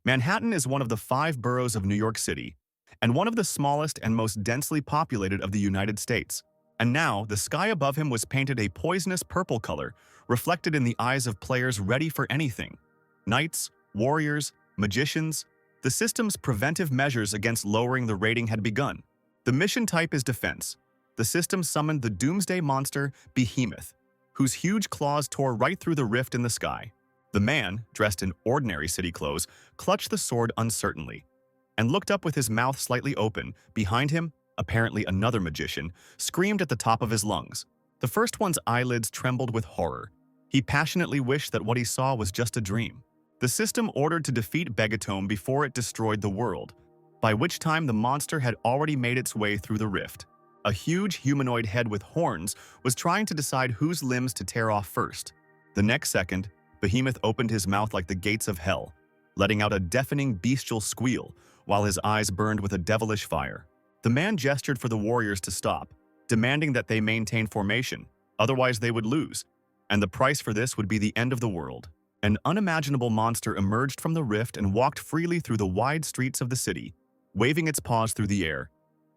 Manhattan is one of the 5 boroughs of New York City, and one of the smallest and most densely populated of the United States. And now, the sky above him was painted a poisonous purple color, reflected in the eyes of players ready for anything. Knights, warriors, magicians. The system's preventive measures against lowering the rating had begun. The mission type is defense. The system summoned the doomsday monster, Behemoth, whose huge claws tore right through the rift in the sky. The man, dressed in ordinary city clothes, clutched the sword uncertainly and looked up with his mouth slightly open. Behind him, apparently another magician, screamed at the top of his lungs. The first one's eyelids trembled with horror. He passionately wished that what he saw was just a dream. The system ordered to defeat Begatome before it destroyed the world, by which time the monster had already made its way through the rift. A huge humanoid head with horns was trying to decide whose limbs to tear off first. The next second, Behemoth opened his mouth like the gates of hell, letting out a deafening bestial squeal while his eyes burned with a devilish fire. The man gestured for the warriors to stop, demanding that they maintain formation, otherwise they would lose, and the price for this would be the end of the world. An unimaginable monster emerged from the rift and walked freely through the wide streets of the city, waving its paws through the air.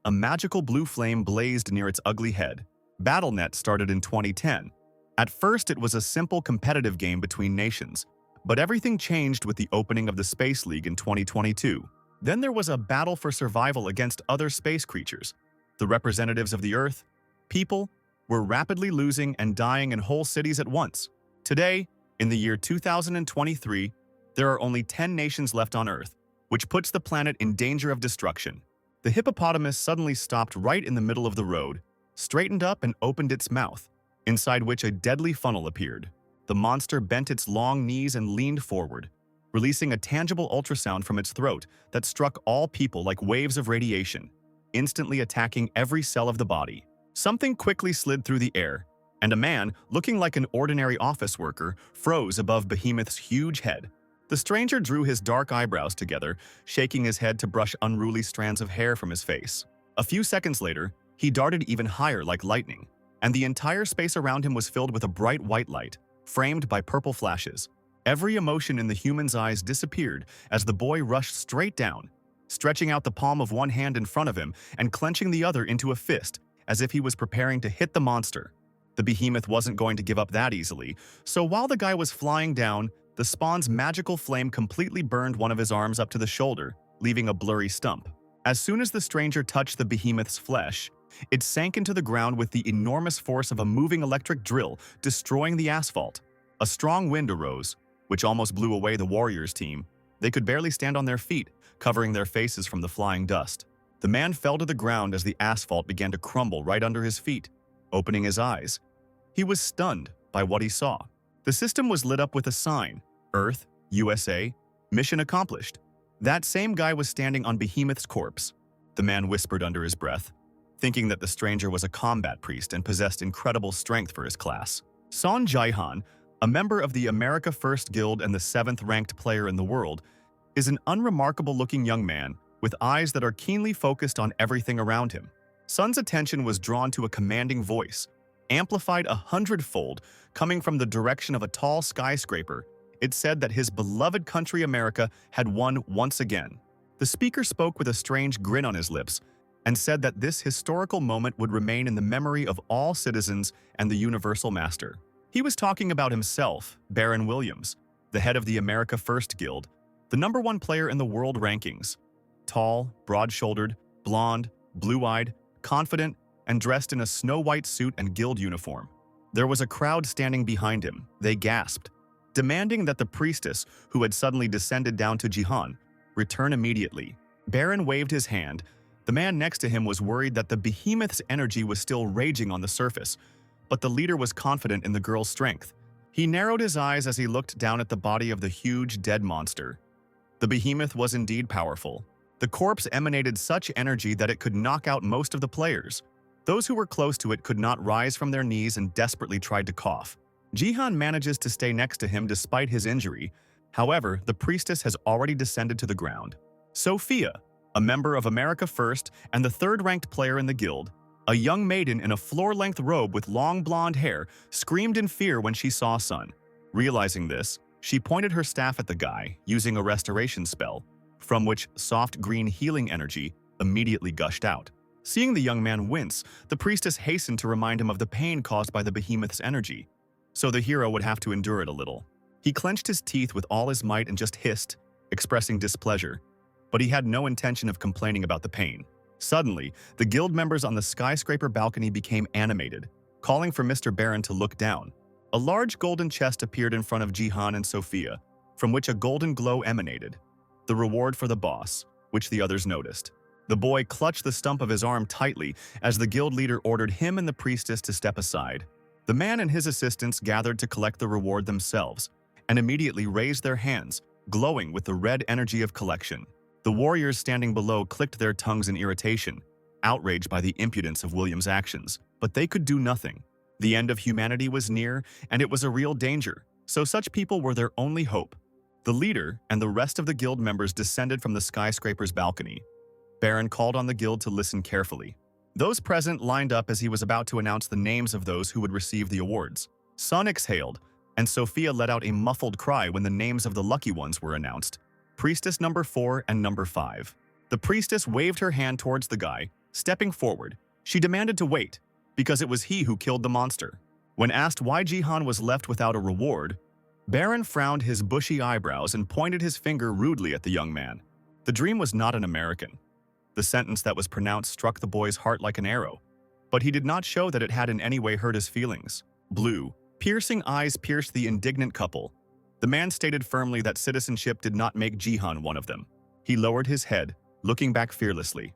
A magical blue flame blazed near its ugly head. BattleNet started in 2010. At first, it was a simple competitive game between nations, but everything changed with the opening of the Space League in 2022. Then there was a battle for survival against other space creatures. The representatives of the Earth, people, were rapidly losing and dying in whole cities at once. Today, in the year 2023, there are only 10 nations left on Earth, which puts the planet in danger of destruction. The hippopotamus suddenly stopped right in the middle of the road, straightened up and opened its mouth, inside which a deadly funnel appeared. The monster bent its long knees and leaned forward, releasing a tangible ultrasound from its throat that struck all people like waves of radiation, instantly attacking every cell of the body. Something quickly slid through the air, and a man, looking like an ordinary office worker, froze above Behemoth's huge head. The stranger drew his dark eyebrows together, shaking his head to brush unruly strands of hair from his face. A few seconds later, he darted even higher like lightning, and the entire space around him was filled with a bright white light, framed by purple flashes. Every emotion in the human's eyes disappeared as the boy rushed straight down, stretching out the palm of one hand in front of him and clenching the other into a fist, as if he was preparing to hit the monster. The Behemoth wasn't going to give up that easily, so while the guy was flying down, the spawn's magical flame completely burned one of his arms up to the shoulder, leaving a blurry stump. As soon as the stranger touched the Behemoth's flesh, it sank into the ground with the enormous force of a moving electric drill, destroying the asphalt. A strong wind arose, which almost blew away the warriors' team. They could barely stand on their feet, covering their faces from the flying dust. The man fell to the ground as the asphalt began to crumble right under his feet. Opening his eyes, he was stunned by what he saw. The system was lit up with a sign, Earth, USA, mission accomplished. That same guy was standing on Behemoth's corpse. The man whispered under his breath, thinking that the stranger was a combat priest and possessed incredible strength for his class. Jihan, a member of the America First Guild and the 7th-ranked player in the world, is an unremarkable-looking young man with eyes that are keenly focused on everything around him. Sun's attention was drawn to a commanding voice, amplified 100-fold, coming from the direction of a tall skyscraper. It said that his beloved country America had won once again. The speaker spoke with a strange grin on his lips and said that this historical moment would remain in the memory of all citizens and the Universal Master. He was talking about himself, Baron Williams, the head of the America First Guild, the #1 player in the world rankings. Tall, broad-shouldered, blonde, blue-eyed, confident, and dressed in a snow-white suit and guild uniform. There was a crowd standing behind him. They gasped, demanding that the priestess, who had suddenly descended down to Jihan, return immediately. Baron waved his hand. The man next to him was worried that the Behemoth's energy was still raging on the surface, but the leader was confident in the girl's strength. He narrowed his eyes as he looked down at the body of the huge dead monster. The Behemoth was indeed powerful. The corpse emanated such energy that it could knock out most of the players. Those who were close to it could not rise from their knees and desperately tried to cough. Jihan manages to stay next to him despite his injury. However, the priestess has already descended to the ground. Sophia, a member of America First and the 3rd-ranked player in the guild, a young maiden in a floor-length robe with long blonde hair, screamed in fear when she saw Sun. Realizing this, She pointed her staff at the guy, using a restoration spell, from which soft green healing energy immediately gushed out. Seeing the young man wince, the priestess hastened to remind him of the pain caused by the behemoth's energy, so the hero would have to endure it a little. He clenched his teeth with all his might and just hissed, expressing displeasure, but he had no intention of complaining about the pain. Suddenly, the guild members on the skyscraper balcony became animated, calling for Mr. Baron to look down. A large golden chest appeared in front of Jihan and Sophia, from which a golden glow emanated, the reward for the boss, which the others noticed. The boy clutched the stump of his arm tightly as the guild leader ordered him and the priestess to step aside. The man and his assistants gathered to collect the reward themselves, and immediately raised their hands, glowing with the red energy of collection. The warriors standing below clicked their tongues in irritation, outraged by the impudence of William's actions, but they could do nothing. The end of humanity was near, and it was a real danger, so such people were their only hope. The leader and the rest of the guild members descended from the skyscraper's balcony. Baron called on the guild to listen carefully. Those present lined up as he was about to announce the names of those who would receive the awards. Sun exhaled, and Sophia let out a muffled cry when the names of the lucky ones were announced. Priestess number 4 and number 5. The priestess waved her hand towards the guy, stepping forward. She demanded to wait, because it was he who killed the monster. When asked why Jihan was left without a reward, Baron frowned his bushy eyebrows and pointed his finger rudely at the young man. The dream was not an American. The sentence that was pronounced struck the boy's heart like an arrow, but he did not show that it had in any way hurt his feelings. Blue, piercing eyes pierced the indignant couple. The man stated firmly that citizenship did not make Jihan one of them. He lowered his head, looking back fearlessly.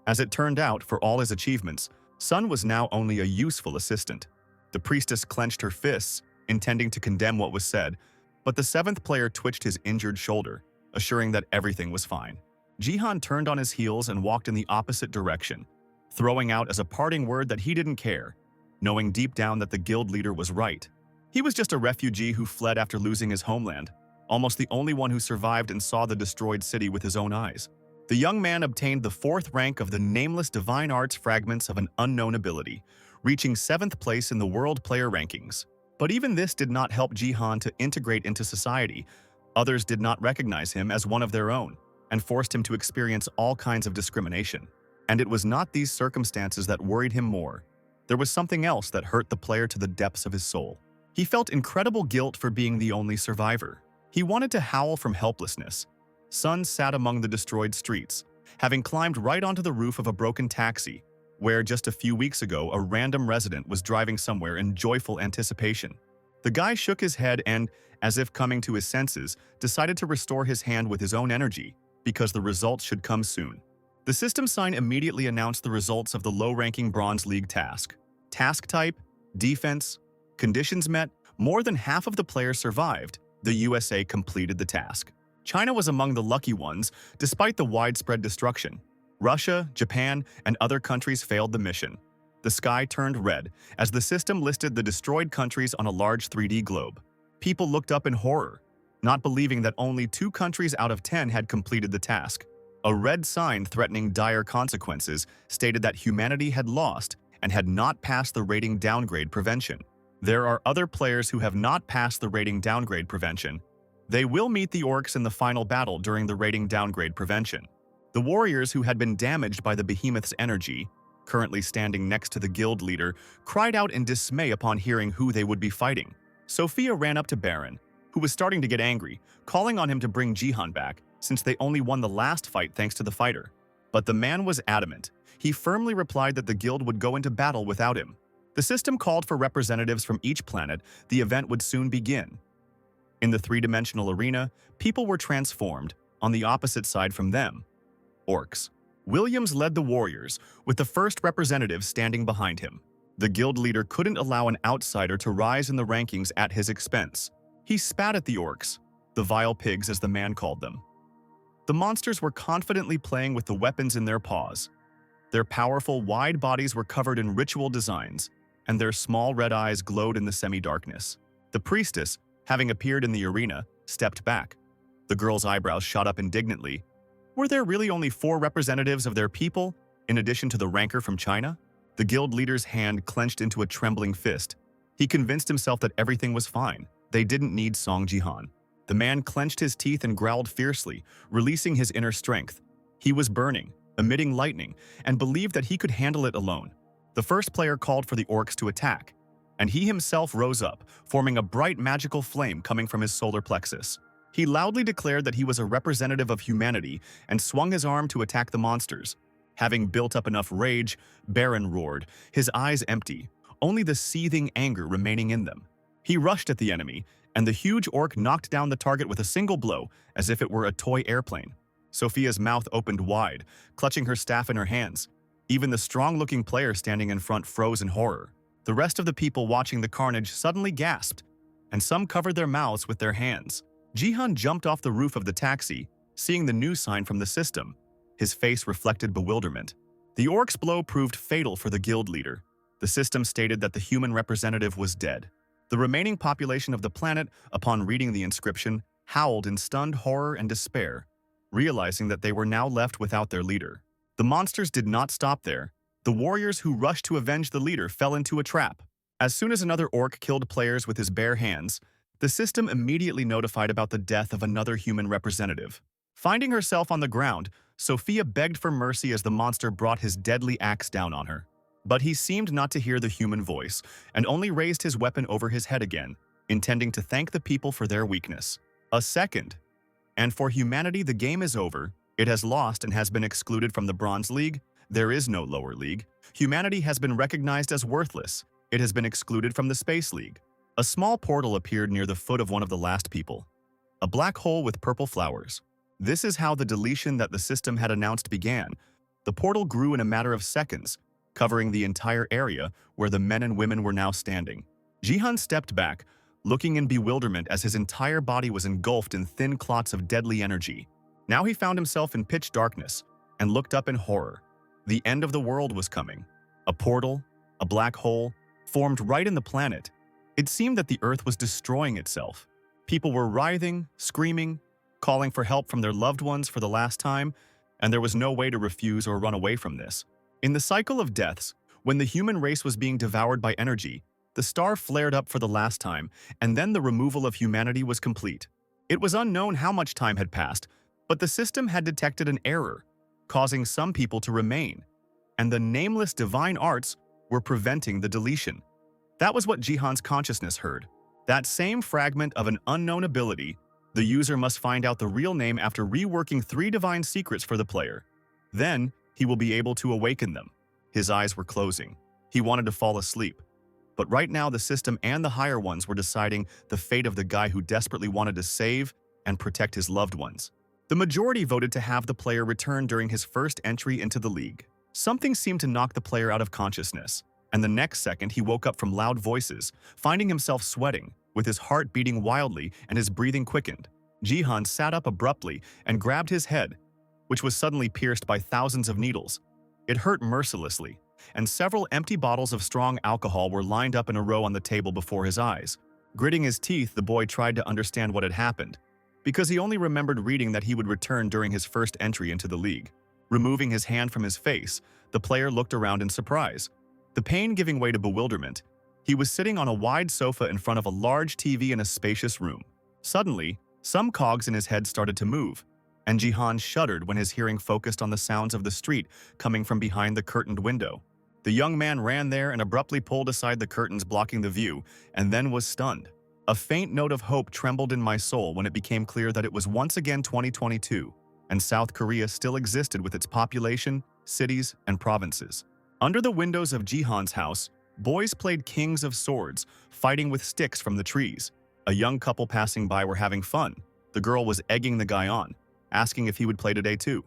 As it turned out, for all his achievements, Sun was now only a useful assistant. The priestess clenched her fists, intending to condemn what was said, but the 7th player twitched his injured shoulder, assuring that everything was fine. Jihan turned on his heels and walked in the opposite direction, throwing out as a parting word that he didn't care, knowing deep down that the guild leader was right. He was just a refugee who fled after losing his homeland, almost the only one who survived and saw the destroyed city with his own eyes. The young man obtained the 4th rank of the nameless divine arts fragments of an unknown ability, reaching 7th place in the world player rankings. But even this did not help Jihan to integrate into society. Others did not recognize him as one of their own, and forced him to experience all kinds of discrimination. And it was not these circumstances that worried him more. There was something else that hurt the player to the depths of his soul. He felt incredible guilt for being the only survivor. He wanted to howl from helplessness. Sun sat among the destroyed streets, having climbed right onto the roof of a broken taxi, where just a few weeks ago a random resident was driving somewhere in joyful anticipation. The guy shook his head and, as if coming to his senses, decided to restore his hand with his own energy, because the results should come soon. The system sign immediately announced the results of the low-ranking Bronze League task. Task type, defense, conditions met, more than half of the players survived. The USA completed the task. China was among the lucky ones, despite the widespread destruction. Russia, Japan, and other countries failed the mission. The sky turned red as the system listed the destroyed countries on a large 3D globe. People looked up in horror, not believing that only 2 countries out of 10 had completed the task. A red sign threatening dire consequences stated that humanity had lost and had not passed the rating downgrade prevention. There are other players who have not passed the rating downgrade prevention. They will meet the orcs in the final battle during the rating downgrade prevention. The warriors who had been damaged by the behemoth's energy, currently standing next to the guild leader, cried out in dismay upon hearing who they would be fighting. Sophia ran up to Baron, who was starting to get angry, calling on him to bring Jihan back, since they only won the last fight thanks to the fighter. But the man was adamant. He firmly replied that the guild would go into battle without him. The system called for representatives from each planet. The event would soon begin. In the 3-dimensional arena, people were transformed, on the opposite side from them. Orcs. Williams led the warriors, with the first representative standing behind him. The guild leader couldn't allow an outsider to rise in the rankings at his expense. He spat at the orcs, the vile pigs as the man called them. The monsters were confidently playing with the weapons in their paws. Their powerful, wide bodies were covered in ritual designs, and their small red eyes glowed in the semi-darkness. The priestess, having appeared in the arena, stepped back. The girl's eyebrows shot up indignantly. Were there really only 4 representatives of their people, in addition to the ranker from China? The guild leader's hand clenched into a trembling fist. He convinced himself that everything was fine. They didn't need Song Jihan. The man clenched his teeth and growled fiercely, releasing his inner strength. He was burning, emitting lightning, and believed that he could handle it alone. The first player called for the orcs to attack, and he himself rose up, forming a bright magical flame coming from his solar plexus. He loudly declared that he was a representative of humanity and swung his arm to attack the monsters. Having built up enough rage, Baron roared, his eyes empty, only the seething anger remaining in them. He rushed at the enemy, and the huge orc knocked down the target with a single blow, as if it were a toy airplane. Sophia's mouth opened wide, clutching her staff in her hands. Even the strong-looking player standing in front froze in horror. The rest of the people watching the carnage suddenly gasped, and some covered their mouths with their hands. Jihan jumped off the roof of the taxi, seeing the news sign from the system. His face reflected bewilderment. The orc's blow proved fatal for the guild leader. The system stated that the human representative was dead. The remaining population of the planet, upon reading the inscription, howled in stunned horror and despair, realizing that they were now left without their leader. The monsters did not stop there. The warriors who rushed to avenge the leader fell into a trap. As soon as another orc killed players with his bare hands, the system immediately notified about the death of another human representative. Finding herself on the ground, Sophia begged for mercy as the monster brought his deadly axe down on her. But he seemed not to hear the human voice, and only raised his weapon over his head again, intending to thank the people for their weakness. A second. And for humanity, the game is over. It has lost and has been excluded from the Bronze League. There is no lower league. Humanity has been recognized as worthless. It has been excluded from the Space League. A small portal appeared near the foot of one of the last people. A black hole with purple flowers. This is how the deletion that the system had announced began. The portal grew in a matter of seconds, covering the entire area where the men and women were now standing. Jihan stepped back, looking in bewilderment as his entire body was engulfed in thin clots of deadly energy. Now he found himself in pitch darkness and looked up in horror. The end of the world was coming. A portal, a black hole, formed right in the planet. It seemed that the Earth was destroying itself. People were writhing, screaming, calling for help from their loved ones for the last time, and there was no way to refuse or run away from this. In the cycle of deaths, when the human race was being devoured by energy, the star flared up for the last time, and then the removal of humanity was complete. It was unknown how much time had passed, but the system had detected an error, causing some people to remain, and the nameless divine arts were preventing the deletion. That was what Jihan's consciousness heard. That same fragment of an unknown ability, the user must find out the real name after reworking 3 divine secrets for the player. Then, he will be able to awaken them. His eyes were closing. He wanted to fall asleep. But right now, the system and the higher ones were deciding the fate of the guy who desperately wanted to save and protect his loved ones. The majority voted to have the player return during his first entry into the league. Something seemed to knock the player out of consciousness, and the next second he woke up from loud voices, finding himself sweating, with his heart beating wildly and his breathing quickened. Jihan sat up abruptly and grabbed his head, which was suddenly pierced by thousands of needles. It hurt mercilessly, and several empty bottles of strong alcohol were lined up in a row on the table before his eyes. Gritting his teeth, the boy tried to understand what had happened, because he only remembered reading that he would return during his first entry into the league. Removing his hand from his face, the player looked around in surprise, the pain giving way to bewilderment. He was sitting on a wide sofa in front of a large TV in a spacious room. Suddenly, some cogs in his head started to move, and Jihan shuddered when his hearing focused on the sounds of the street coming from behind the curtained window. The young man ran there and abruptly pulled aside the curtains blocking the view, and then was stunned. A faint note of hope trembled in my soul when it became clear that it was once again 2022, and South Korea still existed with its population, cities, and provinces. Under the windows of Jihan's house, boys played Kings of Swords, fighting with sticks from the trees. A young couple passing by were having fun. The girl was egging the guy on, asking if he would play today too.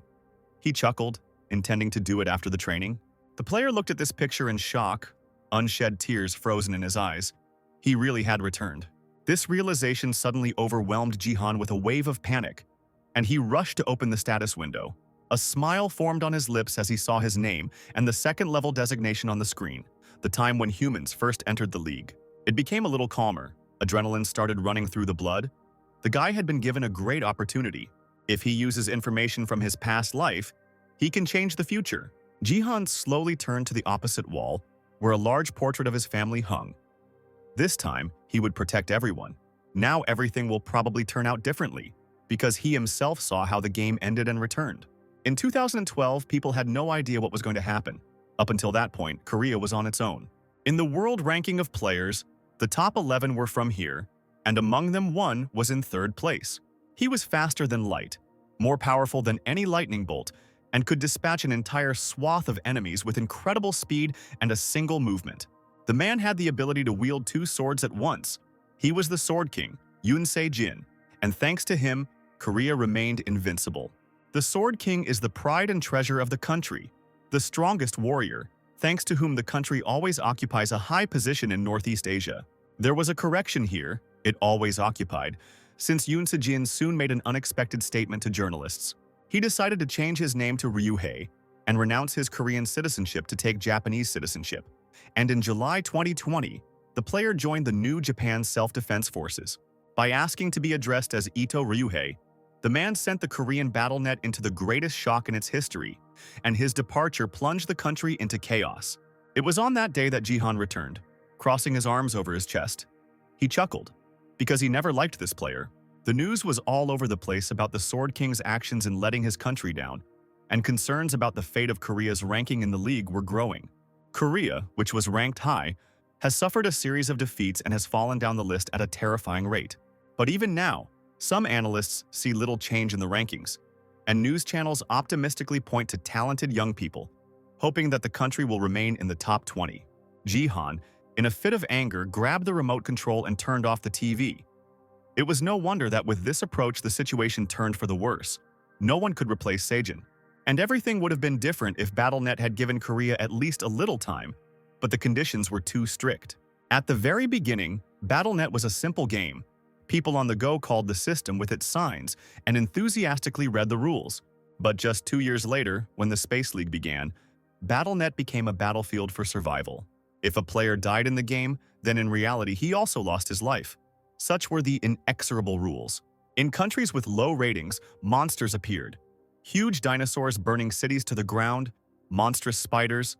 He chuckled, intending to do it after the training. The player looked at this picture in shock, unshed tears frozen in his eyes. He really had returned. This realization suddenly overwhelmed Jihan with a wave of panic, and he rushed to open the status window. A smile formed on his lips as he saw his name and the second-level designation on the screen, the time when humans first entered the league. It became a little calmer. Adrenaline started running through the blood. The guy had been given a great opportunity. If he uses information from his past life, he can change the future. Jihan slowly turned to the opposite wall, where a large portrait of his family hung. This time, he would protect everyone. Now everything will probably turn out differently, because he himself saw how the game ended and returned. In 2012, people had no idea what was going to happen. Up until that point, Korea was on its own. In the world ranking of players, the top 11 were from here, and among them one was in third place. He was faster than light, more powerful than any lightning bolt, and could dispatch an entire swath of enemies with incredible speed and a single movement. The man had the ability to wield two swords at once. He was the Sword King, Yoon Se-jin, and thanks to him, Korea remained invincible. The Sword King is the pride and treasure of the country, the strongest warrior, thanks to whom the country always occupies a high position in Northeast Asia. There was a correction here, it always occupied, since Yoon Se-jin soon made an unexpected statement to journalists. He decided to change his name to Ryuhei and renounce his Korean citizenship to take Japanese citizenship. And in July 2020, the player joined the new Japan Self-Defense Forces. By asking to be addressed as Ito Ryuhei, the man sent the Korean BattleNet into the greatest shock in its history, and his departure plunged the country into chaos. It was on that day that Jihan returned, crossing his arms over his chest. He chuckled, because he never liked this player. The news was all over the place about the Sword King's actions in letting his country down, and concerns about the fate of Korea's ranking in the league were growing. Korea, which was ranked high, has suffered a series of defeats and has fallen down the list at a terrifying rate. But even now, some analysts see little change in the rankings, and news channels optimistically point to talented young people, hoping that the country will remain in the top 20. Jihan, in a fit of anger, grabbed the remote control and turned off the TV. It was no wonder that with this approach the situation turned for the worse. No one could replace Se-jin. And everything would have been different if BattleNet had given Korea at least a little time, but the conditions were too strict. At the very beginning, BattleNet was a simple game. People on the go called the system with its signs and enthusiastically read the rules. But just 2 years later, when the Space League began, BattleNet became a battlefield for survival. If a player died in the game, then in reality he also lost his life. Such were the inexorable rules. In countries with low ratings, monsters appeared. Huge dinosaurs burning cities to the ground, monstrous spiders,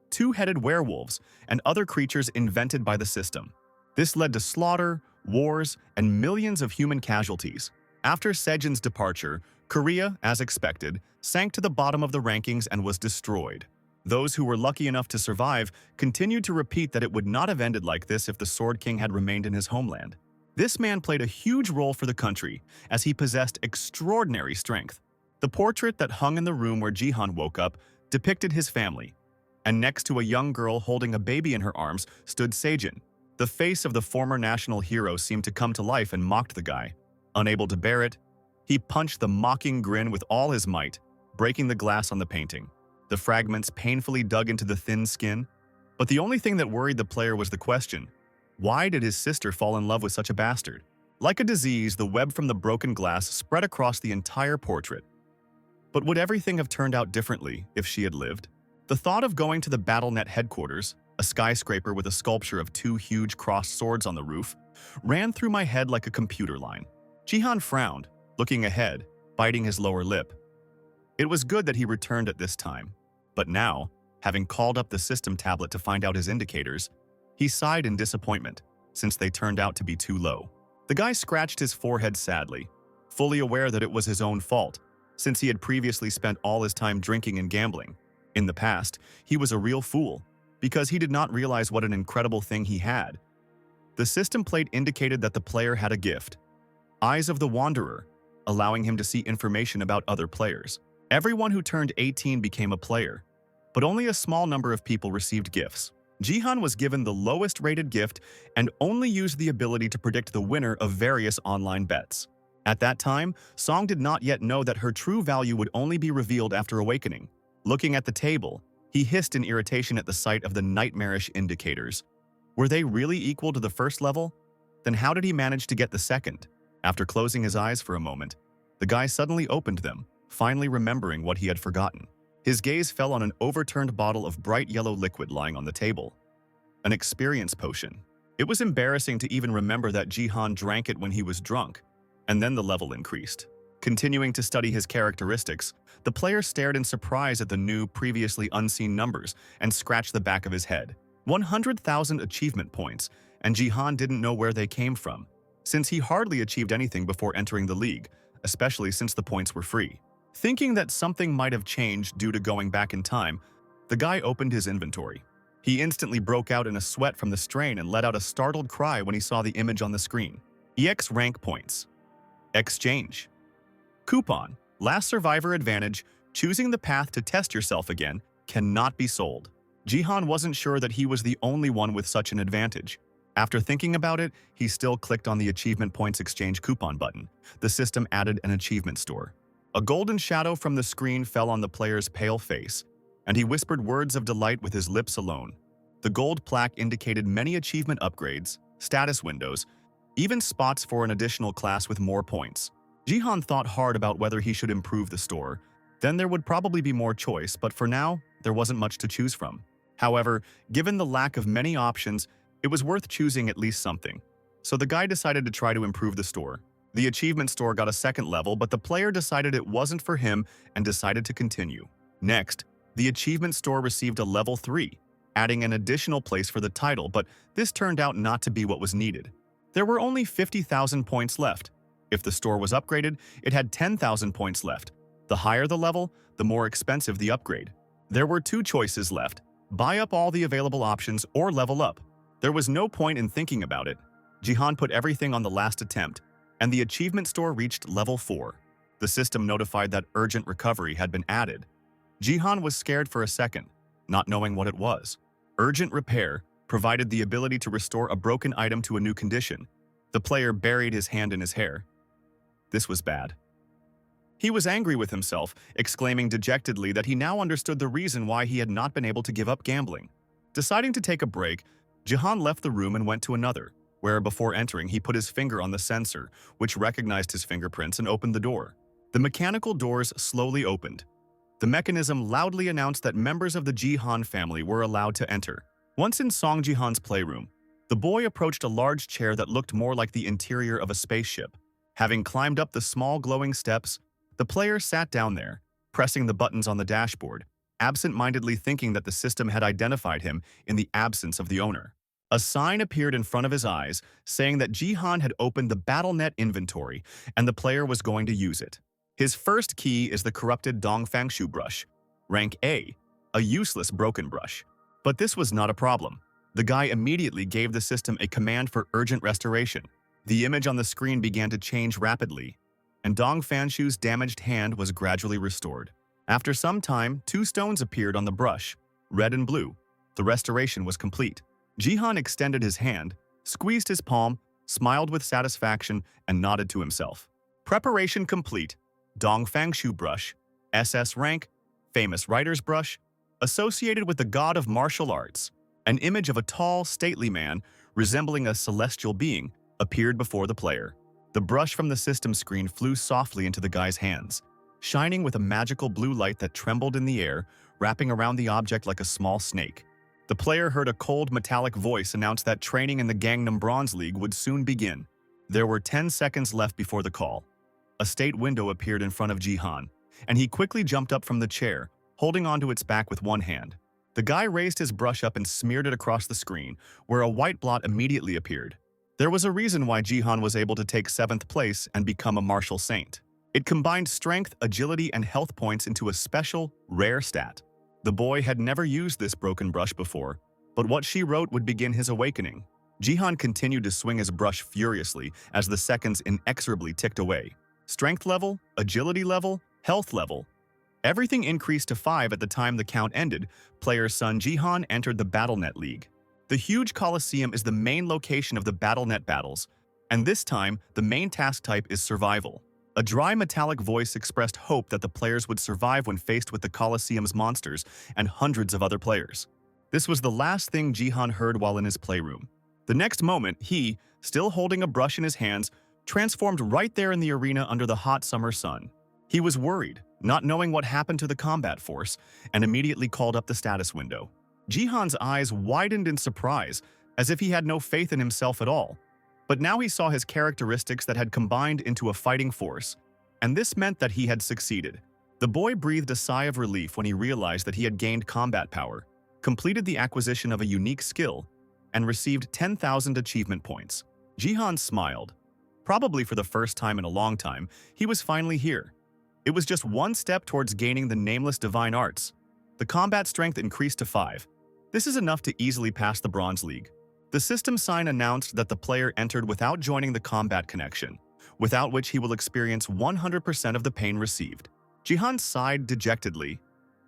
two-headed werewolves, and other creatures invented by the system. This led to slaughter, wars, and millions of human casualties. After Se-jin's departure, Korea, as expected, sank to the bottom of the rankings and was destroyed. Those who were lucky enough to survive continued to repeat that it would not have ended like this if the Sword King had remained in his homeland. This man played a huge role for the country, as he possessed extraordinary strength. The portrait that hung in the room where Jihan woke up depicted his family, and next to a young girl holding a baby in her arms stood Se-jin. The face of the former national hero seemed to come to life and mocked the guy. Unable to bear it, he punched the mocking grin with all his might, breaking the glass on the painting. The fragments painfully dug into the thin skin, but the only thing that worried the player was the question: why did his sister fall in love with such a bastard? Like a disease, the web from the broken glass spread across the entire portrait. But would everything have turned out differently if she had lived? The thought of going to the BattleNet headquarters, a skyscraper with a sculpture of two huge crossed swords on the roof, ran through my head like a computer line. Jihan frowned, looking ahead, biting his lower lip. It was good that he returned at this time, but now, having called up the system tablet to find out his indicators, he sighed in disappointment, since they turned out to be too low. The guy scratched his forehead sadly, fully aware that it was his own fault, since he had previously spent all his time drinking and gambling. In the past, he was a real fool, because he did not realize what an incredible thing he had. The system plate indicated that the player had a gift, Eyes of the Wanderer, allowing him to see information about other players. Everyone who turned 18 became a player, but only a small number of people received gifts. Jihan was given the lowest rated gift and only used the ability to predict the winner of various online bets. At that time, Song did not yet know that her true value would only be revealed after awakening. Looking at the table, he hissed in irritation at the sight of the nightmarish indicators. Were they really equal to the first level? Then how did he manage to get the second? After closing his eyes for a moment, the guy suddenly opened them, finally remembering what he had forgotten. His gaze fell on an overturned bottle of bright yellow liquid lying on the table. An experience potion. It was embarrassing to even remember that Jihan drank it when he was drunk, and then the level increased. Continuing to study his characteristics, the player stared in surprise at the new, previously unseen numbers and scratched the back of his head. 100,000 achievement points, and Jihan didn't know where they came from. since he hardly achieved anything before entering the league, especially since the points were free. Thinking that something might have changed due to going back in time, the guy opened his inventory. He instantly broke out in a sweat from the strain and let out a startled cry when he saw the image on the screen. EX rank points. Exchange. Coupon. Last survivor advantage. Choosing the path to test yourself again cannot be sold. Jihan wasn't sure that he was the only one with such an advantage. After thinking about it, he still clicked on the achievement points exchange coupon button. The system added an achievement store. A golden shadow from the screen fell on the player's pale face, and he whispered words of delight with his lips alone. The gold plaque indicated many achievement upgrades, status windows, even spots for an additional class with more points. Jihan thought hard about whether he should improve the store. Then there would probably be more choice, but for now, there wasn't much to choose from. However, given the lack of many options, it was worth choosing at least something. So the guy decided to try to improve the store. The achievement store got a second level, but the player decided it wasn't for him and decided to continue. Next, the achievement store received a level 3, adding an additional place for the title, but this turned out not to be what was needed. There were only 50,000 points left. If the store was upgraded, it had 10,000 points left. The higher the level, the more expensive the upgrade. There were two choices left: buy up all the available options or level up. There was no point in thinking about it. Jihan put everything on the last attempt, and the achievement store reached level 4. The system notified that urgent recovery had been added. Jihan was scared for a second, not knowing what it was. Urgent repair provided the ability to restore a broken item to a new condition. The player buried his hand in his hair. This was bad. He was angry with himself, exclaiming dejectedly that he now understood the reason why he had not been able to give up gambling. Deciding to take a break, Jihan left the room and went to another, where before entering he put his finger on the sensor, which recognized his fingerprints and opened the door. The mechanical doors slowly opened. The mechanism loudly announced that members of the Jihan family were allowed to enter. Once in Song Jihan's playroom, the boy approached a large chair that looked more like the interior of a spaceship. Having climbed up the small glowing steps, the player sat down there, pressing the buttons on the dashboard, absent-mindedly thinking that the system had identified him in the absence of the owner. A sign appeared in front of his eyes, saying that Jihan had opened the BattleNet inventory and the player was going to use it. His first key is the corrupted Dongfang Shu brush, rank A, a useless broken brush. But this was not a problem. The guy immediately gave the system a command for urgent restoration. The image on the screen began to change rapidly, and Dong Fanshu's damaged hand was gradually restored. After some time, 2 stones appeared on the brush, red and blue. The restoration was complete. Jihan extended his hand, squeezed his palm, smiled with satisfaction, and nodded to himself. Preparation complete. Dong Fangshu brush, SS rank, famous writer's brush, associated with the god of martial arts. An image of a tall, stately man, resembling a celestial being, appeared before the player. The brush from the system screen flew softly into the guy's hands, shining with a magical blue light that trembled in the air, wrapping around the object like a small snake. The player heard a cold, metallic voice announce that training in the Gangnam Bronze League would soon begin. There were 10 seconds left before the call. A state window appeared in front of Jihan, and he quickly jumped up from the chair, holding onto its back with one hand. The guy raised his brush up and smeared it across the screen, where a white blot immediately appeared. There was a reason why Jihan was able to take 7th place and become a martial saint. It combined strength, agility, and health points into a special, rare stat. The boy had never used this broken brush before, but what she wrote would begin his awakening. Jihan continued to swing his brush furiously as the seconds inexorably ticked away. Strength level, agility level, health level. Everything increased to 5 at the time the count ended. Player son Jihan entered the BattleNet League. The huge Coliseum is the main location of the BattleNet battles, and this time, the main task type is survival. A dry metallic voice expressed hope that the players would survive when faced with the Coliseum's monsters and hundreds of other players. This was the last thing Jihan heard while in his playroom. The next moment, he, still holding a brush in his hands, transformed right there in the arena under the hot summer sun. He was worried, not knowing what happened to the combat force, and immediately called up the status window. Jihan's eyes widened in surprise, as if he had no faith in himself at all. But now he saw his characteristics that had combined into a fighting force, and this meant that he had succeeded. The boy breathed a sigh of relief when he realized that he had gained combat power, completed the acquisition of a unique skill, and received 10,000 achievement points. Jihan smiled. Probably for the first time in a long time, he was finally here. It was just one step towards gaining the nameless divine arts. The combat strength increased to 5. This is enough to easily pass the Bronze League. The system sign announced that the player entered without joining the combat connection, without which he will experience 100% of the pain received. Jihan sighed dejectedly.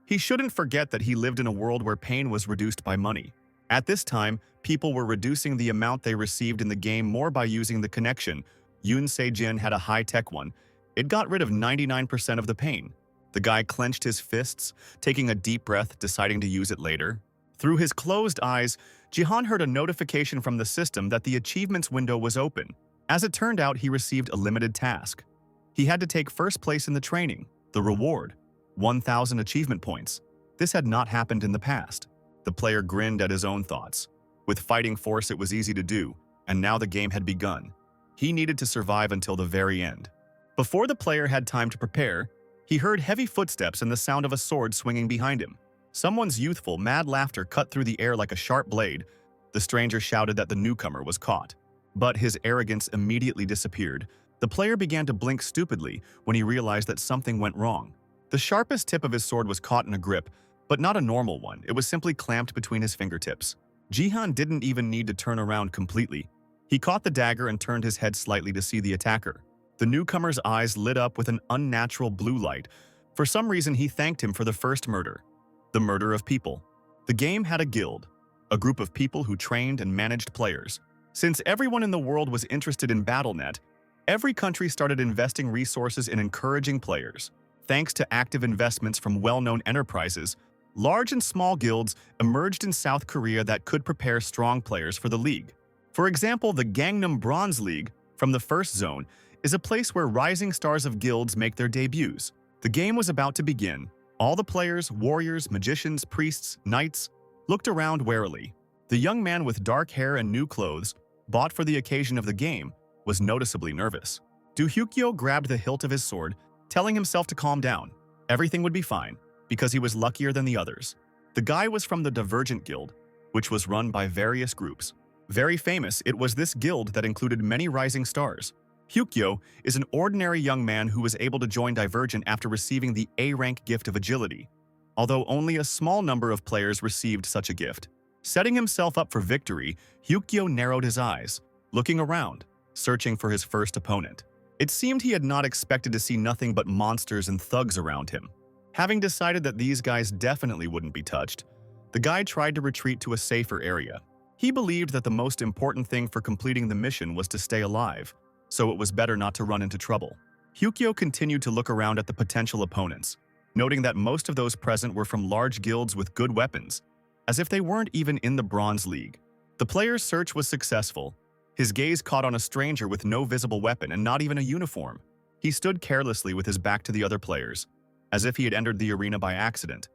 He shouldn't forget that he lived in a world where pain was reduced by money. At this time, people were reducing the amount they received in the game more by using the connection. Yoon Se-jin had a high-tech one. It got rid of 99% of the pain. The guy clenched his fists, taking a deep breath, deciding to use it later. Through his closed eyes, Jihan heard a notification from the system that the achievements window was open. As it turned out, he received a limited task. He had to take first place in the training. The reward: 1,000 achievement points. This had not happened in the past. The player grinned at his own thoughts. With fighting force, it was easy to do, and now the game had begun. He needed to survive until the very end. Before the player had time to prepare, he heard heavy footsteps and the sound of a sword swinging behind him. Someone's youthful, mad laughter cut through the air like a sharp blade. The stranger shouted that the newcomer was caught. But his arrogance immediately disappeared. The player began to blink stupidly when he realized that something went wrong. The sharpest tip of his sword was caught in a grip, but not a normal one. It was simply clamped between his fingertips. Jihan didn't even need to turn around completely. He caught the dagger and turned his head slightly to see the attacker. The newcomer's eyes lit up with an unnatural blue light. For some reason, he thanked him for the first murder. The murder of people. The game had a guild, a group of people who trained and managed players. Since everyone in the world was interested in BattleNet, every country started investing resources in encouraging players. Thanks to active investments from well-known enterprises, large and small guilds emerged in South Korea that could prepare strong players for the league. For example, the Gangnam Bronze League, from the first zone, is a place where rising stars of guilds make their debuts. The game was about to begin. All the players, warriors, magicians, priests, knights, looked around warily. The young man with dark hair and new clothes, bought for the occasion of the game, was noticeably nervous. Do Hyukyo grabbed the hilt of his sword, telling himself to calm down. Everything would be fine, because he was luckier than the others. The guy was from the Divergent Guild, which was run by various groups. Very famous, it was this guild that included many rising stars. Hyukyo is an ordinary young man who was able to join Divergent after receiving the A-rank gift of agility, although only a small number of players received such a gift. Setting himself up for victory, Hyukyo narrowed his eyes, looking around, searching for his first opponent. It seemed he had not expected to see nothing but monsters and thugs around him. Having decided that these guys definitely wouldn't be touched, the guy tried to retreat to a safer area. He believed that the most important thing for completing the mission was to stay alive, so it was better not to run into trouble. Hyukyo continued to look around at the potential opponents, noting that most of those present were from large guilds with good weapons, as if they weren't even in the Bronze League. The player's search was successful. His gaze caught on a stranger with no visible weapon and not even a uniform. He stood carelessly with his back to the other players, as if he had entered the arena by accident.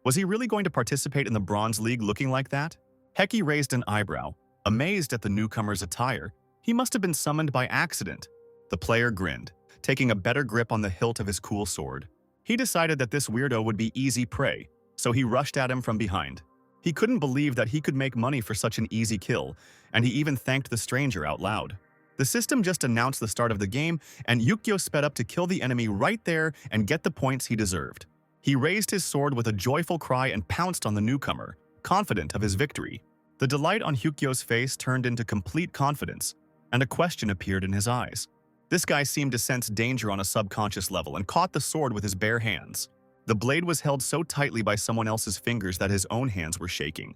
Was he really going to participate in the Bronze League looking like that? Heki raised an eyebrow, amazed at the newcomer's attire. He must have been summoned by accident. The player grinned, taking a better grip on the hilt of his cool sword. He decided that this weirdo would be easy prey, so he rushed at him from behind. He couldn't believe that he could make money for such an easy kill, and he even thanked the stranger out loud. The system just announced the start of the game, and Yukio sped up to kill the enemy right there and get the points he deserved. He raised his sword with a joyful cry and pounced on the newcomer, confident of his victory. The delight on Hyukyo's face turned into complete confidence, and a question appeared in his eyes. This guy seemed to sense danger on a subconscious level and caught the sword with his bare hands. The blade was held so tightly by someone else's fingers that his own hands were shaking.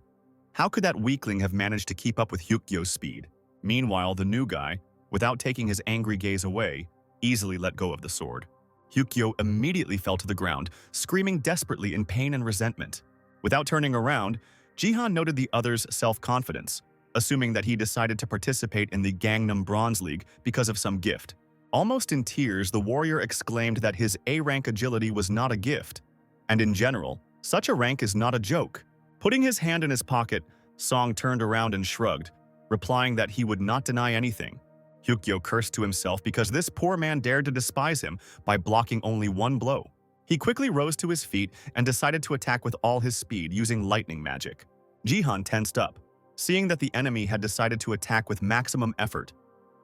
How could that weakling have managed to keep up with Hyukyo's speed? Meanwhile, the new guy, without taking his angry gaze away, easily let go of the sword. Hyukyo immediately fell to the ground, screaming desperately in pain and resentment. Without turning around, Jihan noted the other's self-confidence, assuming that he decided to participate in the Gangnam Bronze League because of some gift. Almost in tears, the warrior exclaimed that his A-rank agility was not a gift, and in general, such a rank is not a joke. Putting his hand in his pocket, Song turned around and shrugged, replying that he would not deny anything. Hyukyo cursed to himself because this poor man dared to despise him by blocking only one blow. He quickly rose to his feet and decided to attack with all his speed using lightning magic. Jihan tensed up, seeing that the enemy had decided to attack with maximum effort.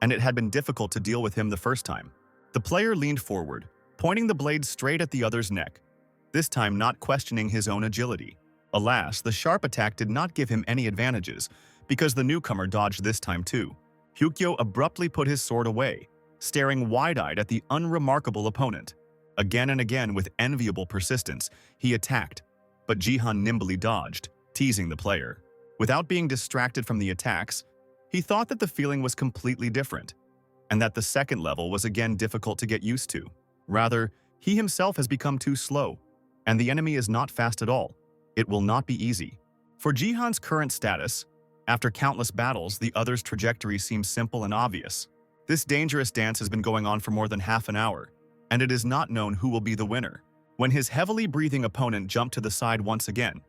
and it had been difficult to deal with him the first time. The player leaned forward, pointing the blade straight at the other's neck, this time not questioning his own agility. Alas, the sharp attack did not give him any advantages, because the newcomer dodged this time too. Hyukyo abruptly put his sword away, staring wide-eyed at the unremarkable opponent. Again and again, with enviable persistence, he attacked, but Jihan nimbly dodged, teasing the player. Without being distracted from the attacks, he thought that the feeling was completely different, and that the second level was again difficult to get used to. Rather, he himself has become too slow, and the enemy is not fast at all. It will not be easy. For Jihan's current status, after countless battles, the other's trajectory seems simple and obvious. This dangerous dance has been going on for more than half an hour, and it is not known who will be the winner. When his heavily breathing opponent jumped to the side once again,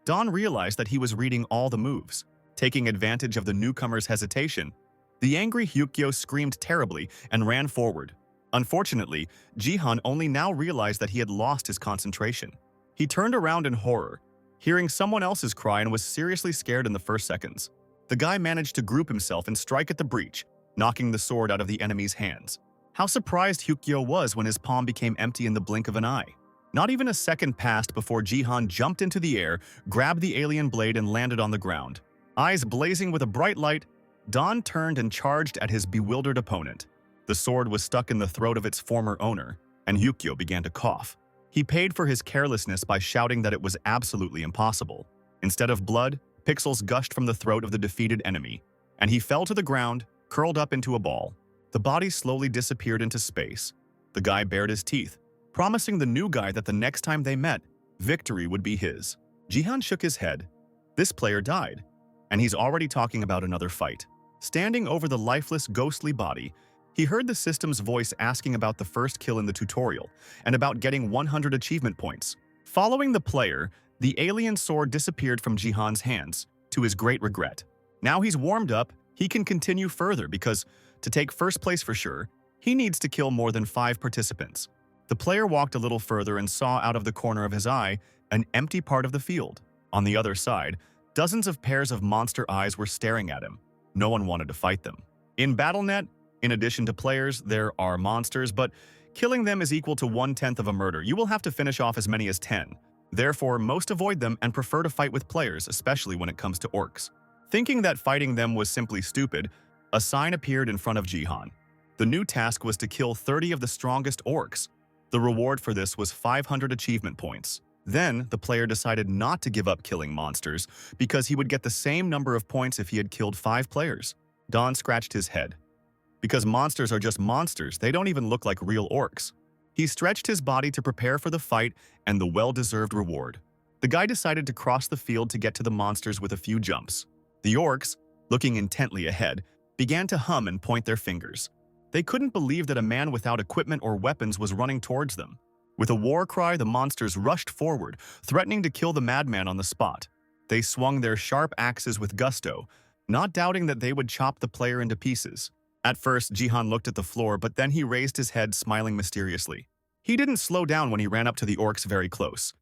Don realized that he was reading all the moves. Taking advantage of the newcomer's hesitation, the angry Hyukyo screamed terribly and ran forward. Unfortunately, Jihan only now realized that he had lost his concentration. He turned around in horror, hearing someone else's cry, and was seriously scared in the first seconds. The guy managed to group himself and strike at the breach, knocking the sword out of the enemy's hands. How surprised Hyukyo was when his palm became empty in the blink of an eye. Not even a second passed before Jihan jumped into the air, grabbed the alien blade, and landed on the ground. Eyes blazing with a bright light, Don turned and charged at his bewildered opponent. The sword was stuck in the throat of its former owner, and Hyukyo began to cough. He paid for his carelessness by shouting that it was absolutely impossible. Instead of blood, pixels gushed from the throat of the defeated enemy, and he fell to the ground, curled up into a ball. The body slowly disappeared into space. The guy bared his teeth, promising the new guy that the next time they met, victory would be his. Jihan shook his head. This player died, and he's already talking about another fight. Standing over the lifeless, ghostly body, he heard the system's voice asking about the first kill in the tutorial and about getting 100 achievement points. Following the player, the alien sword disappeared from Jihan's hands, to his great regret. Now he's warmed up, he can continue further because, to take first place for sure, he needs to kill more than 5 participants. The player walked a little further and saw out of the corner of his eye an empty part of the field. On the other side, dozens of pairs of monster eyes were staring at him. No one wanted to fight them. In BattleNet, in addition to players, there are monsters, but killing them is equal to 1/10 of a murder. You will have to finish off as many as 10. Therefore, most avoid them and prefer to fight with players, especially when it comes to orcs. Thinking that fighting them was simply stupid, a sign appeared in front of Jihan. The new task was to kill 30 of the strongest orcs. The reward for this was 500 achievement points. Then, the player decided not to give up killing monsters because he would get the same number of points if he had killed 5 players. Don scratched his head. Because monsters are just monsters, they don't even look like real orcs. He stretched his body to prepare for the fight and the well-deserved reward. The guy decided to cross the field to get to the monsters with a few jumps. The orcs, looking intently ahead, began to hum and point their fingers. They couldn't believe that a man without equipment or weapons was running towards them. With a war cry, the monsters rushed forward, threatening to kill the madman on the spot. They swung their sharp axes with gusto, not doubting that they would chop the player into pieces. At first, Jihan looked at the floor, but then he raised his head, smiling mysteriously. He didn't slow down when he ran up to the orcs very close.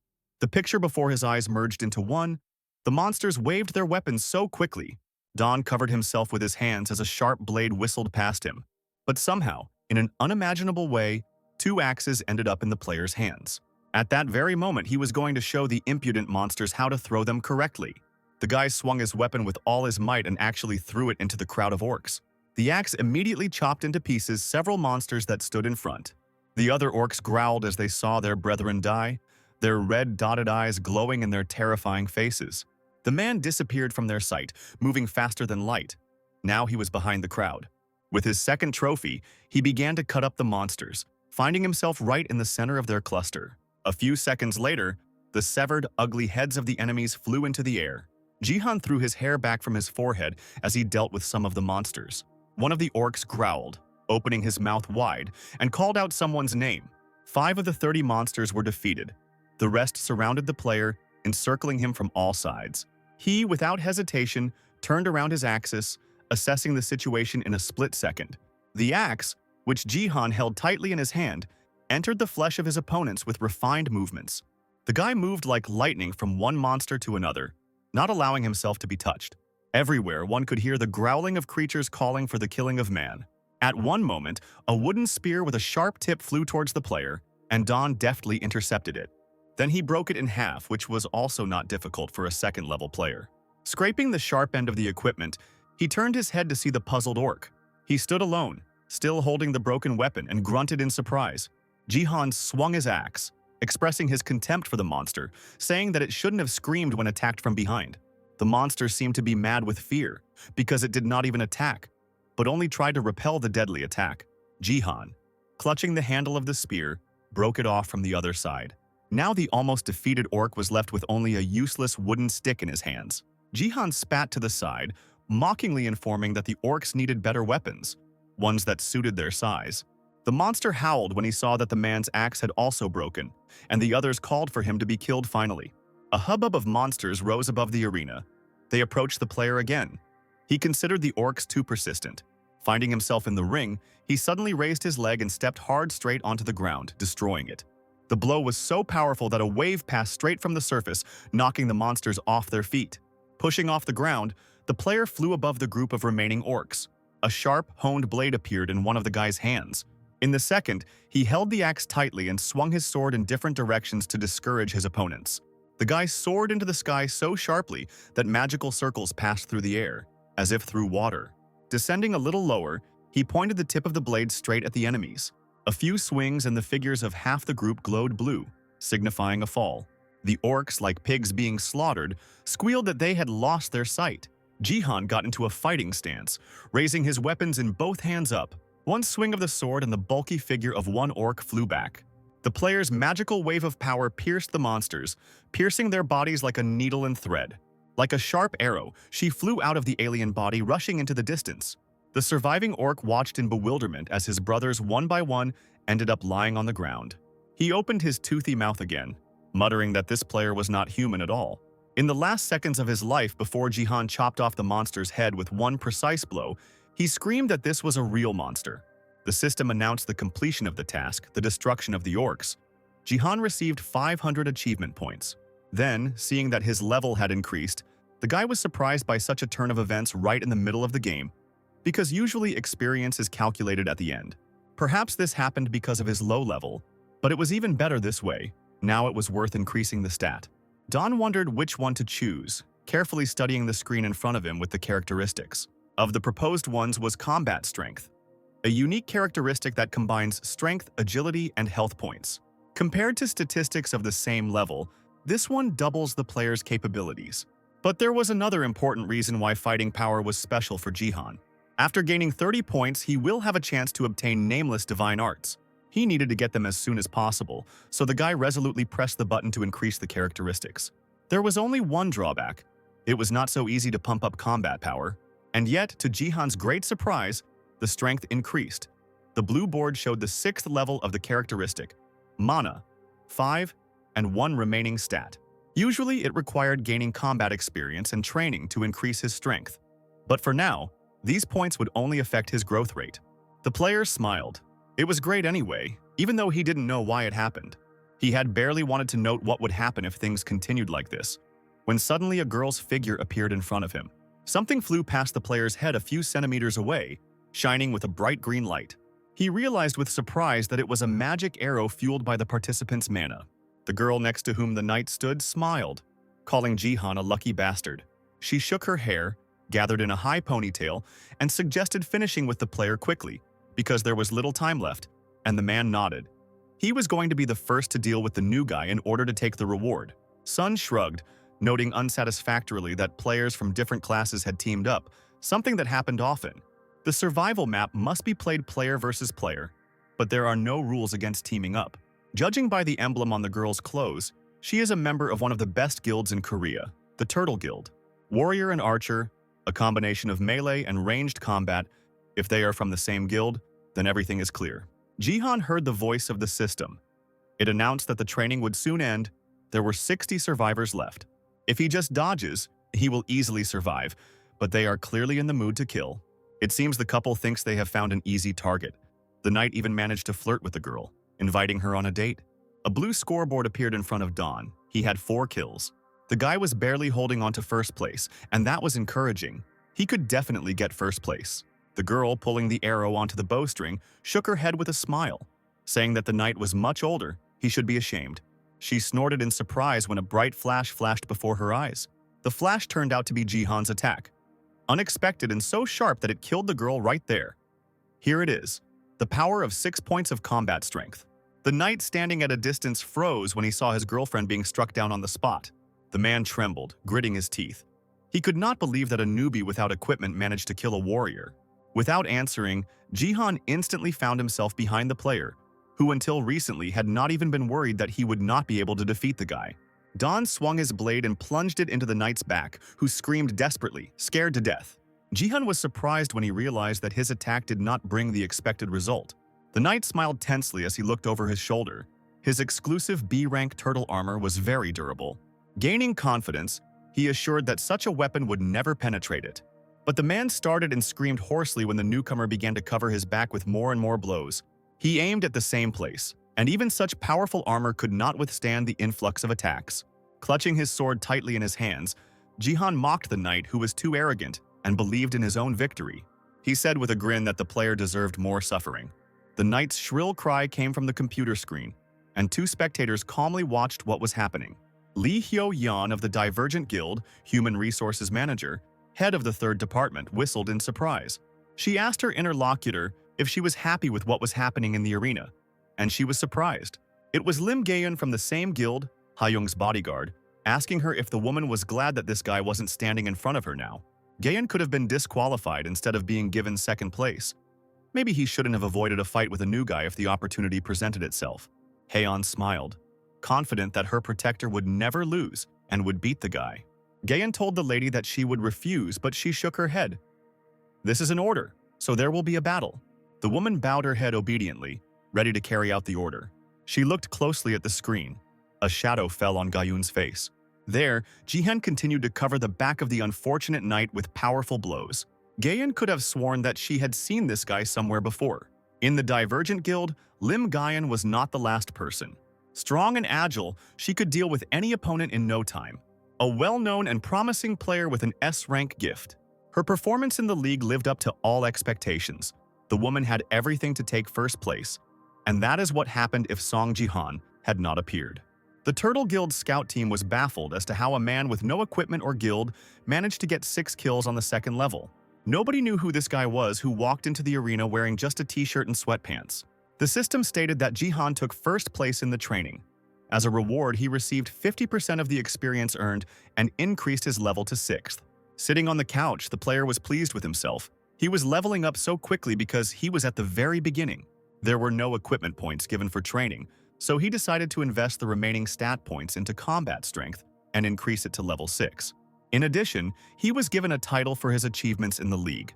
The picture before his eyes merged into one. The monsters waved their weapons so quickly. Don covered himself with his hands as a sharp blade whistled past him. But somehow, in an unimaginable way, 2 axes ended up in the player's hands. At that very moment, he was going to show the impudent monsters how to throw them correctly. The guy swung his weapon with all his might and actually threw it into the crowd of orcs. The axe immediately chopped into pieces several monsters that stood in front. The other orcs growled as they saw their brethren die, their red dotted eyes glowing in their terrifying faces. The man disappeared from their sight, moving faster than light. Now he was behind the crowd. With his second trophy, he began to cut up the monsters, finding himself right in the center of their cluster. A few seconds later, the severed, ugly heads of the enemies flew into the air. Jihan threw his hair back from his forehead as he dealt with some of the monsters. One of the orcs growled, opening his mouth wide, and called out someone's name. 5 of the 30 monsters were defeated. The rest surrounded the player, encircling him from all sides. He, without hesitation, turned around his axis, assessing the situation in a split second. The axe, which Jihan held tightly in his hand, entered the flesh of his opponents with refined movements. The guy moved like lightning from one monster to another, not allowing himself to be touched. Everywhere, one could hear the growling of creatures calling for the killing of man. At one moment, a wooden spear with a sharp tip flew towards the player, and Don deftly intercepted it. Then he broke it in half, which was also not difficult for a second-level player. Scraping the sharp end of the equipment, he turned his head to see the puzzled orc. He stood alone, still holding the broken weapon, and grunted in surprise. Jihan swung his axe, expressing his contempt for the monster, saying that it shouldn't have screamed when attacked from behind. The monster seemed to be mad with fear, because it did not even attack, but only tried to repel the deadly attack. Jihan, clutching the handle of the spear, broke it off from the other side. Now the almost defeated orc was left with only a useless wooden stick in his hands. Jihan spat to the side, mockingly informing that the orcs needed better weapons, ones that suited their size. The monster howled when he saw that the man's axe had also broken, and the others called for him to be killed finally. A hubbub of monsters rose above the arena. They approached the player again. He considered the orcs too persistent. Finding himself in the ring, he suddenly raised his leg and stepped hard straight onto the ground, destroying it. The blow was so powerful that a wave passed straight from the surface, knocking the monsters off their feet. Pushing off the ground, the player flew above the group of remaining orcs. A sharp, honed blade appeared in one of the guy's hands. In the second, he held the axe tightly and swung his sword in different directions to discourage his opponents. The guy soared into the sky so sharply that magical circles passed through the air, as if through water. Descending a little lower, he pointed the tip of the blade straight at the enemies. A few swings and the figures of half the group glowed blue, signifying a fall. The orcs, like pigs being slaughtered, squealed that they had lost their sight. Jihan got into a fighting stance, raising his weapons in both hands up. One swing of the sword and the bulky figure of one orc flew back. The player's magical wave of power pierced the monsters, piercing their bodies like a needle and thread. Like a sharp arrow, she flew out of the alien body, rushing into the distance. The surviving orc watched in bewilderment as his brothers, one by one, ended up lying on the ground. He opened his toothy mouth again, muttering that this player was not human at all. In the last seconds of his life before Jihan chopped off the monster's head with one precise blow, he screamed that this was a real monster. The system announced the completion of the task, the destruction of the orcs. Jihan received 500 achievement points. Then, seeing that his level had increased, the guy was surprised by such a turn of events right in the middle of the game, because usually experience is calculated at the end. Perhaps this happened because of his low level, but it was even better this way. Now it was worth increasing the stat. Don wondered which one to choose, carefully studying the screen in front of him with the characteristics. Of the proposed ones was combat strength, a unique characteristic that combines strength, agility, and health points. Compared to statistics of the same level, this one doubles the player's capabilities. But there was another important reason why fighting power was special for Jihan. After gaining 30 points, he will have a chance to obtain nameless divine arts. He needed to get them as soon as possible, so the guy resolutely pressed the button to increase the characteristics. There was only one drawback. It was not so easy to pump up combat power. And yet, to Jihan's great surprise, the strength increased. The blue board showed the 6th level of the characteristic, mana, 5, and 1 remaining stat. Usually, it required gaining combat experience and training to increase his strength. But for now, these points would only affect his growth rate. The player smiled. It was great anyway, even though he didn't know why it happened. He had barely wanted to note what would happen if things continued like this, when suddenly a girl's figure appeared in front of him. Something flew past the player's head a few centimeters away, shining with a bright green light. He realized with surprise that it was a magic arrow fueled by the participant's mana. The girl next to whom the knight stood smiled, calling Jihan a lucky bastard. She shook her hair, gathered in a high ponytail, and suggested finishing with the player quickly, because there was little time left, and the man nodded. He was going to be the first to deal with the new guy in order to take the reward. Sun shrugged, noting unsatisfactorily that players from different classes had teamed up, something that happened often. The survival map must be played player versus player, but there are no rules against teaming up. Judging by the emblem on the girl's clothes, she is a member of one of the best guilds in Korea, the Turtle Guild. Warrior and archer, a combination of melee and ranged combat. If they are from the same guild, then everything is clear. Jihan heard the voice of the system. It announced that the training would soon end. There were 60 survivors left. If he just dodges, he will easily survive, but they are clearly in the mood to kill. It seems the couple thinks they have found an easy target. The knight even managed to flirt with the girl, inviting her on a date. A blue scoreboard appeared in front of Don. He had 4 kills. The guy was barely holding on to first place, and that was encouraging. He could definitely get first place. The girl, pulling the arrow onto the bowstring, shook her head with a smile, saying that the knight was much older, he should be ashamed. She snorted in surprise when a bright flash flashed before her eyes. The flash turned out to be Jihan's attack. Unexpected and so sharp that it killed the girl right there. Here it is, the power of 6 points of combat strength. The knight standing at a distance froze when he saw his girlfriend being struck down on the spot. The man trembled, gritting his teeth. He could not believe that a newbie without equipment managed to kill a warrior. Without answering, Jihan instantly found himself behind the player, who until recently had not even been worried that he would not be able to defeat the guy. Don swung his blade and plunged it into the knight's back, who screamed desperately, scared to death. Jihan was surprised when he realized that his attack did not bring the expected result. The knight smiled tensely as he looked over his shoulder. His exclusive B-rank turtle armor was very durable. Gaining confidence, he assured that such a weapon would never penetrate it. But the man started and screamed hoarsely when the newcomer began to cover his back with more and more blows. He aimed at the same place, and even such powerful armor could not withstand the influx of attacks. Clutching his sword tightly in his hands, Jihan mocked the knight who was too arrogant and believed in his own victory. He said with a grin that the player deserved more suffering. The knight's shrill cry came from the computer screen, and 2 spectators calmly watched what was happening. Lee Hyo-yeon of the Divergent Guild, Human Resources Manager, head of the 3rd Department, whistled in surprise. She asked her interlocutor if she was happy with what was happening in the arena, and she was surprised. It was Lim Gaeun from the same guild, Ha-young's bodyguard, asking her if the woman was glad that this guy wasn't standing in front of her now. Gaeun could have been disqualified instead of being given 2nd place. Maybe he shouldn't have avoided a fight with a new guy if the opportunity presented itself. Haeyeon smiled, confident that her protector would never lose and would beat the guy. Gaeun told the lady that she would refuse, but she shook her head. This is an order, so there will be a battle. The woman bowed her head obediently, ready to carry out the order. She looked closely at the screen. A shadow fell on Gaeun's face. There, Jihan continued to cover the back of the unfortunate knight with powerful blows. Gaeun could have sworn that she had seen this guy somewhere before. In the Divergent Guild, Lim Gaeun was not the last person. Strong and agile, she could deal with any opponent in no time. A well-known and promising player with an S-rank gift. Her performance in the league lived up to all expectations. The woman had everything to take 1st place, and that is what happened if Song Jihan had not appeared. The Turtle Guild scout team was baffled as to how a man with no equipment or guild managed to get 6 kills on the 2nd level. Nobody knew who this guy was who walked into the arena wearing just a t-shirt and sweatpants. The system stated that Jihan took 1st place in the training. As a reward, he received 50% of the experience earned and increased his level to 6th. Sitting on the couch, the player was pleased with himself. He was leveling up so quickly because he was at the very beginning. There were no equipment points given for training, so he decided to invest the remaining stat points into combat strength and increase it to level 6. In addition, he was given a title for his achievements in the league.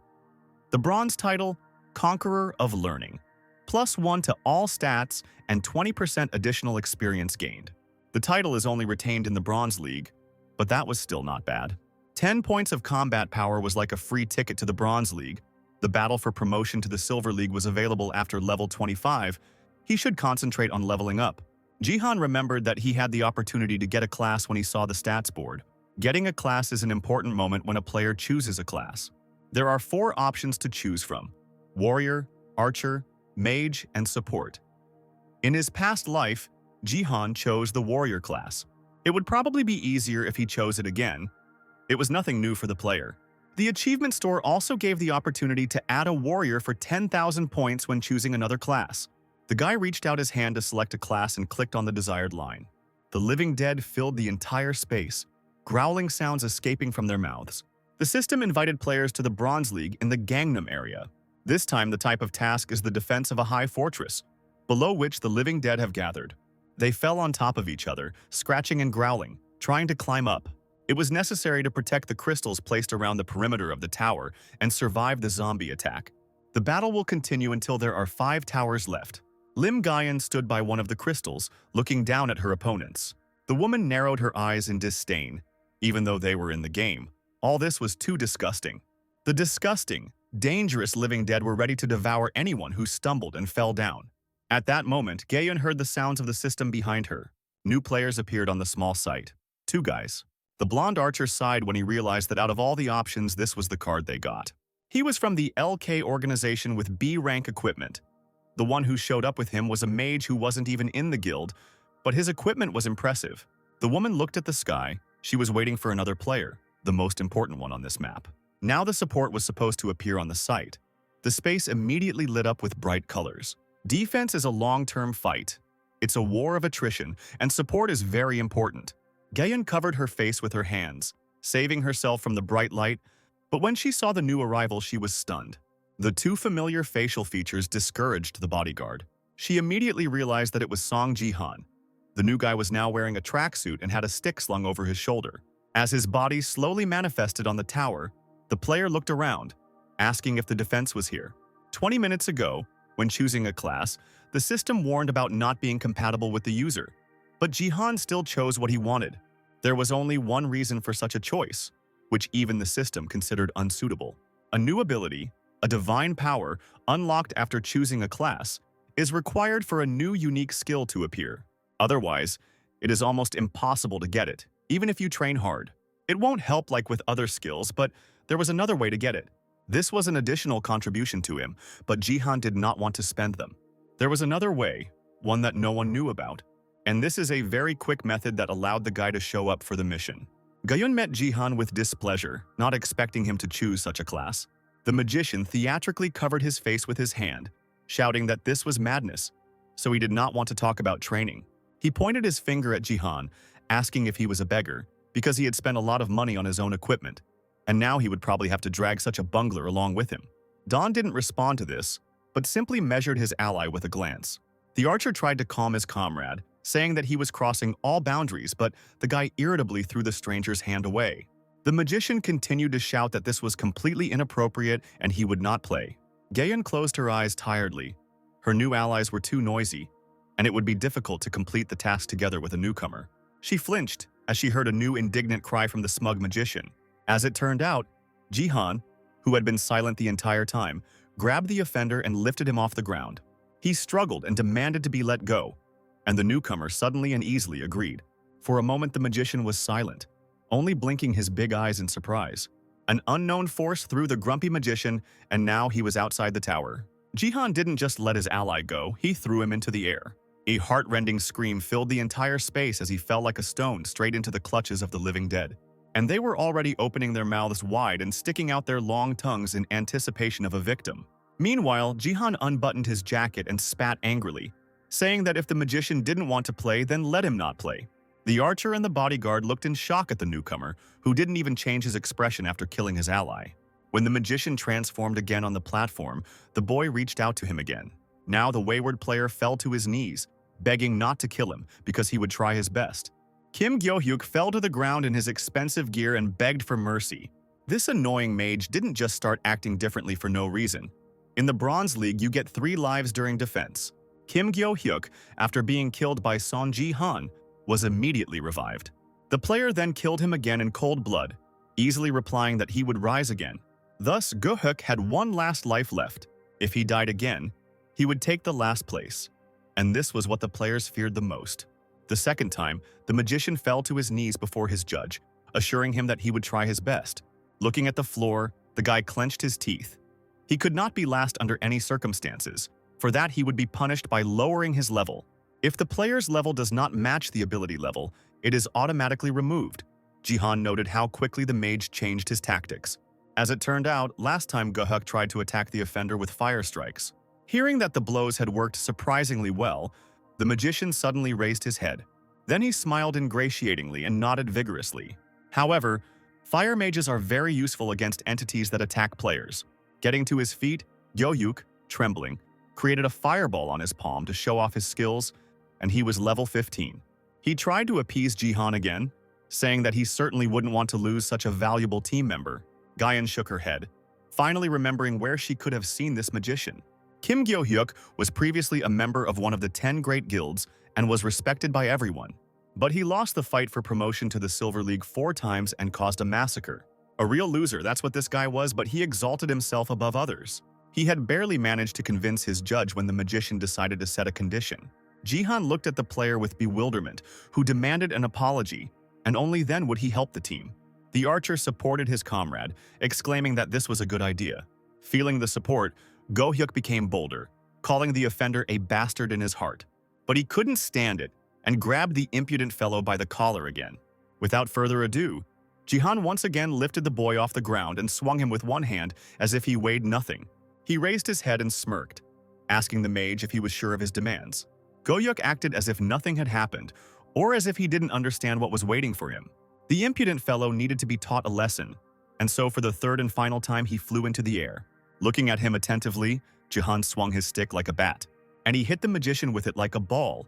The bronze title, Conqueror of Learning. +1 to all stats and 20% additional experience gained. The title is only retained in the Bronze League, but that was still not bad. 10 points of combat power was like a free ticket to the Bronze League. The battle for promotion to the Silver League was available after level 25. He should concentrate on leveling up. Jihan remembered that he had the opportunity to get a class when he saw the stats board. Getting a class is an important moment when a player chooses a class. There are 4 options to choose from: Warrior, Archer, Mage, and Support. In his past life, Jihan chose the Warrior class. It would probably be easier if he chose it again. It was nothing new for the player. The achievement store also gave the opportunity to add a Warrior for 10,000 points when choosing another class. The guy reached out his hand to select a class and clicked on the desired line. The living dead filled the entire space, growling sounds escaping from their mouths. The system invited players to the Bronze League in the Gangnam area. This time, the type of task is the defense of a high fortress, below which the living dead have gathered. They fell on top of each other, scratching and growling, trying to climb up. It was necessary to protect the crystals placed around the perimeter of the tower and survive the zombie attack. The battle will continue until there are 5 towers left. Lim Gaeun stood by one of the crystals, looking down at her opponents. The woman narrowed her eyes in disdain. Even though they were in the game, all this was too disgusting. The disgusting, dangerous living dead were ready to devour anyone who stumbled and fell down. At that moment, Gaeun heard the sounds of the system behind her. New players appeared on the small site. 2 guys. The blonde archer sighed when he realized that out of all the options, this was the card they got. He was from the LK organization with B rank equipment. The one who showed up with him was a mage who wasn't even in the guild, but his equipment was impressive. The woman looked at the sky. She was waiting for another player, the most important one on this map. Now the support was supposed to appear on the site. The space immediately lit up with bright colors. Defense is a long-term fight. It's a war of attrition, and support is very important. Gayan covered her face with her hands, saving herself from the bright light, but when she saw the new arrival, she was stunned. The two familiar facial features discouraged the bodyguard. She immediately realized that it was Song Jihan. The new guy was now wearing a tracksuit and had a stick slung over his shoulder. As his body slowly manifested on the tower, the player looked around, asking if the defense was here. 20 minutes ago, when choosing a class, the system warned about not being compatible with the user. But Jihan still chose what he wanted. There was only one reason for such a choice, which even the system considered unsuitable. A new ability, a divine power, unlocked after choosing a class, is required for a new unique skill to appear. Otherwise, it is almost impossible to get it, even if you train hard. It won't help like with other skills, but there was another way to get it. This was an additional contribution to him, but Jihan did not want to spend them. There was another way, one that no one knew about, and this is a very quick method that allowed the guy to show up for the mission. Gayun met Jihan with displeasure, not expecting him to choose such a class. The magician theatrically covered his face with his hand, shouting that this was madness, so he did not want to talk about training. He pointed his finger at Jihan, asking if he was a beggar, because he had spent a lot of money on his own equipment, and now he would probably have to drag such a bungler along with him. Don didn't respond to this, but simply measured his ally with a glance. The archer tried to calm his comrade, saying that he was crossing all boundaries, but the guy irritably threw the stranger's hand away. The magician continued to shout that this was completely inappropriate and he would not play. Gayan closed her eyes tiredly. Her new allies were too noisy, and it would be difficult to complete the task together with a newcomer. She flinched as she heard a new indignant cry from the smug magician. As it turned out, Jihan, who had been silent the entire time, grabbed the offender and lifted him off the ground. He struggled and demanded to be let go, and the newcomer suddenly and easily agreed. For a moment the magician was silent, only blinking his big eyes in surprise. An unknown force threw the grumpy magician, and now he was outside the tower. Jihan didn't just let his ally go, he threw him into the air. A heart-rending scream filled the entire space as he fell like a stone straight into the clutches of the living dead. And they were already opening their mouths wide and sticking out their long tongues in anticipation of a victim. Meanwhile, Jihan unbuttoned his jacket and spat angrily, saying that if the magician didn't want to play, then let him not play. The archer and the bodyguard looked in shock at the newcomer, who didn't even change his expression after killing his ally. When the magician transformed again on the platform, the boy reached out to him again. Now the wayward player fell to his knees, begging not to kill him because he would try his best. Kim Gyo-hyuk fell to the ground in his expensive gear and begged for mercy. This annoying mage didn't just start acting differently for no reason. In the Bronze League, you get 3 lives during defense. Kim Gyo-hyuk, after being killed by Son Jihan, was immediately revived. The player then killed him again in cold blood, easily replying that he would rise again. Thus, Go-hyuk had 1 last life left. If he died again, he would take the last place. And this was what the players feared the most. The second time, the magician fell to his knees before his judge, assuring him that he would try his best. Looking at the floor, the guy clenched his teeth. He could not be last under any circumstances. For that, he would be punished by lowering his level. If the player's level does not match the ability level, it is automatically removed. Jihan noted how quickly the mage changed his tactics. As it turned out, last time Go-hyuk tried to attack the offender with fire strikes. Hearing that the blows had worked surprisingly well, the magician suddenly raised his head. Then he smiled ingratiatingly and nodded vigorously. However, fire mages are very useful against entities that attack players. Getting to his feet, Gyo-hyuk, trembling, created a fireball on his palm to show off his skills, and he was level 15. He tried to appease Jihan again, saying that he certainly wouldn't want to lose such a valuable team member. Gayan shook her head, finally remembering where she could have seen this magician. Kim Gyo-hyuk was previously a member of one of the 10 great guilds and was respected by everyone. But he lost the fight for promotion to the Silver League 4 times and caused a massacre. A real loser, that's what this guy was, but he exalted himself above others. He had barely managed to convince his judge when the magician decided to set a condition. Jihan looked at the player with bewilderment, who demanded an apology, and only then would he help the team. The archer supported his comrade, exclaiming that this was a good idea. Feeling the support, Go-hyuk became bolder, calling the offender a bastard in his heart. But he couldn't stand it and grabbed the impudent fellow by the collar again. Without further ado, Jihan once again lifted the boy off the ground and swung him with one hand as if he weighed nothing. He raised his head and smirked, asking the mage if he was sure of his demands. Go-hyuk acted as if nothing had happened, or as if he didn't understand what was waiting for him. The impudent fellow needed to be taught a lesson, and so for the third and final time he flew into the air. Looking at him attentively, Jihan swung his stick like a bat, and he hit the magician with it like a ball.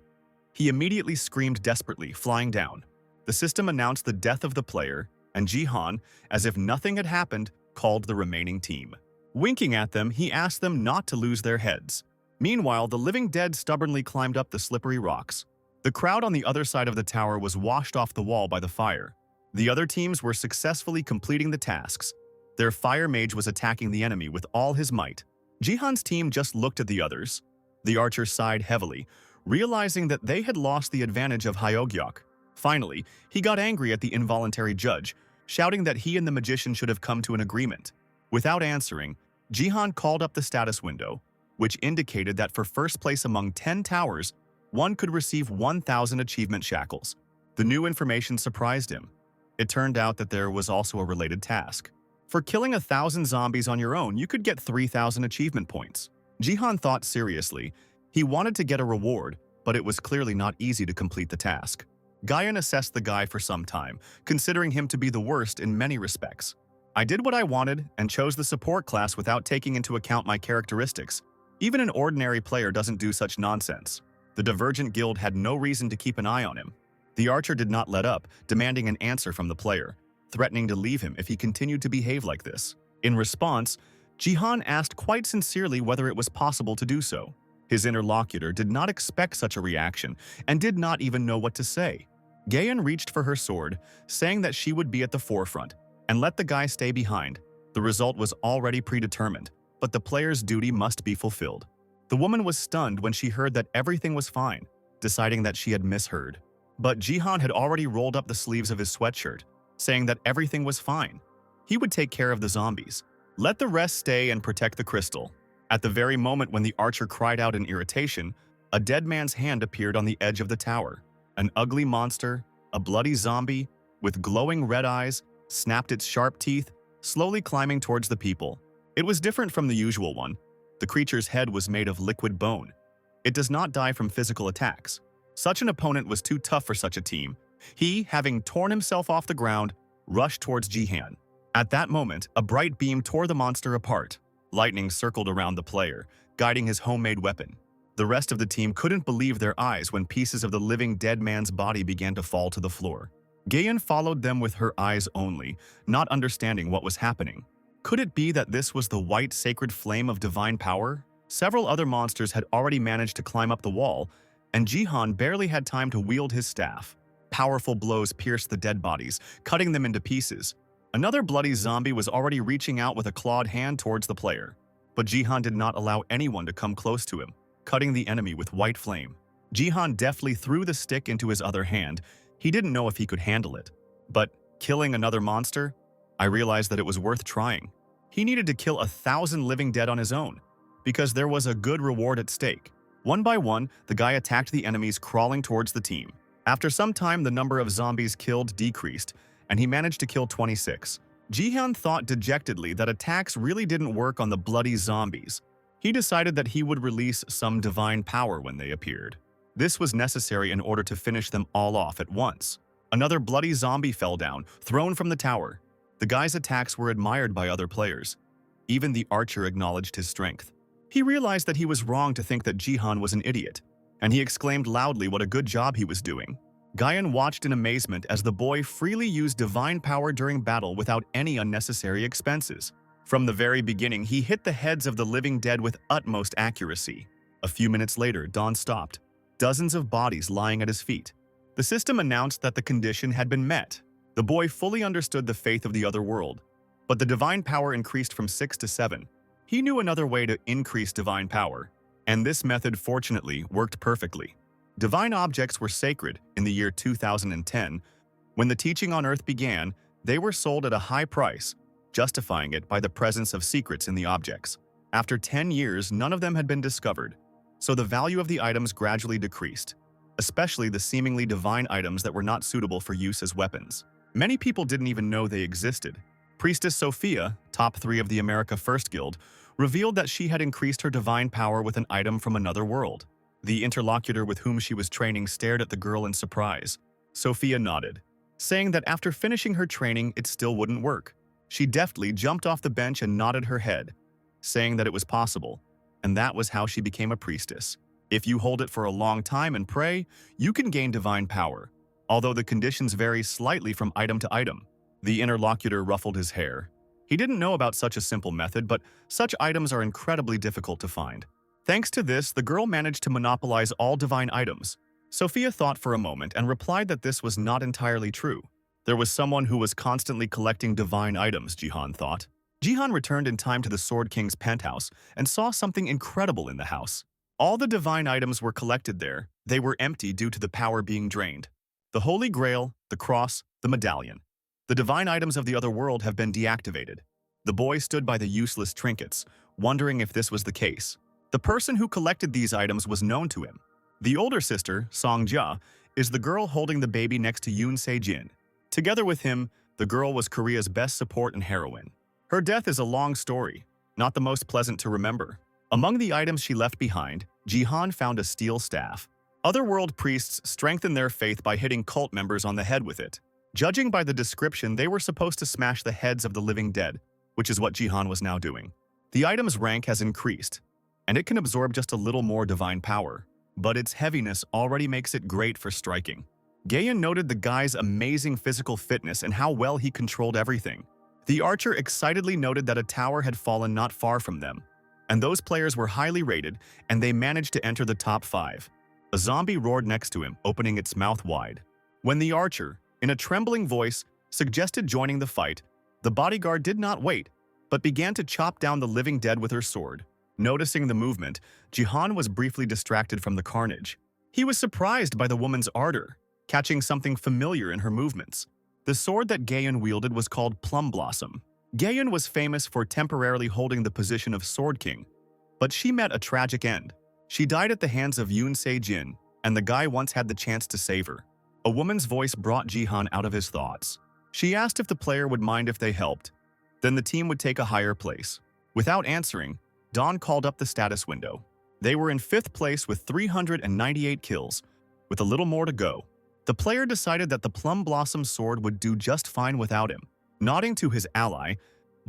He immediately screamed desperately, flying down. The system announced the death of the player, and Jihan, as if nothing had happened, called the remaining team. Winking at them, he asked them not to lose their heads. Meanwhile, the living dead stubbornly climbed up the slippery rocks. The crowd on the other side of the tower was washed off the wall by the fire. The other teams were successfully completing the tasks. Their fire mage was attacking the enemy with all his might. Jihan's team just looked at the others. The archer sighed heavily, realizing that they had lost the advantage of Hyogyok. Finally, he got angry at the involuntary judge, shouting that he and the magician should have come to an agreement. Without answering, Jihan called up the status window, which indicated that for first place among 10 towers, one could receive 1,000 achievement shackles. The new information surprised him. It turned out that there was also a related task. For killing 1,000 zombies on your own, you could get 3,000 achievement points. Jihan thought seriously. He wanted to get a reward, but it was clearly not easy to complete the task. Guyan assessed the guy for some time, considering him to be the worst in many respects. I did what I wanted and chose the support class without taking into account my characteristics. Even an ordinary player doesn't do such nonsense. The Divergent Guild had no reason to keep an eye on him. The archer did not let up, demanding an answer from the player, threatening to leave him if he continued to behave like this. In response, Jihan asked quite sincerely whether it was possible to do so. His interlocutor did not expect such a reaction and did not even know what to say. Gayan reached for her sword, saying that she would be at the forefront and let the guy stay behind. The result was already predetermined, but the player's duty must be fulfilled. The woman was stunned when she heard that everything was fine, deciding that she had misheard. But Jihan had already rolled up the sleeves of his sweatshirt, saying that everything was fine. He would take care of the zombies. Let the rest stay and protect the crystal. At the very moment when the archer cried out in irritation, a dead man's hand appeared on the edge of the tower. An ugly monster, a bloody zombie, with glowing red eyes, snapped its sharp teeth, slowly climbing towards the people. It was different from the usual one. The creature's head was made of liquid bone. It does not die from physical attacks. Such an opponent was too tough for such a team. He, having torn himself off the ground, rushed towards Jihan. At that moment, a bright beam tore the monster apart. Lightning circled around the player, guiding his homemade weapon. The rest of the team couldn't believe their eyes when pieces of the living dead man's body began to fall to the floor. Gayan followed them with her eyes only, not understanding what was happening. Could it be that this was the white sacred flame of divine power? Several other monsters had already managed to climb up the wall, and Jihan barely had time to wield his staff. Powerful blows pierced the dead bodies, cutting them into pieces. Another bloody zombie was already reaching out with a clawed hand towards the player. But Jihan did not allow anyone to come close to him, cutting the enemy with white flame. Jihan deftly threw the stick into his other hand. He didn't know if he could handle it. But killing another monster? I realized that it was worth trying. He needed to kill 1,000 living dead on his own, because there was a good reward at stake. One by one, the guy attacked the enemies crawling towards the team. After some time, the number of zombies killed decreased, and he managed to kill 26. Jihan thought dejectedly that attacks really didn't work on the bloody zombies. He decided that he would release some divine power when they appeared. This was necessary in order to finish them all off at once. Another bloody zombie fell down, thrown from the tower. The guy's attacks were admired by other players. Even the archer acknowledged his strength. He realized that he was wrong to think that Jihan was an idiot, and he exclaimed loudly what a good job he was doing. Gayan watched in amazement as the boy freely used divine power during battle without any unnecessary expenses. From the very beginning, he hit the heads of the living dead with utmost accuracy. A few minutes later, Dawn stopped, dozens of bodies lying at his feet. The system announced that the condition had been met. The boy fully understood the faith of the other world, but the divine power increased from 6 to 7. He knew another way to increase divine power, and this method fortunately worked perfectly. Divine objects were sacred in the year 2010. When the teaching on Earth began, they were sold at a high price, justifying it by the presence of secrets in the objects. After 10 years, none of them had been discovered, so the value of the items gradually decreased, especially the seemingly divine items that were not suitable for use as weapons. Many people didn't even know they existed. Priestess Sophia, top 3 of the America First Guild, revealed that she had increased her divine power with an item from another world. The interlocutor with whom she was training stared at the girl in surprise. Sophia nodded, saying that after finishing her training, it still wouldn't work. She deftly jumped off the bench and nodded her head, saying that it was possible, and that was how she became a priestess. If you hold it for a long time and pray, you can gain divine power, although the conditions vary slightly from item to item. The interlocutor ruffled his hair. He didn't know about such a simple method, but such items are incredibly difficult to find. Thanks to this, the girl managed to monopolize all divine items. Sophia thought for a moment and replied that this was not entirely true. There was someone who was constantly collecting divine items, Jihan thought. Jihan returned in time to the Sword King's penthouse and saw something incredible in the house. All the divine items were collected there. They were empty due to the power being drained. The Holy Grail, the cross, the medallion. The divine items of the other world have been deactivated. The boy stood by the useless trinkets, wondering if this was the case. The person who collected these items was known to him. The older sister, Songjia, is the girl holding the baby next to Yoon Se-jin. Together with him, the girl was Korea's best support and heroine. Her death is a long story, not the most pleasant to remember. Among the items she left behind, Jihan found a steel staff. Otherworld priests strengthened their faith by hitting cult members on the head with it. Judging by the description, they were supposed to smash the heads of the living dead, which is what Jihan was now doing. The item's rank has increased, and it can absorb just a little more divine power, but its heaviness already makes it great for striking. Gayan noted the guy's amazing physical fitness and how well he controlled everything. The archer excitedly noted that a tower had fallen not far from them, and those players were highly rated, and they managed to enter the top 5. A zombie roared next to him, opening its mouth wide. When the archer, in a trembling voice, suggested joining the fight, the bodyguard did not wait, but began to chop down the living dead with her sword. Noticing the movement, Jihan was briefly distracted from the carnage. He was surprised by the woman's ardor, catching something familiar in her movements. The sword that Gayan wielded was called Plum Blossom. Gayan was famous for temporarily holding the position of Sword King, but she met a tragic end. She died at the hands of Yoon Se-jin, and the guy once had the chance to save her. A woman's voice brought Jihan out of his thoughts. She asked if the player would mind if they helped. Then the team would take a higher place. Without answering, Dawn called up the status window. They were in 5th place with 398 kills, with a little more to go. The player decided that the Plum Blossom sword would do just fine without him. Nodding to his ally,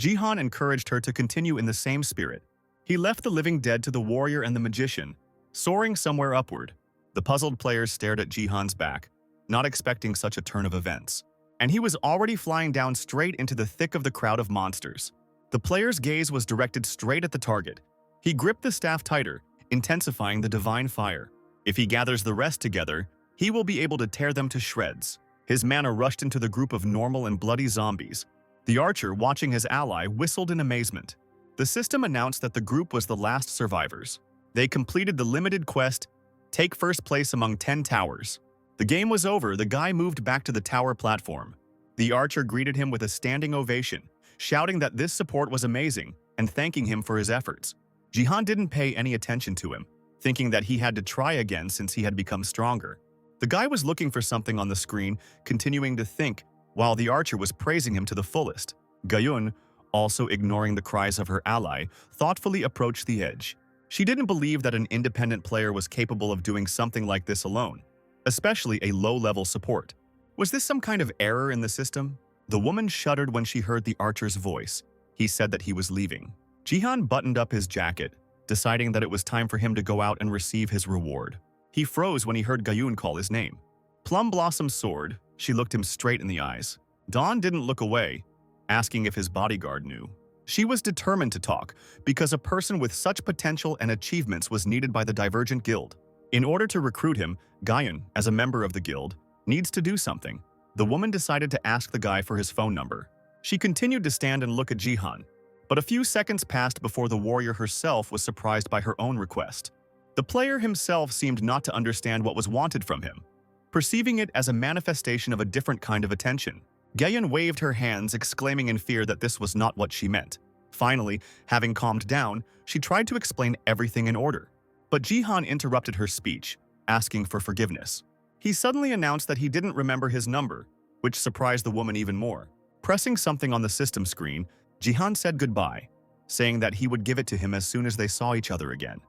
Jihan encouraged her to continue in the same spirit. He left the living dead to the warrior and the magician, soaring somewhere upward. The puzzled players stared at Jihan's back, not expecting such a turn of events. And he was already flying down straight into the thick of the crowd of monsters. The player's gaze was directed straight at the target. He gripped the staff tighter, intensifying the divine fire. If he gathers the rest together, he will be able to tear them to shreds. His mana rushed into the group of normal and bloody zombies. The archer, watching his ally, whistled in amazement. The system announced that the group was the last survivors. They completed the limited quest, Take First Place Among 10 Towers. The game was over. The guy moved back to the tower platform. The archer greeted him with a standing ovation, shouting that this support was amazing and thanking him for his efforts. Jihan didn't pay any attention to him, thinking that he had to try again since he had become stronger. The guy was looking for something on the screen, continuing to think, while the archer was praising him to the fullest. Gayun, also ignoring the cries of her ally, thoughtfully approached the edge. She didn't believe that an independent player was capable of doing something like this alone, especially a low-level support. Was this some kind of error in the system? The woman shuddered when she heard the archer's voice. He said that he was leaving. Jihan buttoned up his jacket, deciding that it was time for him to go out and receive his reward. He froze when he heard Gayun call his name. Plum Blossom's sword. She looked him straight in the eyes. Dawn didn't look away, asking if his bodyguard knew. She was determined to talk, because a person with such potential and achievements was needed by the Divergent Guild. In order to recruit him, Gayun, as a member of the guild, needs to do something. The woman decided to ask the guy for his phone number. She continued to stand and look at Jihan, but a few seconds passed before the warrior herself was surprised by her own request. The player himself seemed not to understand what was wanted from him, perceiving it as a manifestation of a different kind of attention. Gaeun waved her hands, exclaiming in fear that this was not what she meant. Finally, having calmed down, she tried to explain everything in order. But Jihan interrupted her speech, asking for forgiveness. He suddenly announced that he didn't remember his number, which surprised the woman even more. Pressing something on the system screen, Jihan said goodbye, saying that he would give it to him as soon as they saw each other again.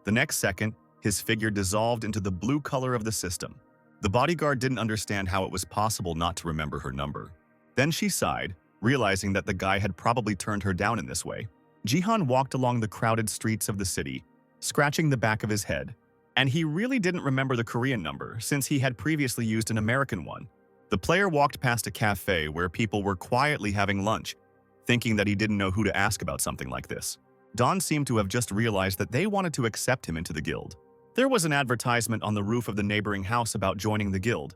The next second, his figure dissolved into the blue color of the system. The bodyguard didn't understand how it was possible not to remember her number. Then she sighed, realizing that the guy had probably turned her down in this way. Jihan walked along the crowded streets of the city, scratching the back of his head. And he really didn't remember the Korean number, since he had previously used an American one. The player walked past a cafe where people were quietly having lunch, thinking that he didn't know who to ask about something like this. Don seemed to have just realized that they wanted to accept him into the guild. There was an advertisement on the roof of the neighboring house about joining the guild.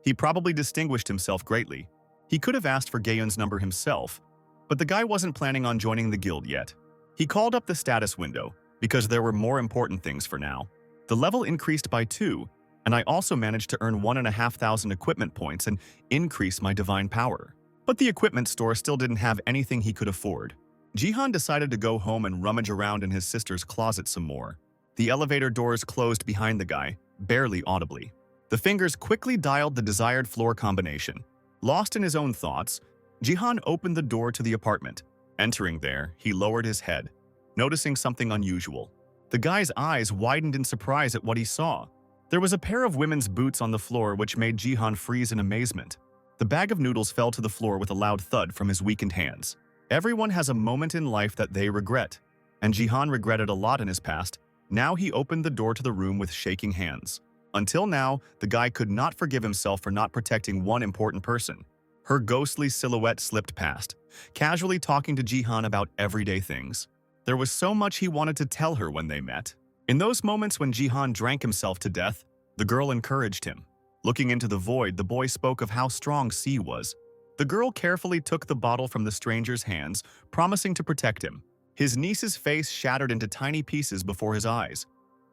He probably distinguished himself greatly. He could have asked for Gaeun's number himself, but the guy wasn't planning on joining the guild yet. He called up the status window, because there were more important things for now. The level increased by 2, and I also managed to earn 1,500 equipment points and increase my divine power. But the equipment store still didn't have anything he could afford. Jihan decided to go home and rummage around in his sister's closet some more. The elevator doors closed behind the guy, barely audibly. The fingers quickly dialed the desired floor combination. Lost in his own thoughts, Jihan opened the door to the apartment. Entering there, he lowered his head, noticing something unusual. The guy's eyes widened in surprise at what he saw. There was a pair of women's boots on the floor which made Jihan freeze in amazement. The bag of noodles fell to the floor with a loud thud from his weakened hands. Everyone has a moment in life that they regret, and Jihan regretted a lot in his past. Now he opened the door to the room with shaking hands. Until now, the guy could not forgive himself for not protecting one important person. Her ghostly silhouette slipped past, casually talking to Jihan about everyday things. There was so much he wanted to tell her when they met. In those moments when Jihan drank himself to death, the girl encouraged him. Looking into the void, the boy spoke of how strong C was. The girl carefully took the bottle from the stranger's hands, promising to protect him. His niece's face shattered into tiny pieces before his eyes.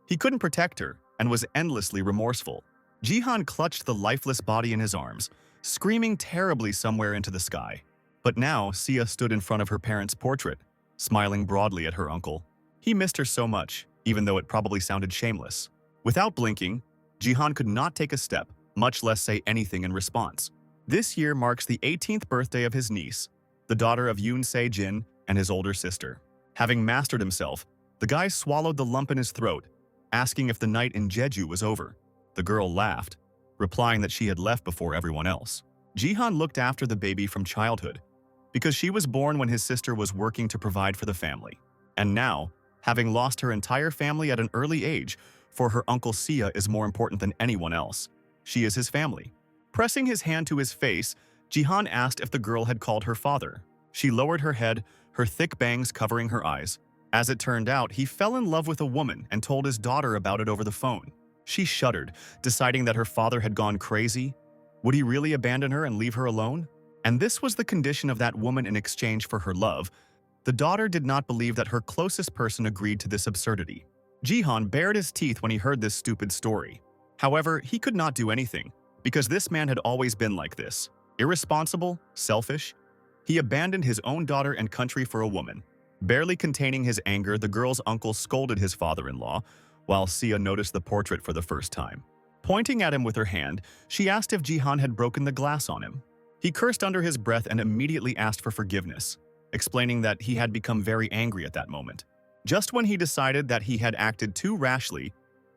He couldn't protect her and was endlessly remorseful. Jihan clutched the lifeless body in his arms, screaming terribly somewhere into the sky. But now, Sia stood in front of her parents' portrait, smiling broadly at her uncle. He missed her so much, even though it probably sounded shameless. Without blinking, Jihan could not take a step, much less say anything in response. This year marks the 18th birthday of his niece, the daughter of Yoon Se-jin and his older sister. Having mastered himself, the guy swallowed the lump in his throat, asking if the night in Jeju was over. The girl laughed, replying that she had left before everyone else. Jihan looked after the baby from childhood, because she was born when his sister was working to provide for the family. And now, having lost her entire family at an early age, for her uncle Sia is more important than anyone else. She is his family. Pressing his hand to his face, Jihan asked if the girl had called her father. She lowered her head, her thick bangs covering her eyes. As it turned out, he fell in love with a woman and told his daughter about it over the phone. She shuddered, deciding that her father had gone crazy. Would he really abandon her and leave her alone? And this was the condition of that woman in exchange for her love. The daughter did not believe that her closest person agreed to this absurdity. Jihan bared his teeth when he heard this stupid story. However, he could not do anything, because this man had always been like this. Irresponsible, selfish. He abandoned his own daughter and country for a woman. Barely containing his anger, the girl's uncle scolded his father-in-law, while Sia noticed the portrait for the first time. Pointing at him with her hand, she asked if Jihan had broken the glass on him. He cursed under his breath and immediately asked for forgiveness, explaining that he had become very angry at that moment. Just when he decided that he had acted too rashly,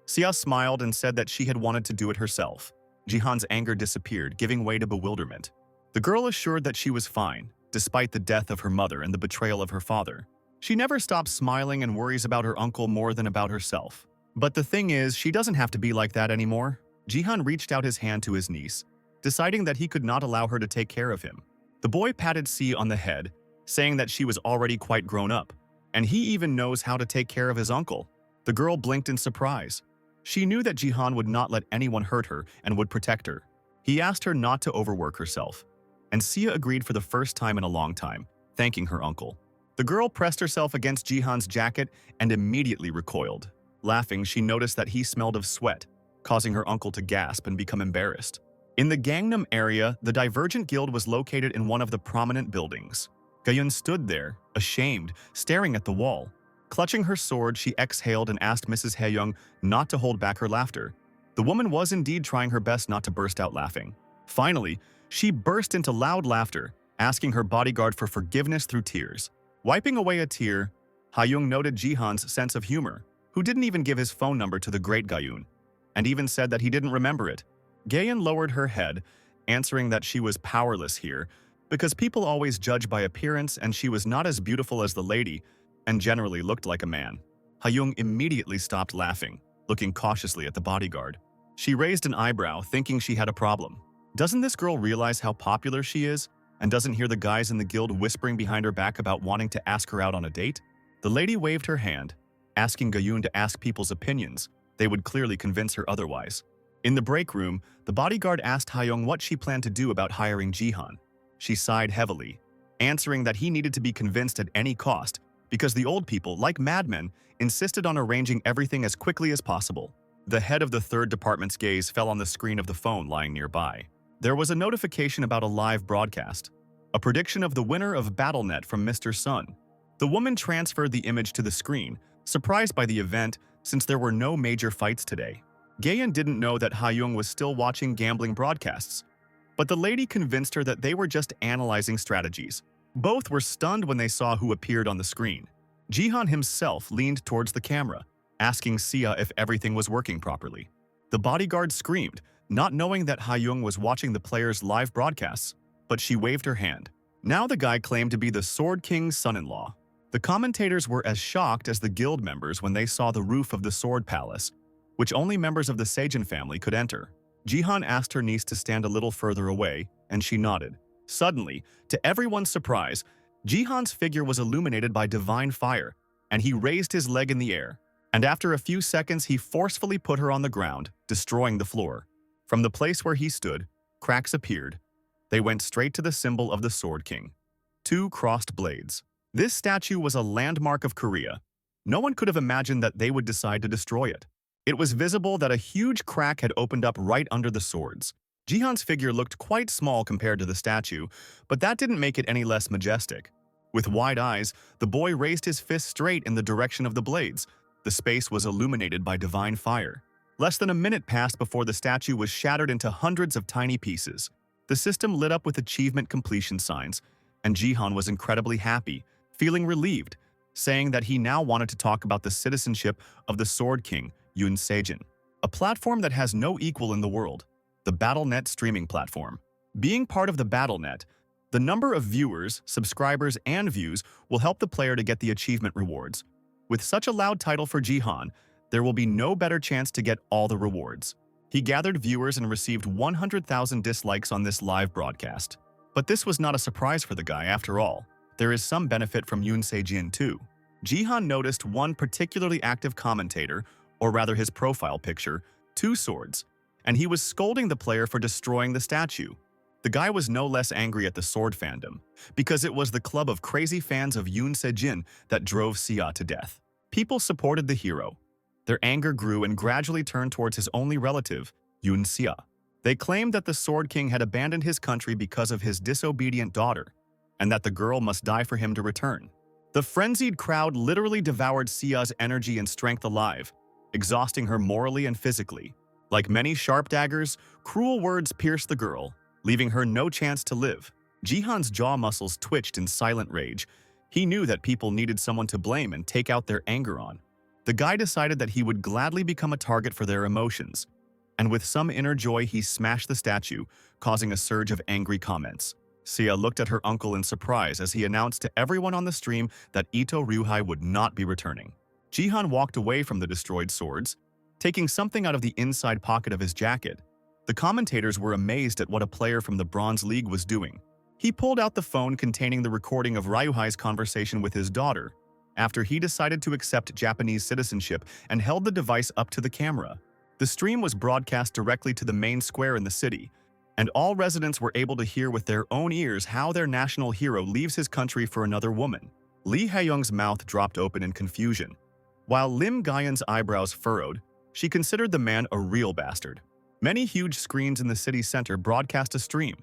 Sia smiled and said that she had wanted to do it herself. Jihan's anger disappeared, giving way to bewilderment. The girl assured that she was fine, despite the death of her mother and the betrayal of her father. She never stops smiling and worries about her uncle more than about herself. But the thing is, she doesn't have to be like that anymore. Jihan reached out his hand to his niece, deciding that he could not allow her to take care of him. The boy patted C on the head, saying that she was already quite grown up, and he even knows how to take care of his uncle. The girl blinked in surprise. She knew that Jihan would not let anyone hurt her and would protect her. He asked her not to overwork herself, and Sia agreed for the first time in a long time, thanking her uncle. The girl pressed herself against Jihan's jacket and immediately recoiled. Laughing, she noticed that he smelled of sweat, causing her uncle to gasp and become embarrassed. In the Gangnam area, the Divergent Guild was located in one of the prominent buildings. Gayun stood there, ashamed, staring at the wall. Clutching her sword, she exhaled and asked Mrs. Haeyoung not to hold back her laughter. The woman was indeed trying her best not to burst out laughing. Finally, she burst into loud laughter, asking her bodyguard for forgiveness through tears. Wiping away a tear, Haeyoung noted Jihan's sense of humor, who didn't even give his phone number to the great Gayun, and even said that he didn't remember it. Gayun lowered her head, answering that she was powerless here, because people always judge by appearance and she was not as beautiful as the lady and generally looked like a man. Haeyoung immediately stopped laughing, looking cautiously at the bodyguard. She raised an eyebrow, thinking she had a problem. Doesn't this girl realize how popular she is, and doesn't hear the guys in the guild whispering behind her back about wanting to ask her out on a date? The lady waved her hand, asking Gayun to ask people's opinions. They would clearly convince her otherwise. In the break room, the bodyguard asked Haeyoung what she planned to do about hiring Jihan. She sighed heavily, answering that he needed to be convinced at any cost, because the old people, like madmen, insisted on arranging everything as quickly as possible. The head of the third department's gaze fell on the screen of the phone lying nearby. There was a notification about a live broadcast, a prediction of the winner of BattleNet from Mr. Sun. The woman transferred the image to the screen, surprised by the event since there were no major fights today. Gayun didn't know that Haeyoung was still watching gambling broadcasts, but the lady convinced her that they were just analyzing strategies. Both were stunned when they saw who appeared on the screen. Jihan himself leaned towards the camera, asking Sia if everything was working properly. The bodyguard screamed, not knowing that Haeyoung was watching the players' live broadcasts, but she waved her hand. Now the guy claimed to be the Sword King's son-in-law. The commentators were as shocked as the guild members when they saw the roof of the Sword Palace, which only members of the Sejin family could enter. Jihan asked her niece to stand a little further away, and she nodded. Suddenly, to everyone's surprise, Jihan's figure was illuminated by divine fire, and he raised his leg in the air. And after a few seconds, he forcefully put her on the ground, destroying the floor. From the place where he stood, cracks appeared. They went straight to the symbol of the Sword King. 2 crossed blades. This statue was a landmark of Korea. No one could have imagined that they would decide to destroy it. It was visible that a huge crack had opened up right under the swords. Jihan's figure looked quite small compared to the statue, but that didn't make it any less majestic. With wide eyes, the boy raised his fist straight in the direction of the blades. The space was illuminated by divine fire. Less than a minute passed before the statue was shattered into hundreds of tiny pieces. The system lit up with achievement completion signs, and Jihan was incredibly happy, feeling relieved, saying that he now wanted to talk about the citizenship of the Sword King, Yoon Sejin, a platform that has no equal in the world, the BattleNet streaming platform. Being part of the BattleNet, the number of viewers, subscribers, and views will help the player to get the achievement rewards. With such a loud title for Jihan, there will be no better chance to get all the rewards. He gathered viewers and received 100,000 dislikes on this live broadcast. But this was not a surprise for the guy after all. There is some benefit from Yoon Sejin too. Jihan noticed one particularly active commentator, or rather his profile picture, 2 swords, and he was scolding the player for destroying the statue. The guy was no less angry at the sword fandom, because it was the club of crazy fans of Yoon Sejin that drove Sia to death. People supported the hero. Their anger grew and gradually turned towards his only relative, Yoon Sia. They claimed that the Sword King had abandoned his country because of his disobedient daughter, and that the girl must die for him to return. The frenzied crowd literally devoured Sia's energy and strength alive, exhausting her morally and physically. Like many sharp daggers, cruel words pierced the girl, leaving her no chance to live. Jihan's jaw muscles twitched in silent rage. He knew that people needed someone to blame and take out their anger on. The guy decided that he would gladly become a target for their emotions, and with some inner joy he smashed the statue, causing a surge of angry comments. Sia looked at her uncle in surprise as he announced to everyone on the stream that Ito Ryuhei would not be returning. Jihan walked away from the destroyed swords, taking something out of the inside pocket of his jacket. The commentators were amazed at what a player from the Bronze League was doing. He pulled out the phone containing the recording of Ryuhei's conversation with his daughter, after he decided to accept Japanese citizenship, and held the device up to the camera. The stream was broadcast directly to the main square in the city, and all residents were able to hear with their own ears how their national hero leaves his country for another woman. Lee Haeyoung's mouth dropped open in confusion. While Lim Gayun's eyebrows furrowed, she considered the man a real bastard. Many huge screens in the city center broadcast a stream.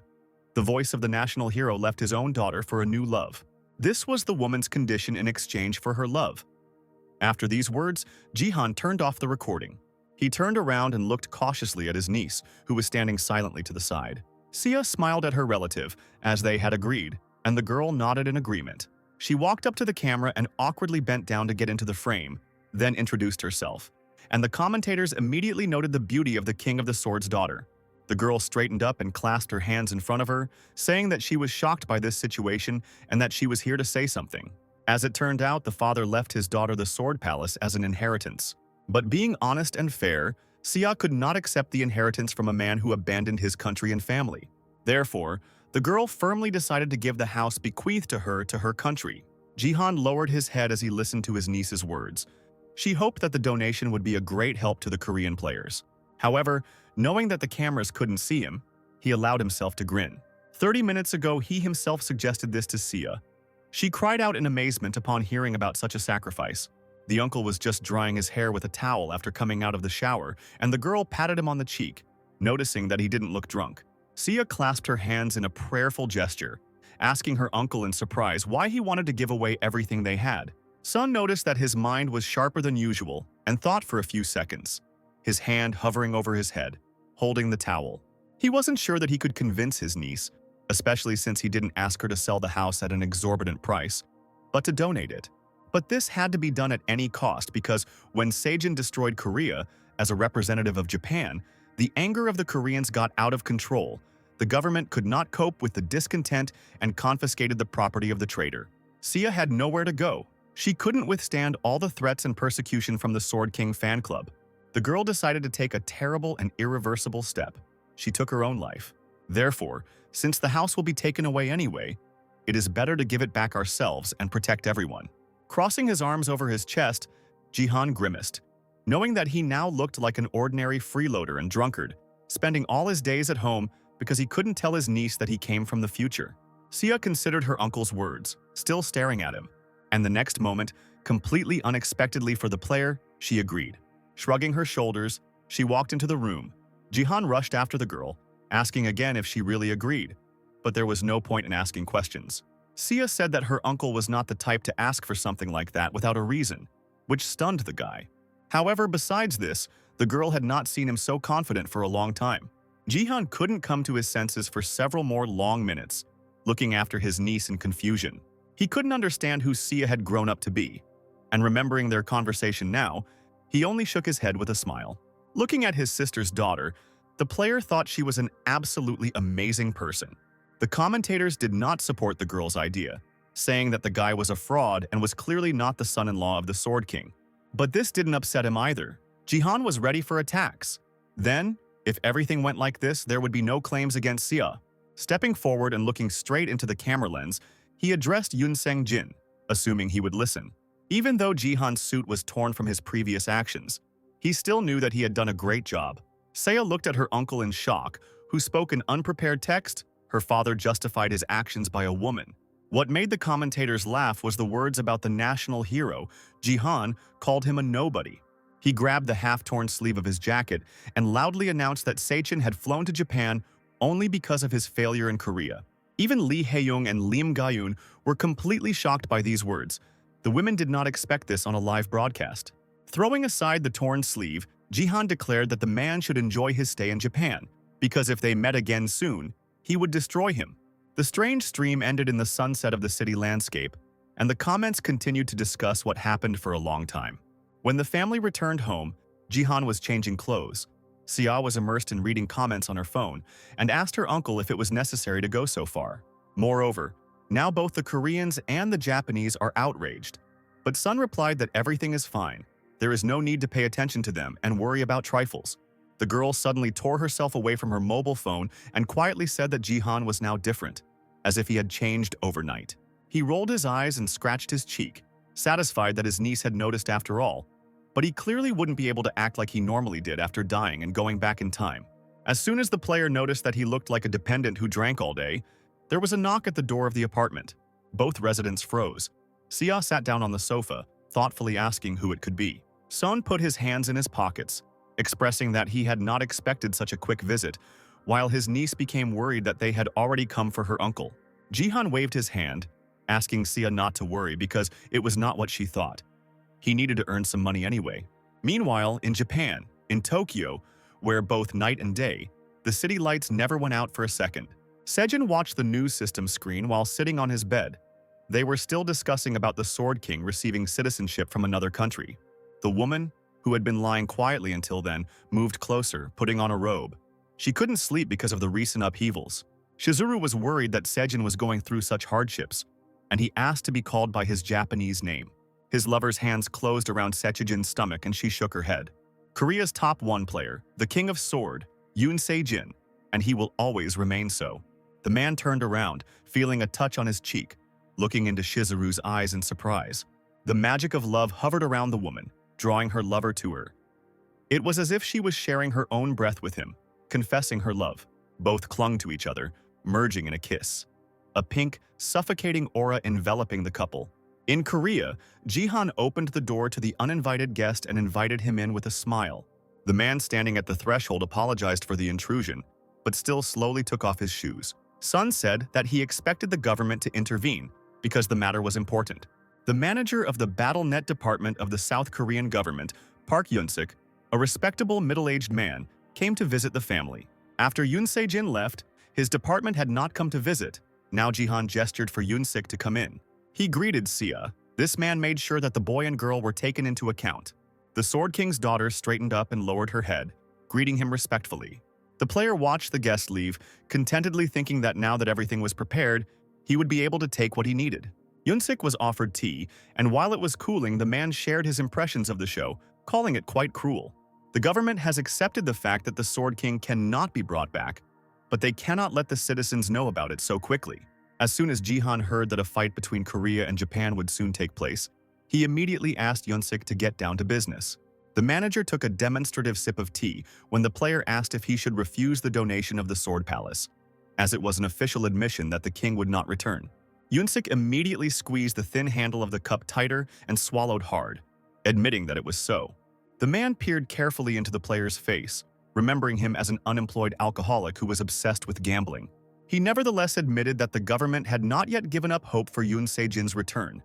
The voice of the national hero left his own daughter for a new love. This was the woman's condition in exchange for her love. After these words, Jihan turned off the recording. He turned around and looked cautiously at his niece, who was standing silently to the side. Sia smiled at her relative, as they had agreed, and the girl nodded in agreement. She walked up to the camera and awkwardly bent down to get into the frame, then introduced herself. And the commentators immediately noted the beauty of the King of the Sword's daughter. The girl straightened up and clasped her hands in front of her, saying that she was shocked by this situation and that she was here to say something. As it turned out, the father left his daughter the Sword Palace as an inheritance. But being honest and fair, Sia could not accept the inheritance from a man who abandoned his country and family. Therefore, the girl firmly decided to give the house bequeathed to her country. Jihan lowered his head as he listened to his niece's words. She hoped that the donation would be a great help to the Korean players. However, knowing that the cameras couldn't see him, he allowed himself to grin. 30 minutes ago, he himself suggested this to Sia. She cried out in amazement upon hearing about such a sacrifice. The uncle was just drying his hair with a towel after coming out of the shower, and the girl patted him on the cheek, noticing that he didn't look drunk. Sia clasped her hands in a prayerful gesture, asking her uncle in surprise why he wanted to give away everything they had. Sun noticed that his mind was sharper than usual and thought for a few seconds, his hand hovering over his head, holding the towel. He wasn't sure that he could convince his niece, especially since he didn't ask her to sell the house at an exorbitant price, but to donate it. But this had to be done at any cost because when Sejin destroyed Korea as a representative of Japan, the anger of the Koreans got out of control. The government could not cope with the discontent and confiscated the property of the traitor. Sia had nowhere to go. She couldn't withstand all the threats and persecution from the Sword King fan club. The girl decided to take a terrible and irreversible step. She took her own life. Therefore, since the house will be taken away anyway, it is better to give it back ourselves and protect everyone. Crossing his arms over his chest, Jihan grimaced, knowing that he now looked like an ordinary freeloader and drunkard, spending all his days at home because he couldn't tell his niece that he came from the future. Sia considered her uncle's words, still staring at him, and the next moment, completely unexpectedly for the player, she agreed. Shrugging her shoulders, she walked into the room. Jihan rushed after the girl, asking again if she really agreed, but there was no point in asking questions. Sia said that her uncle was not the type to ask for something like that without a reason, which stunned the guy. However, besides this, the girl had not seen him so confident for a long time. Jihan couldn't come to his senses for several more long minutes, looking after his niece in confusion. He couldn't understand who Sia had grown up to be, and remembering their conversation now, he only shook his head with a smile. Looking at his sister's daughter, the player thought she was an absolutely amazing person. The commentators did not support the girl's idea, saying that the guy was a fraud and was clearly not the son-in-law of the Sword King. But this didn't upset him either. Jihan was ready for attacks. Then, if everything went like this, there would be no claims against Sia. Stepping forward and looking straight into the camera lens, he addressed Yunseng Jin, assuming he would listen. Even though Jihan's suit was torn from his previous actions, he still knew that he had done a great job. Saya looked at her uncle in shock, who spoke in unprepared text. Her father justified his actions by a woman. What made the commentators laugh was the words about the national hero. Jihan called him a nobody. He grabbed the half-torn sleeve of his jacket and loudly announced that Sejin had flown to Japan only because of his failure in Korea. Even Lee Hae-young and Lim Ga-yoon were completely shocked by these words. The women did not expect this on a live broadcast. Throwing aside the torn sleeve, Jihan declared that the man should enjoy his stay in Japan, because if they met again soon, he would destroy him. The strange stream ended in the sunset of the city landscape, and the comments continued to discuss what happened for a long time. When the family returned home, Jihan was changing clothes. Sia was immersed in reading comments on her phone and asked her uncle if it was necessary to go so far. Moreover, now both the Koreans and the Japanese are outraged. But Sun replied that everything is fine. There is no need to pay attention to them and worry about trifles. The girl suddenly tore herself away from her mobile phone and quietly said that Jihan was now different, as if he had changed overnight. He rolled his eyes and scratched his cheek, satisfied that his niece had noticed after all, but he clearly wouldn't be able to act like he normally did after dying and going back in time. As soon as the player noticed that he looked like a dependent who drank all day, there was a knock at the door of the apartment. Both residents froze. Sia sat down on the sofa, thoughtfully asking who it could be. Son put his hands in his pockets, expressing that he had not expected such a quick visit, while his niece became worried that they had already come for her uncle. Jihan waved his hand, asking Sia not to worry because it was not what she thought. He needed to earn some money anyway. Meanwhile, in Japan, in Tokyo, where both night and day, the city lights never went out for a second. Sejin watched the news system screen while sitting on his bed. They were still discussing about the Sword King receiving citizenship from another country. The woman, who had been lying quietly until then, moved closer, putting on a robe. She couldn't sleep because of the recent upheavals. Shizuru was worried that Sejin was going through such hardships, and he asked to be called by his Japanese name. His lover's hands closed around Sejin's stomach and she shook her head. Korea's top 1 player, the King of Sword, Yoon Se-jin, and he will always remain so. The man turned around, feeling a touch on his cheek, looking into Shizuru's eyes in surprise. The magic of love hovered around the woman, drawing her lover to her. It was as if she was sharing her own breath with him, confessing her love. Both clung to each other, merging in a kiss. A pink, suffocating aura enveloping the couple. In Korea, Jihan opened the door to the uninvited guest and invited him in with a smile. The man standing at the threshold apologized for the intrusion, but still slowly took off his shoes. Sun said that he expected the government to intervene because the matter was important. The manager of the BattleNet department of the South Korean government, Park Yoon-sik, a respectable middle-aged man, came to visit the family. After Yoon Se-jin left, his department had not come to visit. Now Jihan gestured for Yoon-sik to come in. He greeted Sia. This man made sure that the boy and girl were taken into account. The Sword King's daughter straightened up and lowered her head, greeting him respectfully. The player watched the guest leave, contentedly thinking that now that everything was prepared, he would be able to take what he needed. Yoon-sik was offered tea, and while it was cooling, the man shared his impressions of the show, calling it quite cruel. The government has accepted the fact that the Sword King cannot be brought back, but they cannot let the citizens know about it so quickly. As soon as Jihan heard that a fight between Korea and Japan would soon take place, he immediately asked Yoon-sik to get down to business. The manager took a demonstrative sip of tea when the player asked if he should refuse the donation of the Sword Palace, as it was an official admission that the king would not return. Yoon-sik immediately squeezed the thin handle of the cup tighter and swallowed hard, admitting that it was so. The man peered carefully into the player's face, remembering him as an unemployed alcoholic who was obsessed with gambling. He nevertheless admitted that the government had not yet given up hope for Yoon Se-jin's return,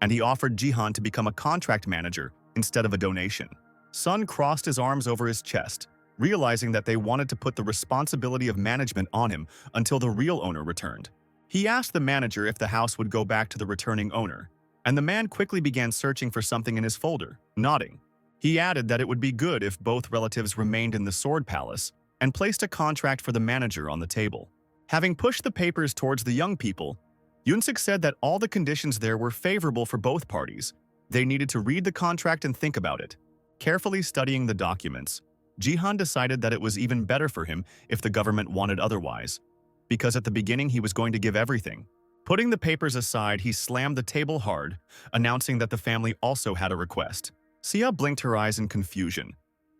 and he offered Jihan to become a contract manager instead of a donation. Sun crossed his arms over his chest, realizing that they wanted to put the responsibility of management on him until the real owner returned. He asked the manager if the house would go back to the returning owner, and the man quickly began searching for something in his folder, nodding. He added that it would be good if both relatives remained in the Sword Palace and placed a contract for the manager on the table. Having pushed the papers towards the young people, Yoon-sik said that all the conditions there were favorable for both parties. They needed to read the contract and think about it. Carefully studying the documents, Jihan decided that it was even better for him if the government wanted otherwise, because at the beginning he was going to give everything. Putting the papers aside, he slammed the table hard, announcing that the family also had a request. Sia blinked her eyes in confusion,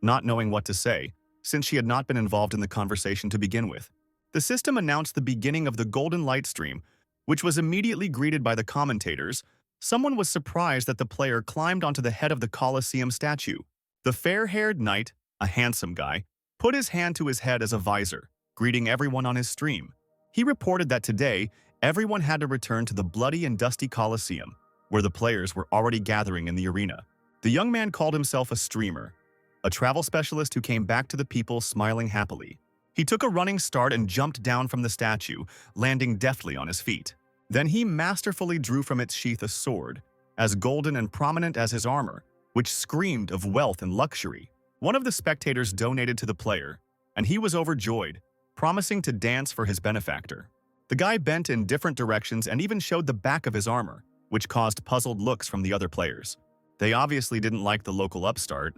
not knowing what to say, since she had not been involved in the conversation to begin with. The system announced the beginning of the Golden Light stream, which was immediately greeted by the commentators. Someone was surprised that the player climbed onto the head of the Colosseum statue. The fair-haired knight, a handsome guy, put his hand to his head as a visor, greeting everyone on his stream. He reported that today, everyone had to return to the bloody and dusty Colosseum, where the players were already gathering in the arena. The young man called himself a streamer, a travel specialist who came back to the people smiling happily. He took a running start and jumped down from the statue, landing deftly on his feet. Then he masterfully drew from its sheath a sword, as golden and prominent as his armor, which screamed of wealth and luxury. One of the spectators donated to the player, and he was overjoyed, promising to dance for his benefactor. The guy bent in different directions and even showed the back of his armor, which caused puzzled looks from the other players. They obviously didn't like the local upstart.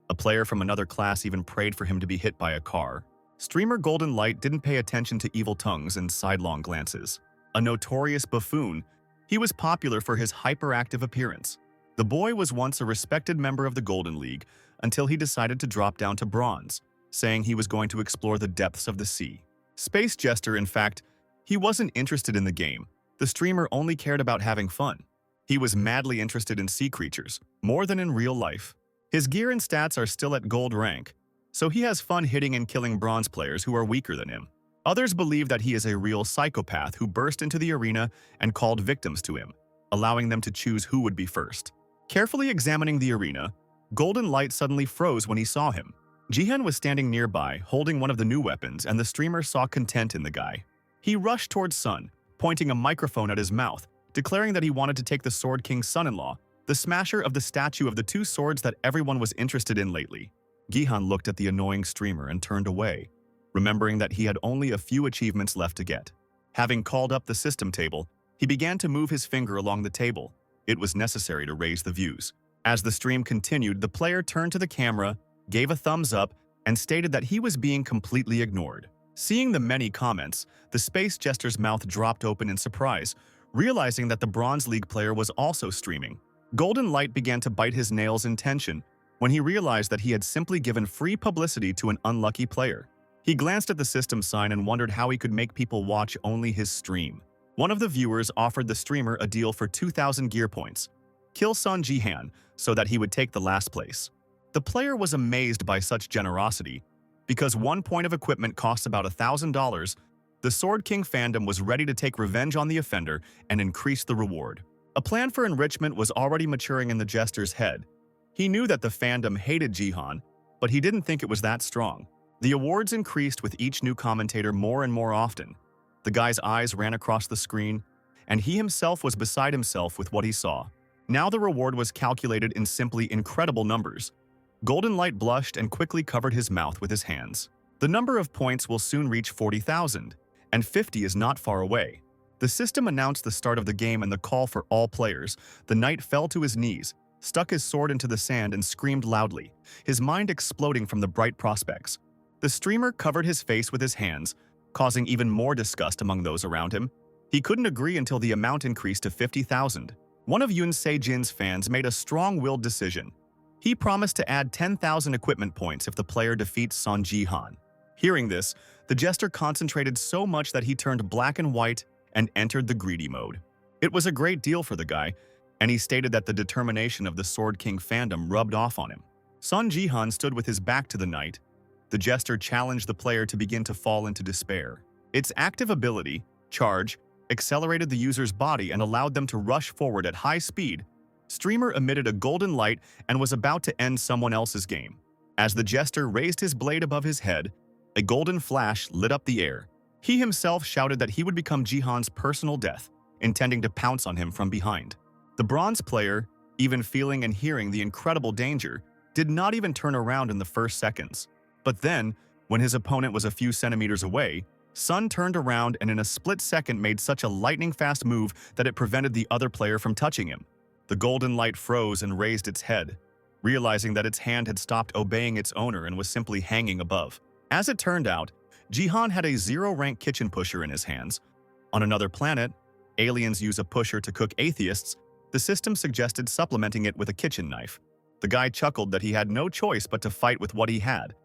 A player from another class even prayed for him to be hit by a car. Streamer Golden Light didn't pay attention to evil tongues and sidelong glances. A notorious buffoon, he was popular for his hyperactive appearance. The boy was once a respected member of the Golden League until he decided to drop down to bronze, saying he was going to explore the depths of the sea. Space Jester, in fact, he wasn't interested in the game. The streamer only cared about having fun. He was madly interested in sea creatures, more than in real life. His gear and stats are still at gold rank, so he has fun hitting and killing bronze players who are weaker than him. Others believe that he is a real psychopath who burst into the arena and called victims to him, allowing them to choose who would be first. Carefully examining the arena, Golden Light suddenly froze when he saw him. Jihan was standing nearby, holding one of the new weapons, and the streamer saw content in the guy. He rushed towards Sun, pointing a microphone at his mouth, declaring that he wanted to take the Sword King's son-in-law, the smasher of the statue of the two swords that everyone was interested in lately. Jihan looked at the annoying streamer and turned away, remembering that he had only a few achievements left to get. Having called up the system table, he began to move his finger along the table. It was necessary to raise the views. As the stream continued, the player turned to the camera, gave a thumbs up, and stated that he was being completely ignored. Seeing the many comments, the Space Jester's mouth dropped open in surprise, realizing that the Bronze League player was also streaming. Golden Light began to bite his nails in tension when he realized that he had simply given free publicity to an unlucky player. He glanced at the system sign and wondered how he could make people watch only his stream. One of the viewers offered the streamer a deal for 2,000 gear points. Kill Sun Jihan so that he would take the last place. The player was amazed by such generosity. Because 1 point of equipment costs about $1,000, the Sword King fandom was ready to take revenge on the offender and increase the reward. A plan for enrichment was already maturing in the Jester's head. He knew that the fandom hated Jihan, but he didn't think it was that strong. The awards increased with each new commentator more and more often. The guy's eyes ran across the screen, and he himself was beside himself with what he saw. Now the reward was calculated in simply incredible numbers. Golden Light blushed and quickly covered his mouth with his hands. The number of points will soon reach 40,000, and 50 is not far away. The system announced the start of the game and the call for all players. The knight fell to his knees, stuck his sword into the sand and screamed loudly, his mind exploding from the bright prospects. The streamer covered his face with his hands, causing even more disgust among those around him. He couldn't agree until the amount increased to 50,000. One of Yoon Se-jin's fans made a strong-willed decision. He promised to add 10,000 equipment points if the player defeats Sun Jihan. Hearing this, the Jester concentrated so much that he turned black and white and entered the greedy mode. It was a great deal for the guy, and he stated that the determination of the Sword King fandom rubbed off on him. Sun Jihan stood with his back to the knight. The Jester challenged the player to begin to fall into despair. Its active ability, Charge, accelerated the user's body and allowed them to rush forward at high speed. Streamer emitted a golden light and was about to end someone else's game. As the Jester raised his blade above his head, a golden flash lit up the air. He himself shouted that he would become Jihan's personal death, intending to pounce on him from behind. The bronze player, even feeling and hearing the incredible danger, did not even turn around in the first seconds. But then, when his opponent was a few centimeters away, Sun turned around and in a split second made such a lightning-fast move that it prevented the other player from touching him. The golden light froze and raised its head, realizing that its hand had stopped obeying its owner and was simply hanging above. As it turned out, Jihan had a 0-rank kitchen pusher in his hands. On another planet, aliens use a pusher to cook atheists. The system suggested supplementing it with a kitchen knife. The guy chuckled that he had no choice but to fight with what he had,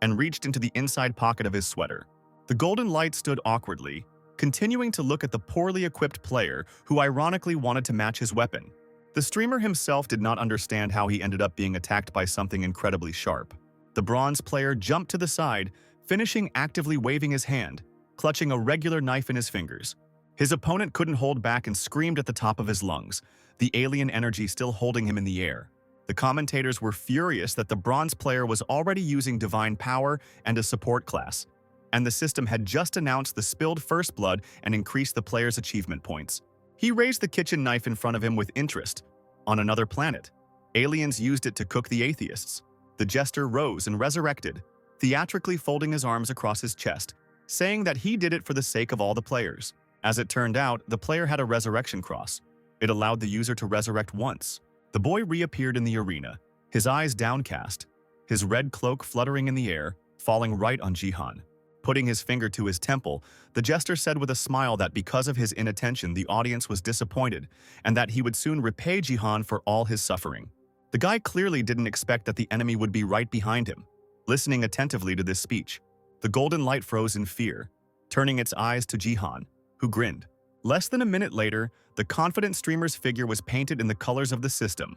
and reached into the inside pocket of his sweater. The golden light stood awkwardly, continuing to look at the poorly equipped player who ironically wanted to match his weapon. The streamer himself did not understand how he ended up being attacked by something incredibly sharp. The bronze player jumped to the side, finishing actively waving his hand, clutching a regular knife in his fingers. His opponent couldn't hold back and screamed at the top of his lungs, the alien energy still holding him in the air. The commentators were furious that the bronze player was already using divine power and a support class, and the system had just announced the spilled first blood and increased the player's achievement points. He raised the kitchen knife in front of him with interest. On another planet, aliens used it to cook the atheists. The Jester rose and resurrected, theatrically folding his arms across his chest, saying that he did it for the sake of all the players. As it turned out, the player had a resurrection cross. It allowed the user to resurrect once. The boy reappeared in the arena, his eyes downcast, his red cloak fluttering in the air, falling right on Jihan. Putting his finger to his temple, the Jester said with a smile that because of his inattention the audience was disappointed and that he would soon repay Jihan for all his suffering. The guy clearly didn't expect that the enemy would be right behind him. Listening attentively to this speech, the golden light froze in fear, turning its eyes to Jihan, who grinned. Less than a minute later, the confident streamer's figure was painted in the colors of the system.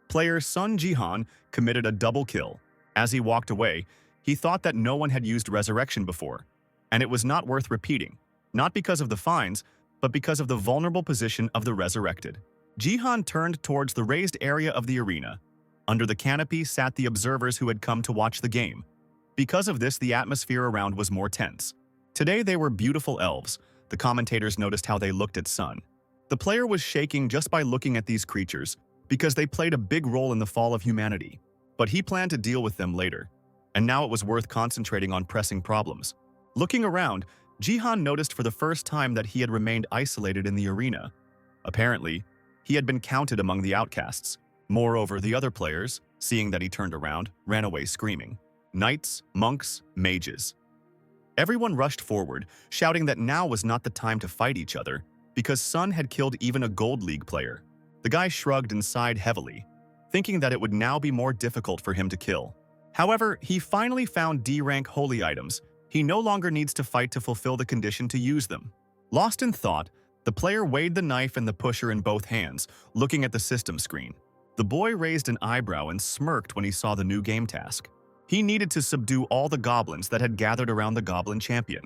Player Sun Jihan committed a double kill. As he walked away, He thought that no one had used resurrection before, and it was not worth repeating, not because of the fines, but because of the vulnerable position of the resurrected. Jihan turned towards the raised area of the arena. Under the canopy sat the observers who had come to watch the game. Because of this, the atmosphere around was more tense. Today they were beautiful elves. The commentators noticed how they looked at Sun. The player was shaking just by looking at these creatures, because they played a big role in the fall of humanity. But he planned to deal with them later, and now it was worth concentrating on pressing problems. Looking around, Jihan noticed for the first time that he had remained isolated in the arena. Apparently, he had been counted among the outcasts. Moreover, the other players, seeing that he turned around, ran away screaming. Knights, monks, mages. Everyone rushed forward, shouting that now was not the time to fight each other, because Sun had killed even a Gold League player. The guy shrugged and sighed heavily, thinking that it would now be more difficult for him to kill. However, he finally found D-rank holy items. He no longer needs to fight to fulfill the condition to use them. Lost in thought, the player weighed the knife and the pusher in both hands, looking at the system screen. The boy raised an eyebrow and smirked when he saw the new game task. He needed to subdue all the goblins that had gathered around the goblin champion.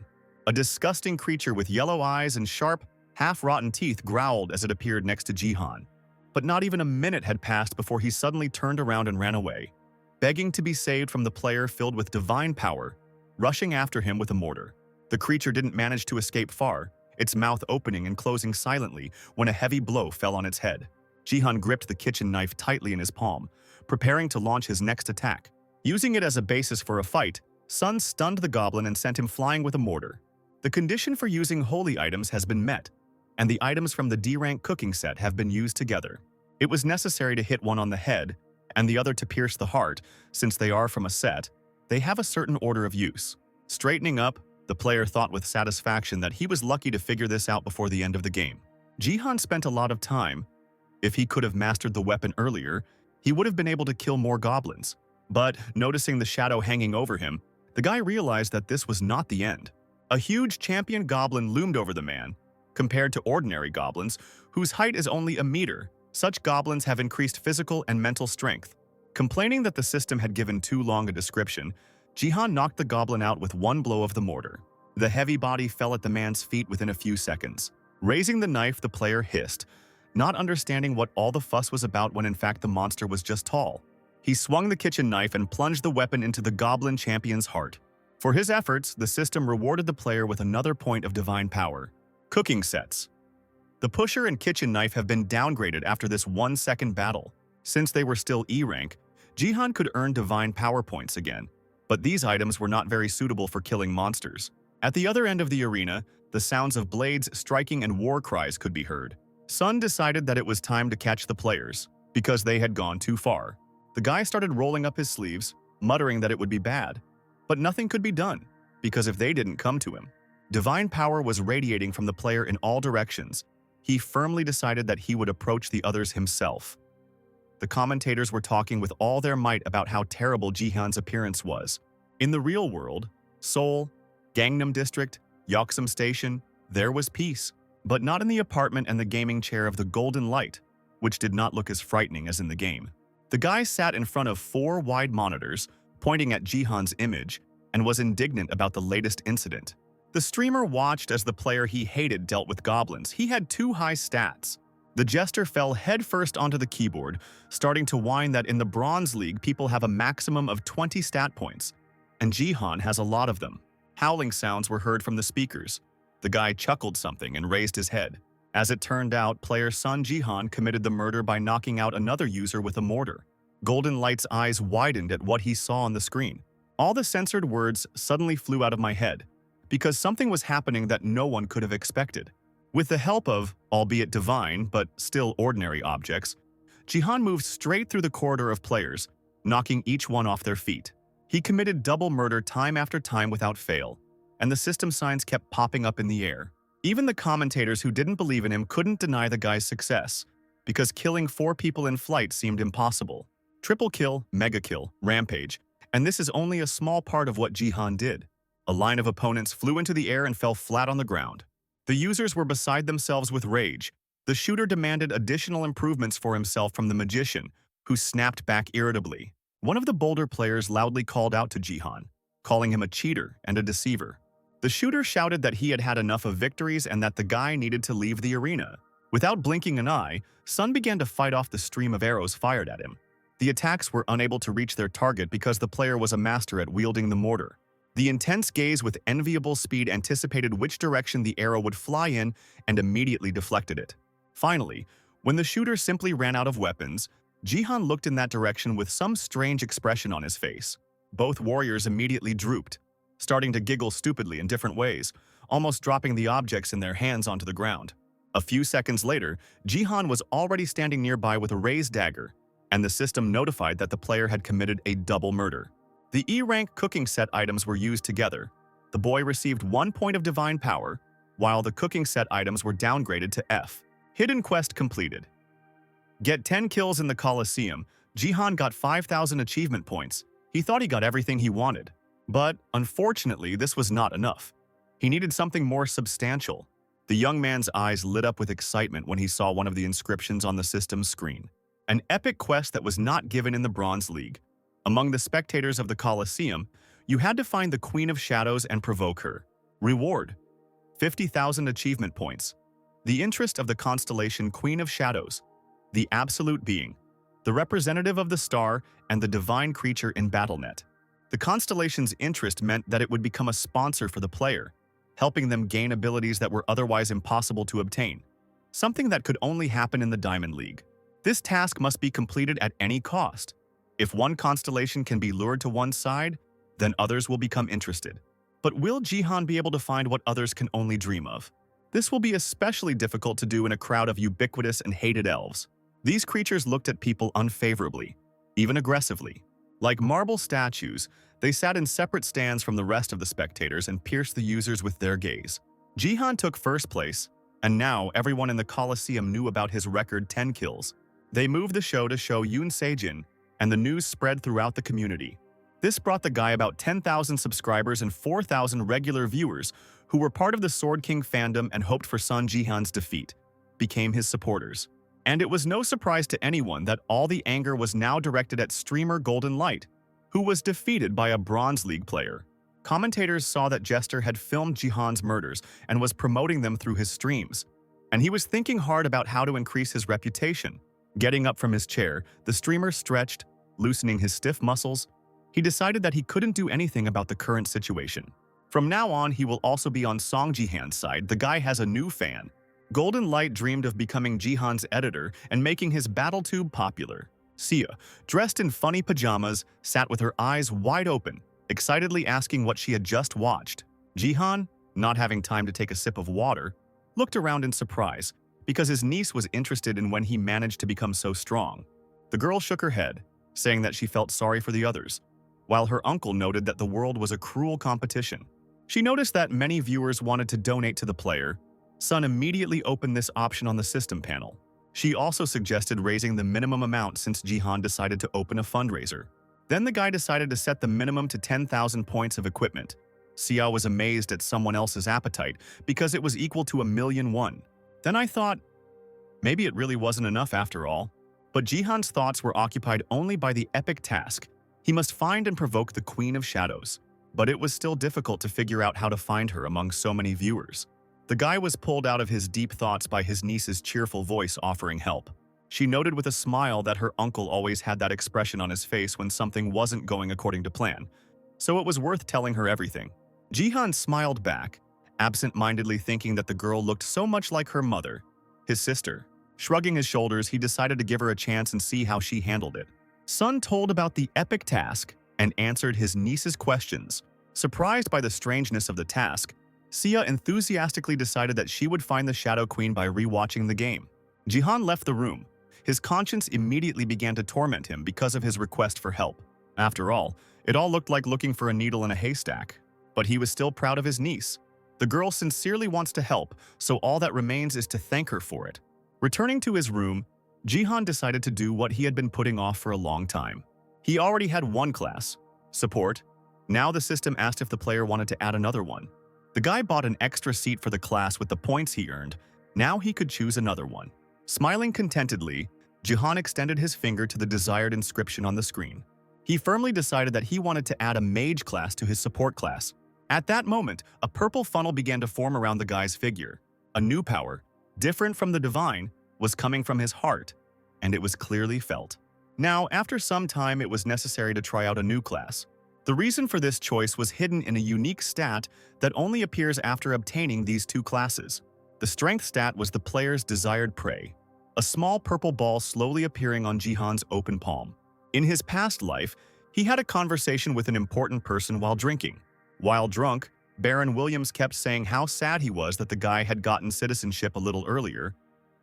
A disgusting creature with yellow eyes and sharp, half-rotten teeth growled as it appeared next to Jihan. But not even a minute had passed before he suddenly turned around and ran away, begging to be saved from the player filled with divine power, rushing after him with a mortar. The creature didn't manage to escape far, its mouth opening and closing silently when a heavy blow fell on its head. Jihan gripped the kitchen knife tightly in his palm, preparing to launch his next attack. Using it as a basis for a fight, Sun stunned the goblin and sent him flying with a mortar. The condition for using holy items has been met, and the items from the D-rank cooking set have been used together. It was necessary to hit one on the head and the other to pierce the heart. Since they are from a set, they have a certain order of use. Straightening up, the player thought with satisfaction that he was lucky to figure this out before the end of the game. Jihan spent a lot of time. If he could have mastered the weapon earlier, he would have been able to kill more goblins. But, noticing the shadow hanging over him, the guy realized that this was not the end. A huge champion goblin loomed over the man. Compared to ordinary goblins, whose height is only a meter, such goblins have increased physical and mental strength. Complaining that the system had given too long a description, Jihan knocked the goblin out with one blow of the mortar. The heavy body fell at the man's feet within a few seconds. Raising the knife, the player hissed, not understanding what all the fuss was about when in fact the monster was just tall. He swung the kitchen knife and plunged the weapon into the goblin champion's heart. For his efforts, the system rewarded the player with another point of divine power. Cooking sets. The pusher and kitchen knife have been downgraded after this 1-second battle. Since they were still E rank, Jihan could earn divine power points again, but these items were not very suitable for killing monsters. At the other end of the arena, the sounds of blades striking and war cries could be heard. Sun decided that it was time to catch the players, because they had gone too far. The guy started rolling up his sleeves, muttering that it would be bad. But nothing could be done, because if they didn't come to him, divine power was radiating from the player in all directions. He firmly decided that he would approach the others himself. The commentators were talking with all their might about how terrible Jihan's appearance was. In the real world, Seoul, Gangnam District, Yeoksam Station, there was peace. But not in the apartment and the gaming chair of the Golden Light, which did not look as frightening as in the game. The guy sat in front of 4 wide monitors, pointing at Jihan's image, and was indignant about the latest incident. The streamer watched as the player he hated dealt with goblins. He had too high stats. The jester fell headfirst onto the keyboard, starting to whine that in the Bronze League people have a maximum of 20 stat points, and Jihan has a lot of them. Howling sounds were heard from the speakers. The guy chuckled something and raised his head. As it turned out, player Sun Jihan committed the murder by knocking out another user with a mortar. Golden Light's eyes widened at what he saw on the screen. All the censored words suddenly flew out of my head, because something was happening that no one could have expected. With the help of, albeit divine, but still ordinary objects, Jihan moved straight through the corridor of players, knocking each one off their feet. He committed double murder time after time without fail, and the system signs kept popping up in the air. Even the commentators who didn't believe in him couldn't deny the guy's success, because killing 4 people in flight seemed impossible. Triple kill, mega kill, rampage, and this is only a small part of what Jihan did. A line of opponents flew into the air and fell flat on the ground. The users were beside themselves with rage. The shooter demanded additional improvements for himself from the magician, who snapped back irritably. One of the bolder players loudly called out to Jihan, calling him a cheater and a deceiver. The shooter shouted that he had had enough of victories and that the guy needed to leave the arena. Without blinking an eye, Sun began to fight off the stream of arrows fired at him. The attacks were unable to reach their target because the player was a master at wielding the mortar. The intense gaze with enviable speed anticipated which direction the arrow would fly in and immediately deflected it. Finally, when the shooter simply ran out of weapons, Jihan looked in that direction with some strange expression on his face. Both warriors immediately drooped, starting to giggle stupidly in different ways, almost dropping the objects in their hands onto the ground. A few seconds later, Jihan was already standing nearby with a raised dagger, and the system notified that the player had committed a double murder. The E-rank cooking set items were used together. The boy received 1 point of divine power, while the cooking set items were downgraded to F. Hidden quest completed. Get 10 kills in the Colosseum. Jihan got 5,000 achievement points. He thought he got everything he wanted. But, unfortunately, this was not enough. He needed something more substantial. The young man's eyes lit up with excitement when he saw one of the inscriptions on the system's screen. An epic quest that was not given in the Bronze League. Among the spectators of the Colosseum, you had to find the Queen of Shadows and provoke her. Reward: 50,000 achievement points. The interest of the constellation Queen of Shadows, the absolute being, the representative of the star and the divine creature in BattleNet. The constellation's interest meant that it would become a sponsor for the player, helping them gain abilities that were otherwise impossible to obtain, something that could only happen in the Diamond League. This task must be completed at any cost. If one constellation can be lured to one side, then others will become interested. But will Jihan be able to find what others can only dream of? This will be especially difficult to do in a crowd of ubiquitous and hated elves. These creatures looked at people unfavorably, even aggressively. Like marble statues, they sat in separate stands from the rest of the spectators and pierced the users with their gaze. Jihan took first place, and now everyone in the Colosseum knew about his record 10 kills. They moved the show to show Yoon Sejin, and the news spread throughout the community. This brought the guy about 10,000 subscribers and 4,000 regular viewers who were part of the Sword King fandom and hoped for Sun Jihan's defeat, became his supporters. And it was no surprise to anyone that all the anger was now directed at streamer Golden Light, who was defeated by a Bronze League player. Commentators saw that Jester had filmed Jihan's murders and was promoting them through his streams, and he was thinking hard about how to increase his reputation. Getting up from his chair, the streamer stretched, loosening his stiff muscles. He decided that he couldn't do anything about the current situation. From now on, he will also be on Song Jihan's side. The guy has a new fan. Golden Light dreamed of becoming Jihan's editor and making his BattleTube popular. Sia, dressed in funny pajamas, sat with her eyes wide open, excitedly asking what she had just watched. Jihan, not having time to take a sip of water, looked around in surprise because his niece was interested in when he managed to become so strong. The girl shook her head, saying that she felt sorry for the others, while her uncle noted that the world was a cruel competition. She noticed that many viewers wanted to donate to the player. Sun immediately opened this option on the system panel. She also suggested raising the minimum amount since Jihan decided to open a fundraiser. Then the guy decided to set the minimum to 10,000 points of equipment. Sia was amazed at someone else's appetite because it was equal to 1,000,001. Then I thought, maybe it really wasn't enough after all. But Jihan's thoughts were occupied only by the epic task. He must find and provoke the Queen of Shadows. But it was still difficult to figure out how to find her among so many viewers. The guy was pulled out of his deep thoughts by his niece's cheerful voice offering help. She noted with a smile that her uncle always had that expression on his face when something wasn't going according to plan, so it was worth telling her everything. Jihan smiled back, absent-mindedly thinking that the girl looked so much like her mother, his sister. Shrugging his shoulders, he decided to give her a chance and see how she handled it. Sun told about the epic task and answered his niece's questions. Surprised by the strangeness of the task, Sia enthusiastically decided that she would find the Shadow Queen by rewatching the game. Jihan left the room. His conscience immediately began to torment him because of his request for help. After all, it all looked like looking for a needle in a haystack. But he was still proud of his niece. The girl sincerely wants to help, so all that remains is to thank her for it. Returning to his room, Jihan decided to do what he had been putting off for a long time. He already had one class, support. Now the system asked if the player wanted to add another one. The guy bought an extra seat for the class with the points he earned. Now he could choose another one. Smiling contentedly, Jihan extended his finger to the desired inscription on the screen. He firmly decided that he wanted to add a mage class to his support class. At that moment, a purple funnel began to form around the guy's figure. A new power, different from the divine, was coming from his heart, and it was clearly felt. Now, after some time, it was necessary to try out a new class. The reason for this choice was hidden in a unique stat that only appears after obtaining these two classes. The strength stat was the player's desired prey, a small purple ball slowly appearing on Jihan's open palm. In his past life, he had a conversation with an important person while drinking. While drunk, Baron Williams kept saying how sad he was that the guy had gotten citizenship a little earlier.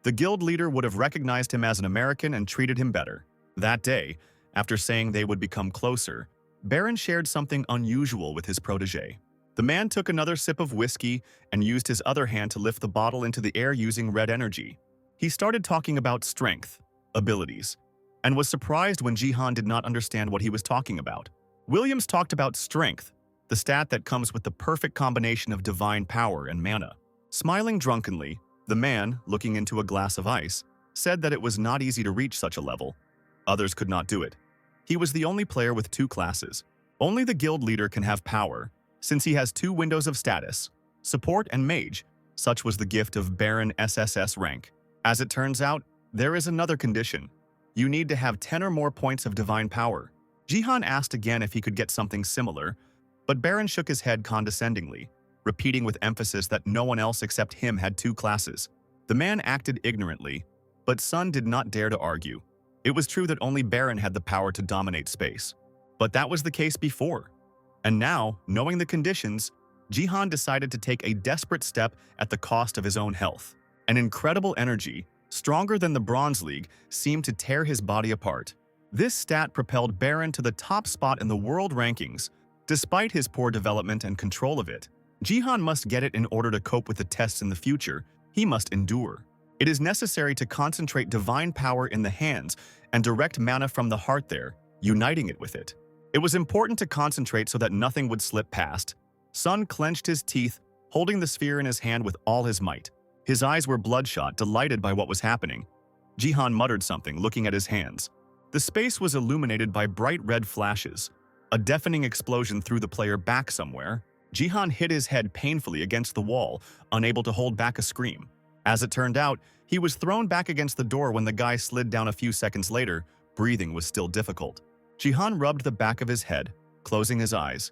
The guild leader would have recognized him as an American and treated him better. That day, after saying they would become closer, Baron shared something unusual with his protege. The man took another sip of whiskey and used his other hand to lift the bottle into the air using red energy. He started talking about strength, abilities, and was surprised when Jihan did not understand what he was talking about. Williams talked about strength, the stat that comes with the perfect combination of divine power and mana. Smiling drunkenly, the man, looking into a glass of ice, said that it was not easy to reach such a level. Others could not do it. He was the only player with two classes. Only the guild leader can have power, since he has two windows of status, support and mage. Such was the gift of Baron SSS rank. As it turns out, there is another condition. You need to have 10 or more points of divine power. Jihan asked again if he could get something similar, but Baron shook his head condescendingly, repeating with emphasis that no one else except him had two classes. The man acted ignorantly, but Sun did not dare to argue. It was true that only Baron had the power to dominate space. But that was the case before. And now, knowing the conditions, Jihan decided to take a desperate step at the cost of his own health. An incredible energy, stronger than the Bronze League, seemed to tear his body apart. This stat propelled Baron to the top spot in the world rankings. Despite his poor development and control of it, Jihan must get it in order to cope with the tests in the future. He must endure. It is necessary to concentrate divine power in the hands and direct mana from the heart there, uniting it with it. It was important to concentrate so that nothing would slip past. Sun clenched his teeth, holding the sphere in his hand with all his might. His eyes were bloodshot, delighted by what was happening. Jihan muttered something, looking at his hands. The space was illuminated by bright red flashes. A deafening explosion threw the player back somewhere. Jihan hit his head painfully against the wall, unable to hold back a scream. As it turned out, he was thrown back against the door when the guy slid down a few seconds later. Breathing was still difficult. Jihan rubbed the back of his head, closing his eyes.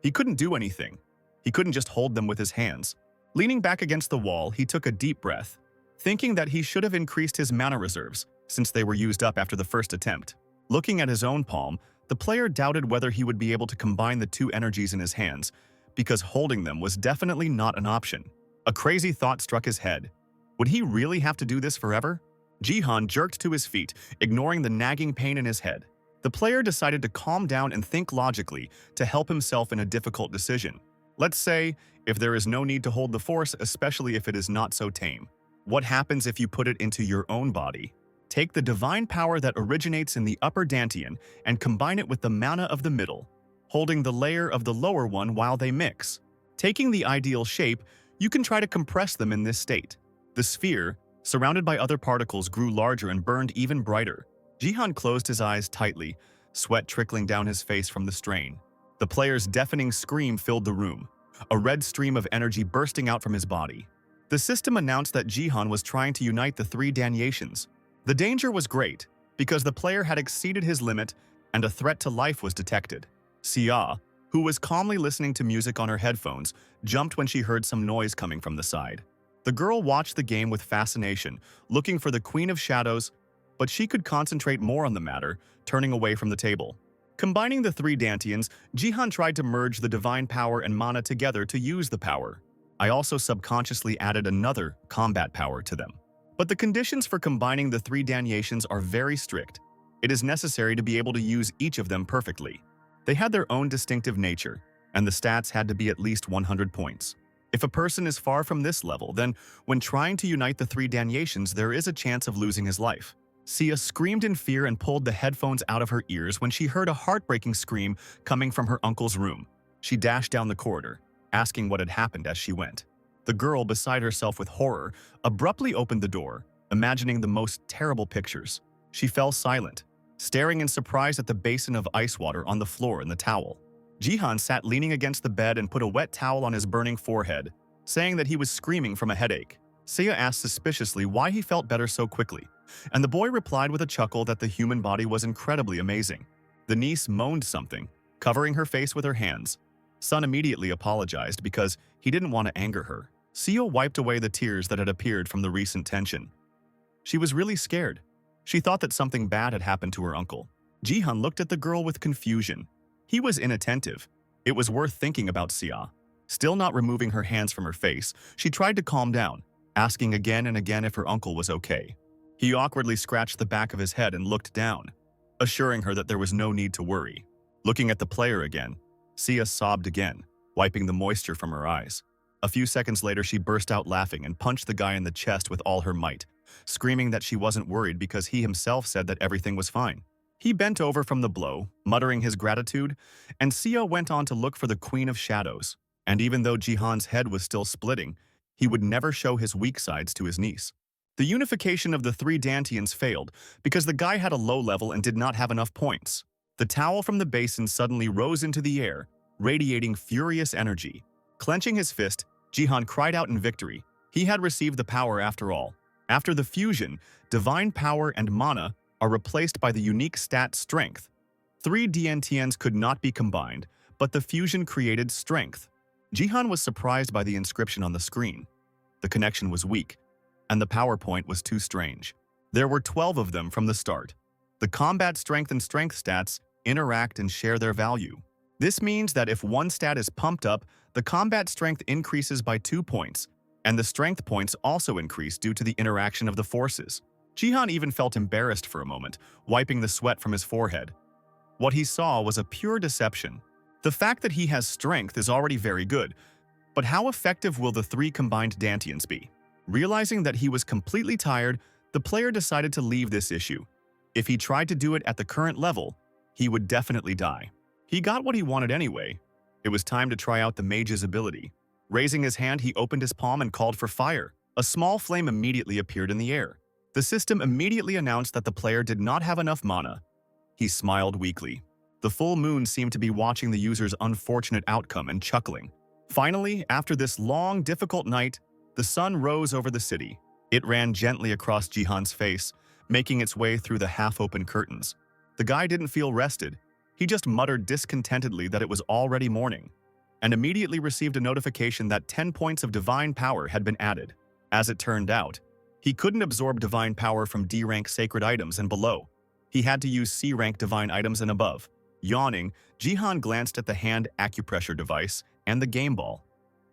He couldn't do anything. He couldn't just hold them with his hands. Leaning back against the wall, he took a deep breath, thinking that he should have increased his mana reserves, since they were used up after the first attempt. Looking at his own palm, the player doubted whether he would be able to combine the two energies in his hands, because holding them was definitely not an option. A crazy thought struck his head. Would he really have to do this forever? Jihan jerked to his feet, ignoring the nagging pain in his head. The player decided to calm down and think logically to help himself in a difficult decision. Let's say, if there is no need to hold the force, especially if it is not so tame. What happens if you put it into your own body? Take the divine power that originates in the upper dantian and combine it with the mana of the middle, holding the layer of the lower one while they mix. Taking the ideal shape, you can try to compress them in this state. The sphere, surrounded by other particles, grew larger and burned even brighter. Jihan closed his eyes tightly, sweat trickling down his face from the strain. The player's deafening scream filled the room, a red stream of energy bursting out from his body. The system announced that Jihan was trying to unite the three dantians. The danger was great, because the player had exceeded his limit and a threat to life was detected. Sia, who was calmly listening to music on her headphones, jumped when she heard some noise coming from the side. The girl watched the game with fascination, looking for the Queen of Shadows, but she could concentrate more on the matter, turning away from the table. Combining the three dantians, Jihan tried to merge the divine power and mana together to use the power. I also subconsciously added another combat power to them. But the conditions for combining the three dantians are very strict. It is necessary to be able to use each of them perfectly. They had their own distinctive nature, and the stats had to be at least 100 points. If a person is far from this level, then when trying to unite the three dantians, there is a chance of losing his life. Sia screamed in fear and pulled the headphones out of her ears when she heard a heartbreaking scream coming from her uncle's room. She dashed down the corridor, asking what had happened as she went. The girl, beside herself with horror, abruptly opened the door, imagining the most terrible pictures. She fell silent, staring in surprise at the basin of ice water on the floor and the towel. Jihan sat leaning against the bed and put a wet towel on his burning forehead, saying that he was screaming from a headache. Seiya asked suspiciously why he felt better so quickly, and the boy replied with a chuckle that the human body was incredibly amazing. The niece moaned something, covering her face with her hands. Son immediately apologized because he didn't want to anger her. Seiya wiped away the tears that had appeared from the recent tension. She was really scared. She thought that something bad had happened to her uncle. Jihan looked at the girl with confusion. He was inattentive. It was worth thinking about Seiya. Still not removing her hands from her face, she tried to calm down, asking again and again if her uncle was okay. He awkwardly scratched the back of his head and looked down, assuring her that there was no need to worry. Looking at the player again, Seiya sobbed again, wiping the moisture from her eyes. A few seconds later, she burst out laughing and punched the guy in the chest with all her might, screaming that she wasn't worried because he himself said that everything was fine. He bent over from the blow, muttering his gratitude, and Seiya went on to look for the Queen of Shadows. And even though Jihan's head was still splitting, he would never show his weak sides to his niece. The unification of the three dantians failed because the guy had a low level and did not have enough points. The towel from the basin suddenly rose into the air, radiating furious energy. Clenching his fist, Jihan cried out in victory. He had received the power after all. After the fusion, divine power and mana are replaced by the unique stat strength. Three dantians could not be combined, but the fusion created strength. Jihan was surprised by the inscription on the screen. The connection was weak, and the PowerPoint was too strange. There were 12 of them from the start. The combat strength and strength stats interact and share their value. This means that if one stat is pumped up, the combat strength increases by 2 points, and the strength points also increase due to the interaction of the forces. Jihan even felt embarrassed for a moment, wiping the sweat from his forehead. What he saw was a pure deception. The fact that he has strength is already very good, but how effective will the three combined dantians be? Realizing that he was completely tired, the player decided to leave this issue. If he tried to do it at the current level, he would definitely die. He got what he wanted anyway. It was time to try out the mage's ability. Raising his hand, he opened his palm and called for fire. A small flame immediately appeared in the air. The system immediately announced that the player did not have enough mana. He smiled weakly. The full moon seemed to be watching the user's unfortunate outcome and chuckling. Finally, after this long, difficult night, the sun rose over the city. It ran gently across Jihan's face, making its way through the half-open curtains. The guy didn't feel rested. He just muttered discontentedly that it was already morning, and immediately received a notification that 10 points of divine power had been added. As it turned out, he couldn't absorb divine power from D-rank sacred items and below. He had to use C-rank divine items and above. Yawning, Jihan glanced at the hand acupressure device and the game ball.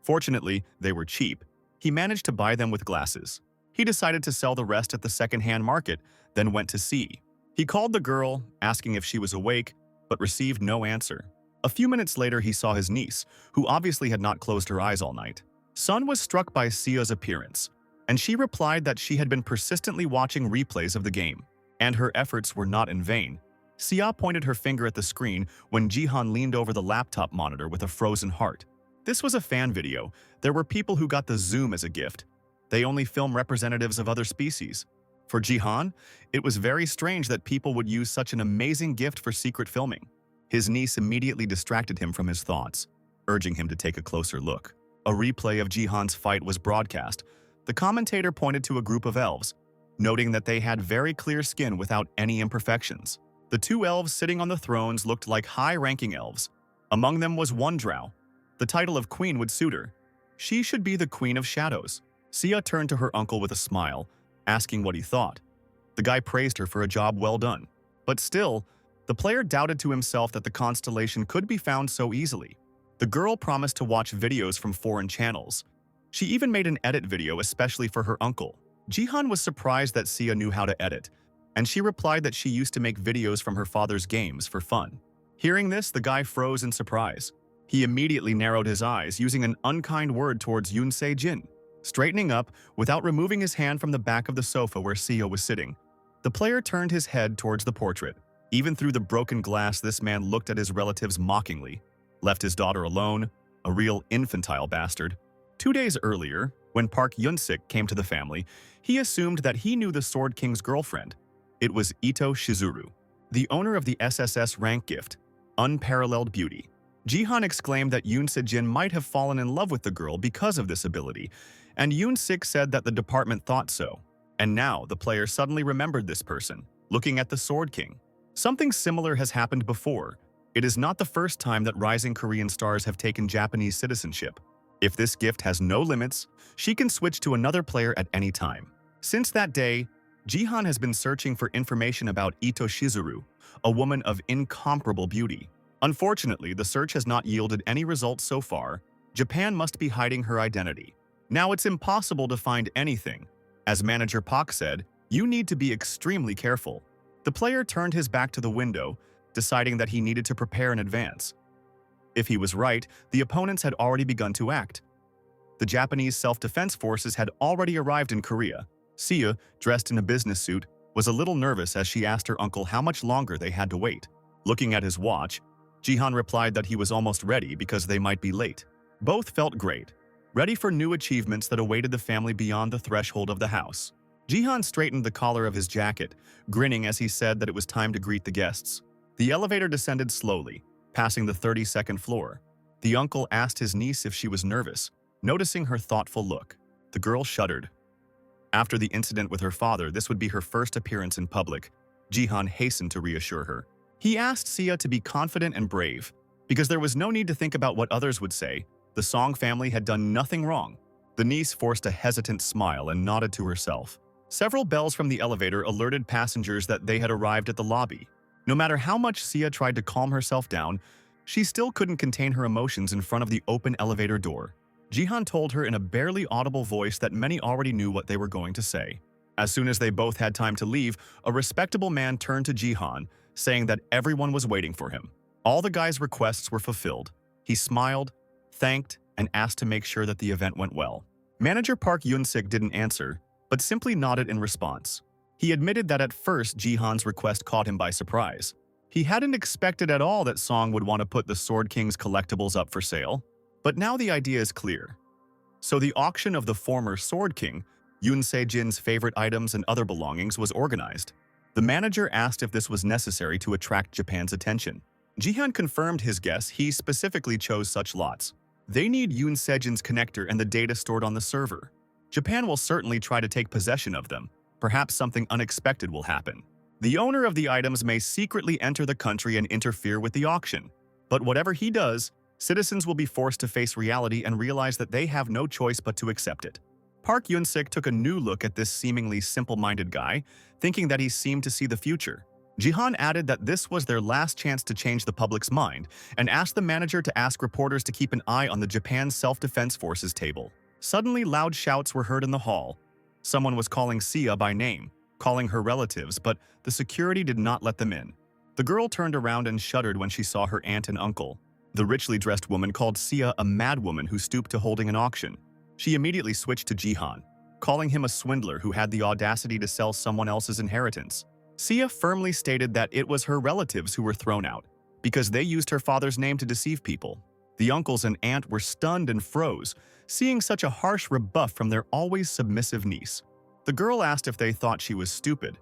Fortunately, they were cheap. He managed to buy them with glasses. He decided to sell the rest at the second-hand market, then went to see. He called the girl, asking if she was awake, but received no answer. A few minutes later, he saw his niece, who obviously had not closed her eyes all night. Sun was struck by Seiya's appearance, and she replied that she had been persistently watching replays of the game, and her efforts were not in vain. Seiya pointed her finger at the screen when Jihan leaned over the laptop monitor with a frozen heart. This was a fan video. There were people who got the zoom as a gift. They only film representatives of other species. For Jihan, it was very strange that people would use such an amazing gift for secret filming. His niece immediately distracted him from his thoughts, urging him to take a closer look. A replay of Jihan's fight was broadcast. The commentator pointed to a group of elves, noting that they had very clear skin without any imperfections. The two elves sitting on the thrones looked like high-ranking elves. Among them was one drow. The title of queen would suit her. She should be the Queen of Shadows. Seiya turned to her uncle with a smile, asking what he thought. The guy praised her for a job well done. But still, the player doubted to himself that the constellation could be found so easily. The girl promised to watch videos from foreign channels. She even made an edit video especially for her uncle. Jihan was surprised that Seiya knew how to edit, and she replied that she used to make videos from her father's games for fun. Hearing this, the guy froze in surprise. He immediately narrowed his eyes, using an unkind word towards Yunsei Jin. Straightening up, without removing his hand from the back of the sofa where Seiya was sitting, the player turned his head towards the portrait. Even through the broken glass, this man looked at his relatives mockingly. Left his daughter alone, a real infantile bastard. 2 days earlier, when Park Yunsik came to the family, he assumed that he knew the Sword King's girlfriend. It was Ito Shizuru. the owner of the SSS rank gift, unparalleled beauty. Jihan exclaimed that Yoon Se-jin might have fallen in love with the girl because of this ability, and Yoon Sik said that the department thought so. And now, the player suddenly remembered this person, looking at the Sword King. Something similar has happened before. It is not the first time that rising Korean stars have taken Japanese citizenship. If this gift has no limits, she can switch to another player at any time. Since that day, Jihan has been searching for information about Ito Shizuru, a woman of incomparable beauty. Unfortunately, the search has not yielded any results so far. Japan must be hiding her identity. Now it's impossible to find anything. As Manager Pak said, you need to be extremely careful. The player turned his back to the window, deciding that he needed to prepare in advance. If he was right, the opponents had already begun to act. The Japanese self-defense forces had already arrived in Korea. Sia, dressed in a business suit, was a little nervous as she asked her uncle how much longer they had to wait. Looking at his watch, Jihan replied that he was almost ready because they might be late. Both felt great, ready for new achievements that awaited the family beyond the threshold of the house. Jihan straightened the collar of his jacket, grinning as he said that it was time to greet the guests. The elevator descended slowly, passing the 32nd floor. The uncle asked his niece if she was nervous, noticing her thoughtful look. The girl shuddered. After the incident with her father, this would be her first appearance in public. Jihan hastened to reassure her. He asked Sia to be confident and brave, because there was no need to think about what others would say. The Song family had done nothing wrong. The niece forced a hesitant smile and nodded to herself. Several bells from the elevator alerted passengers that they had arrived at the lobby. No matter how much Sia tried to calm herself down, she still couldn't contain her emotions in front of the open elevator door. Jihan told her in a barely audible voice that many already knew what they were going to say. As soon as they both had time to leave, a respectable man turned to Jihan, saying that everyone was waiting for him. All the guy's requests were fulfilled. He smiled, thanked, and asked to make sure that the event went well. Manager Park Yoon-sik didn't answer, but simply nodded in response. He admitted that at first Jihan's request caught him by surprise. He hadn't expected at all that Song would want to put the Sword King's collectibles up for sale. But now the idea is clear. So the auction of the former Sword King, Yoon Se-jin's favorite items and other belongings, was organized. The manager asked if this was necessary to attract Japan's attention. Jihan confirmed his guess. He specifically chose such lots. They need Yoon Se-jin's connector and the data stored on the server. Japan will certainly try to take possession of them. Perhaps something unexpected will happen. The owner of the items may secretly enter the country and interfere with the auction. But whatever he does, citizens will be forced to face reality and realize that they have no choice but to accept it. Park Yoon-sik took a new look at this seemingly simple-minded guy, thinking that he seemed to see the future. Jihan added that this was their last chance to change the public's mind and asked the manager to ask reporters to keep an eye on the Japan Self-Defense Forces table. Suddenly, loud shouts were heard in the hall. Someone was calling Sia by name, calling her relatives, but the security did not let them in. The girl turned around and shuddered when she saw her aunt and uncle. The richly dressed woman called Sia a madwoman who stooped to holding an auction. She immediately switched to Jihan, calling him a swindler who had the audacity to sell someone else's inheritance. Sia firmly stated that it was her relatives who were thrown out, because they used her father's name to deceive people. The uncles and aunt were stunned and froze, seeing such a harsh rebuff from their always submissive niece. The girl asked if they thought she was stupid,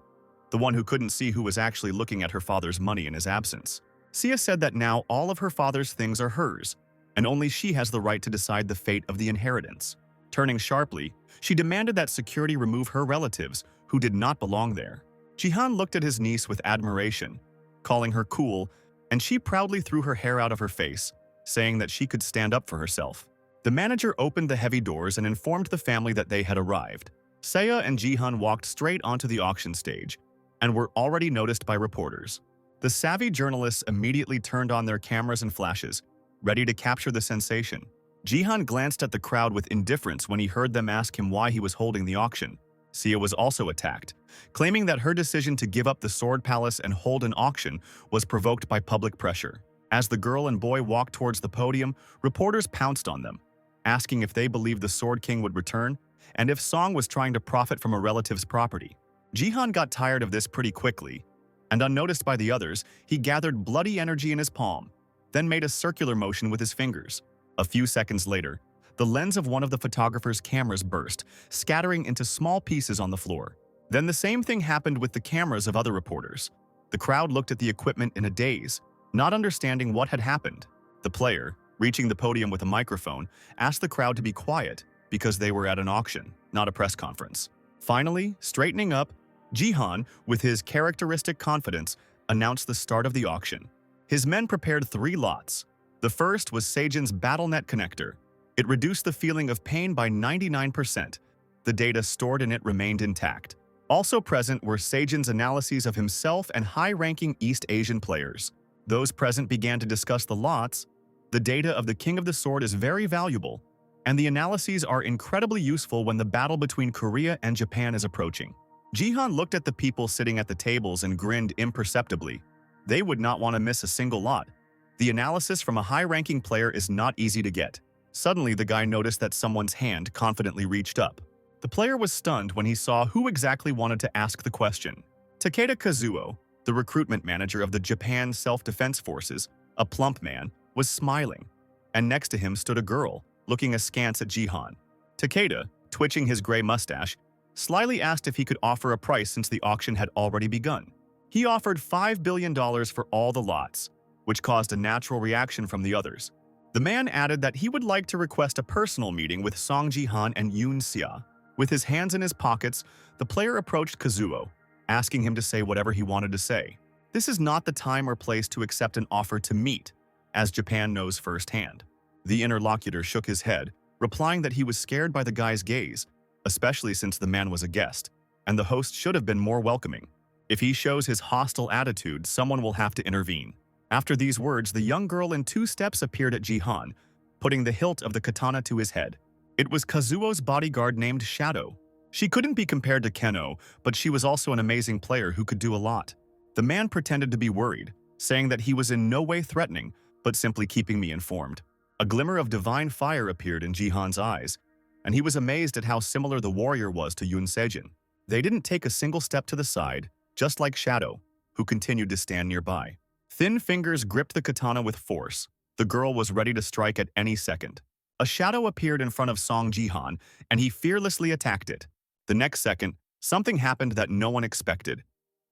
the one who couldn't see who was actually looking at her father's money in his absence. Sia said that now all of her father's things are hers, and only she has the right to decide the fate of the inheritance. Turning sharply, she demanded that security remove her relatives, who did not belong there. Jihan looked at his niece with admiration, calling her cool, and she proudly threw her hair out of her face, saying that she could stand up for herself. The manager opened the heavy doors and informed the family that they had arrived. Sia and Jihan walked straight onto the auction stage, and were already noticed by reporters. The savvy journalists immediately turned on their cameras and flashes, ready to capture the sensation. Jihan glanced at the crowd with indifference when he heard them ask him why he was holding the auction. Sia was also attacked, claiming that her decision to give up the Sword Palace and hold an auction was provoked by public pressure. As the girl and boy walked towards the podium, reporters pounced on them, asking if they believed the Sword King would return and if Song was trying to profit from a relative's property. Jihan got tired of this pretty quickly, and unnoticed by the others, he gathered bloody energy in his palm, then made a circular motion with his fingers. A few seconds later, the lens of one of the photographer's cameras burst, scattering into small pieces on the floor. Then the same thing happened with the cameras of other reporters. The crowd looked at the equipment in a daze, not understanding what had happened. The player, reaching the podium with a microphone, asked the crowd to be quiet because they were at an auction, not a press conference. Finally, straightening up, Jihan, with his characteristic confidence, announced the start of the auction. His men prepared 3 lots. The first was Seijin's BattleNet connector. It reduced the feeling of pain by 99%. The data stored in it remained intact. Also present were Seijin's analyses of himself and high-ranking East Asian players. Those present began to discuss the lots. The data of the King of the Sword is very valuable, and the analyses are incredibly useful when the battle between Korea and Japan is approaching. Jihan looked at the people sitting at the tables and grinned imperceptibly. They would not want to miss a single lot. The analysis from a high-ranking player is not easy to get. Suddenly, the guy noticed that someone's hand confidently reached up. The player was stunned when he saw who exactly wanted to ask the question. Takeda Kazuo, the recruitment manager of the Japan Self-Defense Forces, a plump man, was smiling, and next to him stood a girl, looking askance at Jihan. Takeda, twitching his gray mustache, slyly asked if he could offer a price since the auction had already begun. He offered $5 billion for all the lots, which caused a natural reaction from the others. The man added that he would like to request a personal meeting with Song Jihan and Yoon Xia. With his hands in his pockets, the player approached Kazuo, asking him to say whatever he wanted to say. This is not the time or place to accept an offer to meet, as Japan knows firsthand. The interlocutor shook his head, replying that he was scared by the guy's gaze, especially since the man was a guest, and the host should have been more welcoming. If he shows his hostile attitude, someone will have to intervene. After these words, the young girl in 2 steps appeared at Jihan, putting the hilt of the katana to his head. It was Kazuo's bodyguard named Shadow. She couldn't be compared to Keno, but she was also an amazing player who could do a lot. The man pretended to be worried, saying that he was in no way threatening, but simply keeping me informed. A glimmer of divine fire appeared in Jihan's eyes, and he was amazed at how similar the warrior was to Yoon Sejin. They didn't take a single step to the side, just like Shadow, who continued to stand nearby. Thin fingers gripped the katana with force. The girl was ready to strike at any second. A shadow appeared in front of Song Jihan, and he fearlessly attacked it. The next second, something happened that no one expected.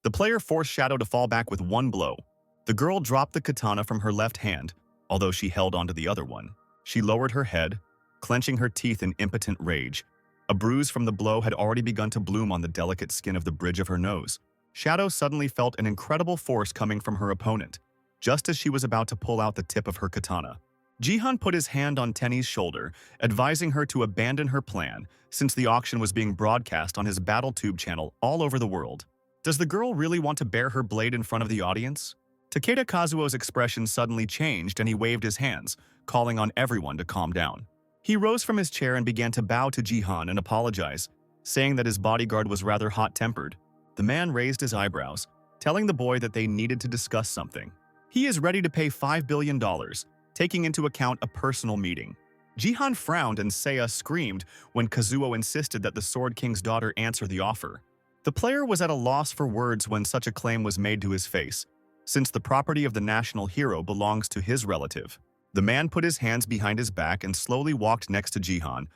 The player forced Shadow to fall back with 1 blow. The girl dropped the katana from her left hand, although she held onto the other one. She lowered her head, clenching her teeth in impotent rage. A bruise from the blow had already begun to bloom on the delicate skin of the bridge of her nose. Shadow suddenly felt an incredible force coming from her opponent, just as she was about to pull out the tip of her katana. Jihan put his hand on Tenny's shoulder, advising her to abandon her plan, since the auction was being broadcast on his BattleTube channel all over the world. Does the girl really want to bare her blade in front of the audience? Takeda Kazuo's expression suddenly changed and he waved his hands, calling on everyone to calm down. He rose from his chair and began to bow to Jihan and apologize, saying that his bodyguard was rather hot-tempered. The man raised his eyebrows, telling the boy that they needed to discuss something. He is ready to pay $5 billion, taking into account a personal meeting. Jihan frowned and Seiya screamed when Kazuo insisted that the Sword King's daughter answer the offer. The player was at a loss for words when such a claim was made to his face, since the property of the national hero belongs to his relative. The man put his hands behind his back and slowly walked next to Jihan,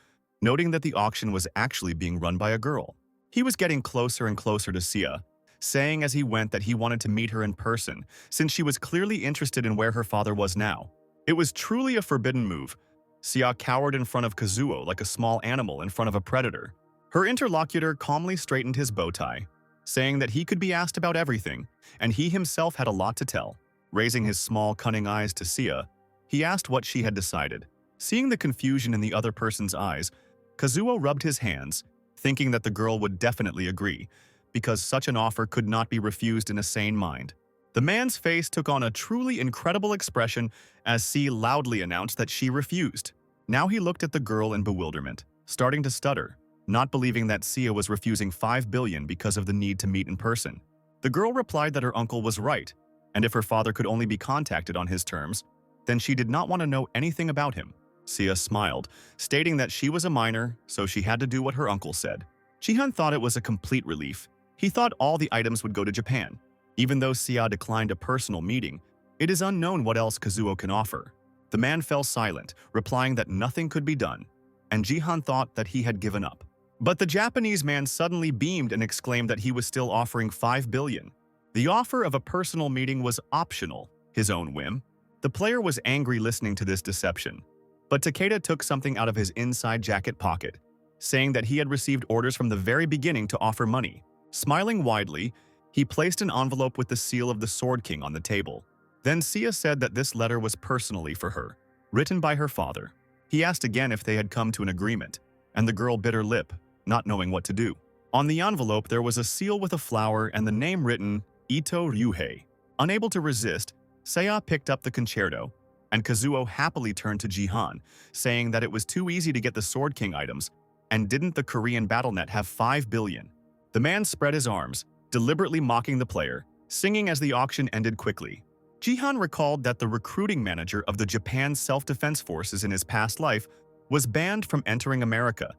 noting that the auction was actually being run by a girl. He was getting closer and closer to Seiya, saying as he went that he wanted to meet her in person, since she was clearly interested in where her father was now. It was truly a forbidden move. Seiya cowered in front of Kazuo like a small animal in front of a predator. Her interlocutor calmly straightened his bow tie, saying that he could be asked about everything, and he himself had a lot to tell. Raising his small, cunning eyes to Seiya, he asked what she had decided. Seeing the confusion in the other person's eyes, Kazuo rubbed his hands, thinking that the girl would definitely agree, because such an offer could not be refused in a sane mind. The man's face took on a truly incredible expression as Seiya loudly announced that she refused. Now he looked at the girl in bewilderment, starting to stutter, not believing that Seiya was refusing $5 billion because of the need to meet in person. The girl replied that her uncle was right, and if her father could only be contacted on his terms, then she did not want to know anything about him. Seiya smiled, stating that she was a minor, so she had to do what her uncle said. Jihan thought it was a complete relief. He thought all the items would go to Japan. Even though Seiya declined a personal meeting, it is unknown what else Kazuo can offer. The man fell silent, replying that nothing could be done, and Jihan thought that he had given up. But the Japanese man suddenly beamed and exclaimed that he was still offering $5 billion. The offer of a personal meeting was optional, his own whim. The player was angry listening to this deception, but Takeda took something out of his inside jacket pocket, saying that he had received orders from the very beginning to offer money. Smiling widely, he placed an envelope with the seal of the Sword King on the table. Then Sia said that this letter was personally for her, written by her father. He asked again if they had come to an agreement, and the girl bit her lip, not knowing what to do. On the envelope there was a seal with a flower and the name written, Ito Ryuhei. Unable to resist, Seiya picked up the concerto, and Kazuo happily turned to Jihan, saying that it was too easy to get the Sword King items, and didn't the Korean BattleNet have 5 billion? The man spread his arms, deliberately mocking the player, singing as the auction ended quickly. Jihan recalled that the recruiting manager of the Japan Self-Defense Forces in his past life was banned from entering America,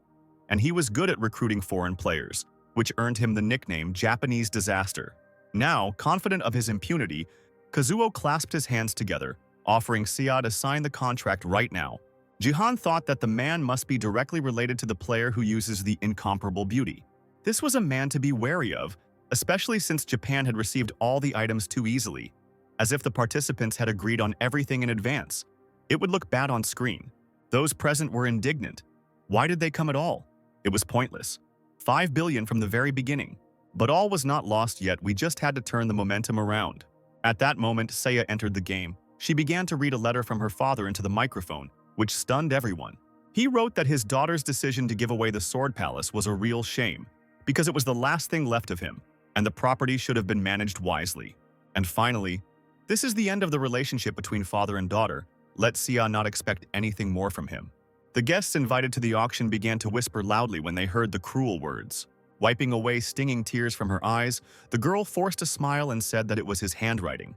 and he was good at recruiting foreign players, which earned him the nickname Japanese Disaster. Now, confident of his impunity, Kazuo clasped his hands together, offering Sia to sign the contract right now. Jihan thought that the man must be directly related to the player who uses the incomparable beauty. This was a man to be wary of, especially since Japan had received all the items too easily, as if the participants had agreed on everything in advance. It would look bad on screen. Those present were indignant. Why did they come at all? It was pointless. 5 billion from the very beginning. But all was not lost yet, we just had to turn the momentum around. At that moment, Seiya entered the game. She began to read a letter from her father into the microphone, which stunned everyone. He wrote that his daughter's decision to give away the Sword Palace was a real shame, because it was the last thing left of him, and the property should have been managed wisely. And finally, this is the end of the relationship between father and daughter. Let Sia not expect anything more from him. The guests invited to the auction began to whisper loudly when they heard the cruel words. Wiping away stinging tears from her eyes, the girl forced a smile and said that it was his handwriting.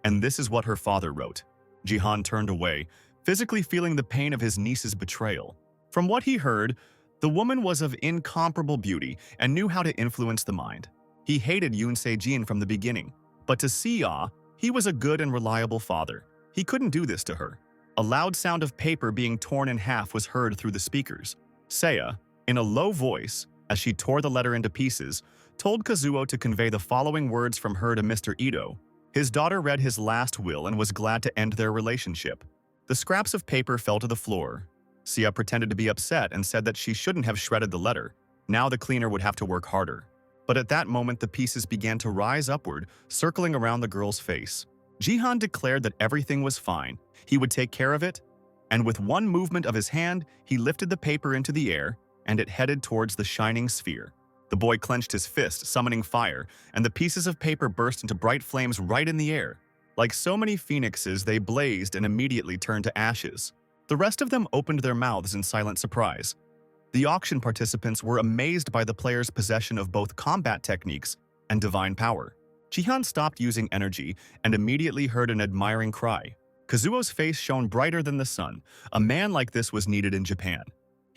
And this is what her father wrote. Jihan turned away, physically feeling the pain of his niece's betrayal. From what he heard, the woman was of incomparable beauty and knew how to influence the mind. He hated Yoon Se-jin from the beginning, but to Sia, he was a good and reliable father. He couldn't do this to her. A loud sound of paper being torn in half was heard through the speakers. Seiya, in a low voice, as she tore the letter into pieces, told Kazuo to convey the following words from her to Mr. Ito. His daughter read his last will and was glad to end their relationship. The scraps of paper fell to the floor. Sia pretended to be upset and said that she shouldn't have shredded the letter. Now the cleaner would have to work harder. But at that moment, the pieces began to rise upward, circling around the girl's face. Jihan declared that everything was fine. He would take care of it, and with one movement of his hand, he lifted the paper into the air, and it headed towards the shining sphere. The boy clenched his fist, summoning fire, and the pieces of paper burst into bright flames right in the air. Like so many phoenixes, they blazed and immediately turned to ashes. The rest of them opened their mouths in silent surprise. The auction participants were amazed by the player's possession of both combat techniques and divine power. Jihan stopped using energy and immediately heard an admiring cry. Kazuo's face shone brighter than the sun. A man like this was needed in Japan.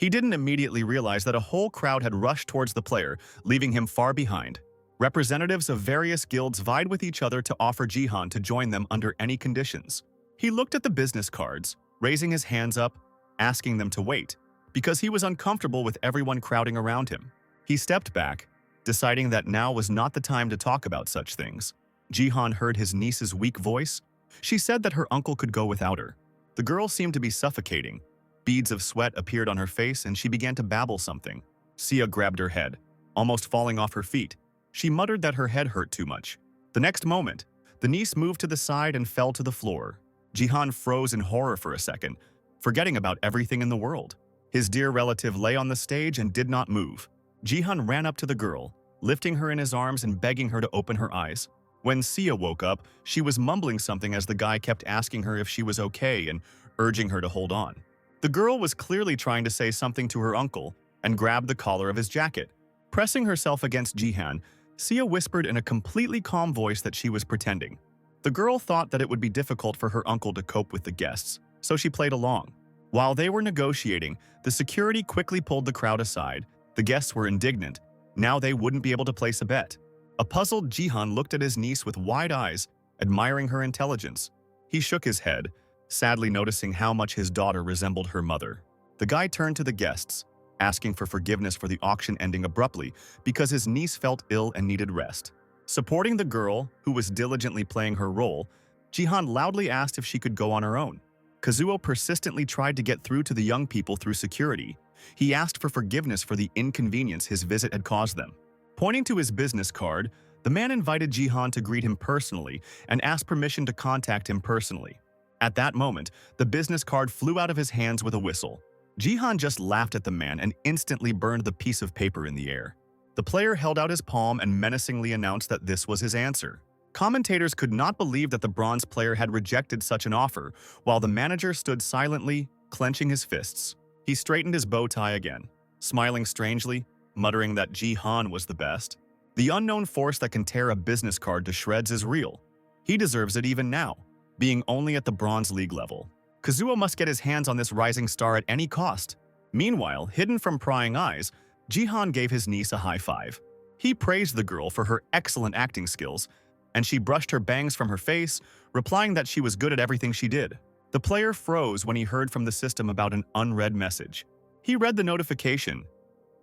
He didn't immediately realize that a whole crowd had rushed towards the player, leaving him far behind. Representatives of various guilds vied with each other to offer Jihan to join them under any conditions. He looked at the business cards, raising his hands up, asking them to wait, because he was uncomfortable with everyone crowding around him. He stepped back, deciding that now was not the time to talk about such things. Jihan heard his niece's weak voice. She said that her uncle could go without her. The girl seemed to be suffocating. Beads of sweat appeared on her face and she began to babble something. Sia grabbed her head, almost falling off her feet. She muttered that her head hurt too much. The next moment, the niece moved to the side and fell to the floor. Jihan froze in horror for a second, forgetting about everything in the world. His dear relative lay on the stage and did not move. Jihan ran up to the girl, lifting her in his arms and begging her to open her eyes. When Sia woke up, she was mumbling something as the guy kept asking her if she was okay and urging her to hold on. The girl was clearly trying to say something to her uncle and grabbed the collar of his jacket. Pressing herself against Jihan, Sia whispered in a completely calm voice that she was pretending. The girl thought that it would be difficult for her uncle to cope with the guests, so she played along. While they were negotiating, the security quickly pulled the crowd aside. The guests were indignant. Now they wouldn't be able to place a bet. A puzzled Jihan looked at his niece with wide eyes, admiring her intelligence. He shook his head, sadly noticing how much his daughter resembled her mother. The guy turned to the guests, asking for forgiveness for the auction ending abruptly because his niece felt ill and needed rest. Supporting the girl, who was diligently playing her role, Jihan loudly asked if she could go on her own. Kazuo persistently tried to get through to the young people through security. He asked for forgiveness for the inconvenience his visit had caused them. Pointing to his business card, the man invited Jihan to greet him personally and asked permission to contact him personally. At that moment, the business card flew out of his hands with a whistle. Jihan just laughed at the man and instantly burned the piece of paper in the air. The player held out his palm and menacingly announced that this was his answer. Commentators could not believe that the bronze player had rejected such an offer, while the manager stood silently, clenching his fists. He straightened his bow tie again, smiling strangely, muttering that Jihan was the best. The unknown force that can tear a business card to shreds is real. He deserves it even now, being only at the Bronze League level. Kazuo must get his hands on this rising star at any cost. Meanwhile, hidden from prying eyes, Jihan gave his niece a high five. He praised the girl for her excellent acting skills, and she brushed her bangs from her face, replying that she was good at everything she did. The player froze when he heard from the system about an unread message. He read the notification.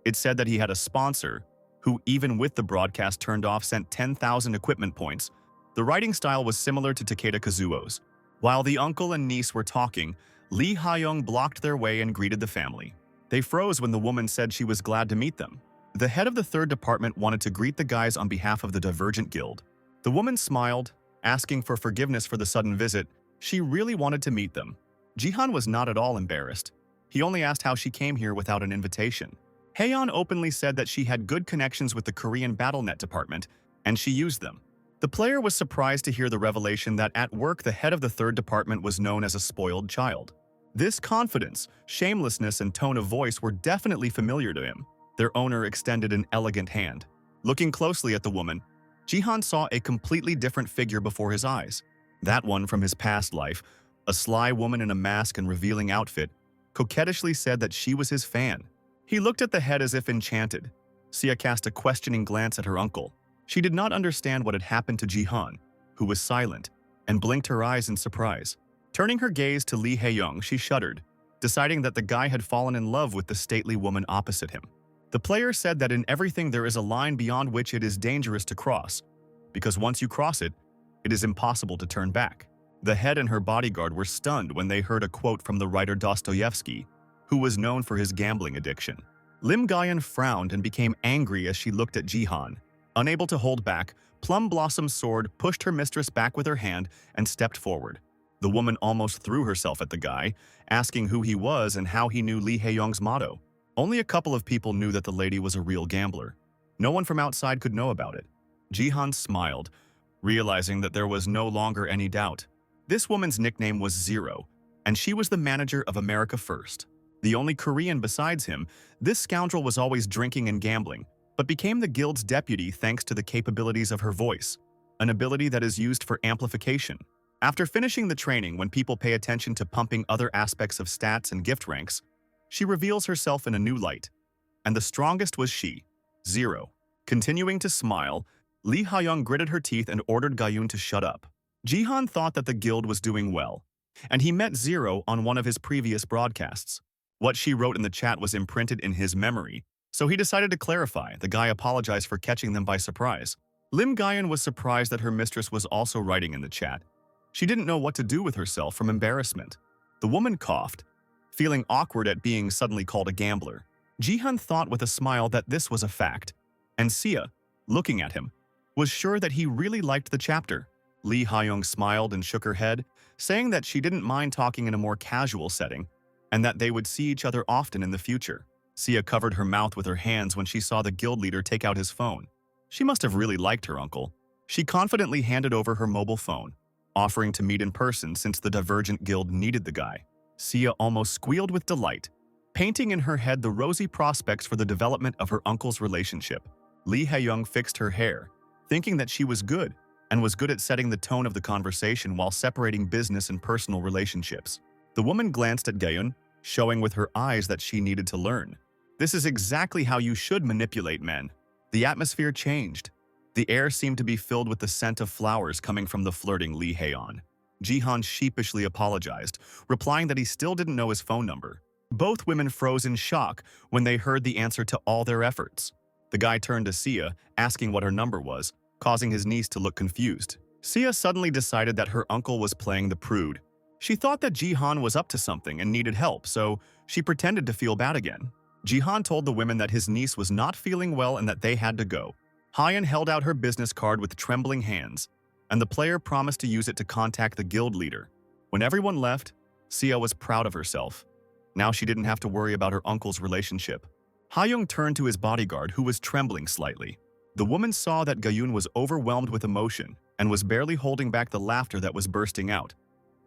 It said that he had a sponsor, who even with the broadcast turned off sent 10,000 equipment points. The writing style was similar to Takeda Kazuo's. While the uncle and niece were talking, Lee Ha-young blocked their way and greeted the family. They froze when the woman said she was glad to meet them. The head of the third department wanted to greet the guys on behalf of the Divergent Guild. The woman smiled, asking for forgiveness for the sudden visit. She really wanted to meet them. Jihan was not at all embarrassed. He only asked how she came here without an invitation. Haeyeon openly said that she had good connections with the Korean BattleNet department, and she used them. The player was surprised to hear the revelation that at work the head of the third department was known as a spoiled child. This confidence, shamelessness, and tone of voice were definitely familiar to him. Their owner extended an elegant hand. Looking closely at the woman, Jihan saw a completely different figure before his eyes. That one from his past life, a sly woman in a mask and revealing outfit, coquettishly said that she was his fan. He looked at the head as if enchanted. Sia cast a questioning glance at her uncle. She did not understand what had happened to Jihan, who was silent, and blinked her eyes in surprise. Turning her gaze to Lee Ha-young, she shuddered, deciding that the guy had fallen in love with the stately woman opposite him. The player said that in everything there is a line beyond which it is dangerous to cross, because once you cross it, it is impossible to turn back. The head and her bodyguard were stunned when they heard a quote from the writer Dostoevsky, who was known for his gambling addiction. Lim Gayan frowned and became angry as she looked at Jihan. Unable to hold back, Plum Blossom's sword pushed her mistress back with her hand and stepped forward. The woman almost threw herself at the guy, asking who he was and how he knew Lee Ha-young's motto. Only a couple of people knew that the lady was a real gambler. No one from outside could know about it. Jihan smiled, realizing that there was no longer any doubt. This woman's nickname was Zero, and she was the manager of America First. The only Korean besides him, this scoundrel was always drinking and gambling, but became the guild's deputy thanks to the capabilities of her voice, an ability that is used for amplification. After finishing the training, when people pay attention to pumping other aspects of stats and gift ranks, she reveals herself in a new light. And the strongest was she, Zero. Continuing to smile, Lee Ha-young gritted her teeth and ordered Gayun to shut up. Jihan thought that the guild was doing well, and he met Zero on one of his previous broadcasts. What she wrote in the chat was imprinted in his memory, so he decided to clarify. The guy apologized for catching them by surprise. Lim Gayan was surprised that her mistress was also writing in the chat. She didn't know what to do with herself from embarrassment. The woman coughed, feeling awkward at being suddenly called a gambler. Jihan thought with a smile that this was a fact, and Sia, looking at him, was sure that he really liked the chapter. Lee Ha-young smiled and shook her head, saying that she didn't mind talking in a more casual setting, and that they would see each other often in the future. Sia covered her mouth with her hands when she saw the guild leader take out his phone. She must have really liked her uncle. She confidently handed over her mobile phone, offering to meet in person since the Divergent Guild needed the guy. Sia almost squealed with delight, painting in her head the rosy prospects for the development of her uncle's relationship. Lee Ha-young fixed her hair, thinking that she was good, and was good at setting the tone of the conversation while separating business and personal relationships. The woman glanced at Gayun, showing with her eyes that she needed to learn. This is exactly how you should manipulate men. The atmosphere changed. The air seemed to be filled with the scent of flowers coming from the flirting Lee Ha-yeon. Jihan sheepishly apologized, replying that he still didn't know his phone number. Both women froze in shock when they heard the answer to all their efforts. The guy turned to Sia, asking what her number was, causing his niece to look confused. Sia suddenly decided that her uncle was playing the prude. She thought that Jihan was up to something and needed help, so she pretended to feel bad again. Jihan told the women that his niece was not feeling well and that they had to go. Hyan held out her business card with trembling hands, and the player promised to use it to contact the guild leader. When everyone left, Sia was proud of herself. Now she didn't have to worry about her uncle's relationship. Hayoung turned to his bodyguard, who was trembling slightly. The woman saw that Gayun was overwhelmed with emotion and was barely holding back the laughter that was bursting out,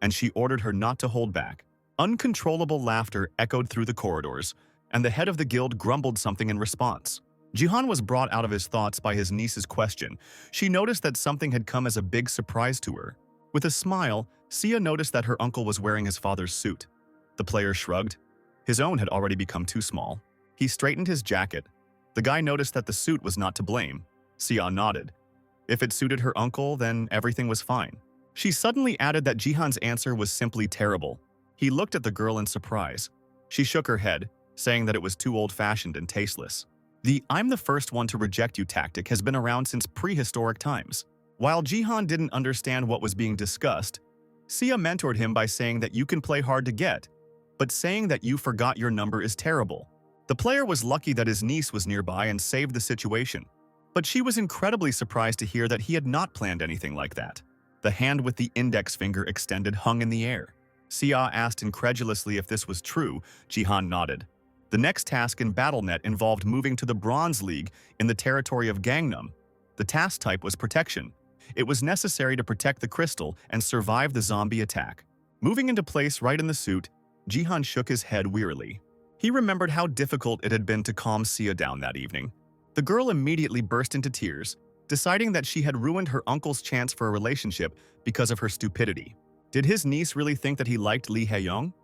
and she ordered her not to hold back. Uncontrollable laughter echoed through the corridors, and the head of the guild grumbled something in response. Jihan was brought out of his thoughts by his niece's question. She noticed that something had come as a big surprise to her. With a smile, Sia noticed that her uncle was wearing his father's suit. The player shrugged. His own had already become too small. He straightened his jacket. The guy noticed that the suit was not to blame. Sia nodded. If it suited her uncle, then everything was fine. She suddenly added that Jihan's answer was simply terrible. He looked at the girl in surprise. She shook her head, saying that it was too old-fashioned and tasteless. The "I'm the first one to reject you" tactic has been around since prehistoric times. While Jihan didn't understand what was being discussed, Sia mentored him by saying that you can play hard to get, but saying that you forgot your number is terrible. The player was lucky that his niece was nearby and saved the situation, but she was incredibly surprised to hear that he had not planned anything like that. The hand with the index finger extended hung in the air. Sia asked incredulously if this was true. Jihan nodded. The next task in BattleNet involved moving to the Bronze League in the territory of Gangnam. The task type was protection. It was necessary to protect the crystal and survive the zombie attack. Moving into place right in the suit, Jihan shook his head wearily. He remembered how difficult it had been to calm Sia down that evening. The girl immediately burst into tears, deciding that she had ruined her uncle's chance for a relationship because of her stupidity. Did his niece really think that he liked Lee Hae-young?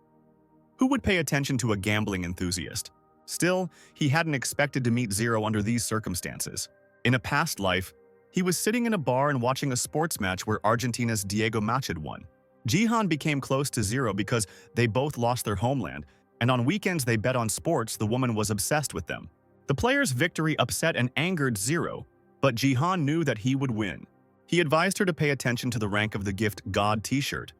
Who would pay attention to a gambling enthusiast? Still, he hadn't expected to meet Zero under these circumstances. In a past life, he was sitting in a bar and watching a sports match where Argentina's Diego Maradona won. Jihan became close to Zero because they both lost their homeland, and on weekends they bet on sports. The woman was obsessed with them. The player's victory upset and angered Zero, but Jihan knew that he would win. He advised her to pay attention to the rank of the gift God t-shirt,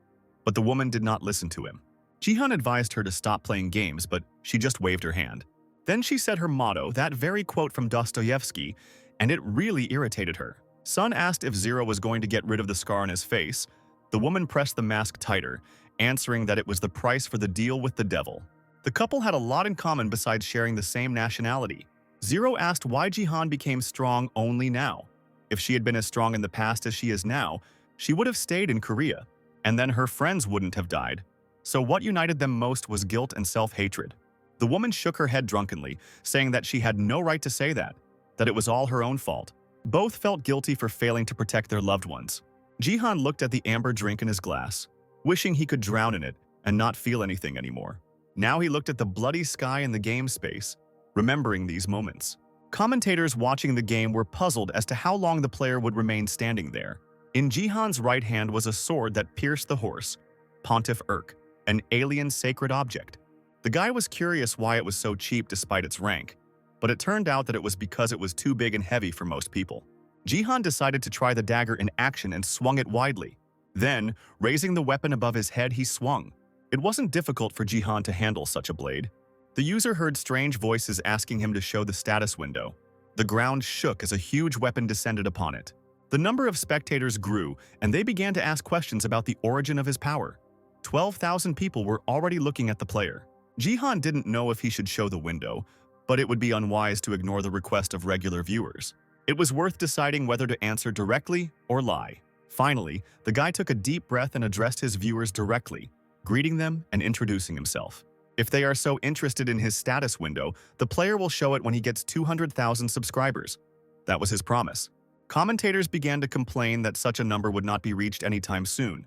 but the woman did not listen to him. Jihan advised her to stop playing games, but she just waved her hand. Then she said her motto, that very quote from Dostoevsky, and it really irritated her. Sun asked if Zero was going to get rid of the scar on his face. The woman pressed the mask tighter, answering that it was the price for the deal with the devil. The couple had a lot in common besides sharing the same nationality. Zero asked why Jihan became strong only now. If she had been as strong in the past as she is now, she would have stayed in Korea, and then her friends wouldn't have died. So what united them most was guilt and self-hatred. The woman shook her head drunkenly, saying that she had no right to say that it was all her own fault. Both felt guilty for failing to protect their loved ones. Jihan looked at the amber drink in his glass, wishing he could drown in it and not feel anything anymore. Now he looked at the bloody sky in the game space, remembering these moments. Commentators watching the game were puzzled as to how long the player would remain standing there. In Jihan's right hand was a sword that pierced the horse, Pontiff Urk, an alien sacred object. The guy was curious why it was so cheap despite its rank, but it turned out that it was because it was too big and heavy for most people. Jihan decided to try the dagger in action and swung it widely. Then, raising the weapon above his head, he swung. It wasn't difficult for Jihan to handle such a blade. The user heard strange voices asking him to show the status window. The ground shook as a huge weapon descended upon it. The number of spectators grew, and they began to ask questions about the origin of his power. 12,000 people were already looking at the player. Jihan didn't know if he should show the window, but it would be unwise to ignore the request of regular viewers. It was worth deciding whether to answer directly or lie. Finally, the guy took a deep breath and addressed his viewers directly, greeting them and introducing himself. If they are so interested in his status window, the player will show it when he gets 200,000 subscribers. That was his promise. Commentators began to complain that such a number would not be reached anytime soon.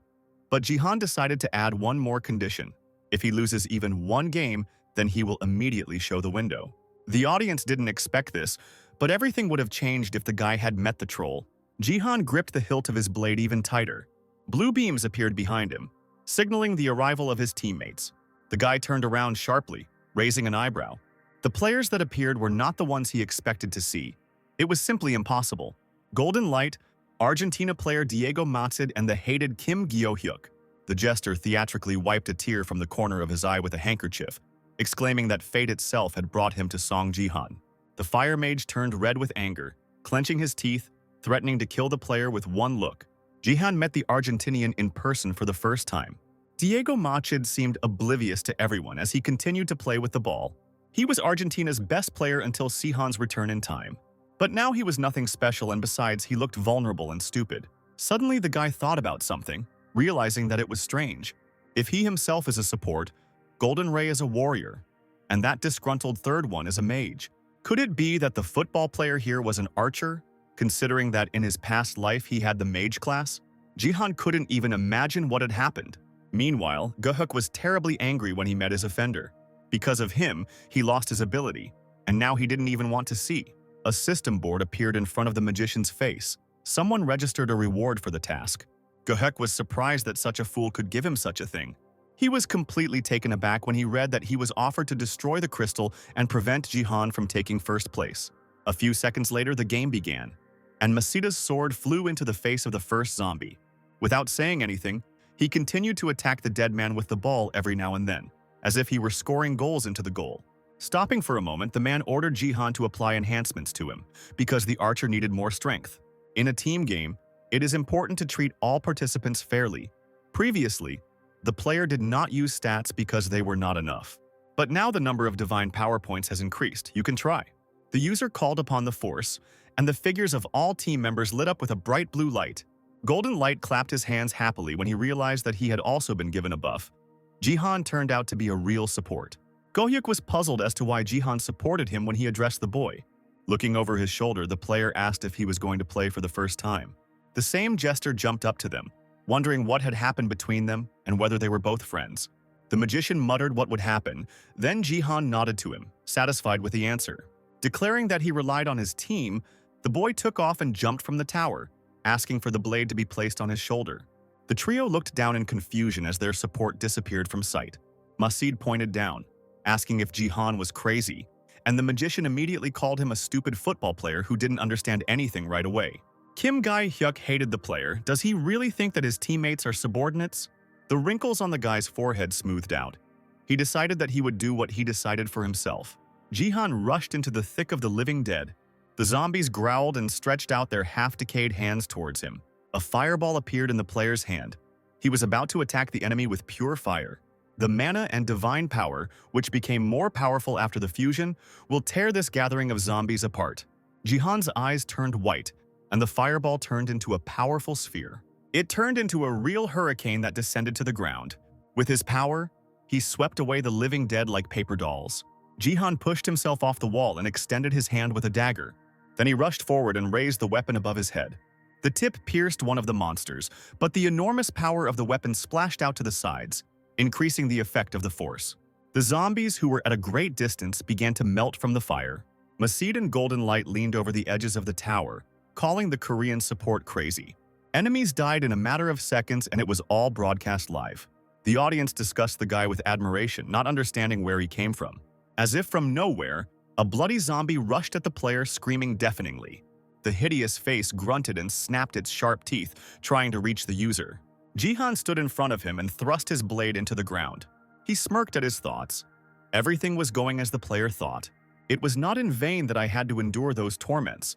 But Jihan decided to add one more condition. If he loses even one game, then he will immediately show the window. The audience didn't expect this, but everything would have changed if the guy had met the troll. Jihan gripped the hilt of his blade even tighter. Blue beams appeared behind him, signaling the arrival of his teammates. The guy turned around sharply, raising an eyebrow. The players that appeared were not the ones he expected to see. It was simply impossible. Golden light, Argentina player Diego Matzid and the hated Kim Gyo-hyuk. The jester theatrically wiped a tear from the corner of his eye with a handkerchief, exclaiming that fate itself had brought him to Song Jihan. The fire mage turned red with anger, clenching his teeth, threatening to kill the player with one look. Jihan met the Argentinian in person for the first time. Diego Machid seemed oblivious to everyone as he continued to play with the ball. He was Argentina's best player until Jihan's return in time. But now he was nothing special, and besides, he looked vulnerable and stupid. Suddenly the guy thought about something, realizing that it was strange. If he himself is a support, Golden Ray is a warrior, and that disgruntled third one is a mage. Could it be that the football player here was an archer, considering that in his past life he had the mage class? Jihan couldn't even imagine what had happened. Meanwhile, Gahuk was terribly angry when he met his offender. Because of him, he lost his ability, and now he didn't even want to see. A system board appeared in front of the magician's face. Someone registered a reward for the task. Gahuk was surprised that such a fool could give him such a thing. He was completely taken aback when he read that he was offered to destroy the crystal and prevent Jihan from taking first place. A few seconds later, the game began, and Masida's sword flew into the face of the first zombie. Without saying anything, he continued to attack the dead man with the ball every now and then, as if he were scoring goals into the goal. Stopping for a moment, the man ordered Jihan to apply enhancements to him, because the archer needed more strength. In a team game, it is important to treat all participants fairly. Previously, the player did not use stats because they were not enough. But now the number of divine power points has increased. You can try. The user called upon the force, and the figures of all team members lit up with a bright blue light. Golden Light clapped his hands happily when he realized that he had also been given a buff. Jihan turned out to be a real support. Gohyuk was puzzled as to why Jihan supported him when he addressed the boy. Looking over his shoulder, the player asked if he was going to play for the first time. The same jester jumped up to them, wondering what had happened between them and whether they were both friends. The magician muttered what would happen, then Jihan nodded to him, satisfied with the answer. Declaring that he relied on his team, the boy took off and jumped from the tower, asking for the blade to be placed on his shoulder. The trio looked down in confusion as their support disappeared from sight. Masid pointed down, asking if Jihan was crazy, and the magician immediately called him a stupid football player who didn't understand anything right away. Kim Gye-hyuk hated the player. Does he really think that his teammates are subordinates? The wrinkles on the guy's forehead smoothed out. He decided that he would do what he decided for himself. Jihan rushed into the thick of the living dead. The zombies growled and stretched out their half-decayed hands towards him. A fireball appeared in the player's hand. He was about to attack the enemy with pure fire. The mana and divine power, which became more powerful after the fusion, will tear this gathering of zombies apart. Jihan's eyes turned white, and the fireball turned into a powerful sphere. It turned into a real hurricane that descended to the ground. With his power, he swept away the living dead like paper dolls. Jihan pushed himself off the wall and extended his hand with a dagger. Then he rushed forward and raised the weapon above his head. The tip pierced one of the monsters, but the enormous power of the weapon splashed out to the sides, increasing the effect of the force. The zombies, who were at a great distance, began to melt from the fire. Masid and Golden Light leaned over the edges of the tower, calling the Korean support crazy. Enemies died in a matter of seconds, and it was all broadcast live. The audience discussed the guy with admiration, not understanding where he came from. As if from nowhere, a bloody zombie rushed at the player, screaming deafeningly. The hideous face grunted and snapped its sharp teeth, trying to reach the user. Jihan stood in front of him and thrust his blade into the ground. He smirked at his thoughts. Everything was going as the player thought. It was not in vain that I had to endure those torments.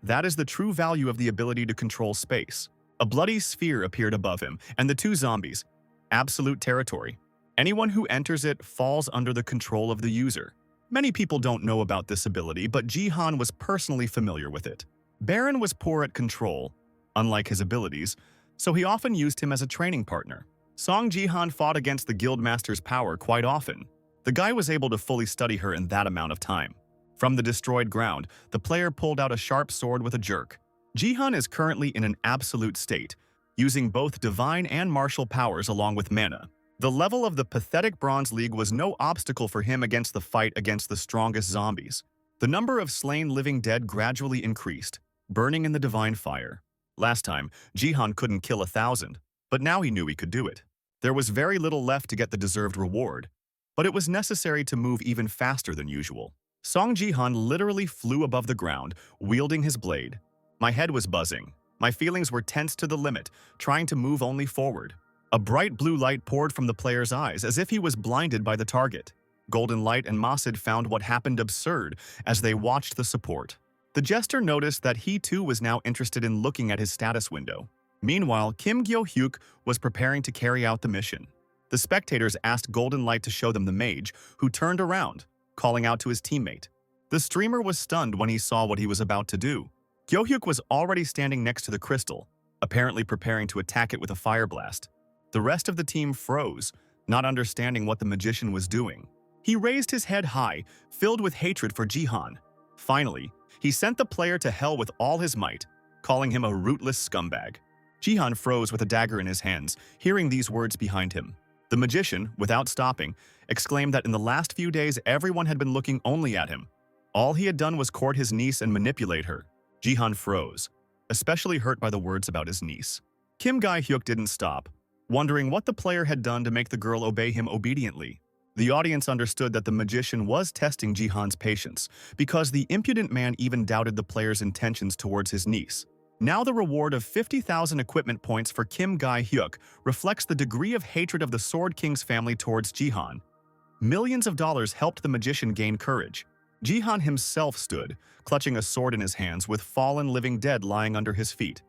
That is the true value of the ability to control space. A bloody sphere appeared above him, and the two zombies. Absolute territory. Anyone who enters it falls under the control of the user. Many people don't know about this ability, but Jihan was personally familiar with it. Baron was poor at control, unlike his abilities, so he often used him as a training partner. Song Jihan fought against the Guildmaster's power quite often. The guy was able to fully study her in that amount of time. From the destroyed ground, the player pulled out a sharp sword with a jerk. Jihan is currently in an absolute state, using both divine and martial powers along with mana. The level of the pathetic Bronze League was no obstacle for him against the fight against the strongest zombies. The number of slain living dead gradually increased, burning in the divine fire. Last time, Jihan couldn't kill 1,000, but now he knew he could do it. There was very little left to get the deserved reward, but it was necessary to move even faster than usual. Song Jihan literally flew above the ground, wielding his blade. My head was buzzing. My feelings were tense to the limit, trying to move only forward. A bright blue light poured from the player's eyes, as if he was blinded by the target. Golden Light and Masid found what happened absurd as they watched the support. The jester noticed that he too was now interested in looking at his status window. Meanwhile, Kim Gyo-hyuk was preparing to carry out the mission. The spectators asked Golden Light to show them the mage, who turned around, calling out to his teammate. The streamer was stunned when he saw what he was about to do. Gyo-hyuk was already standing next to the crystal, apparently preparing to attack it with a fire blast. The rest of the team froze, not understanding what the magician was doing. He raised his head high, filled with hatred for Jihan. Finally, he sent the player to hell with all his might, calling him a rootless scumbag. Jihan froze with a dagger in his hands, hearing these words behind him. The magician, without stopping, exclaimed that in the last few days everyone had been looking only at him. All he had done was court his niece and manipulate her. Jihan froze, especially hurt by the words about his niece. Kim Gyo-hyuk didn't stop, wondering what the player had done to make the girl obey him obediently. The audience understood that the magician was testing Jihan's patience, because the impudent man even doubted the player's intentions towards his niece. Now the reward of 50,000 equipment points for Kim Gyo-hyuk reflects the degree of hatred of the Sword King's family towards Jihan. Millions of dollars helped the magician gain courage. Jihan himself stood, clutching a sword in his hands with fallen living dead lying under his feet.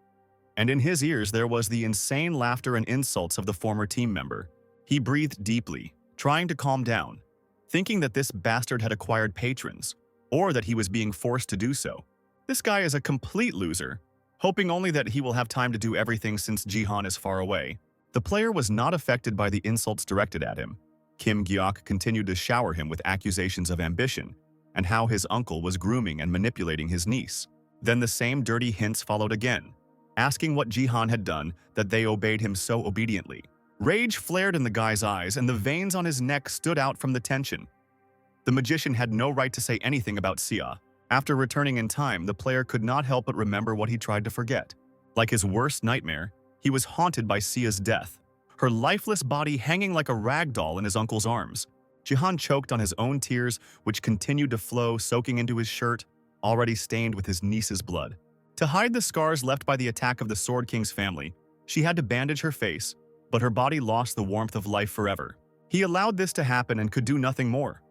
And in his ears there was the insane laughter and insults of the former team member. He breathed deeply, trying to calm down, thinking that this bastard had acquired patrons, or that he was being forced to do so. This guy is a complete loser, hoping only that he will have time to do everything since Jihan is far away. The player was not affected by the insults directed at him. Kim Gyo-hyuk continued to shower him with accusations of ambition, and how his uncle was grooming and manipulating his niece. Then the same dirty hints followed again, asking what Jihan had done that they obeyed him so obediently. Rage flared in the guy's eyes, and the veins on his neck stood out from the tension. The magician had no right to say anything about Sia. After returning in time, the player could not help but remember what he tried to forget. Like his worst nightmare, he was haunted by Sia's death, her lifeless body hanging like a rag doll in his uncle's arms. Jihan choked on his own tears, which continued to flow, soaking into his shirt, already stained with his niece's blood. To hide the scars left by the attack of the Sword King's family, she had to bandage her face, but her body lost the warmth of life forever. He allowed this to happen and could do nothing more.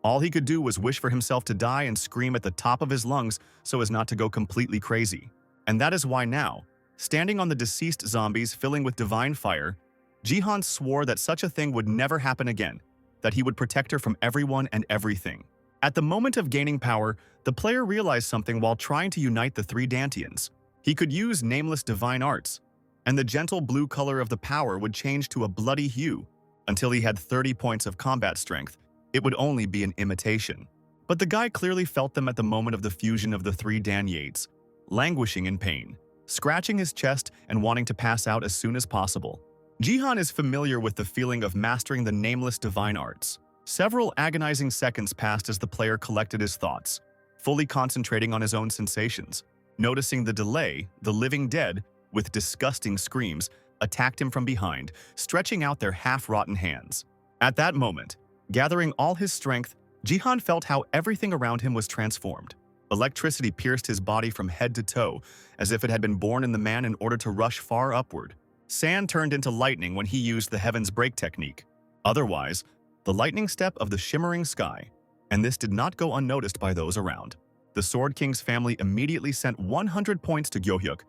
All he could do was wish for himself to die and scream at the top of his lungs so as not to go completely crazy. And that is why now, standing on the deceased zombies filling with divine fire, Jihan swore that such a thing would never happen again, that he would protect her from everyone and everything. At the moment of gaining power, the player realized something while trying to unite the three dantians. He could use nameless divine arts, and the gentle blue color of the power would change to a bloody hue. Until he had 30 points of combat strength, it would only be an imitation. But the guy clearly felt them at the moment of the fusion of the three danyates, languishing in pain, scratching his chest and wanting to pass out as soon as possible. Jihan is familiar with the feeling of mastering the nameless divine arts. Several agonizing seconds passed as the player collected his thoughts, fully concentrating on his own sensations. Noticing the delay, the living dead, with disgusting screams, attacked him from behind, stretching out their half-rotten hands. At that moment, gathering all his strength, Jihan felt how everything around him was transformed. Electricity pierced his body from head to toe, as if it had been born in the man in order to rush far upward. Sand turned into lightning when he used the Heaven's Break technique. Otherwise, the lightning step of the shimmering sky, and this did not go unnoticed by those around. The Sword King's family immediately sent 100 points to Gyo-hyuk,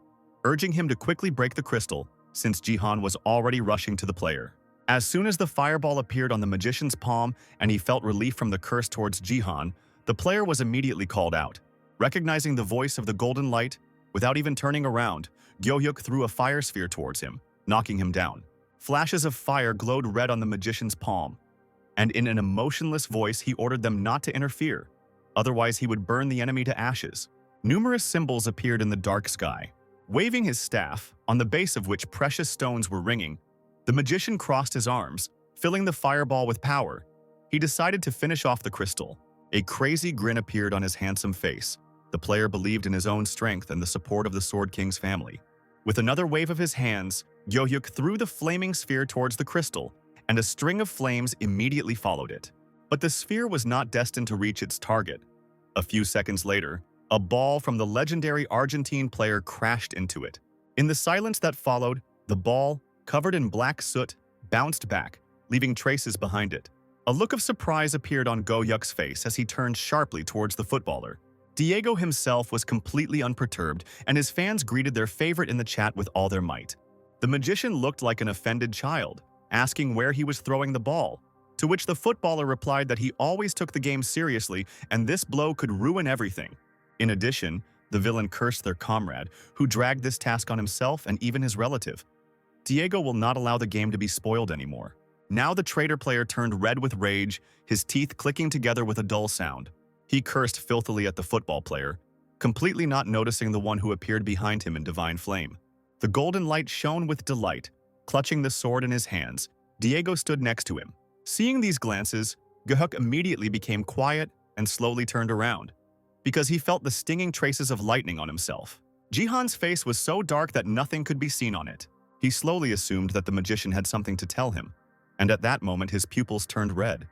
urging him to quickly break the crystal, since Jihan was already rushing to the player. As soon as the fireball appeared on the magician's palm and he felt relief from the curse towards Jihan, the player was immediately called out. Recognizing the voice of the golden light, without even turning around, Gyo-hyuk threw a fire sphere towards him, knocking him down. Flashes of fire glowed red on the magician's palm, and in an emotionless voice he ordered them not to interfere, otherwise he would burn the enemy to ashes. Numerous symbols appeared in the dark sky. Waving his staff, on the base of which precious stones were ringing, the magician crossed his arms, filling the fireball with power. He decided to finish off the crystal. A crazy grin appeared on his handsome face. The player believed in his own strength and the support of the Sword King's family. With another wave of his hands, Gyo-hyuk threw the flaming sphere towards the crystal, and a string of flames immediately followed it. But the sphere was not destined to reach its target. A few seconds later, a ball from the legendary Argentine player crashed into it. In the silence that followed, the ball, covered in black soot, bounced back, leaving traces behind it. A look of surprise appeared on Go-Yuk's face as he turned sharply towards the footballer. Diego himself was completely unperturbed, and his fans greeted their favorite in the chat with all their might. The magician looked like an offended child, asking where he was throwing the ball, to which the footballer replied that he always took the game seriously and this blow could ruin everything. In addition, the villain cursed their comrade, who dragged this task on himself and even his relative. Diego will not allow the game to be spoiled anymore. Now the traitor player turned red with rage, his teeth clicking together with a dull sound. He cursed filthily at the football player, completely not noticing the one who appeared behind him in divine flame. The golden light shone with delight. Clutching the sword in his hands, Diego stood next to him. Seeing these glances, Go-Yuk immediately became quiet and slowly turned around, because he felt the stinging traces of lightning on himself. Jihan's face was so dark that nothing could be seen on it. He slowly assumed that the magician had something to tell him, and at that moment his pupils turned red.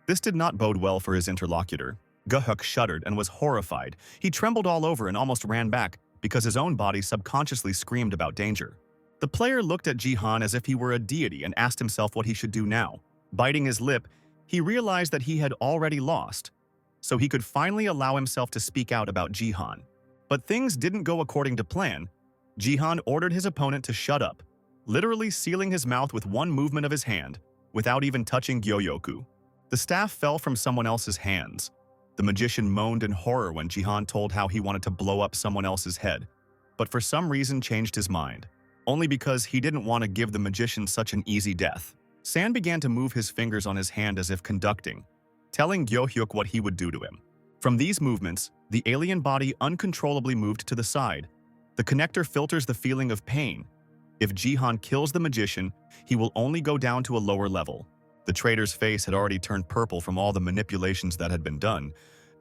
This did not bode well for his interlocutor. Go-Yuk shuddered and was horrified. He trembled all over and almost ran back, because his own body subconsciously screamed about danger. The player looked at Jihan as if he were a deity and asked himself what he should do now. Biting his lip, he realized that he had already lost, so he could finally allow himself to speak out about Jihan. But things didn't go according to plan. Jihan ordered his opponent to shut up, literally sealing his mouth with one movement of his hand, without even touching Gyoyoku. The staff fell from someone else's hands. The magician moaned in horror when Jihan told how he wanted to blow up someone else's head, but for some reason changed his mind, only because he didn't want to give the magician such an easy death. San began to move his fingers on his hand as if conducting, telling Go-Yuk what he would do to him. From these movements, the alien body uncontrollably moved to the side. The connector filters the feeling of pain. If Jihan kills the magician, he will only go down to a lower level. The traitor's face had already turned purple from all the manipulations that had been done.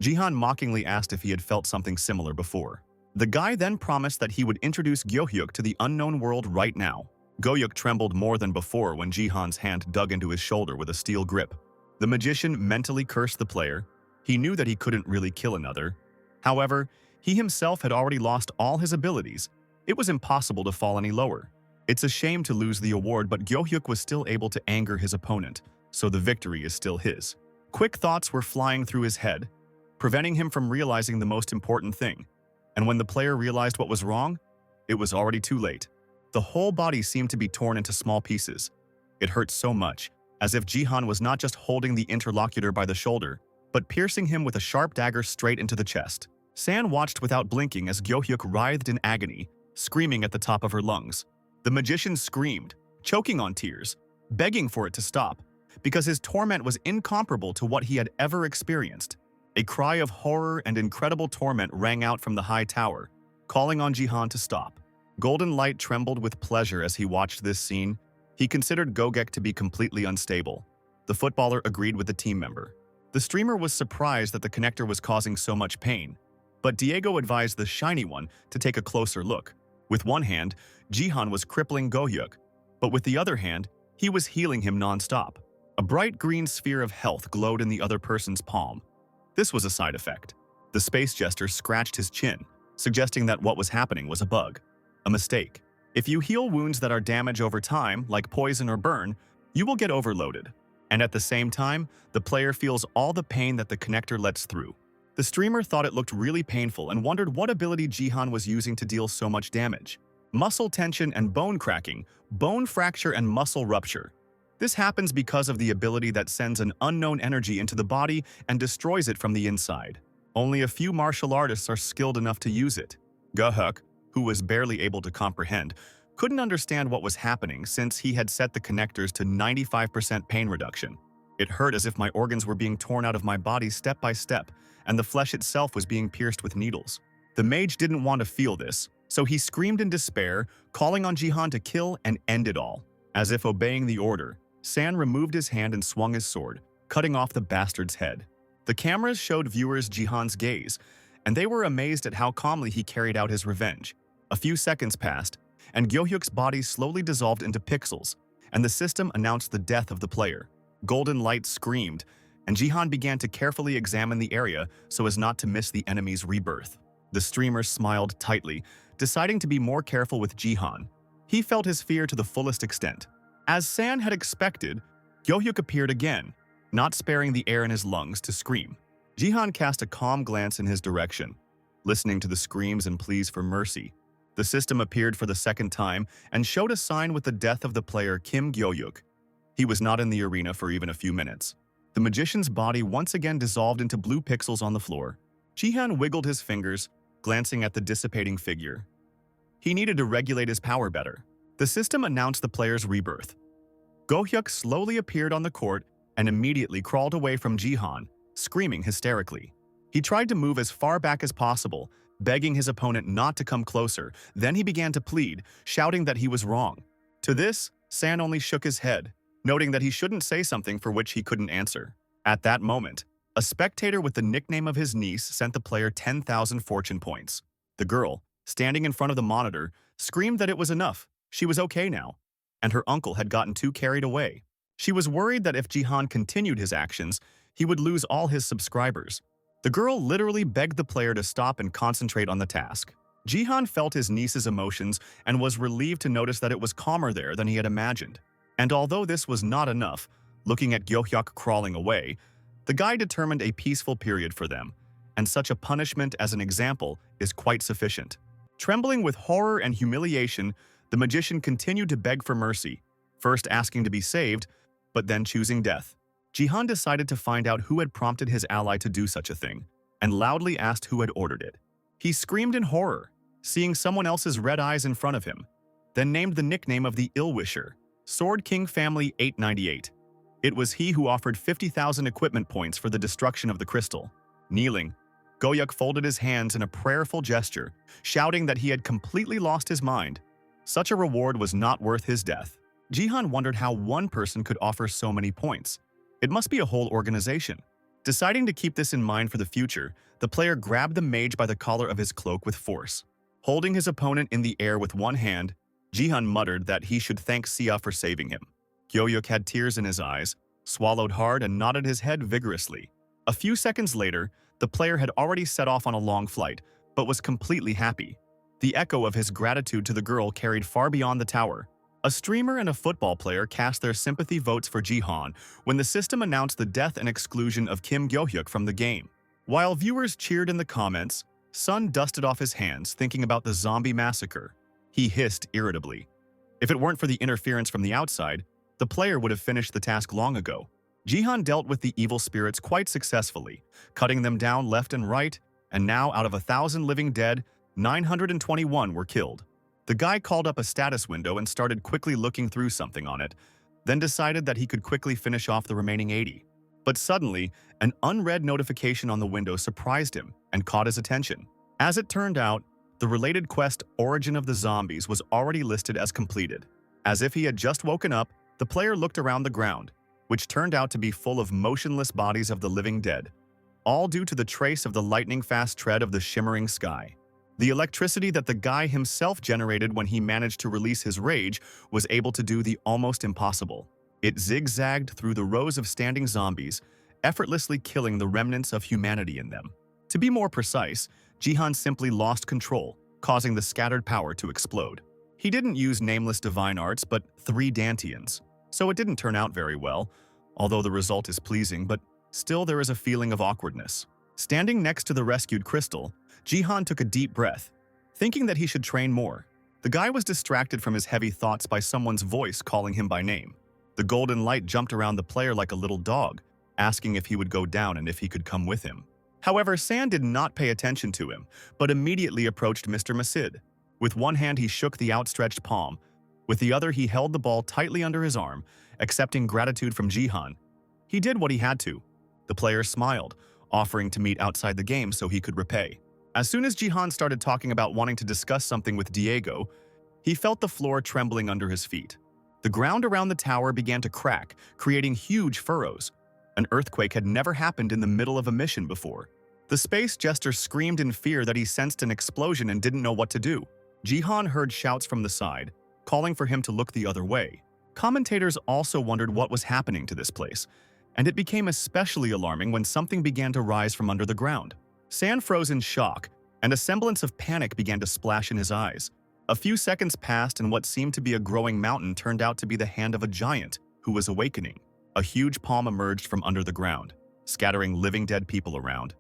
Jihan mockingly asked if he had felt something similar before. The guy then promised that he would introduce Go-Yuk to the unknown world right now. Go-Yuk trembled more than before when Jihan's hand dug into his shoulder with a steel grip. The magician mentally cursed the player. He knew that he couldn't really kill another. However, he himself had already lost all his abilities. It was impossible to fall any lower. It's a shame to lose the award, but Go-Yuk was still able to anger his opponent, so the victory is still his. Quick thoughts were flying through his head, preventing him from realizing the most important thing. And when the player realized what was wrong, it was already too late. The whole body seemed to be torn into small pieces. It hurt so much, as if Jihan was not just holding the interlocutor by the shoulder, but piercing him with a sharp dagger straight into the chest. San watched without blinking as Go-Yuk writhed in agony, screaming at the top of her lungs. The magician screamed, choking on tears, begging for it to stop, because his torment was incomparable to what he had ever experienced. A cry of horror and incredible torment rang out from the high tower, calling on Jihan to stop. Golden Light trembled with pleasure as he watched this scene. He considered Go-Yuk to be completely unstable. The footballer agreed with the team member. The streamer was surprised that the connector was causing so much pain, but Diego advised the shiny one to take a closer look. With one hand, Jihan was crippling Go-Yuk, but with the other hand, he was healing him non-stop. A bright green sphere of health glowed in the other person's palm. This was a side effect. The space jester scratched his chin, suggesting that what was happening was a bug. A mistake. If you heal wounds that are damaged over time, like poison or burn, you will get overloaded. And at the same time, the player feels all the pain that the connector lets through. The streamer thought it looked really painful and wondered what ability Jihan was using to deal so much damage. Muscle tension and bone cracking, bone fracture and muscle rupture. This happens because of the ability that sends an unknown energy into the body and destroys it from the inside. Only a few martial artists are skilled enough to use it. Go-Yuk, who was barely able to comprehend, couldn't understand what was happening since he had set the connectors to 95% pain reduction. It hurt as if my organs were being torn out of my body step by step, and the flesh itself was being pierced with needles. The mage didn't want to feel this, so he screamed in despair, calling on Jihan to kill and end it all. As if obeying the order, San removed his hand and swung his sword, cutting off the bastard's head. The cameras showed viewers Jihan's gaze, and they were amazed at how calmly he carried out his revenge. A few seconds passed, and Go-Yuk's body slowly dissolved into pixels, and the system announced the death of the player. Golden Light screamed, and Jihan began to carefully examine the area so as not to miss the enemy's rebirth. The streamer smiled tightly, deciding to be more careful with Jihan. He felt his fear to the fullest extent. As San had expected, Gyohyuk appeared again, not sparing the air in his lungs to scream. Jihan cast a calm glance in his direction, listening to the screams and pleas for mercy. The system appeared for the second time and showed a sign with the death of the player Kim Gyohyuk. He was not in the arena for even a few minutes. The magician's body once again dissolved into blue pixels on the floor. Jihan wiggled his fingers, glancing at the dissipating figure. He needed to regulate his power better. The system announced the player's rebirth. Gyohyuk slowly appeared on the court and immediately crawled away from Jihan, screaming hysterically. He tried to move as far back as possible, begging his opponent not to come closer. Then he began to plead, shouting that he was wrong. To this, San only shook his head, noting that he shouldn't say something for which he couldn't answer. At that moment, a spectator with the nickname of his niece sent the player 10,000 fortune points. The girl, standing in front of the monitor, screamed that it was enough. She was okay now, and her uncle had gotten too carried away. She was worried that if Jihan continued his actions, he would lose all his subscribers. The girl literally begged the player to stop and concentrate on the task. Jihan felt his niece's emotions and was relieved to notice that it was calmer there than he had imagined. And although this was not enough, looking at Gyohyuk crawling away, the guy determined a peaceful period for them, and such a punishment as an example is quite sufficient. Trembling with horror and humiliation, the magician continued to beg for mercy, first asking to be saved, but then choosing death. Jihan decided to find out who had prompted his ally to do such a thing, and loudly asked who had ordered it. He screamed in horror, seeing someone else's red eyes in front of him, then named the nickname of the Ill-Wisher, Sword King Family 898. It was he who offered 50,000 equipment points for the destruction of the crystal. Kneeling, Gyohyuk folded his hands in a prayerful gesture, shouting that he had completely lost his mind. Such a reward was not worth his death. Jihan wondered how one person could offer so many points. It must be a whole organization. Deciding to keep this in mind for the future, the player grabbed the mage by the collar of his cloak with force. Holding his opponent in the air with one hand, Jihan muttered that he should thank Sia for saving him. Gyohyuk had tears in his eyes, swallowed hard and nodded his head vigorously. A few seconds later, the player had already set off on a long flight, but was completely happy. The echo of his gratitude to the girl carried far beyond the tower. A streamer and a football player cast their sympathy votes for Jihan when the system announced the death and exclusion of Kim Gyohyuk from the game. While viewers cheered in the comments, Sun dusted off his hands thinking about the zombie massacre. He hissed irritably. If it weren't for the interference from the outside, the player would have finished the task long ago. Jihan dealt with the evil spirits quite successfully, cutting them down left and right, and now out of 1,000 living dead, 921 were killed. The guy called up a status window and started quickly looking through something on it, then decided that he could quickly finish off the remaining 80. But suddenly, an unread notification on the window surprised him and caught his attention. As it turned out, the related quest Origin of the Zombies was already listed as completed. As if he had just woken up, the player looked around the ground, which turned out to be full of motionless bodies of the living dead, all due to the trace of the lightning-fast tread of the shimmering sky. The electricity that the guy himself generated when he managed to release his rage was able to do the almost impossible. It zigzagged through the rows of standing zombies, effortlessly killing the remnants of humanity in them. To be more precise, Jihan simply lost control, causing the scattered power to explode. He didn't use nameless divine arts, but 3 dantians, so it didn't turn out very well, although the result is pleasing, but still there is a feeling of awkwardness. Standing next to the rescued crystal, Jihan took a deep breath, thinking that he should train more. The guy was distracted from his heavy thoughts by someone's voice calling him by name. The golden light jumped around the player like a little dog, asking if he would go down and if he could come with him. However, San did not pay attention to him, but immediately approached Mr. Masid. With one hand he shook the outstretched palm, with the other he held the ball tightly under his arm, accepting gratitude from Jihan. He did what he had to. The player smiled, offering to meet outside the game so he could repay. As soon as Jihan started talking about wanting to discuss something with Diego, he felt the floor trembling under his feet. The ground around the tower began to crack, creating huge furrows. An earthquake had never happened in the middle of a mission before. The space jester screamed in fear that he sensed an explosion and didn't know what to do. Jihan heard shouts from the side, calling for him to look the other way. Commentators also wondered what was happening to this place, and it became especially alarming when something began to rise from under the ground. San froze in shock, and a semblance of panic began to splash in his eyes. A few seconds passed and what seemed to be a growing mountain turned out to be the hand of a giant who was awakening. A huge palm emerged from under the ground, scattering living dead people around.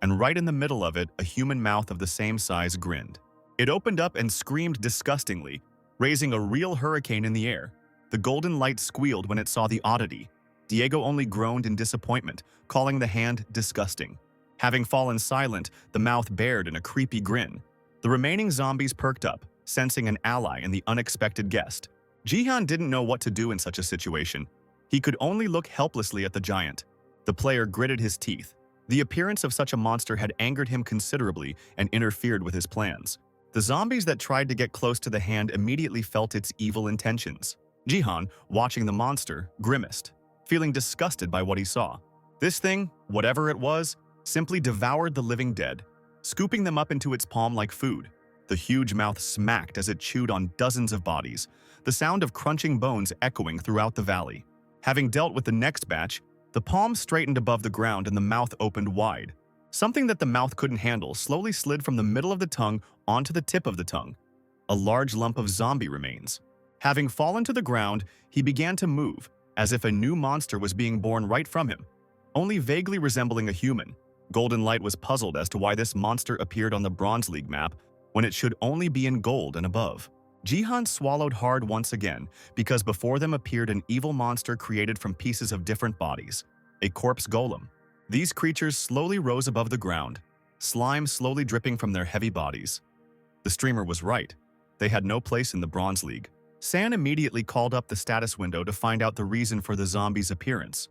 And right in the middle of it, a human mouth of the same size grinned. It opened up and screamed disgustingly, raising a real hurricane in the air. The golden light squealed when it saw the oddity. Diego only groaned in disappointment, calling the hand disgusting. Having fallen silent, the mouth bared in a creepy grin. The remaining zombies perked up, sensing an ally in the unexpected guest. Jihan didn't know what to do in such a situation. He could only look helplessly at the giant. The player gritted his teeth. The appearance of such a monster had angered him considerably and interfered with his plans. The zombies that tried to get close to the hand immediately felt its evil intentions. Jihan, watching the monster, grimaced, feeling disgusted by what he saw. This thing, whatever it was, simply devoured the living dead, scooping them up into its palm like food. The huge mouth smacked as it chewed on dozens of bodies, the sound of crunching bones echoing throughout the valley. Having dealt with the next batch, the palm straightened above the ground and the mouth opened wide. Something that the mouth couldn't handle slowly slid from the middle of the tongue onto the tip of the tongue. A large lump of zombie remains. Having fallen to the ground, he began to move, as if a new monster was being born right from him, only vaguely resembling a human. Golden Light was puzzled as to why this monster appeared on the Bronze League map when it should only be in gold and above. Jihan swallowed hard once again, because before them appeared an evil monster created from pieces of different bodies, a corpse golem. These creatures slowly rose above the ground, slime slowly dripping from their heavy bodies. The streamer was right. They had no place in the Bronze League. San immediately called up the status window to find out the reason for the zombies' appearance.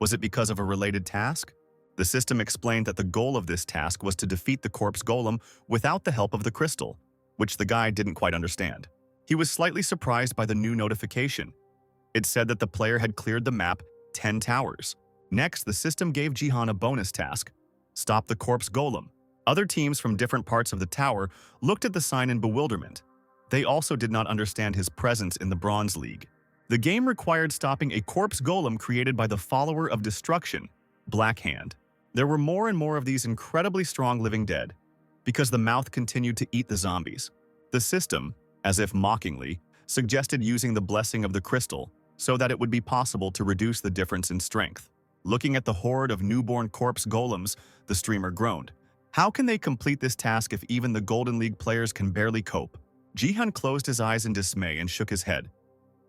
Was it because of a related task? The system explained that the goal of this task was to defeat the corpse golem without the help of the crystal, which the guy didn't quite understand. He was slightly surprised by the new notification. It said that the player had cleared the map 10 towers. Next, the system gave Jihan a bonus task: stop the corpse golem. Other teams from different parts of the tower looked at the sign in bewilderment. They also did not understand his presence in the Bronze League. The game required stopping a corpse golem created by the follower of destruction, Black Hand. There were more and more of these incredibly strong living dead, because the mouth continued to eat the zombies. The system, as if mockingly, suggested using the blessing of the crystal so that it would be possible to reduce the difference in strength. Looking at the horde of newborn corpse golems, the streamer groaned. How can they complete this task if even the Golden League players can barely cope? Jihan closed his eyes in dismay and shook his head.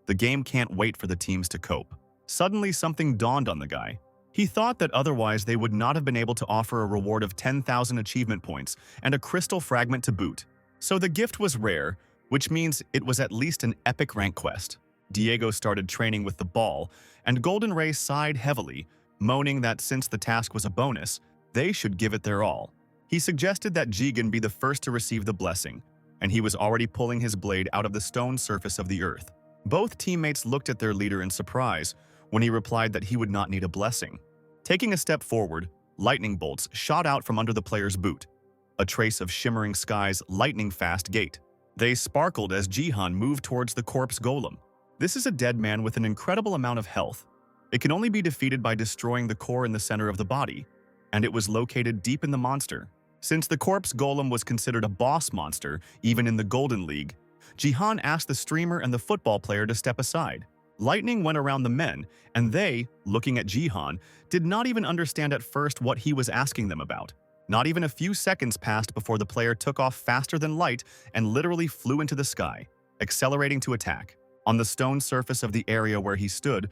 The game can't wait for the teams to cope. Suddenly something dawned on the guy. He thought that otherwise they would not have been able to offer a reward of 10,000 achievement points and a crystal fragment to boot. So the gift was rare, which means it was at least an epic rank quest. Diego started training with the ball, and Golden Ray sighed heavily, moaning that since the task was a bonus, they should give it their all. He suggested that Jihan be the first to receive the blessing, and he was already pulling his blade out of the stone surface of the earth. Both teammates looked at their leader in surprise when he replied that he would not need a blessing. Taking a step forward, lightning bolts shot out from under the player's boot, a trace of shimmering sky's lightning-fast gate. They sparkled as Jihan moved towards the corpse golem. This is a dead man with an incredible amount of health. It can only be defeated by destroying the core in the center of the body, and it was located deep in the monster. Since the corpse golem was considered a boss monster, even in the Golden League, Jihan asked the streamer and the football player to step aside. Lightning went around the men, and they, looking at Jihan, did not even understand at first what he was asking them about. Not even a few seconds passed before the player took off faster than light and literally flew into the sky, accelerating to attack. On the stone surface of the area where he stood,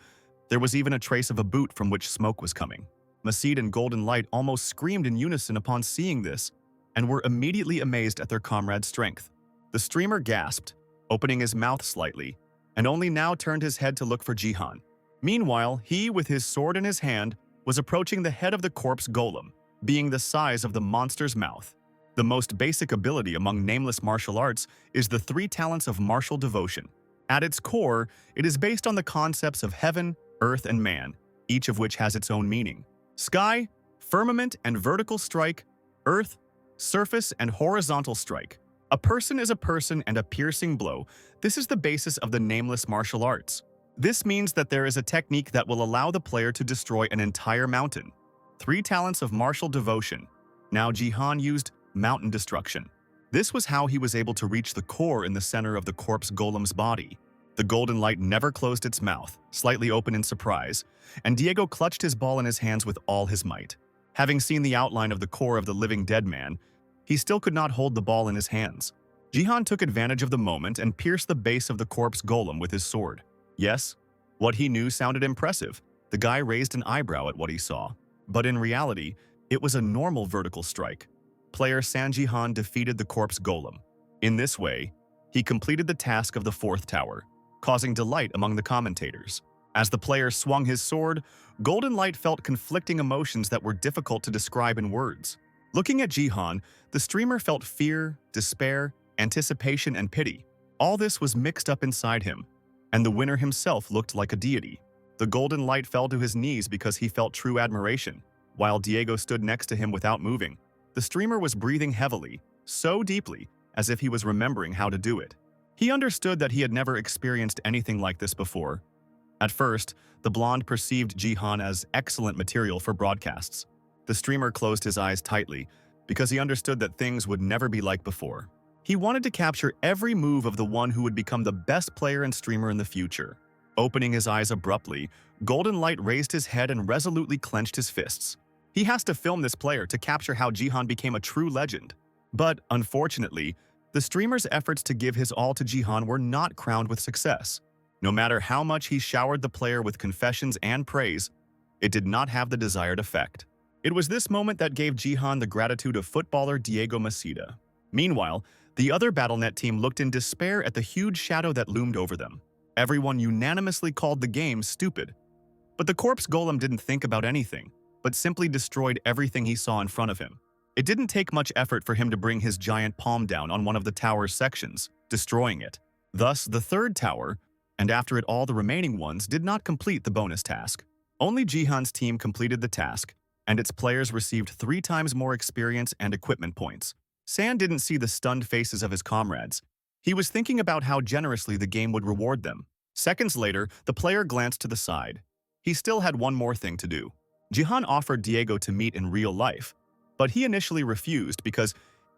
there was even a trace of a boot from which smoke was coming. Masid and Golden Light almost screamed in unison upon seeing this, and were immediately amazed at their comrade's strength. The streamer gasped, opening his mouth slightly, and only now turned his head to look for Jihan. Meanwhile, he, with his sword in his hand, was approaching the head of the corpse golem, being the size of the monster's mouth. The most basic ability among nameless martial arts is the 3 talents of martial devotion. At its core, it is based on the concepts of heaven, earth, and man, each of which has its own meaning. Sky, firmament and vertical strike, earth, surface and horizontal strike. A person is a person and a piercing blow. This is the basis of the nameless martial arts. This means that there is a technique that will allow the player to destroy an entire mountain. 3 talents of martial devotion. Now Jihan used mountain destruction. This was how he was able to reach the core in the center of the corpse golem's body. The golden light never closed its mouth, slightly open in surprise, and Diego clutched his ball in his hands with all his might. Having seen the outline of the core of the living dead man, he still could not hold the ball in his hands. Jihan took advantage of the moment and pierced the base of the corpse golem with his sword. Yes, what he knew sounded impressive. The guy raised an eyebrow at what he saw. But in reality, it was a normal vertical strike. Player Jihan defeated the corpse golem. In this way, he completed the task of the fourth tower, causing delight among the commentators. As the player swung his sword, Golden Light felt conflicting emotions that were difficult to describe in words. Looking at Jihan, the streamer felt fear, despair, anticipation, and pity. All this was mixed up inside him, and the winner himself looked like a deity. The Golden Light fell to his knees because he felt true admiration, while Diego stood next to him without moving. The streamer was breathing heavily, so deeply, as if he was remembering how to do it. He understood that he had never experienced anything like this before. At first, the blonde perceived Jihan as excellent material for broadcasts. The streamer closed his eyes tightly because he understood that things would never be like before. He wanted to capture every move of the one who would become the best player and streamer in the future. Opening his eyes abruptly, Golden Light raised his head and resolutely clenched his fists. He has to film this player to capture how Jihan became a true legend. But, unfortunately, the streamer's efforts to give his all to Jihan were not crowned with success. No matter how much he showered the player with confessions and praise, it did not have the desired effect. It was this moment that gave Jihan the gratitude of footballer Diego Masida. Meanwhile, the other BattleNet team looked in despair at the huge shadow that loomed over them. Everyone unanimously called the game stupid. But the corpse golem didn't think about anything, but simply destroyed everything he saw in front of him. It didn't take much effort for him to bring his giant palm down on one of the tower's sections, destroying it. Thus, the third tower, and after it all the remaining ones, did not complete the bonus task. Only Jihan's team completed the task, and its players received 3 times more experience and equipment points. San didn't see the stunned faces of his comrades. He was thinking about how generously the game would reward them. Seconds later, the player glanced to the side. He still had one more thing to do. Jihan offered Diego to meet in real life, but he initially refused because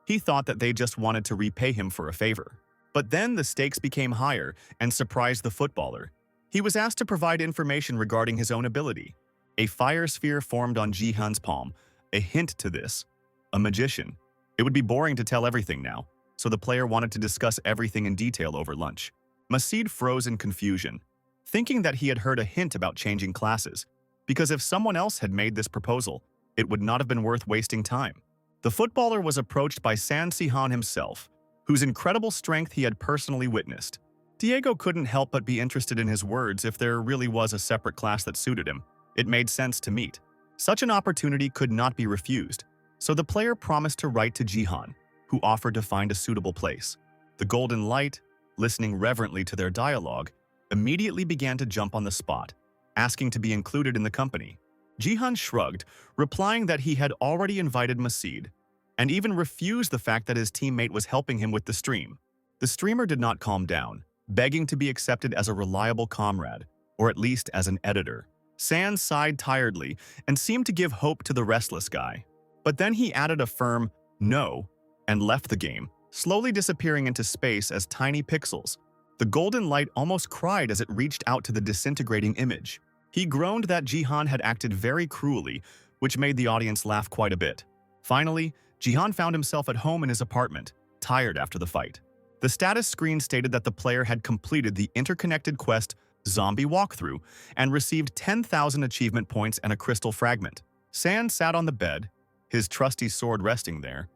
he thought that they just wanted to repay him for a favor. But then the stakes became higher and surprised the footballer. He was asked to provide information regarding his own ability. A fire sphere formed on Jihan's palm, a hint to this. A magician. It would be boring to tell everything now, so the player wanted to discuss everything in detail over lunch. Masid froze in confusion, thinking that he had heard a hint about changing classes, because if someone else had made this proposal, it would not have been worth wasting time. The footballer was approached by Jihan himself, whose incredible strength he had personally witnessed. Diego couldn't help but be interested in his words if there really was a separate class that suited him. It made sense to meet. Such an opportunity could not be refused, so the player promised to write to Jihan, who offered to find a suitable place. The Golden Light, listening reverently to their dialogue, immediately began to jump on the spot, asking to be included in the company. Jihan shrugged, replying that he had already invited Masid, and even refused the fact that his teammate was helping him with the stream. The streamer did not calm down, begging to be accepted as a reliable comrade, or at least as an editor. San sighed tiredly and seemed to give hope to the restless guy. But then he added a firm no and left the game, slowly disappearing into space as tiny pixels. The Golden Light almost cried as it reached out to the disintegrating image. He groaned that Jihan had acted very cruelly, which made the audience laugh quite a bit. Finally, Jihan found himself at home in his apartment, tired after the fight. The status screen stated that the player had completed the interconnected quest Zombie Walkthrough and received 10,000 achievement points and a crystal fragment. San sat on the bed, his trusty sword resting there.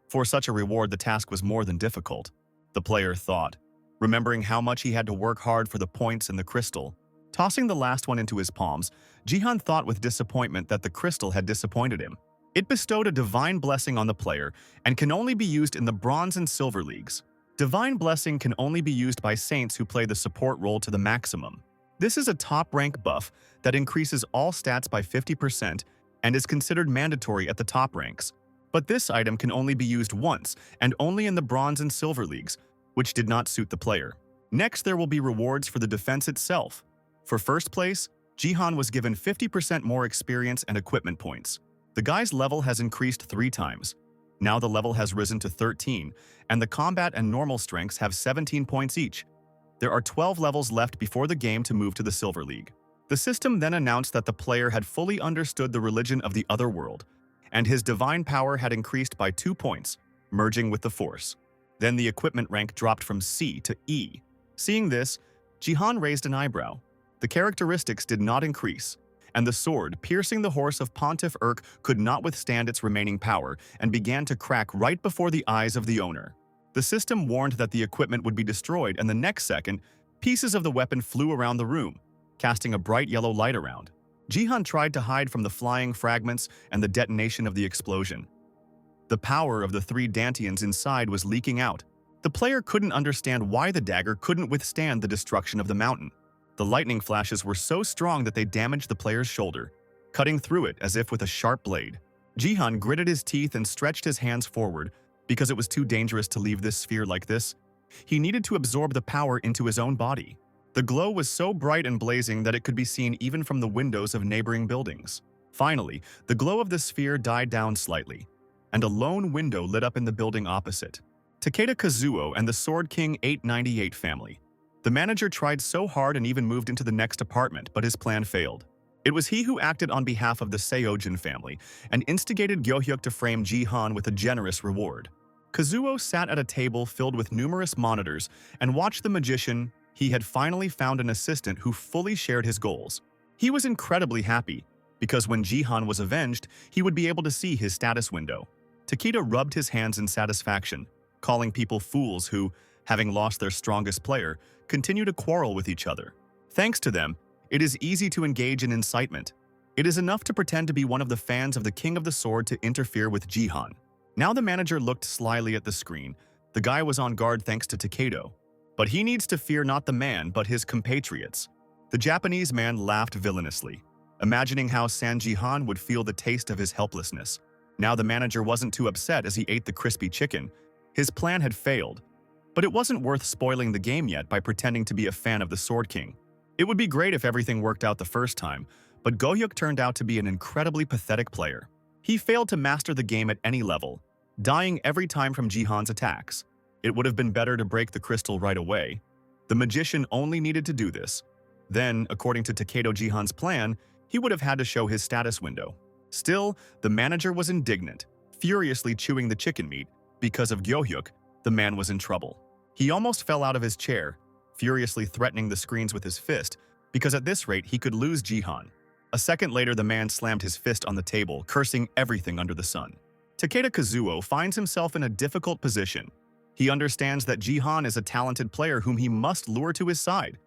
For such a reward, the task was more than difficult, the player thought, remembering how much he had to work hard for the points and the crystal. Tossing the last one into his palms, Jihan thought with disappointment that the crystal had disappointed him. It bestowed a divine blessing on the player and can only be used in the bronze and silver leagues. Divine blessing can only be used by saints who play the support role to the maximum. This is a top-rank buff that increases all stats by 50% and is considered mandatory at the top ranks. But this item can only be used once and only in the bronze and silver leagues, which did not suit the player. Next, there will be rewards for the defense itself. For first place, Jihan was given 50% more experience and equipment points. The guy's level has increased 3 times. Now the level has risen to 13, and the combat and normal strengths have 17 points each. There are 12 levels left before the game to move to the Silver League. The system then announced that the player had fully understood the religion of the other world, and his divine power had increased by 2 points, merging with the Force. Then the equipment rank dropped from C to E. Seeing this, Jihan raised an eyebrow. The characteristics did not increase, and the sword, piercing the horse of Pontiff Urk, could not withstand its remaining power and began to crack right before the eyes of the owner. The system warned that the equipment would be destroyed, and the next second, pieces of the weapon flew around the room, casting a bright yellow light around. Jihan tried to hide from the flying fragments and the detonation of the explosion. The power of the 3 dantians inside was leaking out. The player couldn't understand why the dagger couldn't withstand the destruction of the mountain. The lightning flashes were so strong that they damaged the player's shoulder, cutting through it as if with a sharp blade. Jihan gritted his teeth and stretched his hands forward because it was too dangerous to leave this sphere like this. He needed to absorb the power into his own body. The glow was so bright and blazing that it could be seen even from the windows of neighboring buildings. Finally, the glow of the sphere died down slightly, and a lone window lit up in the building opposite. Takeda Kazuo and the Sword King 898 family. The manager tried so hard and even moved into the next apartment, but his plan failed. It was he who acted on behalf of the Seojin family and instigated Gyohyuk to frame Jihan with a generous reward. Kazuo sat at a table filled with numerous monitors and watched the magician. He had finally found an assistant who fully shared his goals. He was incredibly happy, because when Jihan was avenged, he would be able to see his status window. Takeda rubbed his hands in satisfaction, calling people fools who, having lost their strongest player, continue to quarrel with each other. Thanks to them, it is easy to engage in incitement. It is enough to pretend to be one of the fans of the King of the Sword to interfere with Jihan. Now the manager looked slyly at the screen. The guy was on guard thanks to Takeda. But he needs to fear not the man, but his compatriots. The Japanese man laughed villainously, imagining how San Jihan would feel the taste of his helplessness. Now the manager wasn't too upset as he ate the crispy chicken. His plan had failed, but it wasn't worth spoiling the game yet by pretending to be a fan of the Sword King. It would be great if everything worked out the first time, but Gyohyuk turned out to be an incredibly pathetic player. He failed to master the game at any level, dying every time from Jihan's attacks. It would have been better to break the crystal right away. The magician only needed to do this. Then, according to Takeda Jihan's plan, he would have had to show his status window. Still, the manager was indignant, furiously chewing the chicken meat. Because of Gyohyuk, the man was in trouble. He almost fell out of his chair, furiously threatening the screens with his fist, because at this rate he could lose Jihan. A second later, the man slammed his fist on the table, cursing everything under the sun. Takeda Kazuo finds himself in a difficult position. He understands that Jihan is a talented player whom he must lure to his side,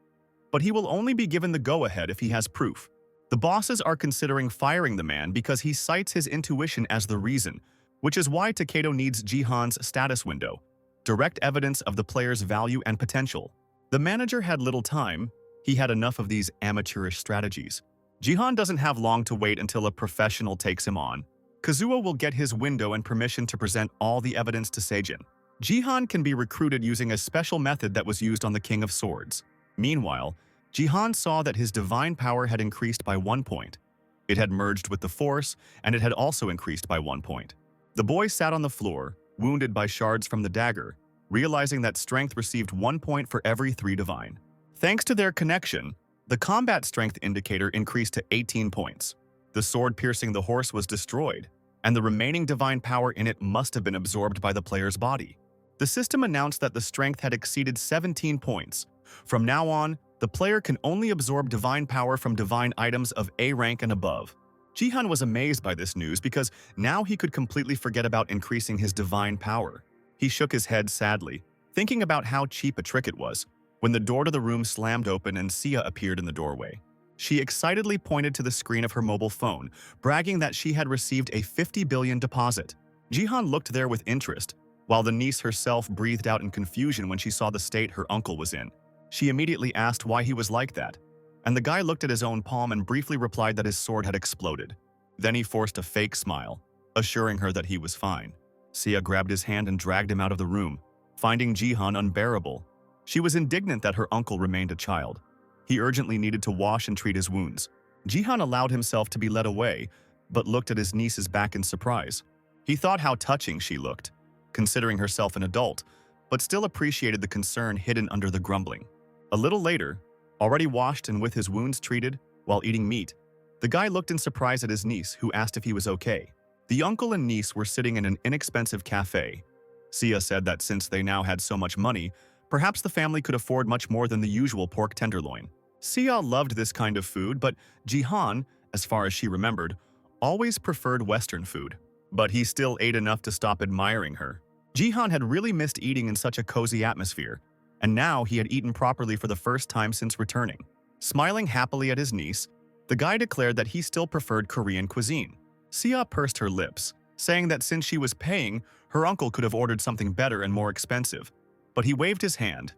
but he will only be given the go-ahead if he has proof. The bosses are considering firing the man because he cites his intuition as the reason, which is why Takeda needs Jihan's status window, direct evidence of the player's value and potential. The manager had little time. He had enough of these amateurish strategies. Jihan doesn't have long to wait until a professional takes him on. Kazuo will get his window and permission to present all the evidence to Seijin. Jihan can be recruited using a special method that was used on the King of Swords. Meanwhile, Jihan saw that his divine power had increased by 1 point. It had merged with the Force, and it had also increased by 1 point. The boy sat on the floor, wounded by shards from the dagger, realizing that strength received 1 point for every 3 divine. Thanks to their connection, the combat strength indicator increased to 18 points. The sword piercing the horse was destroyed, and the remaining divine power in it must have been absorbed by the player's body. The system announced that the strength had exceeded 17 points. From now on, the player can only absorb divine power from divine items of A rank and above. Jihan was amazed by this news because now he could completely forget about increasing his divine power. He shook his head sadly, thinking about how cheap a trick it was, when the door to the room slammed open and Sia appeared in the doorway. She excitedly pointed to the screen of her mobile phone, bragging that she had received a 50 billion deposit. Jihan looked there with interest, while the niece herself breathed out in confusion when she saw the state her uncle was in. She immediately asked why he was like that, and the guy looked at his own palm and briefly replied that his sword had exploded. Then he forced a fake smile, assuring her that he was fine. Sia grabbed his hand and dragged him out of the room, finding Jihan unbearable. She was indignant that her uncle remained a child. He urgently needed to wash and treat his wounds. Jihan allowed himself to be led away, but looked at his niece's back in surprise. He thought how touching she looked, considering herself an adult, but still appreciated the concern hidden under the grumbling. A little later, already washed and with his wounds treated while eating meat, the guy looked in surprise at his niece, who asked if he was okay. The uncle and niece were sitting in an inexpensive cafe. Sia said that since they now had so much money, perhaps the family could afford much more than the usual pork tenderloin. Sia loved this kind of food, but Jihan, as far as she remembered, always preferred Western food. But he still ate enough to stop admiring her. Jihan had really missed eating in such a cozy atmosphere, and now he had eaten properly for the first time since returning. Smiling happily at his niece, the guy declared that he still preferred Korean cuisine. Sia pursed her lips, saying that since she was paying, her uncle could have ordered something better and more expensive. But he waved his hand.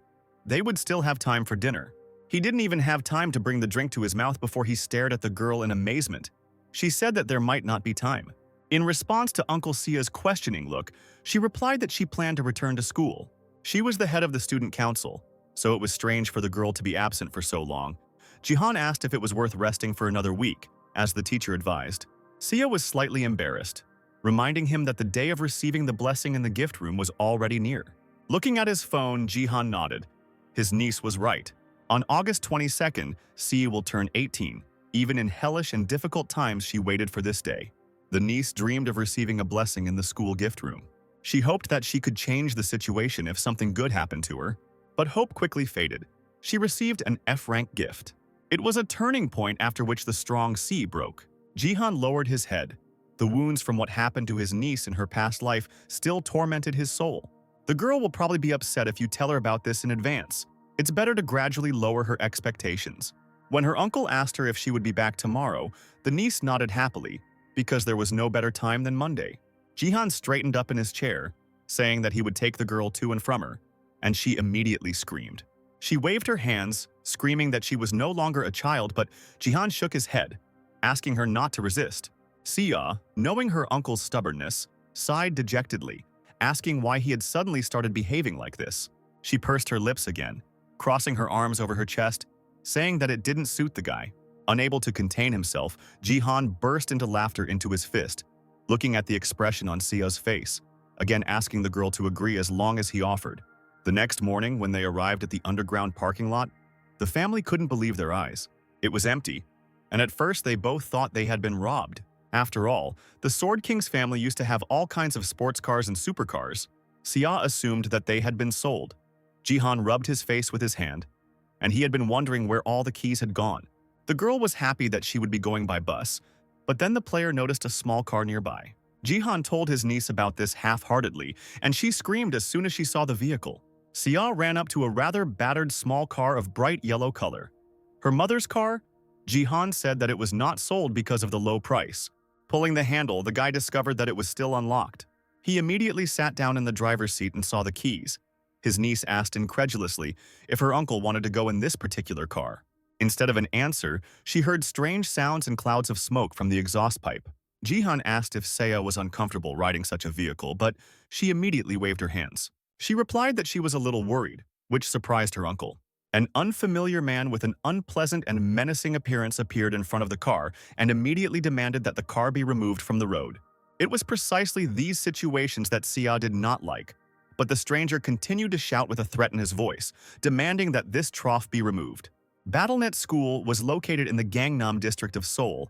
They would still have time for dinner. He didn't even have time to bring the drink to his mouth before he stared at the girl in amazement. She said that there might not be time. In response to Uncle Sia's questioning look, she replied that she planned to return to school. She was the head of the student council, so it was strange for the girl to be absent for so long. Jihan asked if it was worth resting for another week, as the teacher advised. Sia was slightly embarrassed, reminding him that the day of receiving the blessing in the gift room was already near. Looking at his phone, Jihan nodded. His niece was right. On August 22nd, Sia will turn 18. Even in hellish and difficult times, she waited for this day. The niece dreamed of receiving a blessing in the school gift room. She hoped that she could change the situation if something good happened to her, but hope quickly faded. She received an F-rank gift. It was a turning point after which the strong C broke. Jihan lowered his head. The wounds from what happened to his niece in her past life still tormented his soul. The girl will probably be upset if you tell her about this in advance. It's better to gradually lower her expectations. When her uncle asked her if she would be back tomorrow, the niece nodded happily, because there was no better time than Monday. Jihan straightened up in his chair, saying that he would take the girl to and from her, and she immediately screamed. She waved her hands, screaming that she was no longer a child, but Jihan shook his head, asking her not to resist. Sia, knowing her uncle's stubbornness, sighed dejectedly, asking why he had suddenly started behaving like this. She pursed her lips again, crossing her arms over her chest, saying that it didn't suit the guy. Unable to contain himself, Jihan burst into laughter into his fist, looking at the expression on Sia's face, again asking the girl to agree as long as he offered. The next morning, when they arrived at the underground parking lot, the family couldn't believe their eyes. It was empty, and at first they both thought they had been robbed. After all, the Sword King's family used to have all kinds of sports cars and supercars. Sia assumed that they had been sold. Jihan rubbed his face with his hand, and he had been wondering where all the keys had gone. The girl was happy that she would be going by bus, but then the player noticed a small car nearby. Jihan told his niece about this half-heartedly, and she screamed as soon as she saw the vehicle. Sia ran up to a rather battered small car of bright yellow color. Her mother's car? Jihan said that it was not sold because of the low price. Pulling the handle, the guy discovered that it was still unlocked. He immediately sat down in the driver's seat and saw the keys. His niece asked incredulously if her uncle wanted to go in this particular car. Instead of an answer, she heard strange sounds and clouds of smoke from the exhaust pipe. Jihan asked if Sia was uncomfortable riding such a vehicle, but she immediately waved her hands. She replied that she was a little worried, which surprised her uncle. An unfamiliar man with an unpleasant and menacing appearance appeared in front of the car and immediately demanded that the car be removed from the road. It was precisely these situations that Sia did not like, but the stranger continued to shout with a threat in his voice, demanding that this trough be removed. BattleNet School was located in the Gangnam district of Seoul,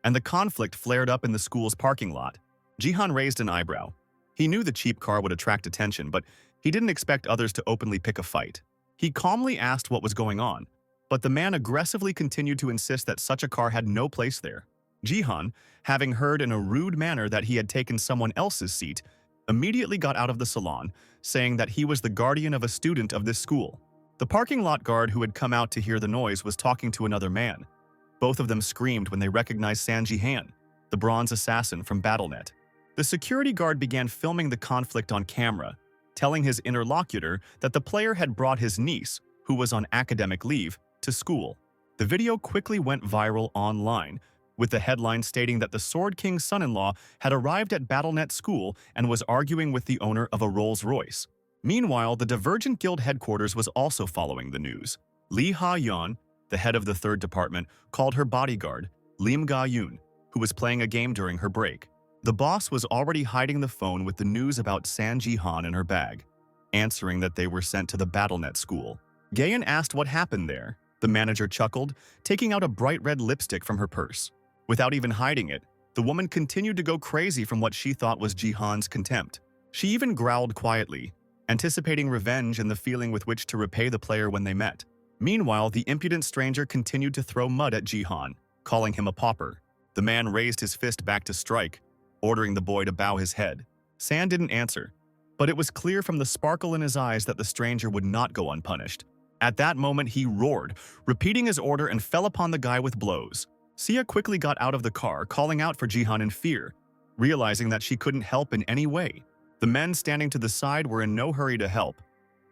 and the conflict flared up in the school's parking lot. Jihan raised an eyebrow. He knew the cheap car would attract attention, but he didn't expect others to openly pick a fight. He calmly asked what was going on, but the man aggressively continued to insist that such a car had no place there. Jihan, having heard in a rude manner that he had taken someone else's seat, immediately got out of the salon, saying that he was the guardian of a student of this school. The parking lot guard who had come out to hear the noise was talking to another man. Both of them screamed when they recognized Jihan, the bronze assassin from BattleNet. The security guard began filming the conflict on camera, telling his interlocutor that the player had brought his niece, who was on academic leave, to school. The video quickly went viral online, with the headline stating that the Sword King's son-in-law had arrived at BattleNet School and was arguing with the owner of a Rolls-Royce. Meanwhile, the Divergent Guild headquarters was also following the news. Lee Ha-yeon, the head of the third department, called her bodyguard, Lim Ga-yoon, who was playing a game during her break. The boss was already hiding the phone with the news about Jihan in her bag, answering that they were sent to the BattleNet school. Gayan asked what happened there. The manager chuckled, taking out a bright red lipstick from her purse. Without even hiding it, the woman continued to go crazy from what she thought was Jihan's contempt. She even growled quietly, anticipating revenge and the feeling with which to repay the player when they met. Meanwhile, the impudent stranger continued to throw mud at Jihan, calling him a pauper. The man raised his fist back to strike, ordering the boy to bow his head. San didn't answer, but it was clear from the sparkle in his eyes that the stranger would not go unpunished. At that moment, he roared, repeating his order, and fell upon the guy with blows. Sia quickly got out of the car, calling out for Jihan in fear, realizing that she couldn't help in any way. The men standing to the side were in no hurry to help,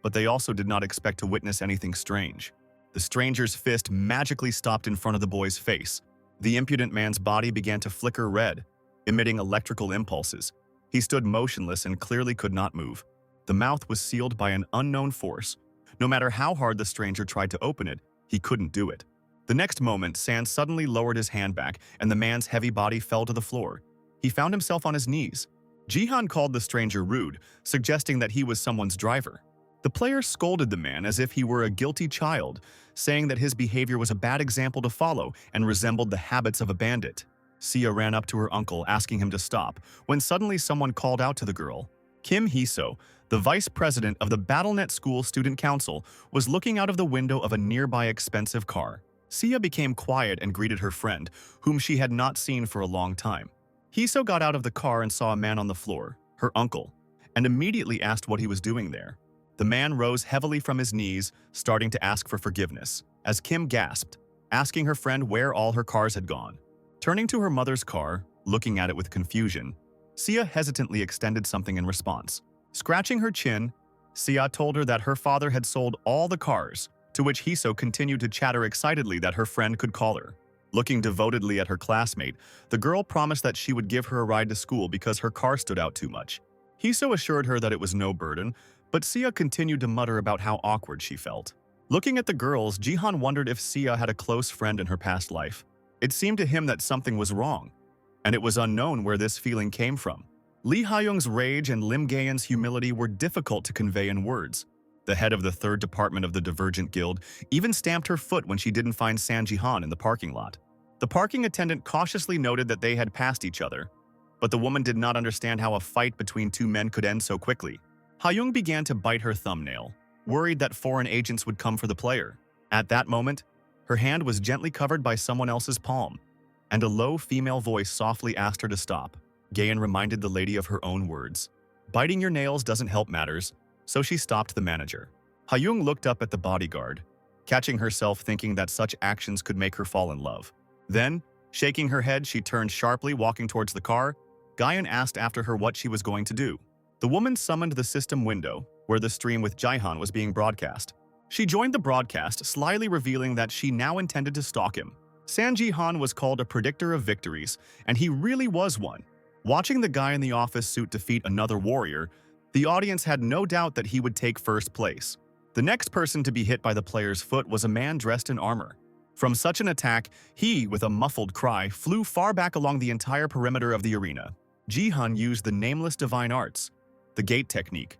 but they also did not expect to witness anything strange. The stranger's fist magically stopped in front of the boy's face. The impudent man's body began to flicker red, emitting electrical impulses. He stood motionless and clearly could not move. The mouth was sealed by an unknown force. No matter how hard the stranger tried to open it, he couldn't do it. The next moment, San suddenly lowered his hand back, and the man's heavy body fell to the floor. He found himself on his knees. Jihan called the stranger rude, suggesting that he was someone's driver. The player scolded the man as if he were a guilty child, saying that his behavior was a bad example to follow and resembled the habits of a bandit. Sia ran up to her uncle, asking him to stop, when suddenly someone called out to the girl. Kim Hiso, the vice president of the BattleNet School Student Council, was looking out of the window of a nearby expensive car. Sia became quiet and greeted her friend, whom she had not seen for a long time. Hiso got out of the car and saw a man on the floor, her uncle, and immediately asked what he was doing there. The man rose heavily from his knees, starting to ask for forgiveness, as Kim gasped, asking her friend where all her cars had gone. Turning to her mother's car, looking at it with confusion, Sia hesitantly extended something in response. Scratching her chin, Sia told her that her father had sold all the cars, to which Hiso continued to chatter excitedly that her friend could call her. Looking devotedly at her classmate, the girl promised that she would give her a ride to school because her car stood out too much. Hiso assured her that it was no burden, but Sia continued to mutter about how awkward she felt. Looking at the girls, Jihan wondered if Sia had a close friend in her past life. It seemed to him that something was wrong, and it was unknown where this feeling came from. Lee Hayoung's rage and Lim Gayan's humility were difficult to convey in words. The head of the 3rd Department of the Divergent Guild even stamped her foot when she didn't find San Jihan in the parking lot. The parking attendant cautiously noted that they had passed each other, but the woman did not understand how a fight between two men could end so quickly. Hayoung began to bite her thumbnail, worried that foreign agents would come for the player. At that moment, her hand was gently covered by someone else's palm, and a low female voice softly asked her to stop. Gayan reminded the lady of her own words. Biting your nails doesn't help matters, so she stopped the manager. Hayoung looked up at the bodyguard, catching herself thinking that such actions could make her fall in love. Then, shaking her head, she turned sharply, walking towards the car. Gayan asked after her what she was going to do. The woman summoned the system window, where the stream with Jihan was being broadcast. She joined the broadcast, slyly revealing that she now intended to stalk him. San Jihan was called a predictor of victories, and he really was one. Watching the guy in the office suit defeat another warrior, the audience had no doubt that he would take first place. The next person to be hit by the player's foot was a man dressed in armor. From such an attack, he, with a muffled cry, flew far back along the entire perimeter of the arena. Jihan used the nameless divine arts, the gate technique.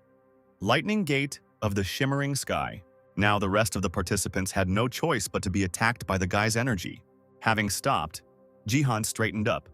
Lightning gate of the shimmering sky. Now the rest of the participants had no choice but to be attacked by the guy's energy. Having stopped, Jihan straightened up.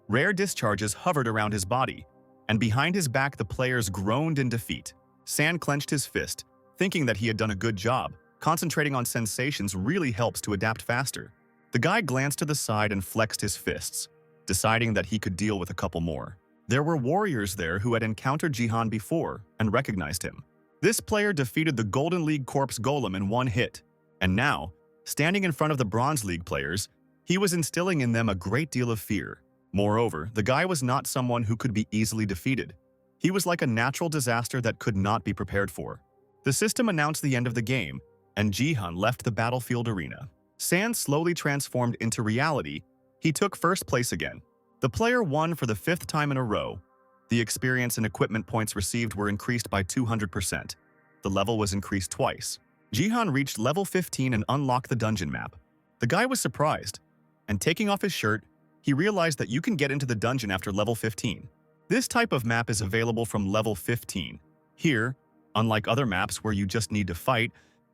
Rare discharges hovered around his body, and behind his back the players groaned in defeat. San clenched his fist, thinking that he had done a good job. Concentrating on sensations really helps to adapt faster. The guy glanced to the side and flexed his fists, deciding that he could deal with a couple more. There were warriors there who had encountered Jihan before and recognized him. This player defeated the Golden League Corps Golem in one hit, and now, standing in front of the Bronze League players, he was instilling in them a great deal of fear. Moreover, the guy was not someone who could be easily defeated. He was like a natural disaster that could not be prepared for. The system announced the end of the game, and Jihan left the battlefield arena. San slowly transformed into reality. He took first place again. The player won for the 5th time in a row. The experience and equipment points received were increased by 200%. The level was increased twice. Jihan reached level 15 and unlocked the dungeon map. The guy was surprised, and taking off his shirt, he realized that you can get into the dungeon after level 15. This type of map is available from level 15. Here, unlike other maps where you just need to fight,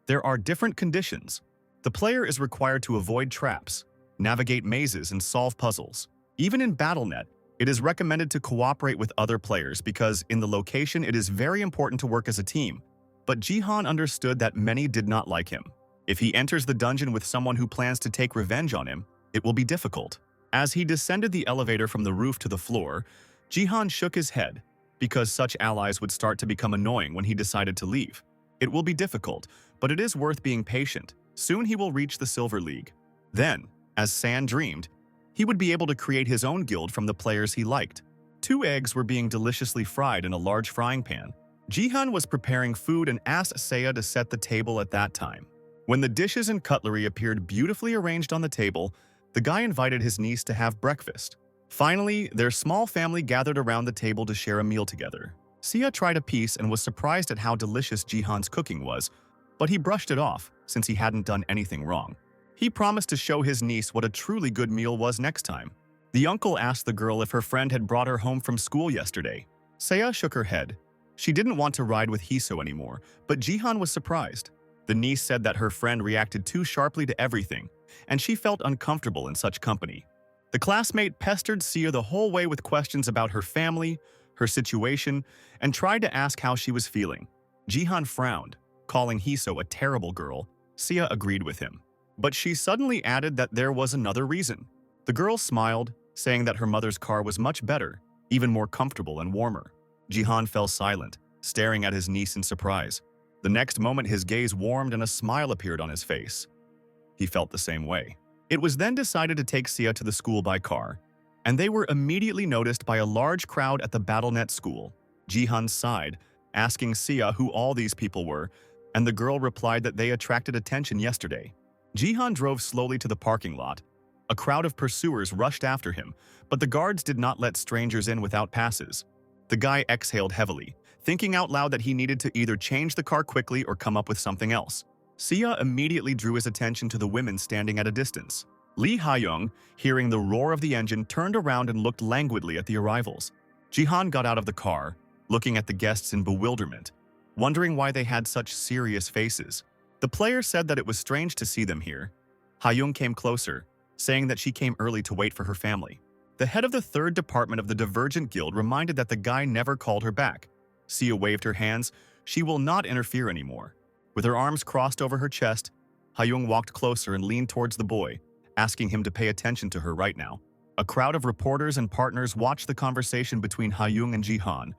there are different conditions. The player is required to avoid traps, navigate mazes, and solve puzzles. Even in BattleNet, it is recommended to cooperate with other players because in the location it is very important to work as a team. But Jihan understood that many did not like him. If he enters the dungeon with someone who plans to take revenge on him, it will be difficult. As he descended the elevator from the roof to the floor, Jihan shook his head because such allies would start to become annoying when he decided to leave. It will be difficult, but it is worth being patient. Soon he will reach the Silver League. Then, as San dreamed, he would be able to create his own guild from the players he liked. 2 eggs were being deliciously fried in a large frying pan. Jihan was preparing food and asked Seiya to set the table at that time. When the dishes and cutlery appeared beautifully arranged on the table, the guy invited his niece to have breakfast. Finally, their small family gathered around the table to share a meal together. Seiya tried a piece and was surprised at how delicious Jihan's cooking was, but he brushed it off since he hadn't done anything wrong. He promised to show his niece what a truly good meal was next time. The uncle asked the girl if her friend had brought her home from school yesterday. Seiya shook her head. She didn't want to ride with Hiso anymore, but Jihan was surprised. The niece said that her friend reacted too sharply to everything, and she felt uncomfortable in such company. The classmate pestered Seiya the whole way with questions about her family, her situation, and tried to ask how she was feeling. Jihan frowned, calling Hiso a terrible girl. Seiya agreed with him. But she suddenly added that there was another reason. The girl smiled, saying that her mother's car was much better, even more comfortable and warmer. Jihan fell silent, staring at his niece in surprise. The next moment his gaze warmed and a smile appeared on his face. He felt the same way. It was then decided to take Seiya to the school by car, and they were immediately noticed by a large crowd at the BattleNet school. Jihan sighed, asking Seiya who all these people were, and the girl replied that they attracted attention yesterday. Jihan drove slowly to the parking lot. A crowd of pursuers rushed after him, but the guards did not let strangers in without passes. The guy exhaled heavily, thinking out loud that he needed to either change the car quickly or come up with something else. Seiya immediately drew his attention to the women standing at a distance. Lee Ha-young, hearing the roar of the engine, turned around and looked languidly at the arrivals. Jihan got out of the car, looking at the guests in bewilderment, wondering why they had such serious faces. The player said that it was strange to see them here. Ha-young came closer, saying that she came early to wait for her family. The head of the 3rd department of the Divergent Guild reminded that the guy never called her back. Seiya waved her hands. She will not interfere anymore. With her arms crossed over her chest, Ha-young walked closer and leaned towards the boy, asking him to pay attention to her right now. A crowd of reporters and partners watched the conversation between Ha-young and Jihan,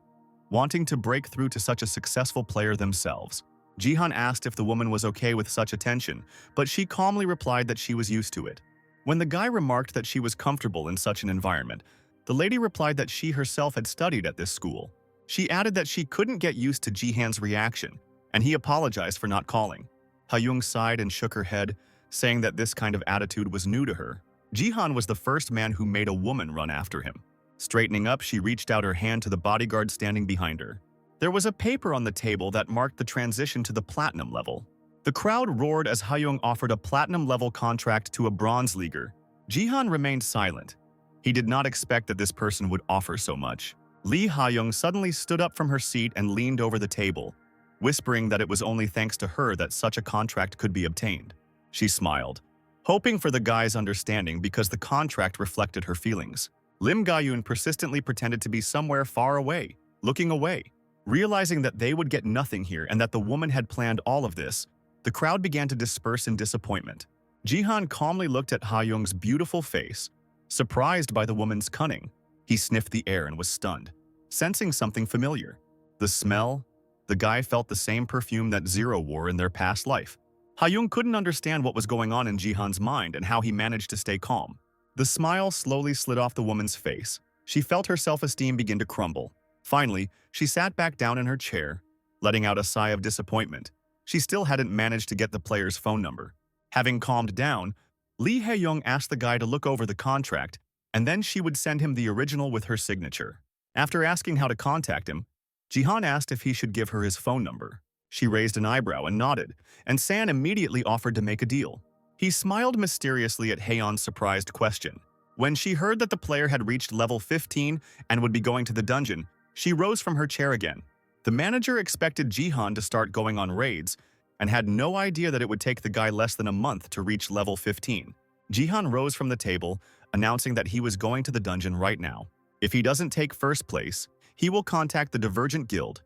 wanting to break through to such a successful player themselves. Jihan asked if the woman was okay with such attention, but she calmly replied that she was used to it. When the guy remarked that she was comfortable in such an environment, the lady replied that she herself had studied at this school. She added that she couldn't get used to Jihan's reaction, and he apologized for not calling. Ha-young sighed and shook her head, saying that this kind of attitude was new to her. Jihan was the first man who made a woman run after him. Straightening up, she reached out her hand to the bodyguard standing behind her. There was a paper on the table that marked the transition to the platinum level. The crowd roared as Ha-young offered a platinum-level contract to a bronze leaguer. Jihan remained silent. He did not expect that this person would offer so much. Lee Ha-young suddenly stood up from her seat and leaned over the table, whispering that it was only thanks to her that such a contract could be obtained. She smiled, hoping for the guy's understanding because the contract reflected her feelings. Lim Ga-yoon persistently pretended to be somewhere far away, looking away. Realizing that they would get nothing here and that the woman had planned all of this, the crowd began to disperse in disappointment. Jihan calmly looked at Ha-young's beautiful face, surprised by the woman's cunning. He sniffed the air and was stunned, sensing something familiar. The smell? The guy felt the same perfume that Zero wore in their past life. Ha-young couldn't understand what was going on in Jihan's mind and how he managed to stay calm. The smile slowly slid off the woman's face. She felt her self-esteem begin to crumble. Finally, she sat back down in her chair, letting out a sigh of disappointment. She still hadn't managed to get the player's phone number. Having calmed down, Lee Ha-young asked the guy to look over the contract, and then she would send him the original with her signature. After asking how to contact him, Jihan asked if he should give her his phone number. She raised an eyebrow and nodded, and San immediately offered to make a deal. He smiled mysteriously at Haeyeon's surprised question. When she heard that the player had reached level 15 and would be going to the dungeon, she rose from her chair again. The manager expected Jihan to start going on raids and had no idea that it would take the guy less than a month to reach level 15. Jihan rose from the table, announcing that he was going to the dungeon right now. If he doesn't take first place, he will contact the Divergent Guild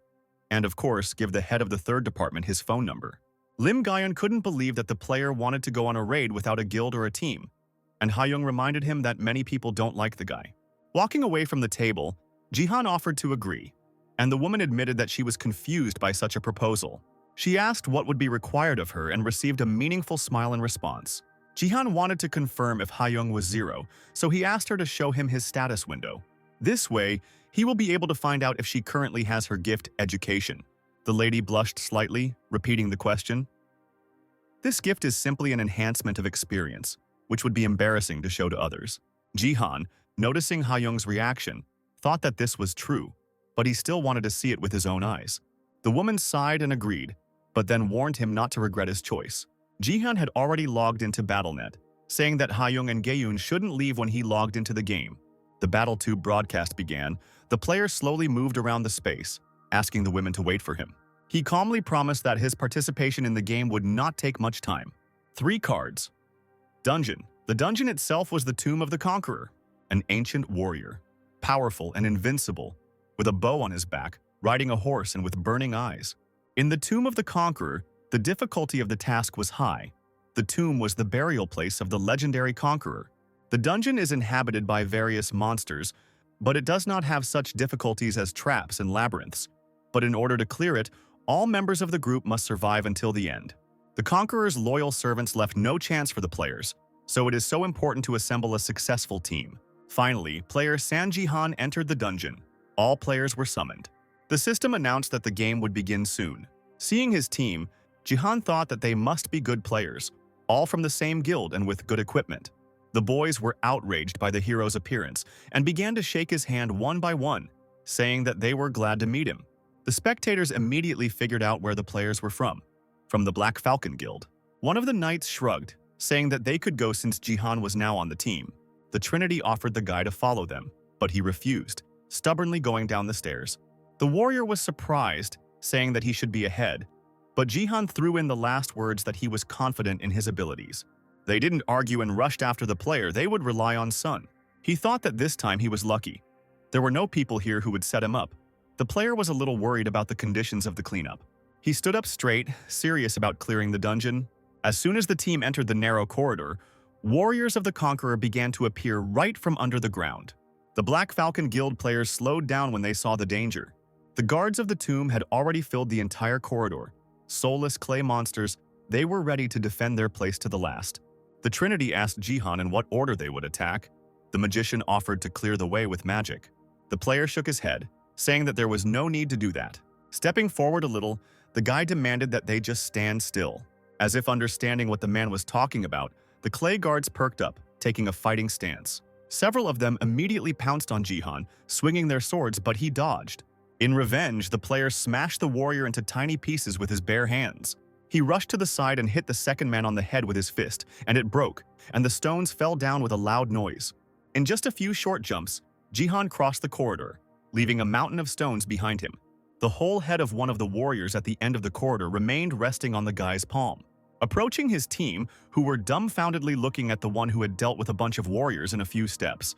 and, of course, give the head of the third department his phone number. Lim Gyeon couldn't believe that the player wanted to go on a raid without a guild or a team, and Ha-young reminded him that many people don't like the guy. Walking away from the table, Jihan offered to agree, and the woman admitted that she was confused by such a proposal. She asked what would be required of her and received a meaningful smile in response. Jihan wanted to confirm if Ha-young was 0, so he asked her to show him his status window. This way, he will be able to find out if she currently has her gift education. The lady blushed slightly, repeating the question. This gift is simply an enhancement of experience, which would be embarrassing to show to others. Jihan, noticing Ha-young's reaction, thought that this was true, but he still wanted to see it with his own eyes. The woman sighed and agreed, but then warned him not to regret his choice. Jihan had already logged into BattleNet, saying that Ha-young and Gaeun shouldn't leave when he logged into the game. The BattleTube broadcast began. The player slowly moved around the space, asking the women to wait for him. He calmly promised that his participation in the game would not take much time. 3 cards. Dungeon. The dungeon itself was the tomb of the conqueror, an ancient warrior, powerful and invincible, with a bow on his back, riding a horse and with burning eyes. In the tomb of the conqueror, the difficulty of the task was high. The tomb was the burial place of the legendary conqueror. The dungeon is inhabited by various monsters, but it does not have such difficulties as traps and labyrinths. But in order to clear it, all members of the group must survive until the end. The conqueror's loyal servants left no chance for the players, so it is so important to assemble a successful team. Finally, player San Jihan entered the dungeon. All players were summoned. The system announced that the game would begin soon. Seeing his team, Jihan thought that they must be good players, all from the same guild and with good equipment. The boys were outraged by the hero's appearance and began to shake his hand one by one, saying that they were glad to meet him. The spectators immediately figured out where the players were from the Black Falcon Guild. One of the knights shrugged, saying that they could go since Jihan was now on the team. The Trinity offered the guy to follow them, but he refused, stubbornly going down the stairs. The warrior was surprised, saying that he should be ahead, but Jihan threw in the last words that he was confident in his abilities. They didn't argue and rushed after the player, they would rely on Sun. He thought that this time he was lucky. There were no people here who would set him up. The player was a little worried about the conditions of the cleanup. He stood up straight, serious about clearing the dungeon. As soon as the team entered the narrow corridor, warriors of the Conqueror began to appear right from under the ground. The Black Falcon Guild players slowed down when they saw the danger. The guards of the tomb had already filled the entire corridor. Soulless clay monsters, they were ready to defend their place to the last. The Trinity asked Jihan in what order they would attack. The magician offered to clear the way with magic. The player shook his head, saying that there was no need to do that. Stepping forward a little, the guy demanded that they just stand still. As if understanding what the man was talking about, the clay guards perked up, taking a fighting stance. Several of them immediately pounced on Jihan, swinging their swords, but he dodged. In revenge, the player smashed the warrior into tiny pieces with his bare hands. He rushed to the side and hit the second man on the head with his fist, and it broke, and the stones fell down with a loud noise. In just a few short jumps, Jihan crossed the corridor, leaving a mountain of stones behind him. The whole head of one of the warriors at the end of the corridor remained resting on the guy's palm. Approaching his team, who were dumbfoundedly looking at the one who had dealt with a bunch of warriors in a few steps,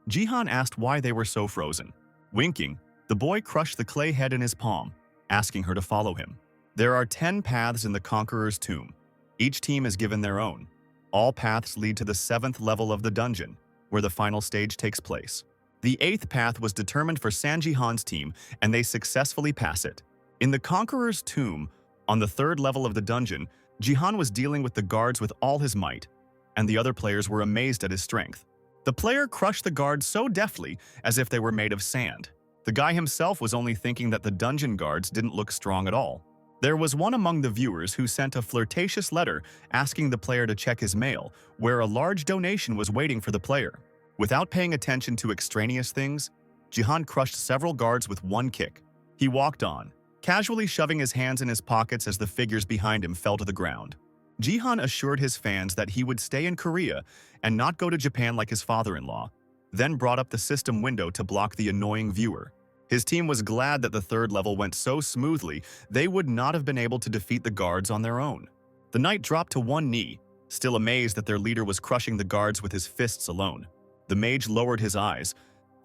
Jihan asked why they were so frozen. Winking, the boy crushed the clay head in his palm, asking her to follow him. There are 10 paths in the Conqueror's tomb. Each team is given their own. All paths lead to the 7th level of the dungeon, where the final stage takes place. The 8th path was determined for San Jihan's team, and they successfully pass it. In the Conqueror's tomb, on the 3rd level of the dungeon, Jihan was dealing with the guards with all his might, and the other players were amazed at his strength. The player crushed the guards so deftly as if they were made of sand. The guy himself was only thinking that the dungeon guards didn't look strong at all. There was one among the viewers who sent a flirtatious letter asking the player to check his mail, where a large donation was waiting for the player. Without paying attention to extraneous things, Jihan crushed several guards with one kick. He walked on, casually shoving his hands in his pockets as the figures behind him fell to the ground. Jihan assured his fans that he would stay in Korea and not go to Japan like his father-in-law, then brought up the system window to block the annoying viewer. His team was glad that the third level went so smoothly they would not have been able to defeat the guards on their own. The knight dropped to one knee, still amazed that their leader was crushing the guards with his fists alone. The mage lowered his eyes,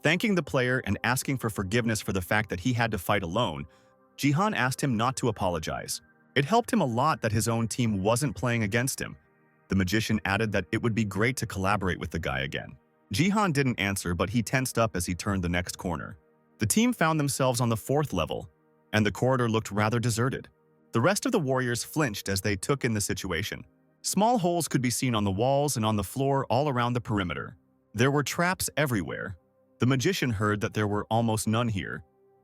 thanking the player and asking for forgiveness for the fact that he had to fight alone. Jihan asked him not to apologize. It helped him a lot that his own team wasn't playing against him. The magician added that it would be great to collaborate with the guy again. Jihan didn't answer, but he tensed up as he turned the next corner. The team found themselves on the fourth level, and the corridor looked rather deserted. The rest of the warriors flinched as they took in the situation. Small holes could be seen on the walls and on the floor all around the perimeter. There were traps everywhere. The magician heard that there were almost none here,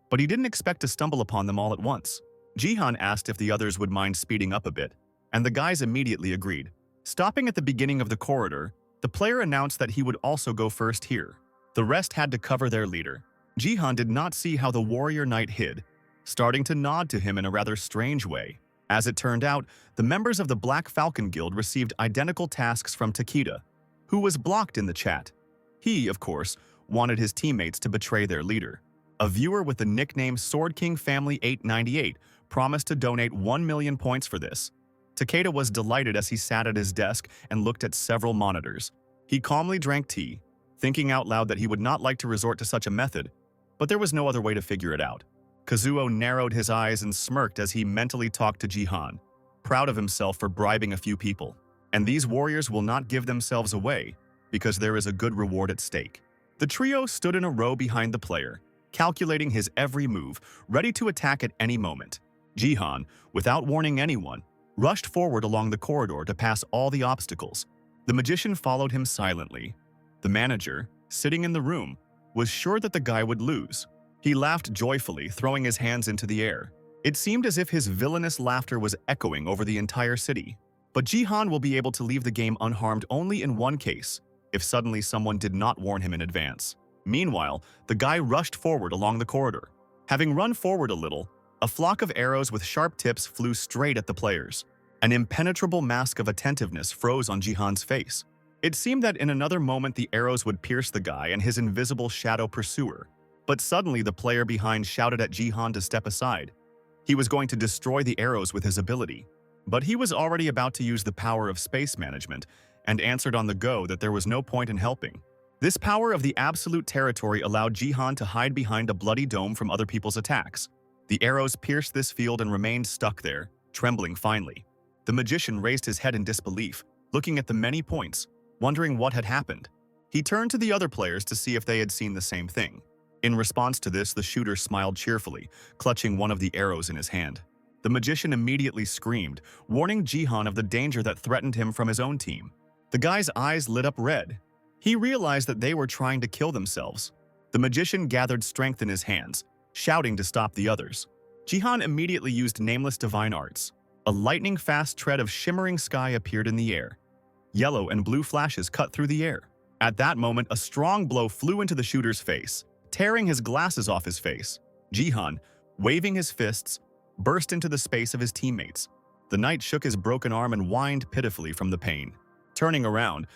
but he didn't expect to stumble upon them all at once. Jihan asked if the others would mind speeding up a bit, and the guys immediately agreed. Stopping at the beginning of the corridor, the player announced that he would also go first here. The rest had to cover their leader. Jihan did not see how the warrior knight hid, starting to nod to him in a rather strange way. As it turned out, the members of the Black Falcon Guild received identical tasks from Takeda, who was blocked in the chat. He, of course, wanted his teammates to betray their leader. A viewer with the nickname Sword King Family 898 promised to donate 1 million points for this. Takeda was delighted as he sat at his desk and looked at several monitors. He calmly drank tea, thinking out loud that he would not like to resort to such a method, but there was no other way to figure it out. Kazuo narrowed his eyes and smirked as he mentally talked to Jihan, proud of himself for bribing a few people. And these warriors will not give themselves away, because there is a good reward at stake. The trio stood in a row behind the player, calculating his every move, ready to attack at any moment. Jihan, without warning anyone, rushed forward along the corridor to pass all the obstacles. The magician followed him silently. The manager, sitting in the room, was sure that the guy would lose. He laughed joyfully, throwing his hands into the air. It seemed as if his villainous laughter was echoing over the entire city. But Jihan will be able to leave the game unharmed only in one case, if suddenly someone did not warn him in advance. Meanwhile, the guy rushed forward along the corridor. Having run forward a little, a flock of arrows with sharp tips flew straight at the players. An impenetrable mask of attentiveness froze on Jihan's face. It seemed that in another moment the arrows would pierce the guy and his invisible shadow pursuer. But suddenly the player behind shouted at Jihan to step aside. He was going to destroy the arrows with his ability. But he was already about to use the power of space management and answered on the go that there was no point in helping. This power of the absolute territory allowed Jihan to hide behind a bloody dome from other people's attacks. The arrows pierced this field and remained stuck there, trembling finely. The magician raised his head in disbelief, looking at the many points, wondering what had happened. He turned to the other players to see if they had seen the same thing. In response to this, the shooter smiled cheerfully, clutching one of the arrows in his hand. The magician immediately screamed, warning Jihan of the danger that threatened him from his own team. The guy's eyes lit up red. He realized that they were trying to kill themselves. The magician gathered strength in his hands, shouting to stop the others. Jihan immediately used nameless divine arts. A lightning-fast tread of shimmering sky appeared in the air. Yellow and blue flashes cut through the air. At that moment, a strong blow flew into the shooter's face, tearing his glasses off his face. Jihan, waving his fists, burst into the space of his teammates. The knight shook his broken arm and whined pitifully from the pain. Turning around,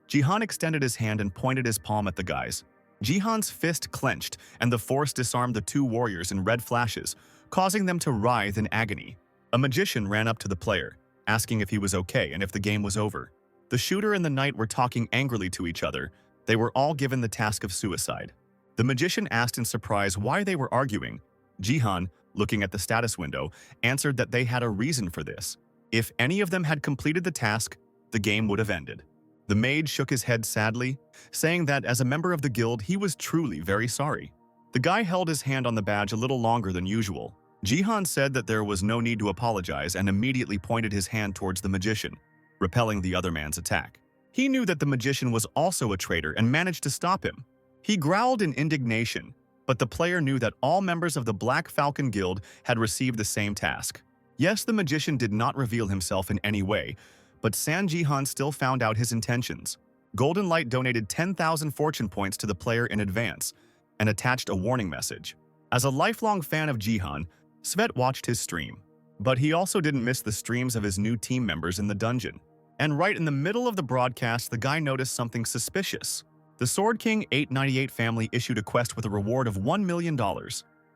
Jihan extended his hand and pointed his palm at the guys. Jihan's fist clenched, and the force disarmed the two warriors in red flashes, causing them to writhe in agony. A magician ran up to the player, asking if he was okay and if the game was over. The shooter and the knight were talking angrily to each other. They were all given the task of suicide. The magician asked in surprise why they were arguing. Jihan, looking at the status window, answered that they had a reason for this. If any of them had completed the task, the game would have ended. The mage shook his head sadly, saying that as a member of the guild, he was truly very sorry. The guy held his hand on the badge a little longer than usual. Jihan said that there was no need to apologize and immediately pointed his hand towards the magician, repelling the other man's attack. He knew that the magician was also a traitor and managed to stop him. He growled in indignation, but the player knew that all members of the Black Falcon Guild had received the same task. Yes, the magician did not reveal himself in any way, but San Jihan still found out his intentions. Golden Light donated 10,000 fortune points to the player in advance and attached a warning message. As a lifelong fan of Jihan, Svet watched his stream. But he also didn't miss the streams of his new team members in the dungeon. And right in the middle of the broadcast, the guy noticed something suspicious. The Sword King 898 family issued a quest with a reward of $1 million.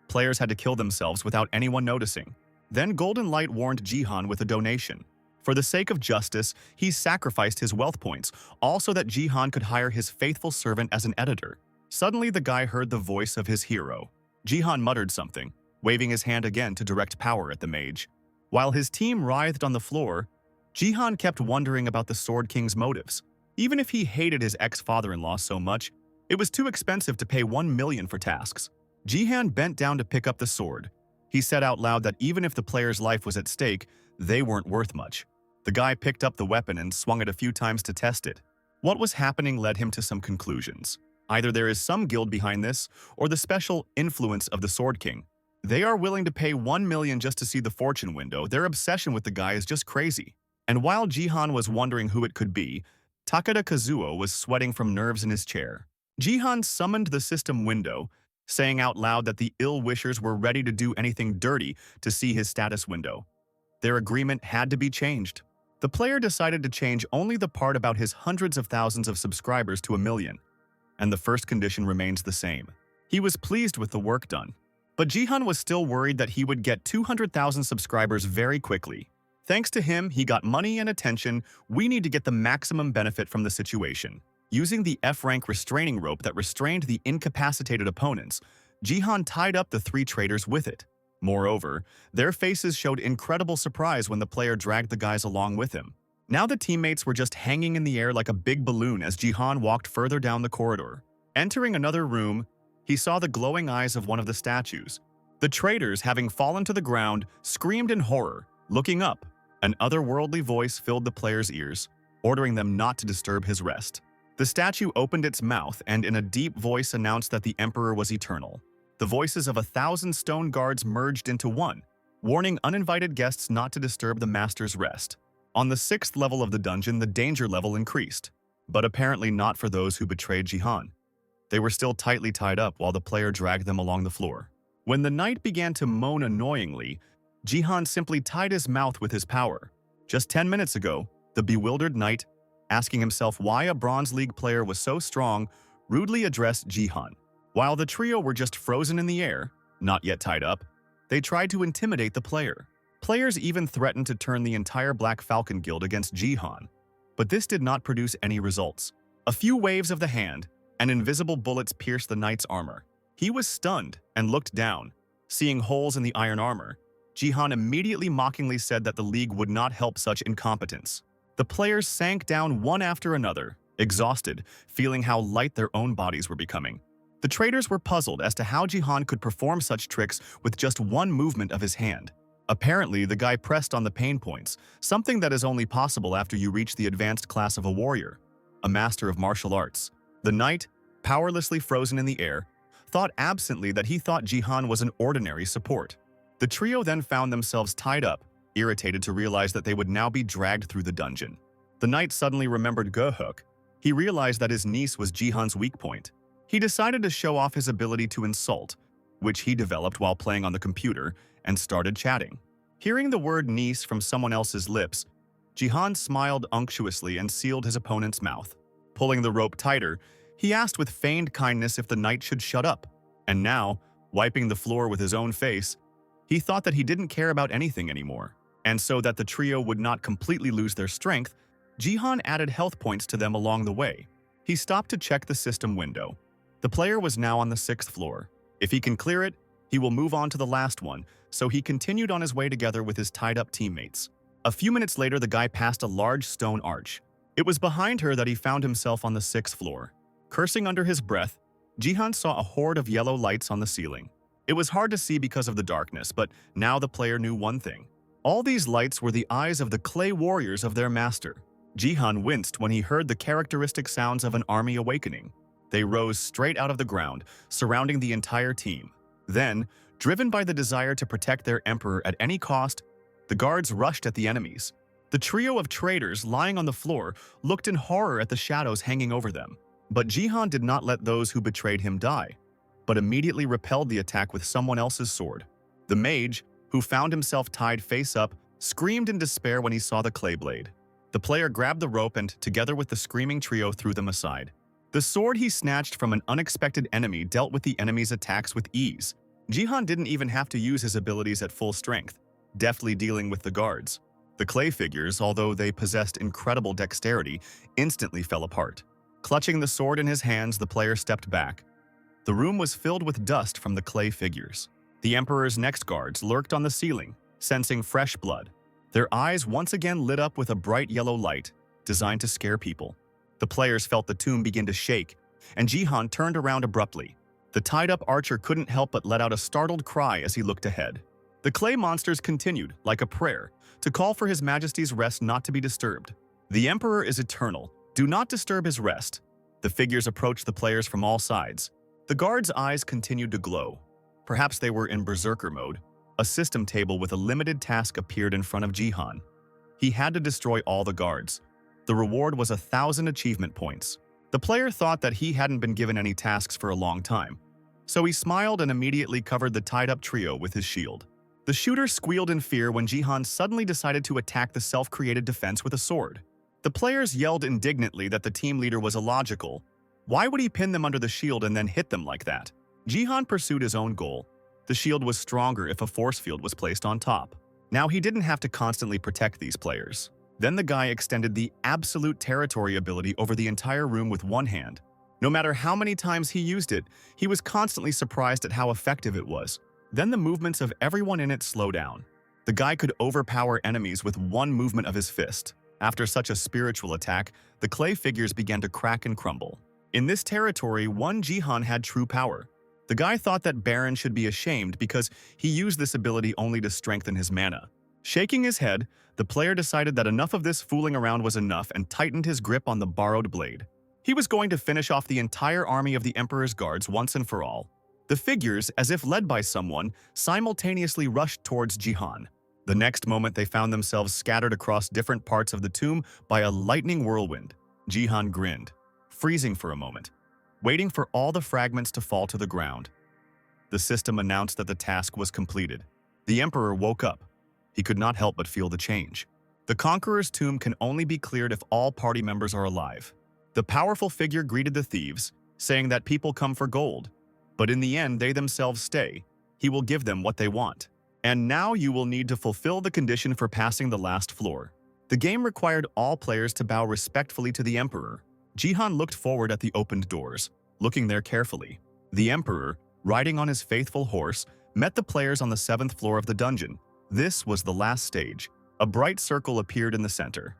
Players had to kill themselves without anyone noticing. Then Golden Light warned Jihan with a donation. For the sake of justice, he sacrificed his wealth points, all so that Jihan could hire his faithful servant as an editor. Suddenly, the guy heard the voice of his hero. Jihan muttered something, waving his hand again to direct power at the mage. While his team writhed on the floor, Jihan kept wondering about the Sword King's motives. Even if he hated his ex-father-in-law so much, it was too expensive to pay 1 million for tasks. Jihan bent down to pick up the sword. He said out loud that even if the player's life was at stake, they weren't worth much. The guy picked up the weapon and swung it a few times to test it. What was happening led him to some conclusions. Either there is some guild behind this, or the special influence of the Sword King. They are willing to pay 1 million just to see the fortune window. Their obsession with the guy is just crazy. And while Jihan was wondering who it could be, Takeda Kazuo was sweating from nerves in his chair. Jihan summoned the system window, saying out loud that the ill-wishers were ready to do anything dirty to see his status window. Their agreement had to be changed. The player decided to change only the part about his hundreds of thousands of subscribers to 1 million, and the first condition remains the same. He was pleased with the work done, but Jihan was still worried that he would get 200,000 subscribers very quickly. Thanks to him, he got money and attention. We need to get the maximum benefit from the situation. Using the F-rank restraining rope that restrained the incapacitated opponents, Jihan tied up the 3 traitors with it. Moreover, their faces showed incredible surprise when the player dragged the guys along with him. Now the teammates were just hanging in the air like a big balloon as Jihan walked further down the corridor. Entering another room, he saw the glowing eyes of one of the statues. The traitors, having fallen to the ground, screamed in horror. Looking up, an otherworldly voice filled the player's ears, ordering them not to disturb his rest. The statue opened its mouth and in a deep voice announced that the Emperor was eternal. The voices of 1,000 stone guards merged into one, warning uninvited guests not to disturb the master's rest. On the 6th level of the dungeon, the danger level increased, but apparently not for those who betrayed Jihan. They were still tightly tied up while the player dragged them along the floor. When the knight began to moan annoyingly, Jihan simply tied his mouth with his power. Just 10 minutes ago, the bewildered knight, asking himself why a Bronze League player was so strong, rudely addressed Jihan. While the trio were just frozen in the air, not yet tied up, they tried to intimidate the player. Players even threatened to turn the entire Black Falcon Guild against Jihan, but this did not produce any results. A few waves of the hand, and invisible bullets pierced the knight's armor. He was stunned and looked down. Seeing holes in the iron armor, Jihan immediately mockingly said that the league would not help such incompetence. The players sank down one after another, exhausted, feeling how light their own bodies were becoming. The traitors were puzzled as to how Jihan could perform such tricks with just one movement of his hand. Apparently, the guy pressed on the pain points, something that is only possible after you reach the advanced class of a warrior, a master of martial arts. The knight, powerlessly frozen in the air, thought absently that he thought Jihan was an ordinary support. The trio then found themselves tied up, irritated to realize that they would now be dragged through the dungeon. The knight suddenly remembered Gohuk. He realized that his niece was Jihan's weak point. He decided to show off his ability to insult, which he developed while playing on the computer, and started chatting. Hearing the word niece from someone else's lips, Jihan smiled unctuously and sealed his opponent's mouth. Pulling the rope tighter, he asked with feigned kindness if the knight should shut up. And now, wiping the floor with his own face, he thought that he didn't care about anything anymore. And so that the trio would not completely lose their strength, Jihan added health points to them along the way. He stopped to check the system window. The player was now on the 6th floor. If he can clear it, he will move on to the last one, so he continued on his way together with his tied-up teammates. A few minutes later, the guy passed a large stone arch. It was behind her that he found himself on the 6th floor. Cursing under his breath, Jihan saw a horde of yellow lights on the ceiling. It was hard to see because of the darkness, but now the player knew one thing. All these lights were the eyes of the clay warriors of their master. Jihan winced when he heard the characteristic sounds of an army awakening. They rose straight out of the ground, surrounding the entire team. Then, driven by the desire to protect their emperor at any cost, the guards rushed at the enemies. The trio of traitors lying on the floor looked in horror at the shadows hanging over them. But Jihan did not let those who betrayed him die, but immediately repelled the attack with someone else's sword. The mage, who found himself tied face up, screamed in despair when he saw the clay blade. The player grabbed the rope and, together with the screaming trio, threw them aside. The sword he snatched from an unexpected enemy dealt with the enemy's attacks with ease. Jihan didn't even have to use his abilities at full strength, deftly dealing with the guards. The clay figures, although they possessed incredible dexterity, instantly fell apart. Clutching the sword in his hands, the player stepped back. The room was filled with dust from the clay figures. The Emperor's next guards lurked on the ceiling, sensing fresh blood. Their eyes once again lit up with a bright yellow light, designed to scare people. The players felt the tomb begin to shake, and Jihan turned around abruptly. The tied-up archer couldn't help but let out a startled cry as he looked ahead. The clay monsters continued, like a prayer, to call for His Majesty's rest not to be disturbed. The Emperor is eternal. Do not disturb his rest. The figures approached the players from all sides. The guards' eyes continued to glow. Perhaps they were in berserker mode. A system table with a limited task appeared in front of Jihan. He had to destroy all the guards. The reward was 1,000 achievement points. The player thought that he hadn't been given any tasks for a long time, so he smiled and immediately covered the tied-up trio with his shield. The shooter squealed in fear when Jihan suddenly decided to attack the self-created defense with a sword. The players yelled indignantly that the team leader was illogical. Why would he pin them under the shield and then hit them like that? Jihan pursued his own goal. The shield was stronger if a force field was placed on top. Now he didn't have to constantly protect these players. Then the guy extended the absolute territory ability over the entire room with one hand. No matter how many times he used it, he was constantly surprised at how effective it was. Then the movements of everyone in it slowed down. The guy could overpower enemies with one movement of his fist. After such a spiritual attack, the clay figures began to crack and crumble. In this territory, one Jihan had true power. The guy thought that Baron should be ashamed because he used this ability only to strengthen his mana. Shaking his head, the player decided that enough of this fooling around was enough and tightened his grip on the borrowed blade. He was going to finish off the entire army of the Emperor's guards once and for all. The figures, as if led by someone, simultaneously rushed towards Jihan. The next moment they found themselves scattered across different parts of the tomb by a lightning whirlwind. Jihan grinned, freezing for a moment, waiting for all the fragments to fall to the ground. The system announced that the task was completed. The Emperor woke up. He could not help but feel the change. The Conqueror's tomb can only be cleared if all party members are alive. The powerful figure greeted the thieves, saying that people come for gold, but in the end they themselves stay. He will give them what they want. And now you will need to fulfill the condition for passing the last floor. The game required all players to bow respectfully to the Emperor. Jihan looked forward at the opened doors, looking there carefully. The Emperor, riding on his faithful horse, met the players on the 7th floor of the dungeon. This was the last stage. A bright circle appeared in the center.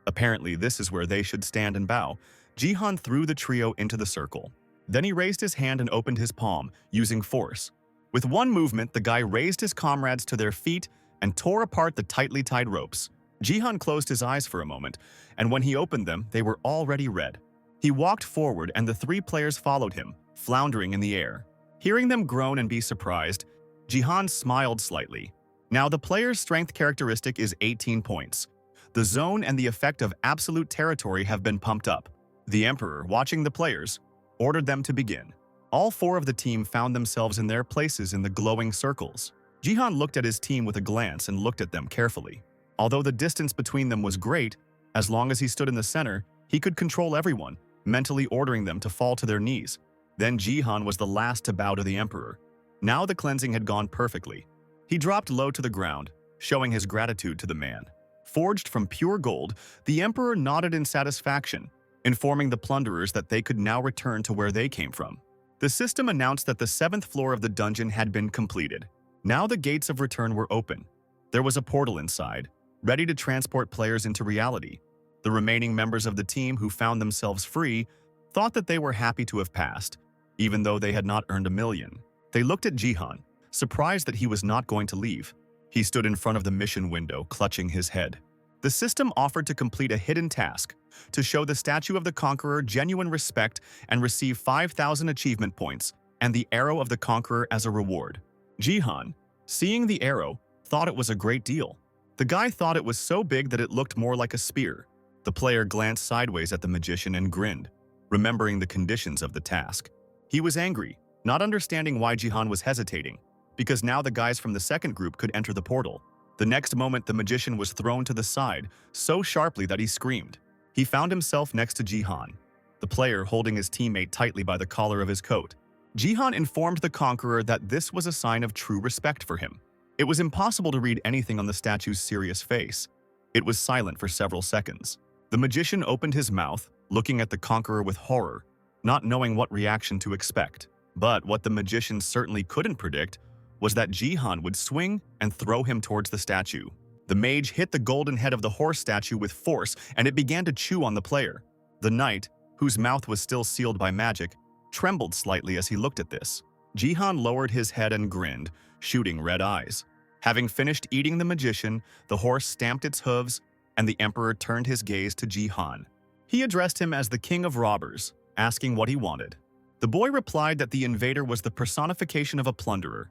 Apparently, this is where they should stand and bow. Jihan threw the trio into the circle. Then he raised his hand and opened his palm, using force. With one movement, the guy raised his comrades to their feet and tore apart the tightly tied ropes. Jihan closed his eyes for a moment, and when he opened them, they were already red. He walked forward and the 3 players followed him, floundering in the air. Hearing them groan and be surprised, Jihan smiled slightly. Now the player's strength characteristic is 18 points. The zone and the effect of absolute territory have been pumped up. The Emperor, watching the players, ordered them to begin. All 4 of the team found themselves in their places in the glowing circles. Jihan looked at his team with a glance and looked at them carefully. Although the distance between them was great, as long as he stood in the center, he could control everyone, mentally ordering them to fall to their knees. Then Jihan was the last to bow to the Emperor. Now the cleansing had gone perfectly. He dropped low to the ground, showing his gratitude to the man. Forged from pure gold, the Emperor nodded in satisfaction, informing the plunderers that they could now return to where they came from. The system announced that the 7th floor of the dungeon had been completed. Now the gates of return were open. There was a portal inside, ready to transport players into reality. The remaining members of the team who found themselves free thought that they were happy to have passed, even though they had not earned 1,000,000. They looked at Jihan, surprised that he was not going to leave. He stood in front of the mission window, clutching his head. The system offered to complete a hidden task, to show the statue of the Conqueror genuine respect and receive 5,000 achievement points and the arrow of the Conqueror as a reward. Jihan, seeing the arrow, thought it was a great deal. The guy thought it was so big that it looked more like a spear. The player glanced sideways at the magician and grinned, remembering the conditions of the task. He was angry, not understanding why Jihan was hesitating, because now the guys from the second group could enter the portal. The next moment, the magician was thrown to the side so sharply that he screamed. He found himself next to Jihan, the player holding his teammate tightly by the collar of his coat. Jihan informed the conqueror that this was a sign of true respect for him. It was impossible to read anything on the statue's serious face. It was silent for several seconds. The magician opened his mouth, looking at the conqueror with horror, not knowing what reaction to expect. But what the magician certainly couldn't predict was that Jihan would swing and throw him towards the statue. The mage hit the golden head of the horse statue with force, and it began to chew on the player. The knight, whose mouth was still sealed by magic, trembled slightly as he looked at this. Jihan lowered his head and grinned, shooting red eyes. Having finished eating the magician, the horse stamped its hooves, and the emperor turned his gaze to Jihan. He addressed him as the king of robbers, asking what he wanted. The boy replied that the invader was the personification of a plunderer,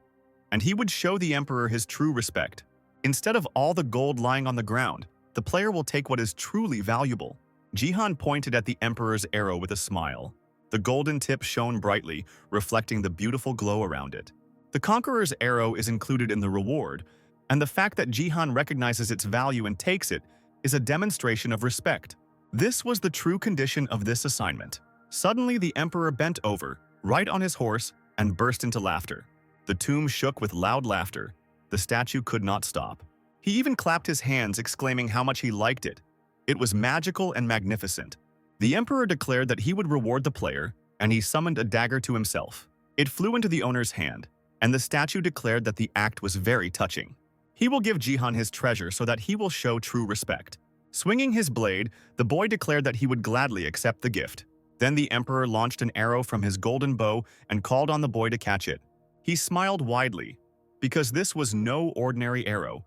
and he would show the emperor his true respect. Instead of all the gold lying on the ground, the player will take what is truly valuable. Jihan pointed at the emperor's arrow with a smile. The golden tip shone brightly, reflecting the beautiful glow around it. The conqueror's arrow is included in the reward, and the fact that Jihan recognizes its value and takes it is a demonstration of respect. This was the true condition of this assignment. Suddenly, the emperor bent over, right on his horse, and burst into laughter. The tomb shook with loud laughter. The statue could not stop. He even clapped his hands, exclaiming how much he liked it. It was magical and magnificent. The emperor declared that he would reward the player, and he summoned a dagger to himself. It flew into the owner's hand, and the statue declared that the act was very touching. He will give Jihan his treasure so that he will show true respect. Swinging his blade, the boy declared that he would gladly accept the gift. Then the emperor launched an arrow from his golden bow and called on the boy to catch it. He smiled widely, because this was no ordinary arrow.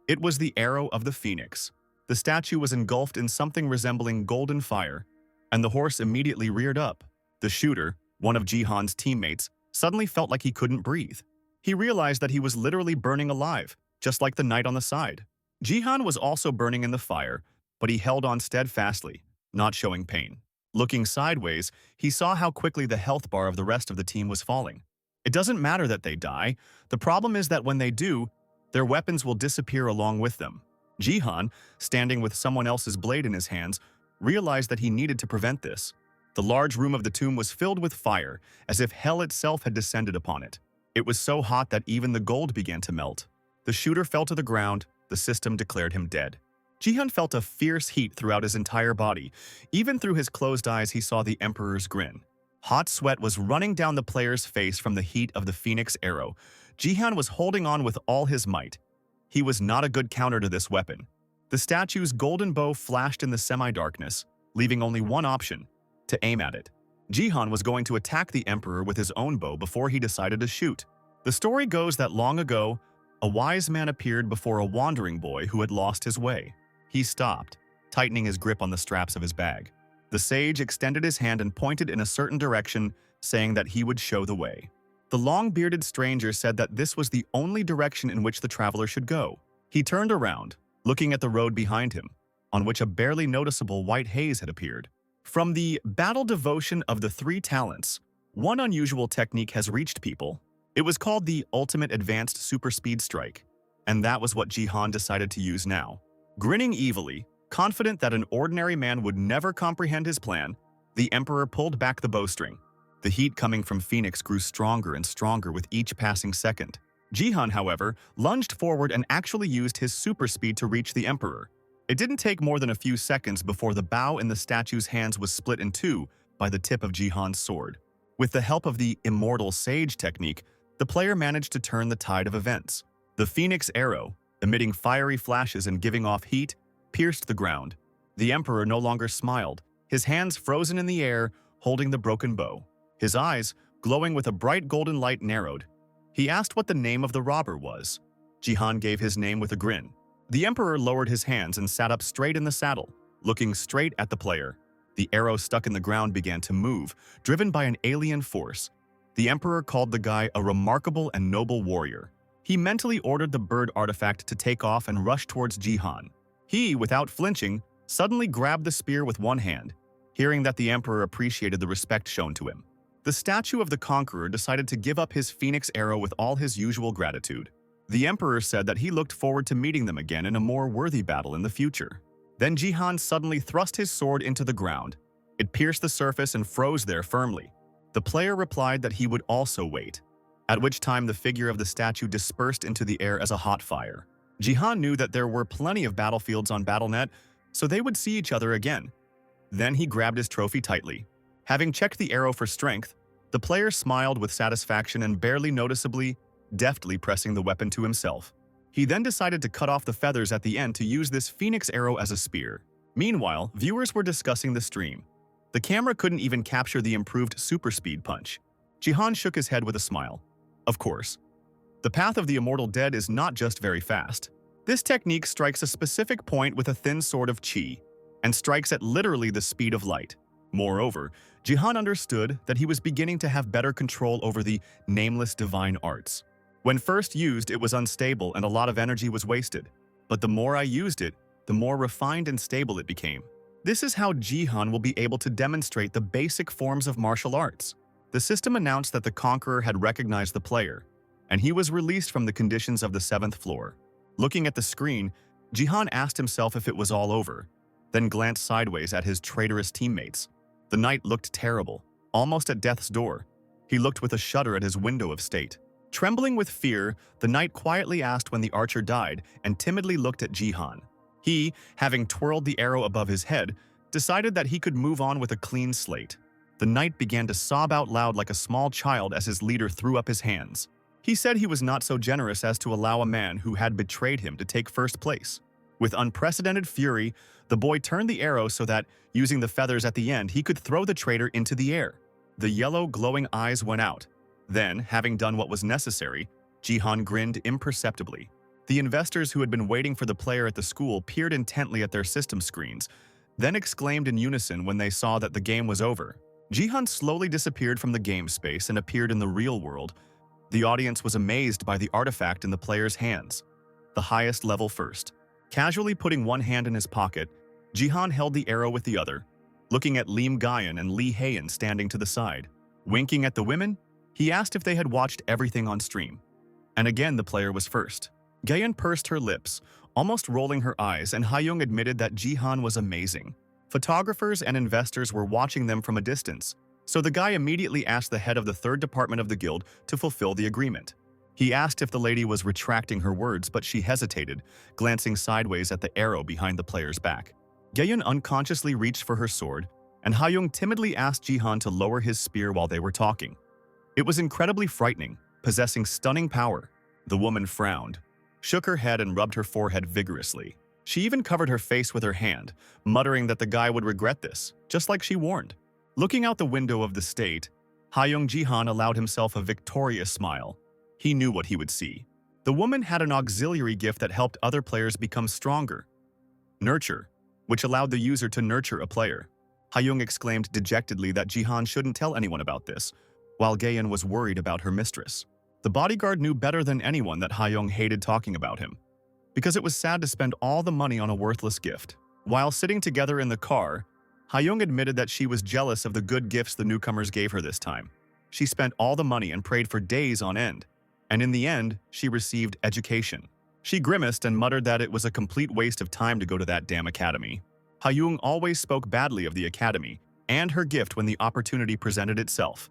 It was the arrow of the phoenix. The statue was engulfed in something resembling golden fire, and the horse immediately reared up. The shooter, one of Jihan's teammates, suddenly felt like he couldn't breathe. He realized that he was literally burning alive, just like the knight on the side. Jihan was also burning in the fire, but he held on steadfastly, not showing pain. Looking sideways, he saw how quickly the health bar of the rest of the team was falling. It doesn't matter that they die. The problem is that when they do, their weapons will disappear along with them. Jihan, standing with someone else's blade in his hands, realized that he needed to prevent this. The large room of the tomb was filled with fire, as if hell itself had descended upon it. It was so hot that even the gold began to melt. The shooter fell to the ground. The system declared him dead. Jihan felt a fierce heat throughout his entire body. Even through his closed eyes, he saw the emperor's grin. Hot sweat was running down the player's face from the heat of the phoenix arrow. Jihan was holding on with all his might. He was not a good counter to this weapon. The statue's golden bow flashed in the semi-darkness, leaving only one option: to aim at it. Jihan was going to attack the emperor with his own bow before he decided to shoot. The story goes that long ago, a wise man appeared before a wandering boy who had lost his way. He stopped, tightening his grip on the straps of his bag. The sage extended his hand and pointed in a certain direction, saying that he would show the way. The long-bearded stranger said that this was the only direction in which the traveler should go. He turned around, looking at the road behind him, on which a barely noticeable white haze had appeared. From the battle devotion of the 3 talents, one unusual technique has reached people. It was called the Ultimate Advanced Super Speed Strike, and that was what Jihan decided to use now. Grinning evilly, confident that an ordinary man would never comprehend his plan, the emperor pulled back the bowstring. The heat coming from Phoenix grew stronger and stronger with each passing second. Jihan, however, lunged forward and actually used his super speed to reach the emperor. It didn't take more than a few seconds before the bow in the statue's hands was split in two by the tip of Jihan's sword. With the help of the Immortal Sage technique, the player managed to turn the tide of events. The Phoenix arrow, emitting fiery flashes and giving off heat, pierced the ground. The emperor no longer smiled, his hands frozen in the air, holding the broken bow. His eyes, glowing with a bright golden light, narrowed. He asked what the name of the robber was. Jihan gave his name with a grin. The emperor lowered his hands and sat up straight in the saddle, looking straight at the player. The arrow stuck in the ground began to move, driven by an alien force. The emperor called the guy a remarkable and noble warrior. He mentally ordered the bird artifact to take off and rush towards Jihan. He, without flinching, suddenly grabbed the spear with one hand, hearing that the emperor appreciated the respect shown to him. The The statue of the conqueror decided to give up his phoenix arrow with all his usual gratitude. The emperor said that he looked forward to meeting them again in a more worthy battle in the future. Then Jihan suddenly thrust his sword into the ground. It pierced the surface and froze there firmly. The player replied that he would also wait, at which time the figure of the statue dispersed into the air as a hot fire. Jihan knew that there were plenty of battlefields on Battle.net, so they would see each other again. Then he grabbed his trophy tightly. Having checked the arrow for strength, the player smiled with satisfaction and barely noticeably, deftly pressing the weapon to himself. He then decided to cut off the feathers at the end to use this phoenix arrow as a spear. Meanwhile, viewers were discussing the stream. The camera couldn't even capture the improved super speed punch. Jihan shook his head with a smile. Of course. The path of the immortal dead is not just very fast. This technique strikes a specific point with a thin sword of chi, and strikes at literally the speed of light. Moreover, Jihan understood that he was beginning to have better control over the nameless divine arts. When first used, it was unstable and a lot of energy was wasted. But the more I used it, the more refined and stable it became. This is how Jihan will be able to demonstrate the basic forms of martial arts. The system announced that the conqueror had recognized the player, and he was released from the conditions of the 7th floor. Looking at the screen, Jihan asked himself if it was all over, then glanced sideways at his traitorous teammates. The knight looked terrible, almost at death's door. He looked with a shudder at his window of state. Trembling with fear, the knight quietly asked when the archer died and timidly looked at Jihan. He, having twirled the arrow above his head, decided that he could move on with a clean slate. The knight began to sob out loud like a small child as his leader threw up his hands. He said he was not so generous as to allow a man who had betrayed him to take first place. With unprecedented fury, the boy turned the arrow so that, using the feathers at the end, he could throw the traitor into the air. The yellow, glowing eyes went out. Then, having done what was necessary, Jihan grinned imperceptibly. The investors who had been waiting for the player at the school peered intently at their system screens, then exclaimed in unison when they saw that the game was over. Jihan slowly disappeared from the game space and appeared in the real world. The audience was amazed by the artifact in the player's hands. The highest level first. Casually putting one hand in his pocket, Jihan held the arrow with the other, looking at Lim Gayan and Lee Hayan standing to the side. Winking at the women, he asked if they had watched everything on stream. And again the player was first. Gayan pursed her lips, almost rolling her eyes, and Hayoung admitted that Jihan was amazing. Photographers and investors were watching them from a distance, so the guy immediately asked the head of the 3rd department of the guild to fulfill the agreement. He asked if the lady was retracting her words, but she hesitated, glancing sideways at the arrow behind the player's back. Gayan unconsciously reached for her sword, and Hayoung timidly asked Jihan to lower his spear while they were talking. It was incredibly frightening, possessing stunning power. The woman frowned, shook her head and rubbed her forehead vigorously. She even covered her face with her hand, muttering that the guy would regret this, just like she warned. Looking out the window of the state, Hayoung Jihan allowed himself a victorious smile. He knew what he would see. The woman had an auxiliary gift that helped other players become stronger. Nurture, which allowed the user to nurture a player. Hayoung exclaimed dejectedly that Jihan shouldn't tell anyone about this, while Gayan was worried about her mistress. The bodyguard knew better than anyone that Hayoung hated talking about him, because it was sad to spend all the money on a worthless gift. While sitting together in the car, Hayoung admitted that she was jealous of the good gifts the newcomers gave her this time. She spent all the money and prayed for days on end, and in the end, she received education. She grimaced and muttered that it was a complete waste of time to go to that damn academy. Hayoung always spoke badly of the academy and her gift when the opportunity presented itself.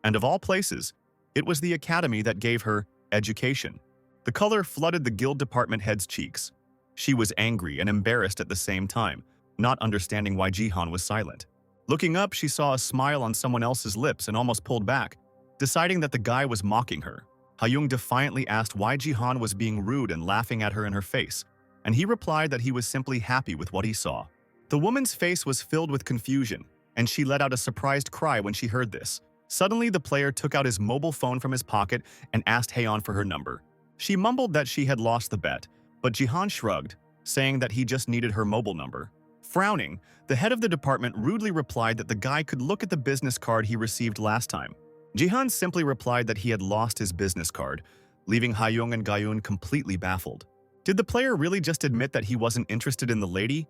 And of all places, it was the academy that gave her education. The color flooded the guild department head's cheeks. She was angry and embarrassed at the same time, not understanding why Jihan was silent. Looking up, she saw a smile on someone else's lips and almost pulled back, deciding that the guy was mocking her. Hayoung defiantly asked why Jihan was being rude and laughing at her in her face, and he replied that he was simply happy with what he saw. The woman's face was filled with confusion, and she let out a surprised cry when she heard this. Suddenly, the player took out his mobile phone from his pocket and asked Hayon for her number. She mumbled that she had lost the bet, but Jihan shrugged, saying that he just needed her mobile number. Frowning, the head of the department rudely replied that the guy could look at the business card he received last time. Jihan simply replied that he had lost his business card, leaving Hayoung and Gayun completely baffled. Did the player really just admit that he wasn't interested in the lady?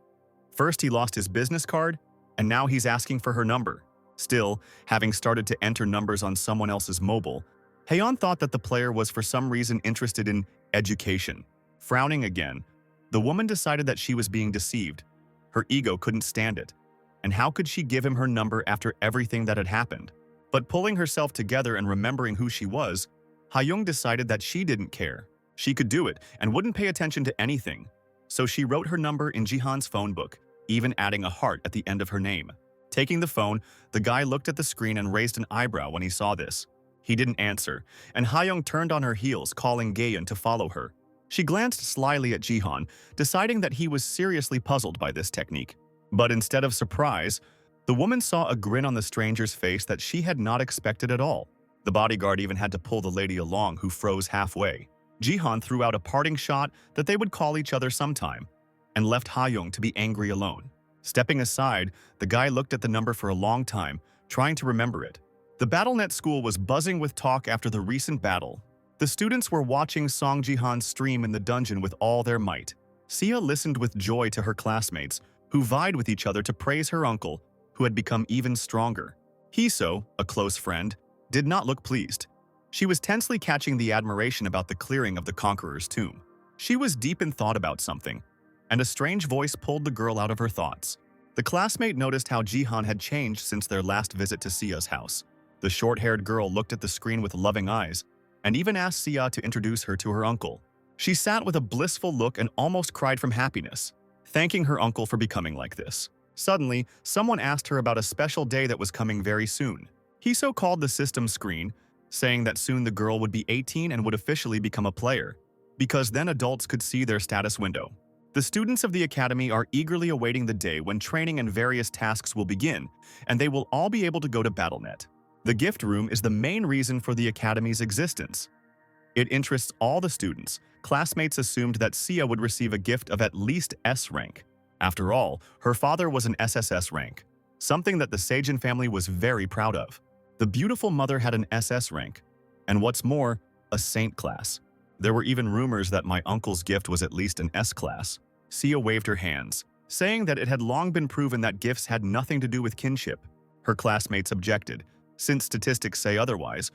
First he lost his business card, and now he's asking for her number. Still, having started to enter numbers on someone else's mobile, Haeyeon thought that the player was for some reason interested in education. Frowning again, the woman decided that she was being deceived. Her ego couldn't stand it. And how could she give him her number after everything that had happened? But pulling herself together and remembering who she was, Haeyeon decided that she didn't care. She could do it and wouldn't pay attention to anything. So she wrote her number in Jihan's phone book, even adding a heart at the end of her name. Taking the phone, the guy looked at the screen and raised an eyebrow when he saw this. He didn't answer, and Haeyeon turned on her heels, calling Gaeun to follow her. She glanced slyly at Jihan, deciding that he was seriously puzzled by this technique. But instead of surprise, the woman saw a grin on the stranger's face that she had not expected at all. The bodyguard even had to pull the lady along, who froze halfway. Jihan threw out a parting shot that they would call each other sometime, and left Haeyeon to be angry alone. Stepping aside, the guy looked at the number for a long time, trying to remember it. The BattleNet school was buzzing with talk after the recent battle. The students were watching Song Jihan's stream in the dungeon with all their might. Sia listened with joy to her classmates, who vied with each other to praise her uncle, who had become even stronger. Hiso, a close friend, did not look pleased. She was tensely catching the admiration about the clearing of the conqueror's tomb. She was deep in thought about something, and a strange voice pulled the girl out of her thoughts. The classmate noticed how Jihan had changed since their last visit to Sia's house. The short-haired girl looked at the screen with loving eyes, and even asked Sia to introduce her to her uncle. She sat with a blissful look and almost cried from happiness, thanking her uncle for becoming like this. Suddenly, someone asked her about a special day that was coming very soon. Hiso called the system screen, saying that soon the girl would be 18 and would officially become a player, because then adults could see their status window. The students of the academy are eagerly awaiting the day when training and various tasks will begin, and they will all be able to go to BattleNet. The gift room is the main reason for the academy's existence. It interests all the students. Classmates assumed that Sia would receive a gift of at least S rank. After all, her father was an SSS rank, something that the Seijin family was very proud of. The beautiful mother had an SS rank, and what's more, a saint class. There were even rumors that my uncle's gift was at least an S class. Sia waved her hands, saying that it had long been proven that gifts had nothing to do with kinship. Her classmates objected, since statistics say otherwise,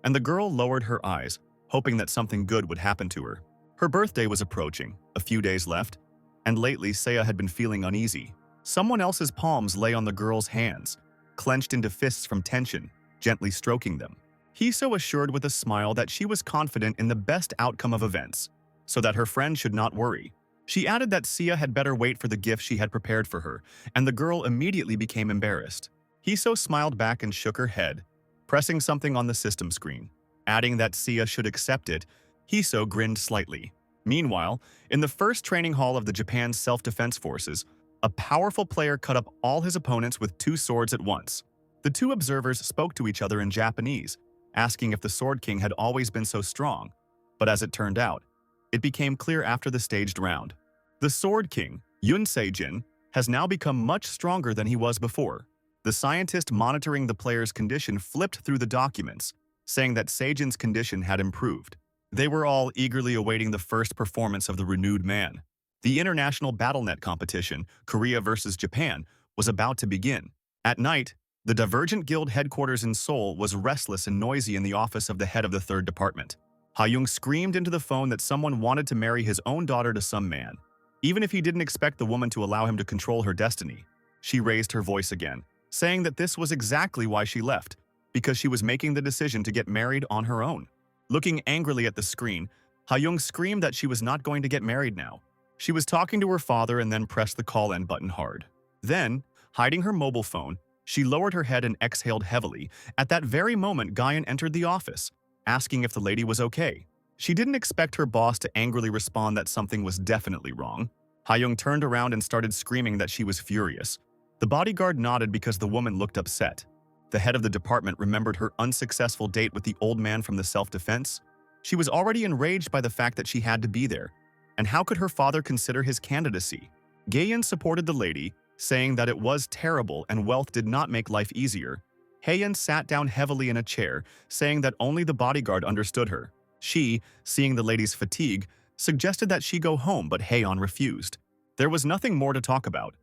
and the girl lowered her eyes, hoping that something good would happen to her. Her birthday was approaching, a few days left, and lately Sia had been feeling uneasy. Someone else's palms lay on the girl's hands, clenched into fists from tension, gently stroking them. Hiso assured with a smile that she was confident in the best outcome of events, so that her friend should not worry. She added that Sia had better wait for the gift she had prepared for her, and the girl immediately became embarrassed. Hiso smiled back and shook her head, pressing something on the system screen. Adding that Sia should accept it, Hiso grinned slightly. Meanwhile, in the first training hall of the Japan's self-defense forces, a powerful player cut up all his opponents with 2 swords at once. The 2 observers spoke to each other in Japanese, asking if the Sword King had always been so strong, but as it turned out, it became clear after the staged round. The Sword King, Yun Seijin, has now become much stronger than he was before. The scientist monitoring the player's condition flipped through the documents, saying that Seijin's condition had improved. They were all eagerly awaiting the first performance of the renewed man. The international BattleNet competition, Korea versus Japan, was about to begin. At night, the Divergent Guild headquarters in Seoul was restless and noisy in the office of the head of the 3rd department. Haeyeon screamed into the phone that someone wanted to marry his own daughter to some man, even if he didn't expect the woman to allow him to control her destiny. She raised her voice again, saying that this was exactly why she left, because she was making the decision to get married on her own. Looking angrily at the screen, Haeyeon screamed that she was not going to get married now. She was talking to her father and then pressed the call end button hard. Then, hiding her mobile phone, she lowered her head and exhaled heavily. At that very moment, Gaeun entered the office, asking if the lady was okay. She didn't expect her boss to angrily respond that something was definitely wrong. Haeyeon turned around and started screaming that she was furious. The bodyguard nodded because the woman looked upset. The head of the department remembered her unsuccessful date with the old man from the self-defense. She was already enraged by the fact that she had to be there. And how could her father consider his candidacy? Gaeun supported the lady, saying that it was terrible and wealth did not make life easier. Haeyeon sat down heavily in a chair, saying that only the bodyguard understood her. She, seeing the lady's fatigue, suggested that she go home, but Haeyeon refused. There was nothing more to talk about,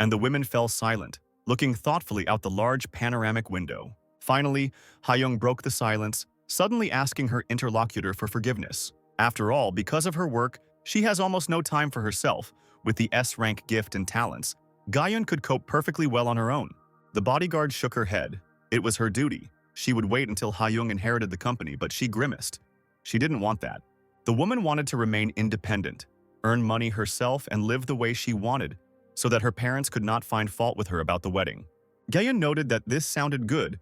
and the women fell silent. looking thoughtfully out the large panoramic window. Finally, Hyung broke the silence, suddenly asking her interlocutor for forgiveness. After all, because of her work, she has almost no time for herself. With the S-rank gift and talents, Gayun could cope perfectly well on her own. The bodyguard shook her head. It was her duty. She would wait until Hyung inherited the company, but she grimaced. She didn't want that. The woman wanted to remain independent, earn money herself, and live the way she wanted, so that her parents could not find fault with her about the wedding. Gayun noted that this sounded good,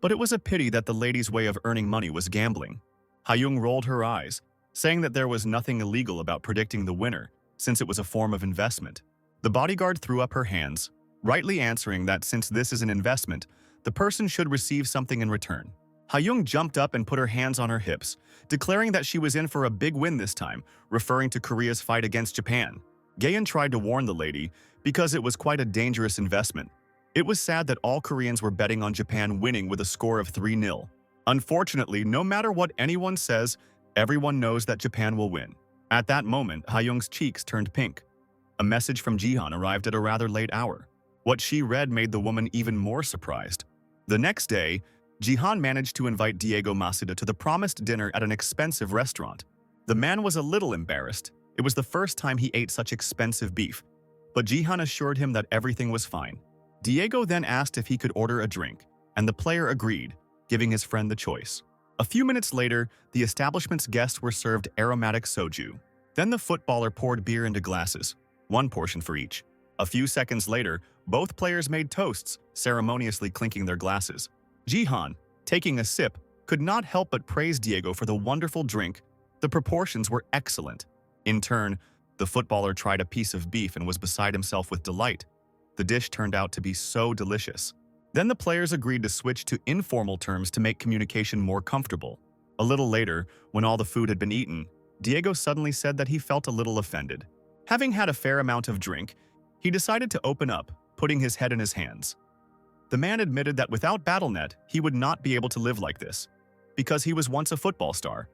but it was a pity that the lady's way of earning money was gambling. Hyung rolled her eyes, saying that there was nothing illegal about predicting the winner, since it was a form of investment. The bodyguard threw up her hands, rightly answering that since this is an investment, the person should receive something in return. Hyung jumped up and put her hands on her hips, declaring that she was in for a big win this time, referring to Korea's fight against Japan. Gayun tried to warn the lady because it was quite a dangerous investment. It was sad that all Koreans were betting on Japan winning with a score of 3-0. Unfortunately, no matter what anyone says, everyone knows that Japan will win. At that moment, Hyung's cheeks turned pink. A message from Jihan arrived at a rather late hour. What she read made the woman even more surprised. The next day, Jihan managed to invite Diego Masuda to the promised dinner at an expensive restaurant. The man was a little embarrassed. It was the first time he ate such expensive beef, but Jihan assured him that everything was fine. Diego then asked if he could order a drink, and the player agreed, giving his friend the choice. A few minutes later, the establishment's guests were served aromatic soju. Then the footballer poured beer into glasses, one portion for each. A few seconds later, both players made toasts, ceremoniously clinking their glasses. Jihan, taking a sip, could not help but praise Diego for the wonderful drink. The proportions were excellent. In turn, the footballer tried a piece of beef and was beside himself with delight. The dish turned out to be so delicious. Then the players agreed to switch to informal terms to make communication more comfortable. A little later, when all the food had been eaten, Diego suddenly said that he felt a little offended. Having had a fair amount of drink, he decided to open up, putting his head in his hands. The man admitted that without BattleNet, he would not be able to live like this, because he was once a football star,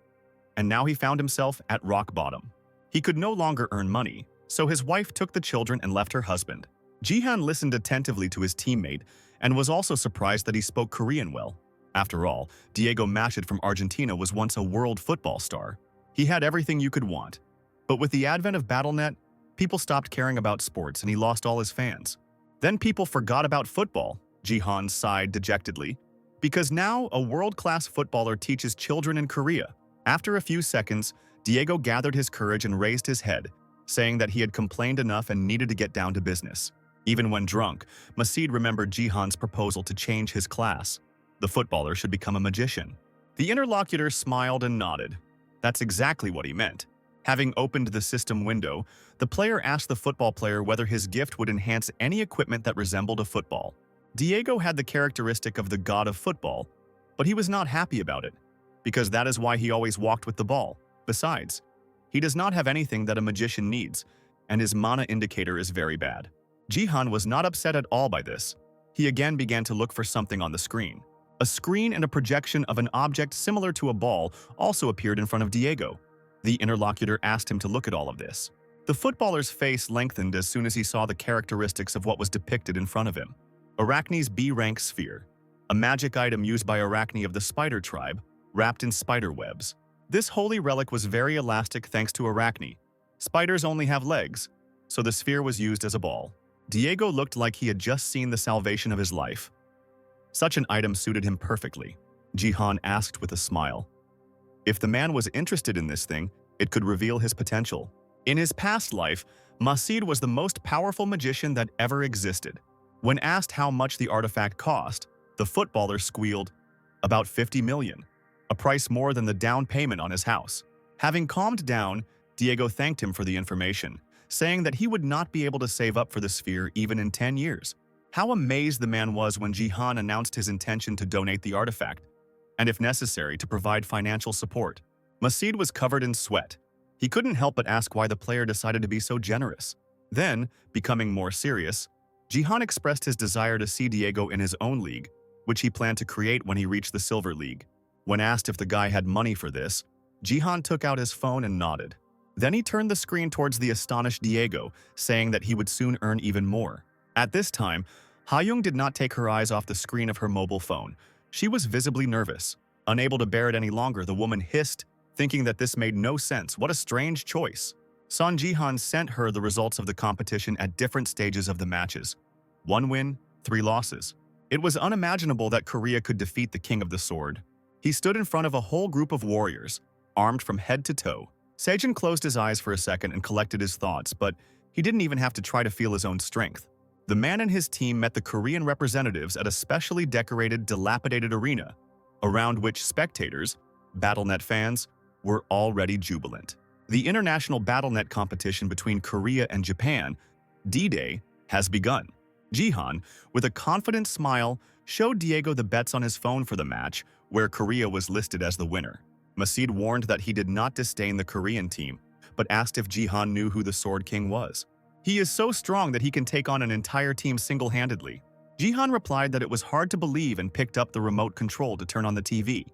and now he found himself at rock bottom. He could no longer earn money, so his wife took the children and left her husband. Jihan listened attentively to his teammate and was also surprised that he spoke Korean well. After all, Diego Masuda from Argentina was once a world football star. He had everything you could want. But with the advent of BattleNet, people stopped caring about sports and he lost all his fans. Then people forgot about football, Jihan sighed dejectedly, because now a world-class footballer teaches children in Korea. After a few seconds, Diego gathered his courage and raised his head, saying that he had complained enough and needed to get down to business. Even when drunk, Masuda remembered Jihan's proposal to change his class. The footballer should become a magician. The interlocutor smiled and nodded. That's exactly what he meant. Having opened the system window, the player asked the football player whether his gift would enhance any equipment that resembled a football. Diego had the characteristic of the god of football, but he was not happy about it, because that is why he always walked with the ball. Besides, he does not have anything that a magician needs, and his mana indicator is very bad. Jihan was not upset at all by this. He again began to look for something on the screen. A screen and a projection of an object similar to a ball also appeared in front of Diego. The interlocutor asked him to look at all of this. The footballer's face lengthened as soon as he saw the characteristics of what was depicted in front of him. Arachne's B-rank sphere, a magic item used by Arachne of the spider tribe, wrapped in spider webs. This holy relic was very elastic thanks to Arachne. Spiders only have legs, so the sphere was used as a ball. Diego looked like he had just seen the salvation of his life. Such an item suited him perfectly. Jihan asked with a smile. If the man was interested in this thing, it could reveal his potential. In his past life, Masuda was the most powerful magician that ever existed. When asked how much the artifact cost, the footballer squealed, "About 50 million, a price more than the down payment on his house." Having calmed down, Diego thanked him for the information, saying that he would not be able to save up for the sphere even in 10 years. How amazed the man was when Jihan announced his intention to donate the artifact, and if necessary, to provide financial support. Masuda was covered in sweat. He couldn't help but ask why the player decided to be so generous. Then, becoming more serious, Jihan expressed his desire to see Diego in his own league, which he planned to create when he reached the Silver League. When asked if the guy had money for this, Jihan took out his phone and nodded. Then he turned the screen towards the astonished Diego, saying that he would soon earn even more. At this time, Ha-young did not take her eyes off the screen of her mobile phone. She was visibly nervous. Unable to bear it any longer, the woman hissed, thinking that this made no sense. What a strange choice. Son Jihan sent her the results of the competition at different stages of the matches. 1 win, 3 losses. It was unimaginable that Korea could defeat the King of the Sword. He stood in front of a whole group of warriors, armed from head to toe. Sejin closed his eyes for a second and collected his thoughts, but he didn't even have to try to feel his own strength. The man and his team met the Korean representatives at a specially decorated, dilapidated arena, around which spectators, BattleNet fans, were already jubilant. The international BattleNet competition between Korea and Japan, D-Day, has begun. Jihan, with a confident smile, showed Diego the bets on his phone for the match, where Korea was listed as the winner. Masid warned that he did not disdain the Korean team, but asked if Jihan knew who the Sword King was. He is so strong that he can take on an entire team single-handedly. Jihan replied that it was hard to believe and picked up the remote control to turn on the TV.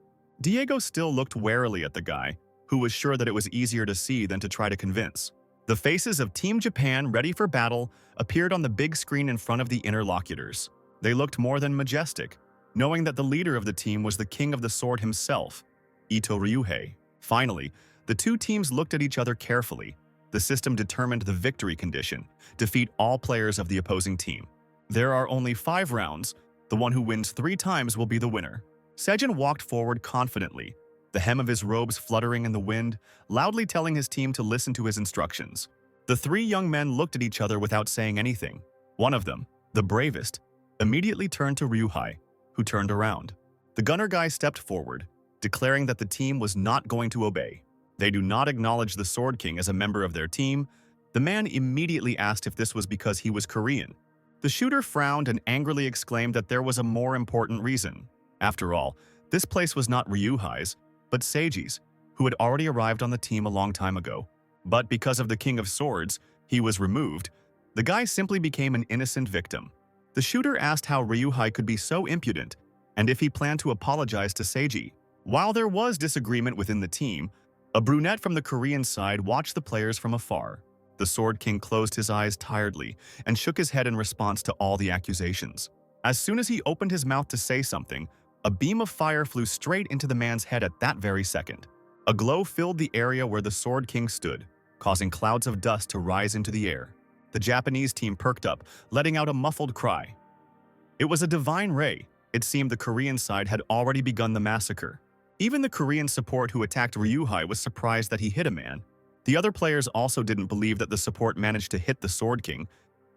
Diego still looked warily at the guy, who was sure that it was easier to see than to try to convince. The faces of Team Japan ready for battle appeared on the big screen in front of the interlocutors. They looked more than majestic, knowing that the leader of the team was the King of the Sword himself, Ito Ryuhei. Finally, the two teams looked at each other carefully. The system determined the victory condition: defeat all players of the opposing team. There are only 5 rounds. The one who wins 3 times will be the winner. Sejin walked forward confidently, the hem of his robes fluttering in the wind, loudly telling his team to listen to his instructions. The 3 young men looked at each other without saying anything. One of them, the bravest, immediately turned to Ryuhei, who turned around. The gunner guy stepped forward, declaring that the team was not going to obey. They do not acknowledge the Sword King as a member of their team. The man immediately asked if this was because he was Korean. The shooter frowned and angrily exclaimed that there was a more important reason. After all, this place was not Ryuhei's, but Seiji's, who had already arrived on the team a long time ago. But because of the King of Swords, he was removed. The guy simply became an innocent victim. The shooter asked how Ryuhei could be so impudent, and if he planned to apologize to Seiji. While there was disagreement within the team, a brunette from the Korean side watched the players from afar. The Sword King closed his eyes tiredly and shook his head in response to all the accusations. As soon as he opened his mouth to say something, a beam of fire flew straight into the man's head at that very second. A glow filled the area where the Sword King stood, causing clouds of dust to rise into the air. The Japanese team perked up, letting out a muffled cry. It was a divine ray. It seemed the Korean side had already begun the massacre. Even the Korean support who attacked Ryuhei was surprised that he hit a man. The other players also didn't believe that the support managed to hit the Sword King.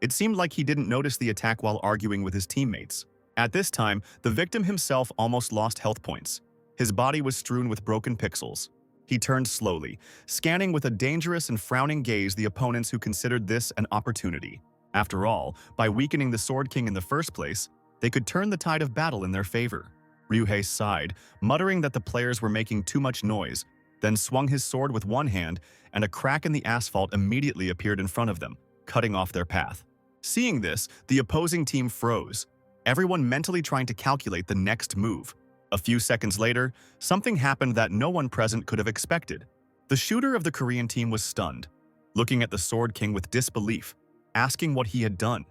It seemed like he didn't notice the attack while arguing with his teammates. At this time, the victim himself almost lost health points. His body was strewn with broken pixels. He turned slowly, scanning with a dangerous and frowning gaze the opponents who considered this an opportunity. After all, by weakening the Sword King in the first place, they could turn the tide of battle in their favor. Ryuhei sighed, muttering that the players were making too much noise, then swung his sword with one hand, and a crack in the asphalt immediately appeared in front of them, cutting off their path. Seeing this, the opposing team froze, everyone mentally trying to calculate the next move. A few seconds later, something happened that no one present could have expected. The shooter of the Korean team was stunned, looking at the Sword King with disbelief, asking what he had done.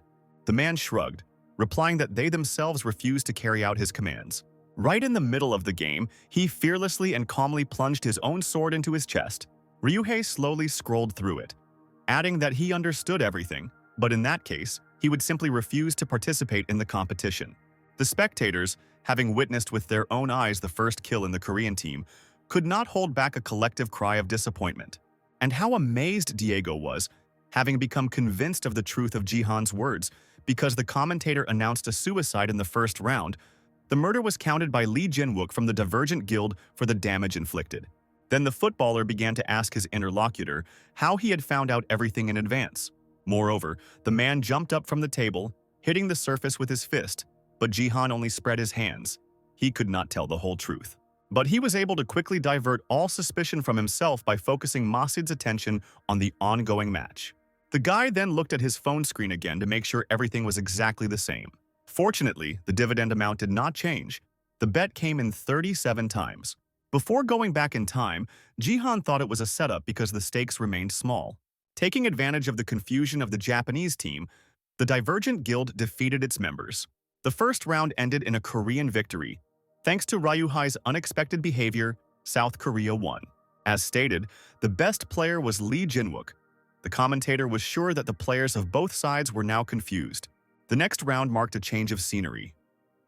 The man shrugged, replying that they themselves refused to carry out his commands. Right in the middle of the game, he fearlessly and calmly plunged his own sword into his chest. Ryuhei slowly scrolled through it, adding that he understood everything, but in that case, he would simply refuse to participate in the competition. The spectators, having witnessed with their own eyes the first kill in the Korean team, could not hold back a collective cry of disappointment. And how amazed Diego was, having become convinced of the truth of Jihan's words, because the commentator announced a suicide in the first round. The murder was counted by Lee Jinwook from the Divergent Guild for the damage inflicted. Then the footballer began to ask his interlocutor how he had found out everything in advance. Moreover, the man jumped up from the table, hitting the surface with his fist, but Jihan only spread his hands. He could not tell the whole truth. But he was able to quickly divert all suspicion from himself by focusing Masid's attention on the ongoing match. The guy then looked at his phone screen again to make sure everything was exactly the same. Fortunately, the dividend amount did not change. The bet came in 37 times. Before going back in time, Jihan thought it was a setup because the stakes remained small. Taking advantage of the confusion of the Japanese team, The Divergent Guild defeated its members. The first round ended in a Korean victory. Thanks to Ryuhai's unexpected behavior, South Korea won. As stated, the best player was Lee Jinwook. The commentator was sure that the players of both sides were now confused. The next round marked a change of scenery.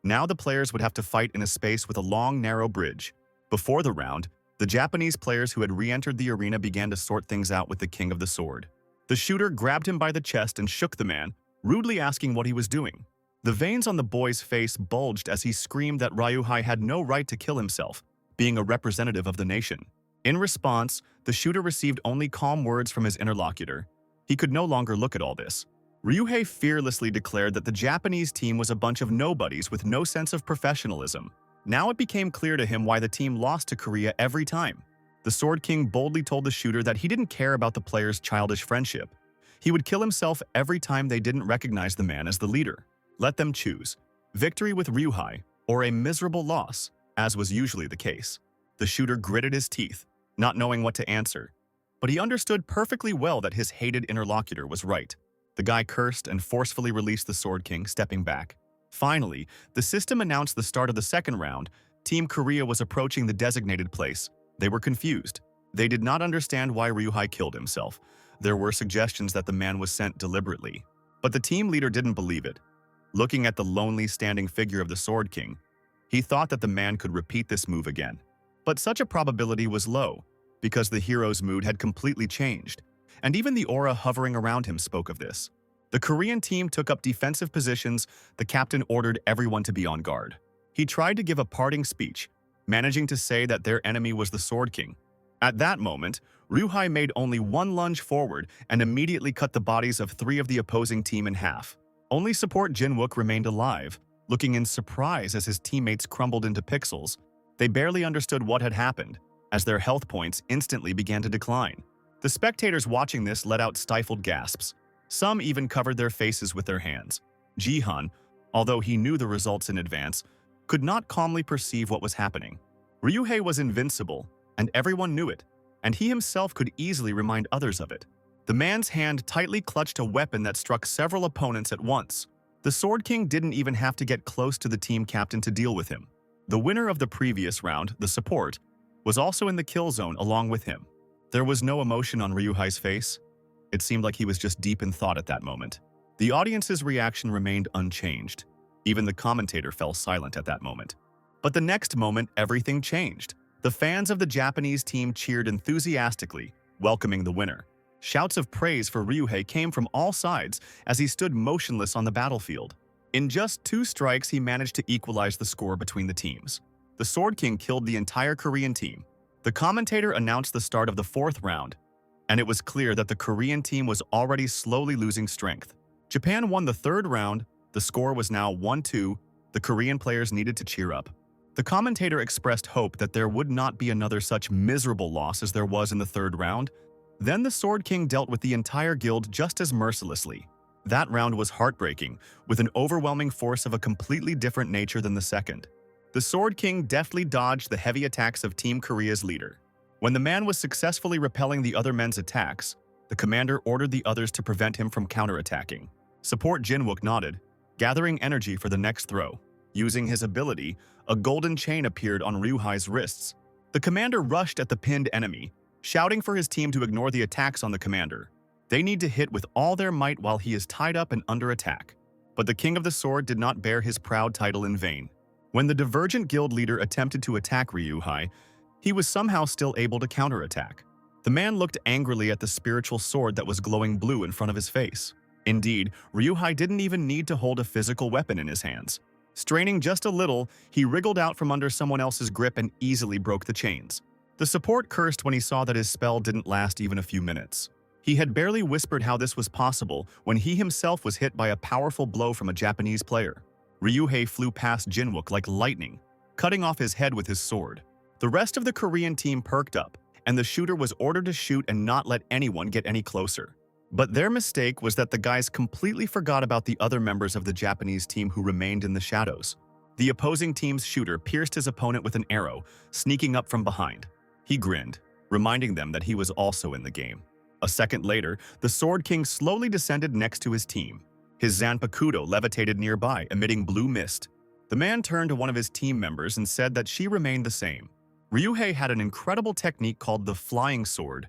Now the players would have to fight in a space with a long, narrow bridge. Before the round, the Japanese players who had re-entered the arena began to sort things out with the King of the Sword. The shooter grabbed him by the chest and shook the man, rudely asking what he was doing. The veins on the boy's face bulged as he screamed that Ryuhai had no right to kill himself, being a representative of the nation. In response, the shooter received only calm words from his interlocutor. He could no longer look at all this. Ryuhei fearlessly declared that the Japanese team was a bunch of nobodies with no sense of professionalism. Now it became clear to him why the team lost to Korea every time. The Sword King boldly told the shooter that he didn't care about the players' childish friendship. He would kill himself every time they didn't recognize the man as the leader. Let them choose. Victory with Ryuhei, or a miserable loss, as was usually the case. The shooter gritted his teeth, not knowing what to answer. But he understood perfectly well that his hated interlocutor was right. The guy cursed and forcefully released the Sword King, stepping back. Finally, the system announced the start of the second round. Team Korea was approaching the designated place. They were confused. They did not understand why Ryuhei killed himself. There were suggestions that the man was sent deliberately. But the team leader didn't believe it. Looking at the lonely standing figure of the Sword King, he thought that the man could repeat this move again. But such a probability was low, because the hero's mood had completely changed, and even the aura hovering around him spoke of this. The Korean team took up defensive positions. The captain ordered everyone to be on guard. He tried to give a parting speech, managing to say that their enemy was the Sword King. At that moment, Ryuhei made only one lunge forward and immediately cut the bodies of 3 of the opposing team in half. Only support Jinwook remained alive, looking in surprise as his teammates crumbled into pixels. They barely understood what had happened, as their health points instantly began to decline. The spectators watching this let out stifled gasps. Some even covered their faces with their hands. Jihan, although he knew the results in advance, could not calmly perceive what was happening. Ryuhei was invincible, and everyone knew it, and he himself could easily remind others of it. The man's hand tightly clutched a weapon that struck several opponents at once. The Sword King didn't even have to get close to the team captain to deal with him. The winner of the previous round, the support, was also in the kill zone along with him. There was no emotion on Ryuhei's face. It seemed like he was just deep in thought at that moment. The audience's reaction remained unchanged. Even the commentator fell silent at that moment. But the next moment, everything changed. The fans of the Japanese team cheered enthusiastically, welcoming the winner. Shouts of praise for Ryuhei came from all sides as he stood motionless on the battlefield. In just 2 strikes, he managed to equalize the score between the teams. The Sword King killed the entire Korean team. The commentator announced the start of the 4th round, and it was clear that the Korean team was already slowly losing strength. Japan won the 3rd round. The score was now 1-2. The Korean players needed to cheer up. The commentator expressed hope that there would not be another such miserable loss as there was in the 3rd round. Then the Sword King dealt with the entire guild just as mercilessly. That round was heartbreaking, with an overwhelming force of a completely different nature than the second. The Sword King deftly dodged the heavy attacks of Team Korea's leader. When the man was successfully repelling the other men's attacks, the commander ordered the others to prevent him from counterattacking. Support Jinwook nodded, gathering energy for the next throw. Using his ability, a golden chain appeared on Ryuhei's wrists. The commander rushed at the pinned enemy, shouting for his team to ignore the attacks on the commander. They need to hit with all their might while he is tied up and under attack. But the King of the Sword did not bear his proud title in vain. When the Divergent Guild leader attempted to attack Ryuhei, he was somehow still able to counterattack. The man looked angrily at the spiritual sword that was glowing blue in front of his face. Indeed, Ryuhei didn't even need to hold a physical weapon in his hands. Straining just a little, he wriggled out from under someone else's grip and easily broke the chains. The support cursed when he saw that his spell didn't last even a few minutes. He had barely whispered how this was possible when he himself was hit by a powerful blow from a Japanese player. Ryuhei flew past Jinwook like lightning, cutting off his head with his sword. The rest of the Korean team perked up, and the shooter was ordered to shoot and not let anyone get any closer. But their mistake was that the guys completely forgot about the other members of the Japanese team who remained in the shadows. The opposing team's shooter pierced his opponent with an arrow, sneaking up from behind. He grinned, reminding them that he was also in the game. A second later, the Sword King slowly descended next to his team. His Zanpakuto levitated nearby, emitting blue mist. The man turned to one of his team members and said that she remained the same. Ryuhei had an incredible technique called the flying sword.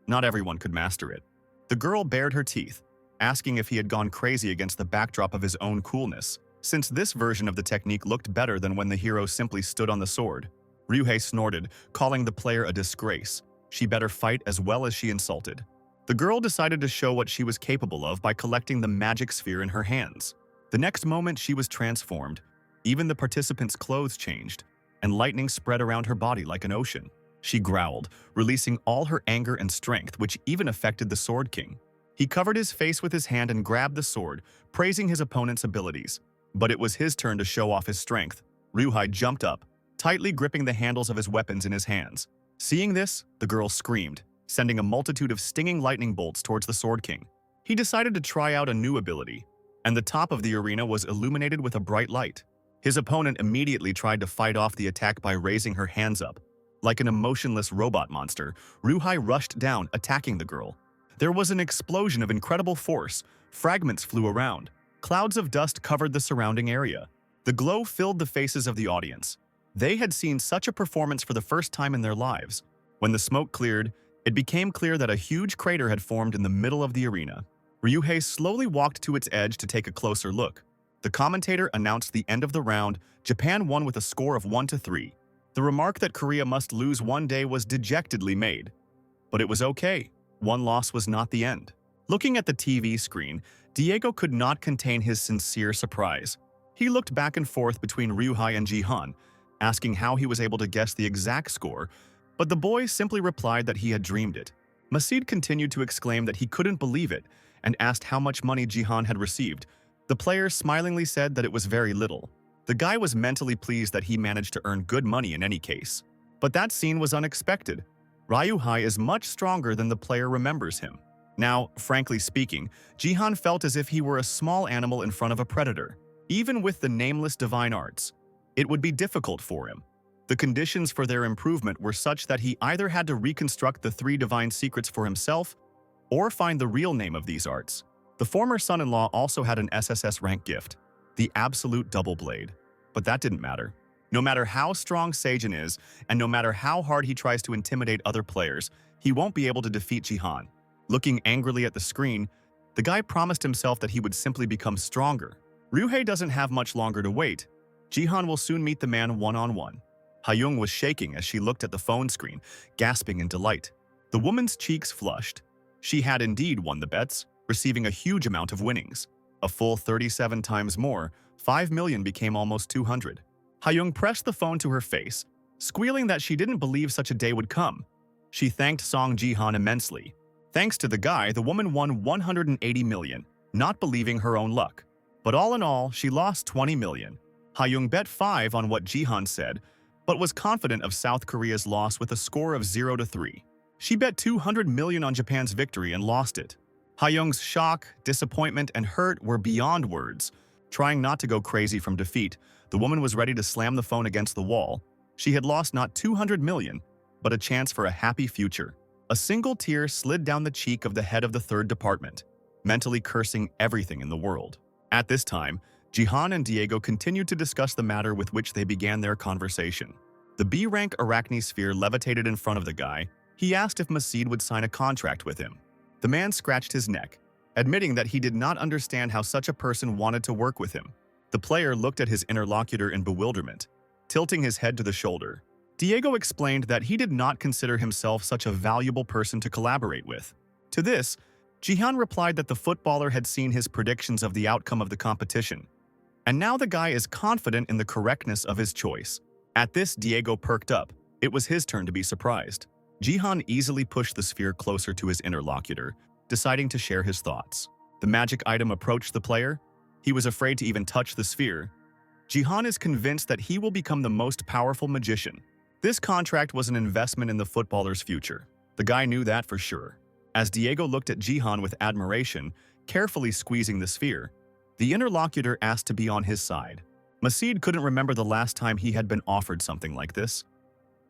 Not everyone could master it. The girl bared her teeth, asking if he had gone crazy against the backdrop of his own coolness, since this version of the technique looked better than when the hero simply stood on the sword. Ryuhei snorted, calling the player a disgrace. She better fight as well as she insulted. The girl decided to show what she was capable of by collecting the magic sphere in her hands. The next moment she was transformed. Even the participants' clothes changed, and lightning spread around her body like an ocean. She growled, releasing all her anger and strength, which even affected the Sword King. He covered his face with his hand and grabbed the sword, praising his opponent's abilities. But it was his turn to show off his strength. Ryuhei jumped up, tightly gripping the handles of his weapons in his hands. Seeing this, the girl screamed, sending a multitude of stinging lightning bolts towards the Sword King. He decided to try out a new ability, and the top of the arena was illuminated with a bright light. His opponent immediately tried to fight off the attack by raising her hands up. Like an emotionless robot monster, Ryuhei rushed down, attacking the girl. There was an explosion of incredible force. Fragments flew around. Clouds of dust covered the surrounding area. The glow filled the faces of the audience. They had seen such a performance for the first time in their lives. When the smoke cleared, it became clear that a huge crater had formed in the middle of the arena. Ryuhei slowly walked to its edge to take a closer look. The commentator announced the end of the round. Japan won with a score of 1-3. The remark that Korea must lose one day was dejectedly made. But it was okay. One loss was not the end. Looking at the TV screen, Diego could not contain his sincere surprise. He looked back and forth between Ryuhei and Jihan, asking how he was able to guess the exact score, but the boy simply replied that he had dreamed it. Masid continued to exclaim that he couldn't believe it and asked how much money Jihan had received. The player smilingly said that it was very little. The guy was mentally pleased that he managed to earn good money in any case. But that scene was unexpected. Ryuhei is much stronger than the player remembers him. Now, frankly speaking, Jihan felt as if he were a small animal in front of a predator. Even with the nameless divine arts, it would be difficult for him. The conditions for their improvement were such that he either had to reconstruct the 3 divine secrets for himself or find the real name of these arts. The former son-in-law also had an SSS rank gift, the absolute double blade. But that didn't matter. No matter how strong Seijin is, and no matter how hard he tries to intimidate other players, he won't be able to defeat Jihan. Looking angrily at the screen, the guy promised himself that he would simply become stronger. Ryuhei doesn't have much longer to wait. Jihan will soon meet the man one-on-one. Hyung was shaking as she looked at the phone screen, gasping in delight. The woman's cheeks flushed. She had indeed won the bets, receiving a huge amount of winnings. A full 37 times more, 5 million became almost 200. Hyung pressed the phone to her face, squealing that she didn't believe such a day would come. She thanked Song Jihan immensely. Thanks to the guy, the woman won 180 million, not believing her own luck. But all in all, she lost 20 million. Hyung bet 5 on what Jihan said, but was confident of South Korea's loss with a score of 0-3. She bet 200 million on Japan's victory and lost it. Hyung's shock, disappointment, and hurt were beyond words. Trying not to go crazy from defeat, the woman was ready to slam the phone against the wall. She had lost not 200 million, but a chance for a happy future. A single tear slid down the cheek of the head of the 3rd department, mentally cursing everything in the world. At this time, Jihan and Diego continued to discuss the matter with which they began their conversation. The B-rank arachne sphere levitated in front of the guy. He asked if Masid would sign a contract with him. The man scratched his neck, admitting that he did not understand how such a person wanted to work with him. The player looked at his interlocutor in bewilderment, tilting his head to the shoulder. Diego explained that he did not consider himself such a valuable person to collaborate with. To this, Jihan replied that the footballer had seen his predictions of the outcome of the competition, and now the guy is confident in the correctness of his choice. At this, Diego perked up. It was his turn to be surprised. Jihan easily pushed the sphere closer to his interlocutor, deciding to share his thoughts. The magic item approached the player. He was afraid to even touch the sphere. Jihan is convinced that he will become the most powerful magician. This contract was an investment in the footballer's future. The guy knew that for sure. As Diego looked at Jihan with admiration, carefully squeezing the sphere, the interlocutor asked to be on his side. Masid couldn't remember the last time he had been offered something like this.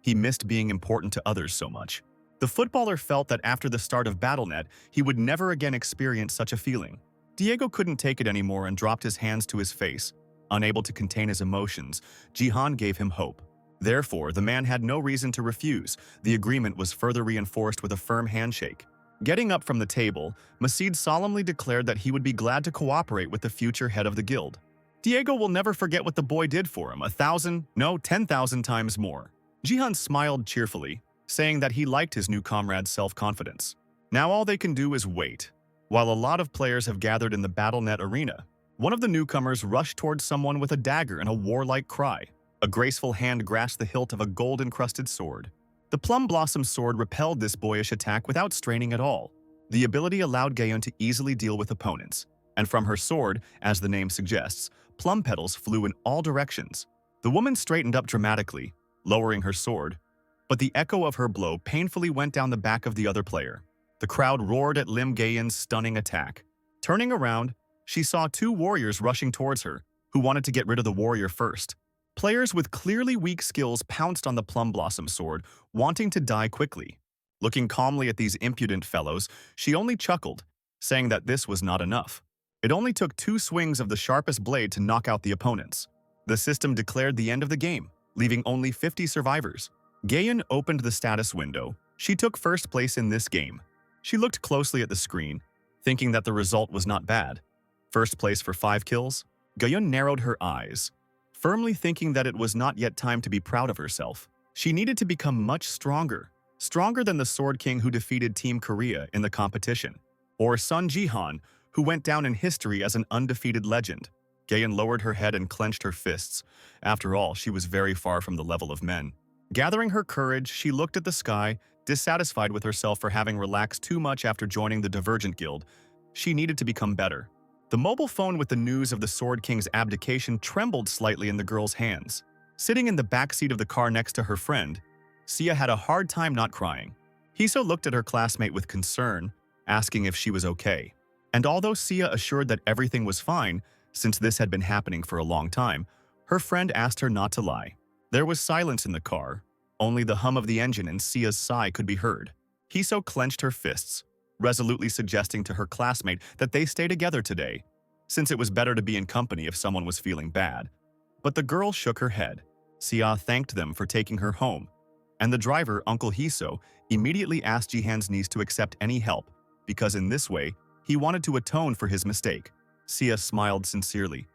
He missed being important to others so much. The footballer felt that after the start of BattleNet, he would never again experience such a feeling. Diego couldn't take it anymore and dropped his hands to his face. Unable to contain his emotions, Jihan gave him hope. Therefore, the man had no reason to refuse. The agreement was further reinforced with a firm handshake. Getting up from the table, Masid solemnly declared that he would be glad to cooperate with the future head of the guild. Diego will never forget what the boy did for him, 10,000 times more. Jihan smiled cheerfully, saying that he liked his new comrade's self-confidence. Now all they can do is wait. While a lot of players have gathered in the BattleNet arena, one of the newcomers rushed towards someone with a dagger and a warlike cry. A graceful hand grasped the hilt of a gold-encrusted sword. The Plum Blossom sword repelled this boyish attack without straining at all. The ability allowed Gaeun to easily deal with opponents, and from her sword, as the name suggests, plum petals flew in all directions. The woman straightened up dramatically, lowering her sword, but the echo of her blow painfully went down the back of the other player. The crowd roared at Lim Gaeun's stunning attack. Turning around, she saw two warriors rushing towards her, who wanted to get rid of the warrior first. Players with clearly weak skills pounced on the Plum Blossom sword, wanting to die quickly. Looking calmly at these impudent fellows, she only chuckled, saying that this was not enough. It only took 2 swings of the sharpest blade to knock out the opponents. The system declared the end of the game, leaving only 50 survivors. Gaeun opened the status window. She took first place in this game. She looked closely at the screen, thinking that the result was not bad. First place for 5 kills? Gaeun narrowed her eyes, firmly thinking that it was not yet time to be proud of herself. She needed to become much stronger than the Sword King who defeated Team Korea in the competition, or Sun Jihan, who went down in history as an undefeated legend. Gaeun lowered her head and clenched her fists. After all, she was very far from the level of men. Gathering her courage, she looked at the sky, dissatisfied with herself for having relaxed too much after joining the Divergent Guild. She needed to become better. The mobile phone with the news of the Sword King's abdication trembled slightly in the girl's hands. Sitting in the backseat of the car next to her friend, Sia had a hard time not crying. Hiso looked at her classmate with concern, asking if she was okay. And although Sia assured that everything was fine, since this had been happening for a long time, her friend asked her not to lie. There was silence in the car. Only the hum of the engine and Sia's sigh could be heard. Hiso clenched her fists, resolutely suggesting to her classmate that they stay together today, since it was better to be in company if someone was feeling bad. But the girl shook her head. Sia thanked them for taking her home, and the driver, Uncle Hiso, immediately asked Jihan's niece to accept any help, because in this way, he wanted to atone for his mistake. Sia smiled sincerely.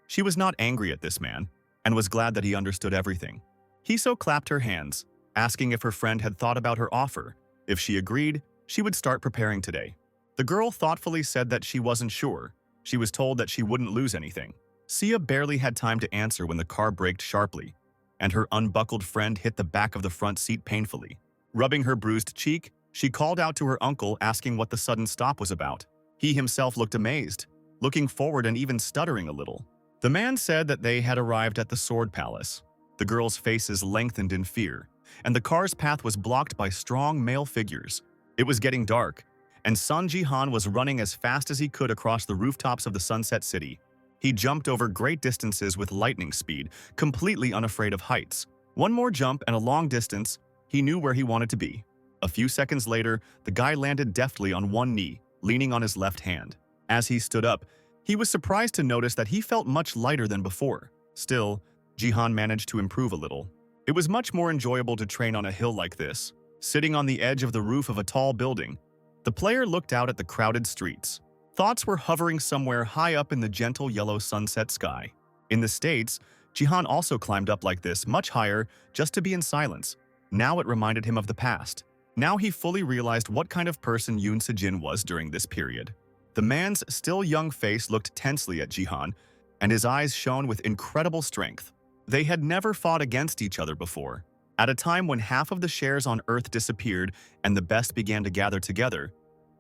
She was not angry at this man, and was glad that he understood everything. Hiso clapped her hands, asking if her friend had thought about her offer. If she agreed, she would start preparing today. The girl thoughtfully said that she wasn't sure. She was told that she wouldn't lose anything. Sia barely had time to answer when the car braked sharply, and her unbuckled friend hit the back of the front seat painfully. Rubbing her bruised cheek, she called out to her uncle asking what the sudden stop was about. He himself looked amazed, looking forward and even stuttering a little. The man said that they had arrived at the Sword Palace. The girls' faces lengthened in fear, and the car's path was blocked by strong male figures. It was getting dark, and Sun Jihan was running as fast as he could across the rooftops of the Sunset City. He jumped over great distances with lightning speed, completely unafraid of heights. One more jump and a long distance, he knew where he wanted to be. A few seconds later, the guy landed deftly on one knee, leaning on his left hand. As he stood up, he was surprised to notice that he felt much lighter than before. Still, Jihan managed to improve a little. It was much more enjoyable to train on a hill like this. Sitting on the edge of the roof of a tall building, the player looked out at the crowded streets. Thoughts were hovering somewhere high up in the gentle yellow sunset sky. In the States, Jihan also climbed up like this, much higher, just to be in silence. Now it reminded him of the past. Now he fully realized what kind of person Yoon Se-jin was during this period. The man's still young face looked tensely at Jihan, and his eyes shone with incredible strength. They had never fought against each other before. At a time when half of the shares on Earth disappeared and the best began to gather together,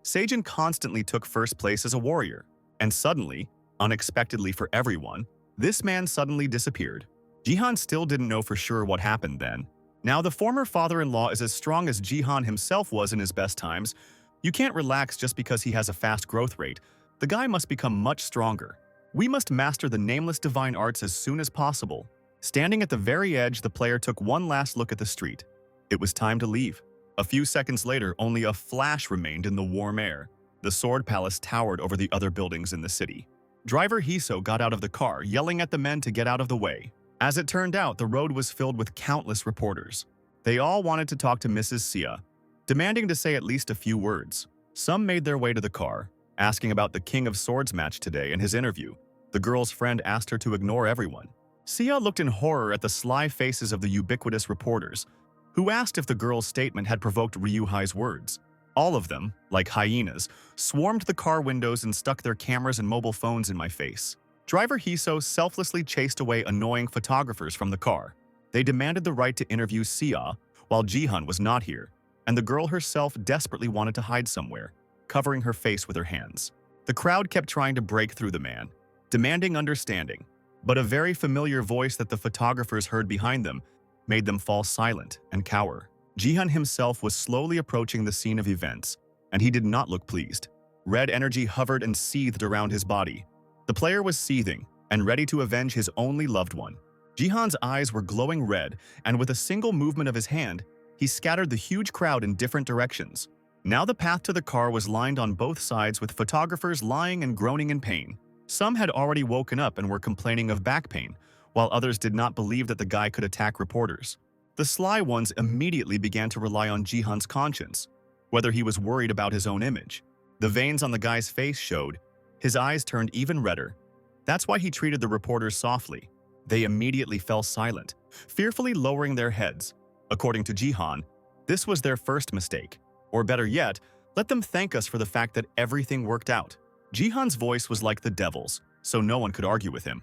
Se-jin constantly took first place as a warrior. And suddenly, unexpectedly for everyone, this man suddenly disappeared. Jihan still didn't know for sure what happened then. Now the former father-in-law is as strong as Jihan himself was in his best times. You can't relax just because he has a fast growth rate. The guy must become much stronger. We must master the nameless divine arts as soon as possible. Standing at the very edge, the player took one last look at the street. It was time to leave. A few seconds later, only a flash remained in the warm air. The Sword Palace towered over the other buildings in the city. Driver Hiso got out of the car, yelling at the men to get out of the way. As it turned out, the road was filled with countless reporters. They all wanted to talk to Mrs. Sia, demanding to say at least a few words. Some made their way to the car, asking about the King of Swords match today and his interview. The girl's friend asked her to ignore everyone. Sia looked in horror at the sly faces of the ubiquitous reporters, who asked if the girl's statement had provoked Ryuhai's words. All of them, like hyenas, swarmed the car windows and stuck their cameras and mobile phones in my face. Driver Hiso selflessly chased away annoying photographers from the car. They demanded the right to interview Sia while Jihan was not here, and the girl herself desperately wanted to hide somewhere, covering her face with her hands. The crowd kept trying to break through the man, demanding understanding, but a very familiar voice that the photographers heard behind them made them fall silent and cower. Jihan himself was slowly approaching the scene of events, and he did not look pleased. Red energy hovered and seethed around his body. The player was seething and ready to avenge his only loved one. Jihan's eyes were glowing red, and with a single movement of his hand, he scattered the huge crowd in different directions. Now the path to the car was lined on both sides with photographers lying and groaning in pain. Some had already woken up and were complaining of back pain, while others did not believe that the guy could attack reporters. The sly ones immediately began to rely on Jihan's conscience, whether he was worried about his own image. The veins on the guy's face showed. His eyes turned even redder. That's why he treated the reporters softly. They immediately fell silent, fearfully lowering their heads. According to Jihan, this was their first mistake. Or better yet, let them thank us for the fact that everything worked out. Jihan's voice was like the devil's, so no one could argue with him.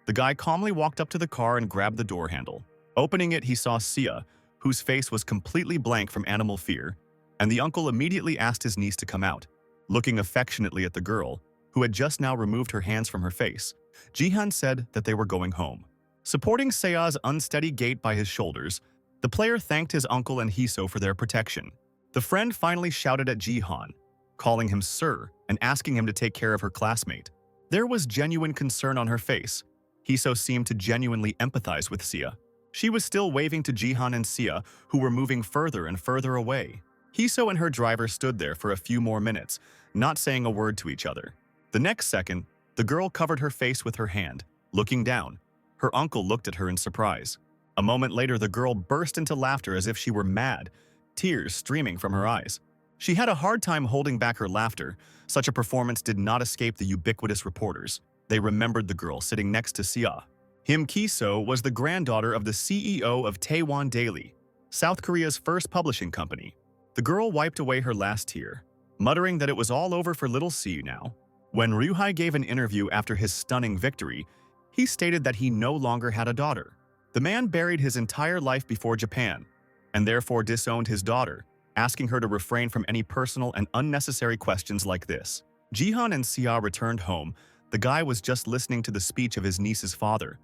The guy calmly walked up to the car and grabbed the door handle. Opening it, he saw Sia, whose face was completely blank from animal fear, and the uncle immediately asked his niece to come out. Looking affectionately at the girl, who had just now removed her hands from her face, Jihan said that they were going home. Supporting Sia's unsteady gait by his shoulders, the player thanked his uncle and Hiso for their protection. The friend finally shouted at Jihan, calling him sir and asking him to take care of her classmate. There was genuine concern on her face. Hiso seemed to genuinely empathize with Sia. She was still waving to Jihan and Sia, who were moving further and further away. Hiso and her driver stood there for a few more minutes, not saying a word to each other. The next second, the girl covered her face with her hand, looking down. Her uncle looked at her in surprise. A moment later, the girl burst into laughter as if she were mad, tears streaming from her eyes. She had a hard time holding back her laughter. Such a performance did not escape the ubiquitous reporters. They remembered the girl sitting next to Sia. Him Ki-so was the granddaughter of the CEO of Taewon Daily, South Korea's first publishing company. The girl wiped away her last tear, muttering that it was all over for little C now. When Ryuhai gave an interview after his stunning victory, he stated that he no longer had a daughter. The man buried his entire life before Japan, and therefore disowned his daughter, asking her to refrain from any personal and unnecessary questions like this. Jihan and Sia returned home. The guy was just listening to the speech of his niece's father,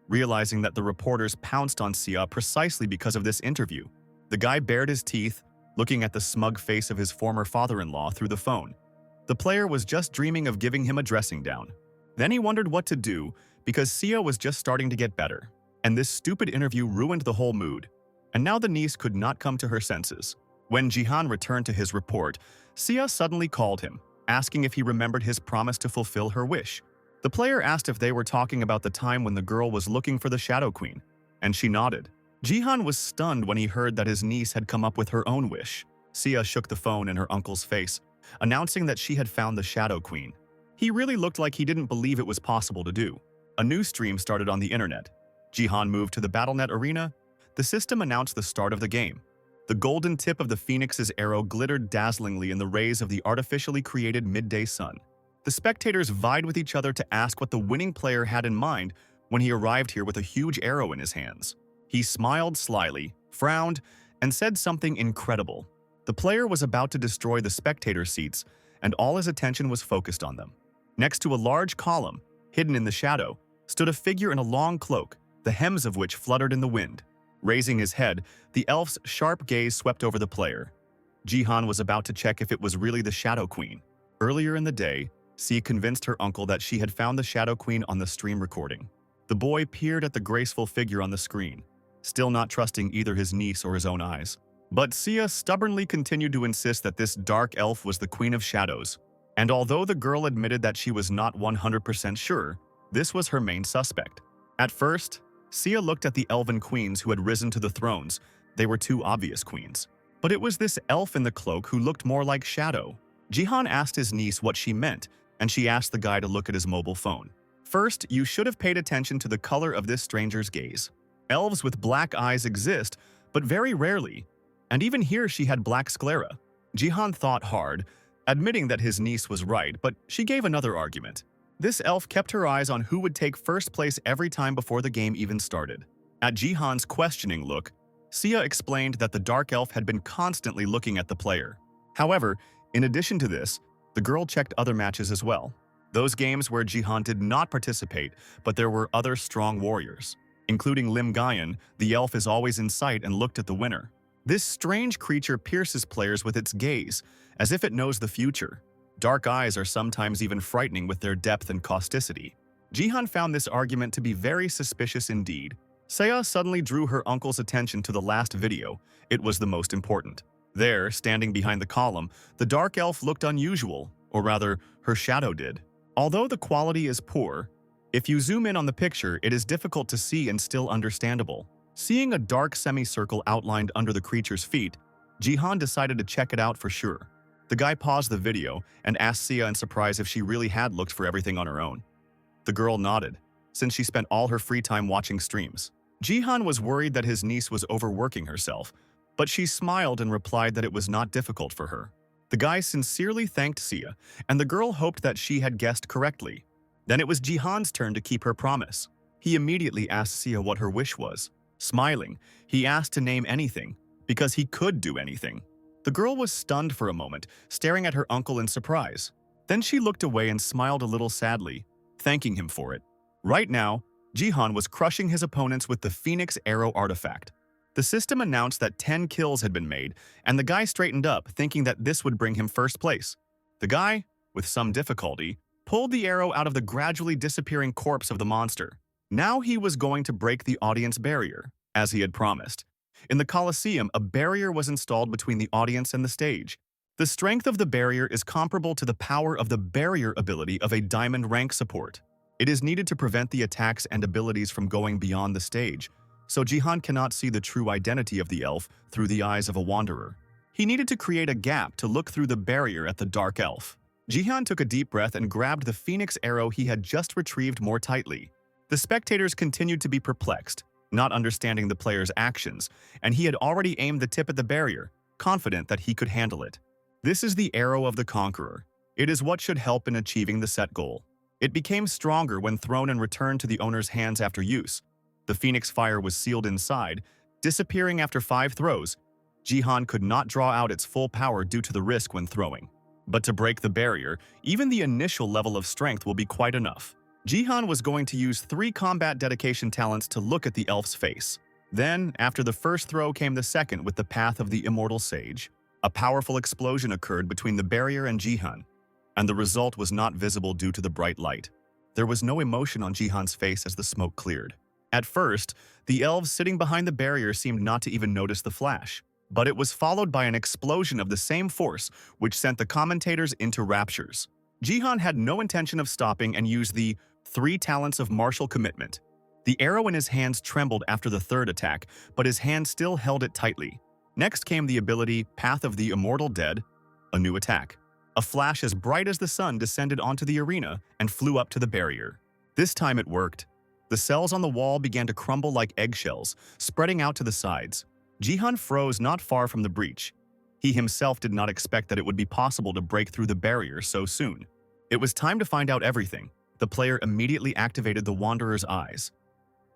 realizing that the reporters pounced on Sia precisely because of this interview. The guy bared his teeth, looking at the smug face of his former father-in-law through the phone. The player was just dreaming of giving him a dressing down. Then he wondered what to do because Sia was just starting to get better, and this stupid interview ruined the whole mood. And now the niece could not come to her senses. When Jihan returned to his report, Sia suddenly called him, asking if he remembered his promise to fulfill her wish. The player asked if they were talking about the time when the girl was looking for the Shadow Queen, and she nodded. Jihan was stunned when he heard that his niece had come up with her own wish. Sia shook the phone in her uncle's face, announcing that she had found the Shadow Queen. He really looked like he didn't believe it was possible to do. A new stream started on the internet. Jihan moved to the BattleNet arena. The system announced the start of the game. The golden tip of the Phoenix's arrow glittered dazzlingly in the rays of the artificially created midday sun. The spectators vied with each other to ask what the winning player had in mind when he arrived here with a huge arrow in his hands. He smiled slyly, frowned, and said something incredible. The player was about to destroy the spectator seats, and all his attention was focused on them. Next to a large column, hidden in the shadow, stood a figure in a long cloak, the hems of which fluttered in the wind. Raising his head, the elf's sharp gaze swept over the player. Jihan was about to check if it was really the Shadow Queen. Earlier in the day, C convinced her uncle that she had found the Shadow Queen on the stream recording. The boy peered at the graceful figure on the screen, still not trusting either his niece or his own eyes. But Sia stubbornly continued to insist that this dark elf was the Queen of Shadows, And although the girl admitted that she was not 100% sure, this was her main suspect. At first, Sia looked at the elven queens who had risen to the thrones. They were two obvious queens. But it was this elf in the cloak who looked more like Shadow. Jihan asked his niece what she meant, and she asked the guy to look at his mobile phone. First, you should have paid attention to the color of this stranger's gaze. Elves with black eyes exist, but very rarely. And even here she had black sclera. Jihan thought hard, admitting that his niece was right, but she gave another argument. This elf kept her eyes on who would take first place every time before the game even started. At Jihan's questioning look, Sia explained that the dark elf had been constantly looking at the player. However, in addition to this, the girl checked other matches as well. Those games where Jihan did not participate, but there were other strong warriors. Including Lim Gayan, the elf is always in sight and looked at the winner. This strange creature pierces players with its gaze, as if it knows the future. Dark eyes are sometimes even frightening with their depth and causticity. Jihan found this argument to be very suspicious indeed. Saya suddenly drew her uncle's attention to the last video. It was the most important. There, standing behind the column, the dark elf looked unusual, or rather, her shadow did. Although the quality is poor, if you zoom in on the picture, it is difficult to see and still understandable. Seeing a dark semicircle outlined under the creature's feet, Jihan decided to check it out for sure. The guy paused the video and asked Sia in surprise if she really had looked for everything on her own. The girl nodded, since she spent all her free time watching streams. Jihan was worried that his niece was overworking herself, but she smiled and replied that it was not difficult for her. The guy sincerely thanked Sia, and the girl hoped that she had guessed correctly. Then it was Jihan's turn to keep her promise. He immediately asked Sia what her wish was. Smiling, he asked to name anything, because he could do anything. The girl was stunned for a moment, staring at her uncle in surprise. Then she looked away and smiled a little sadly, thanking him for it. Right now, Jihan was crushing his opponents with the Phoenix Arrow artifact. The system announced that 10 kills had been made, and the guy straightened up, thinking that this would bring him first place. The guy, with some difficulty, pulled the arrow out of the gradually disappearing corpse of the monster. Now he was going to break the audience barrier, as he had promised. In the Colosseum, a barrier was installed between the audience and the stage. The strength of the barrier is comparable to the power of the barrier ability of a diamond rank support. It is needed to prevent the attacks and abilities from going beyond the stage, so Jihan cannot see the true identity of the elf through the eyes of a wanderer. He needed to create a gap to look through the barrier at the dark elf. Jihan took a deep breath and grabbed the Phoenix arrow he had just retrieved more tightly. The spectators continued to be perplexed, not understanding the player's actions, and he had already aimed the tip at the barrier, confident that he could handle it. This is the arrow of the conqueror. It is what should help in achieving the set goal. It became stronger when thrown and returned to the owner's hands after use. The Phoenix fire was sealed inside, disappearing after 5 throws. Jihan could not draw out its full power due to the risk when throwing. But to break the barrier, even the initial level of strength will be quite enough. Jihan was going to use 3 combat dedication talents to look at the elf's face. Then, after the first throw came the second with the Path of the Immortal Sage. A powerful explosion occurred between the barrier and Jihan, and the result was not visible due to the bright light. There was no emotion on Jihan's face as the smoke cleared. At first, the elves sitting behind the barrier seemed not to even notice the flash, but it was followed by an explosion of the same force which sent the commentators into raptures. Jihan had no intention of stopping and used the 3 talents of martial commitment. The arrow in his hands trembled after the third attack, but his hand still held it tightly. Next came the ability Path of the Immortal Dead, a new attack. A flash as bright as the sun descended onto the arena and flew up to the barrier. This time it worked. The cells on the wall began to crumble like eggshells, spreading out to the sides. Jihan froze not far from the breach. He himself did not expect that it would be possible to break through the barrier so soon. It was time to find out everything. The player immediately activated the Wanderer's eyes.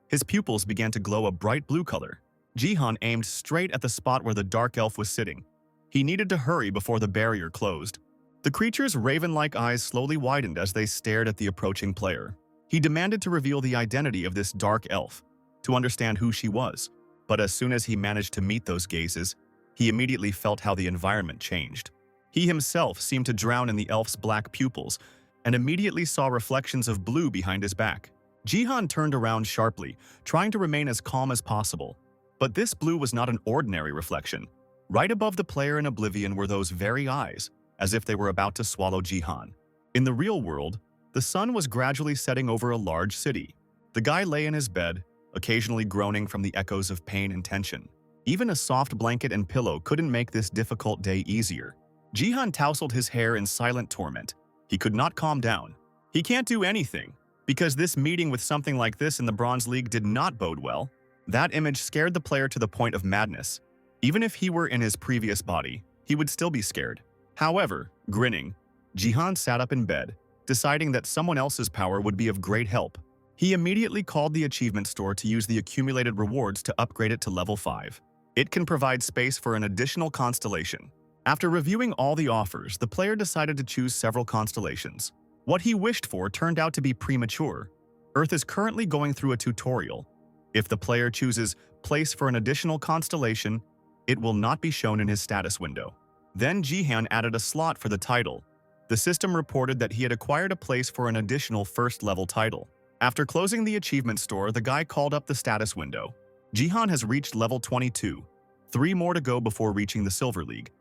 His pupils began to glow a bright blue color. Jihan aimed straight at the spot where the dark elf was sitting. He needed to hurry before the barrier closed. The creature's raven-like eyes slowly widened as they stared at the approaching player. He demanded to reveal the identity of this dark elf, to understand who she was. But as soon as he managed to meet those gazes, he immediately felt how the environment changed. He himself seemed to drown in the elf's black pupils and immediately saw reflections of blue behind his back. Jihan turned around sharply, trying to remain as calm as possible. But this blue was not an ordinary reflection. Right above the player in oblivion were those very eyes, as if they were about to swallow Jihan. In the real world, the sun was gradually setting over a large city. The guy lay in his bed, occasionally groaning from the echoes of pain and tension. Even a soft blanket and pillow couldn't make this difficult day easier. Jihan tousled his hair in silent torment. He could not calm down. He can't do anything, because this meeting with something like this in the Bronze League did not bode well. That image scared the player to the point of madness. Even if he were in his previous body, he would still be scared. However, grinning, Jihan sat up in bed, deciding that someone else's power would be of great help. He immediately called the achievement store to use the accumulated rewards to upgrade it to level 5. It can provide space for an additional constellation. After reviewing all the offers, the player decided to choose several constellations. What he wished for turned out to be premature. Earth is currently going through a tutorial. If the player chooses place for an additional constellation, it will not be shown in his status window. Then Jihan added a slot for the title. The system reported that he had acquired a place for an additional first-level title. After closing the achievement store, the guy called up the status window. Jihan has reached level 22. 3 more to go before reaching the Silver League.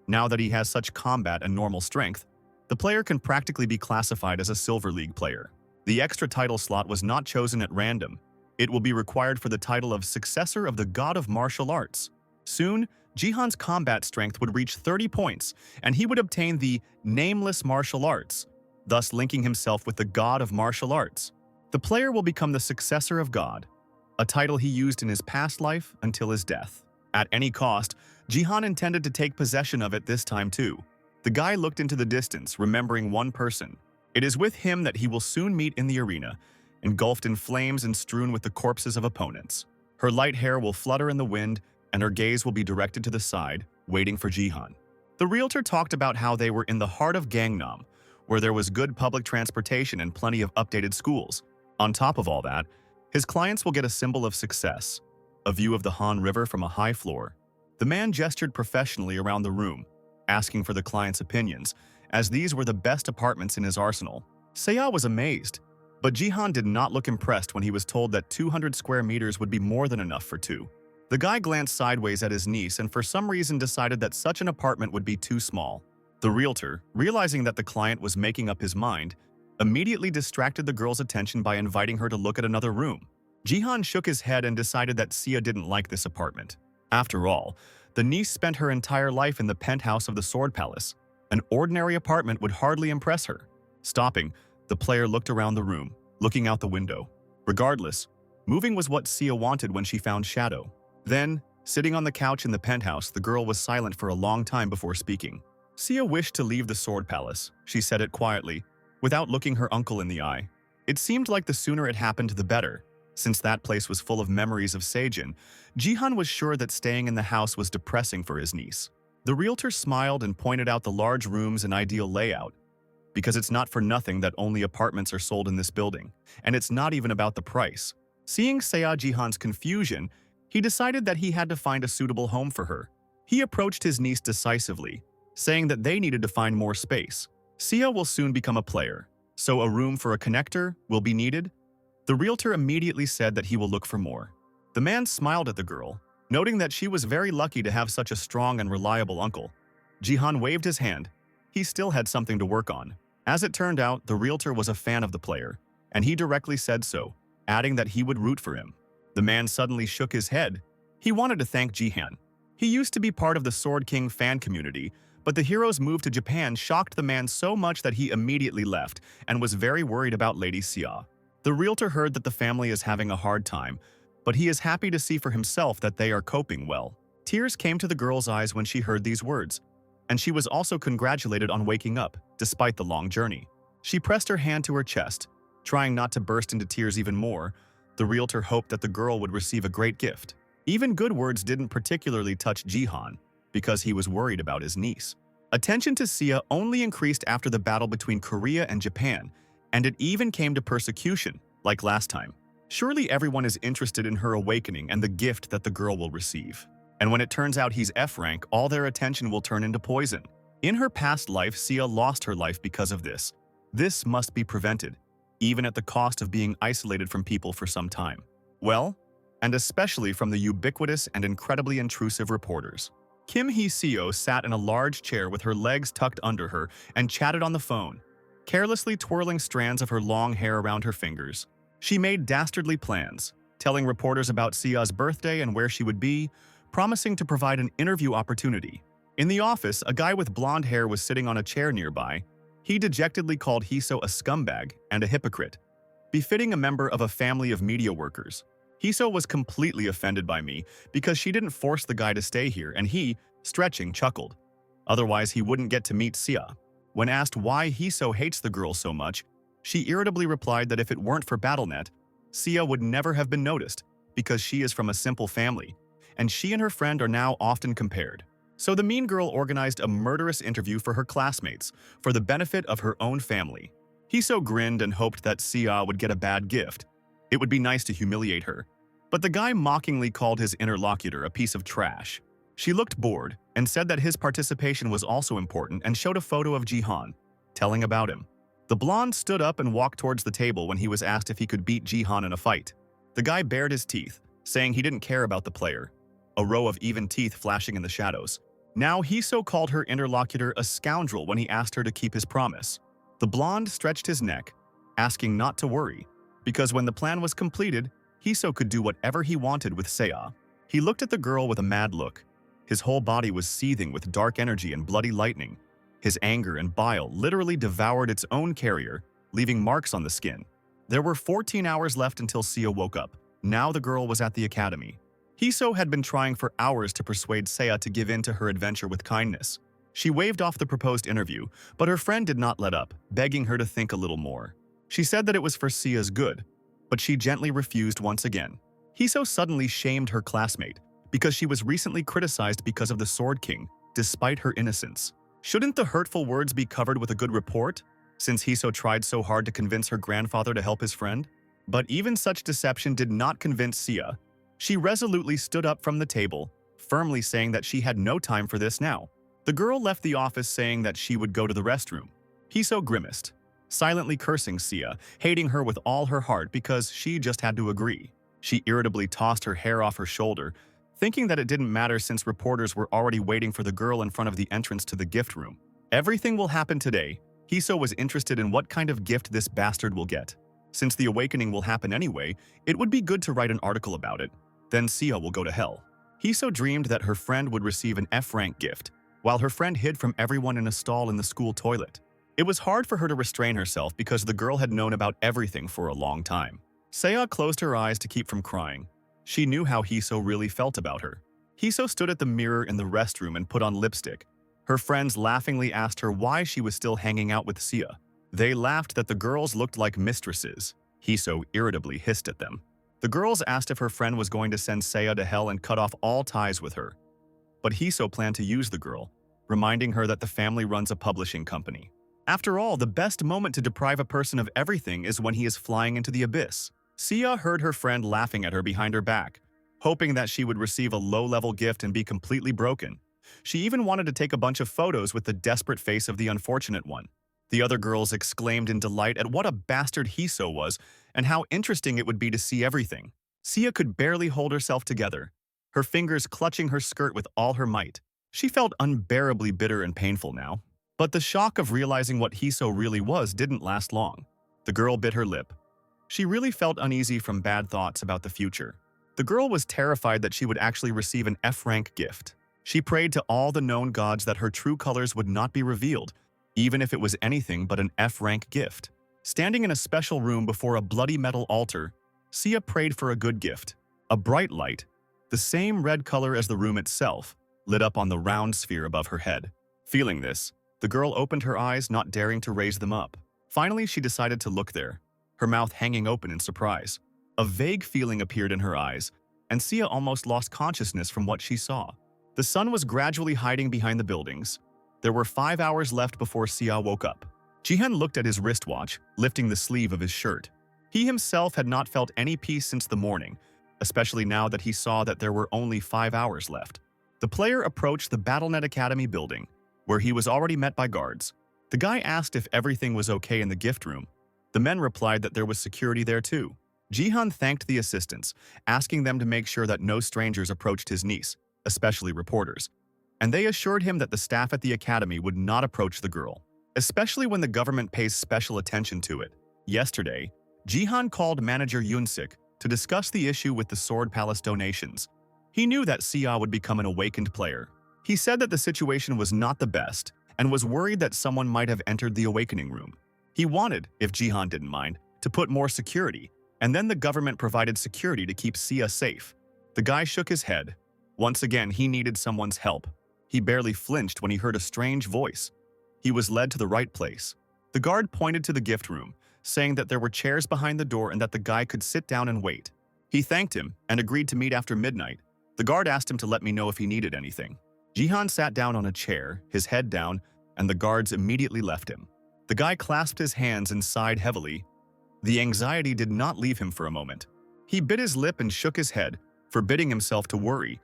Now that he has such combat and normal strength, the player can practically be classified as a Silver League player. The extra title slot was not chosen at random. It will be required for the title of Successor of the God of Martial Arts. Soon, Jihan's combat strength would reach 30 points, and he would obtain the Nameless Martial Arts, thus linking himself with the God of Martial Arts. The player will become the Successor of God, a title he used in his past life until his death. At any cost, Jihan intended to take possession of it this time too. The guy looked into the distance, remembering one person. It is with him that he will soon meet in the arena, engulfed in flames and strewn with the corpses of opponents. Her light hair will flutter in the wind, and her gaze will be directed to the side, waiting for Jihan. The realtor talked about how they were in the heart of Gangnam, where there was good public transportation and plenty of updated schools. On top of all that, his clients will get a symbol of success, a view of the Han River from a high floor. The man gestured professionally around the room, asking for the client's opinions, as these were the best apartments in his arsenal. Seiya was amazed, but Jihan did not look impressed when he was told that 200 square meters would be more than enough for 2. The guy glanced sideways at his niece and for some reason decided that such an apartment would be too small. The realtor, realizing that the client was making up his mind, immediately distracted the girl's attention by inviting her to look at another room. Jihan shook his head and decided that Seiya didn't like this apartment. After all, the niece spent her entire life in the penthouse of the Sword Palace. An ordinary apartment would hardly impress her. Stopping, the player looked around the room, looking out the window. Regardless, moving was what Seiya wanted when she found Shadow. Then, sitting on the couch in the penthouse, the girl was silent for a long time before speaking. Seiya wished to leave the Sword Palace. She said it quietly, without looking her uncle in the eye. It seemed like the sooner it happened, the better. Since that place was full of memories of Seijin, Jihan was sure that staying in the house was depressing for his niece. The realtor smiled and pointed out the large rooms and ideal layout. Because it's not for nothing that only apartments are sold in this building, and it's not even about the price. Seeing Seiya Jihan's confusion, he decided that he had to find a suitable home for her. He approached his niece decisively, saying that they needed to find more space. Seiya will soon become a player, so a room for a connector will be needed. The realtor immediately said that he will look for more. The man smiled at the girl, noting that she was very lucky to have such a strong and reliable uncle. Jihan waved his hand. He still had something to work on. As it turned out, the realtor was a fan of the player, and he directly said so, adding that he would root for him. The man suddenly shook his head. He wanted to thank Jihan. He used to be part of the Sword King fan community, but the hero's move to Japan shocked the man so much that he immediately left and was very worried about Lady Seiya. The realtor heard that the family is having a hard time, but he is happy to see for himself that they are coping well. Tears came to the girl's eyes when she heard these words, and she was also congratulated on waking up, despite the long journey. She pressed her hand to her chest, trying not to burst into tears even more. The realtor hoped that the girl would receive a great gift. Even good words didn't particularly touch Jihan, because he was worried about his niece. Attention to Seiya only increased after the battle between Korea and Japan, and it even came to persecution, like last time. Surely everyone is interested in her awakening and the gift that the girl will receive. And when it turns out he's F rank, all their attention will turn into poison. In her past life, Seiya lost her life because of this. This must be prevented, even at the cost of being isolated from people for some time. Well, and especially from the ubiquitous and incredibly intrusive reporters. Kim Hee-seo sat in a large chair with her legs tucked under her and chatted on the phone, carelessly twirling strands of her long hair around her fingers. She made dastardly plans, telling reporters about Sia's birthday and where she would be, promising to provide an interview opportunity. In the office, a guy with blonde hair was sitting on a chair nearby. He dejectedly called Hee-seo a scumbag and a hypocrite, befitting a member of a family of media workers. Hee-seo was completely offended by me because she didn't force the guy to stay here, and he, stretching, chuckled. Otherwise, he wouldn't get to meet Sia. When asked why Hee-seo hates the girl so much, she irritably replied that if it weren't for BattleNet, Sia would never have been noticed because she is from a simple family, and she and her friend are now often compared. So the mean girl organized a murderous interview for her classmates for the benefit of her own family. Hee-seo grinned and hoped that Sia would get a bad gift. It would be nice to humiliate her. But the guy mockingly called his interlocutor a piece of trash. She looked bored and said that his participation was also important and showed a photo of Jihan, telling about him. The blonde stood up and walked towards the table when he was asked if he could beat Jihan in a fight. The guy bared his teeth, saying he didn't care about the player, a row of even teeth flashing in the shadows. Now Hee-seo called her interlocutor a scoundrel when he asked her to keep his promise. The blonde stretched his neck, asking not to worry, because when the plan was completed, Hee-seo could do whatever he wanted with Seo. He looked at the girl with a mad look. His whole body was seething with dark energy and bloody lightning. His anger and bile literally devoured its own carrier, leaving marks on the skin. There were 14 hours left until Seo woke up. Now the girl was at the academy. Hee-seo had been trying for hours to persuade Seo to give in to her adventure with kindness. She waved off the proposed interview, but her friend did not let up, begging her to think a little more. She said that it was for Sea's good, but she gently refused once again. Hee-seo suddenly shamed her classmate because she was recently criticized because of the Sword King, despite her innocence. Shouldn't the hurtful words be covered with a good report, since Hee-seo tried so hard to convince her grandfather to help his friend? But even such deception did not convince Sia. She resolutely stood up from the table, firmly saying that she had no time for this now. The girl left the office saying that she would go to the restroom. Hee-seo grimaced, silently cursing Sia, hating her with all her heart because she just had to agree. She irritably tossed her hair off her shoulder, thinking that it didn't matter since reporters were already waiting for the girl in front of the entrance to the gift room. Everything will happen today. Hee-seo was interested in what kind of gift this bastard will get. Since the awakening will happen anyway, it would be good to write an article about it. Then Sia will go to hell. Hee-seo dreamed that her friend would receive an F-rank gift, while her friend hid from everyone in a stall in the school toilet. It was hard for her to restrain herself because the girl had known about everything for a long time. Seo closed her eyes to keep from crying. She knew how Hee-seo really felt about her. Hee-seo stood at the mirror in the restroom and put on lipstick. Her friends laughingly asked her why she was still hanging out with Sia. They laughed that the girls looked like mistresses. Hee-seo irritably hissed at them. The girls asked if her friend was going to send Seo to hell and cut off all ties with her. But Hee-seo planned to use the girl, reminding her that the family runs a publishing company. After all, the best moment to deprive a person of everything is when he is flying into the abyss. Sia heard her friend laughing at her behind her back, hoping that she would receive a low-level gift and be completely broken. She even wanted to take a bunch of photos with the desperate face of the unfortunate one. The other girls exclaimed in delight at what a bastard Hee-seo was and how interesting it would be to see everything. Sia could barely hold herself together, her fingers clutching her skirt with all her might. She felt unbearably bitter and painful now. But the shock of realizing what Hee-seo really was didn't last long. The girl bit her lip. She really felt uneasy from bad thoughts about the future. The girl was terrified that she would actually receive an F-rank gift. She prayed to all the known gods that her true colors would not be revealed, even if it was anything but an F-rank gift. Standing in a special room before a bloody metal altar, Sia prayed for a good gift. A bright light, the same red color as the room itself, lit up on the round sphere above her head. Feeling this, the girl opened her eyes, not daring to raise them up. Finally, she decided to look there, her mouth hanging open in surprise. A vague feeling appeared in her eyes, and Sia almost lost consciousness from what she saw. The sun was gradually hiding behind the buildings. There were 5 hours left before Sia woke up. Jihan looked at his wristwatch, lifting the sleeve of his shirt. He himself had not felt any peace since the morning, especially now that he saw that there were only 5 hours left. The player approached the BattleNet Academy building, where he was already met by guards. The guy asked if everything was okay in the gift room. The men replied that there was security there too. Jihan thanked the assistants, asking them to make sure that no strangers approached his niece, especially reporters. and they assured him that the staff at the academy would not approach the girl, especially when the government pays special attention to it. Yesterday, Jihan called manager Yunsik to discuss the issue with the Sword Palace donations. He knew that Sia would become an awakened player. He said that the situation was not the best and was worried that someone might have entered the awakening room. He wanted, if Jihan didn't mind, to put more security, and then the government provided security to keep Sia safe. The guy shook his head. Once again, he needed someone's help. He barely flinched when he heard a strange voice. He was led to the right place. The guard pointed to the gift room, saying that there were chairs behind the door and that the guy could sit down and wait. He thanked him and agreed to meet after midnight. The guard asked him to let me know if he needed anything. Jihan sat down on a chair, his head down, and the guards immediately left him. The guy clasped his hands and sighed heavily. The anxiety did not leave him for a moment. He bit his lip and shook his head, forbidding himself to worry.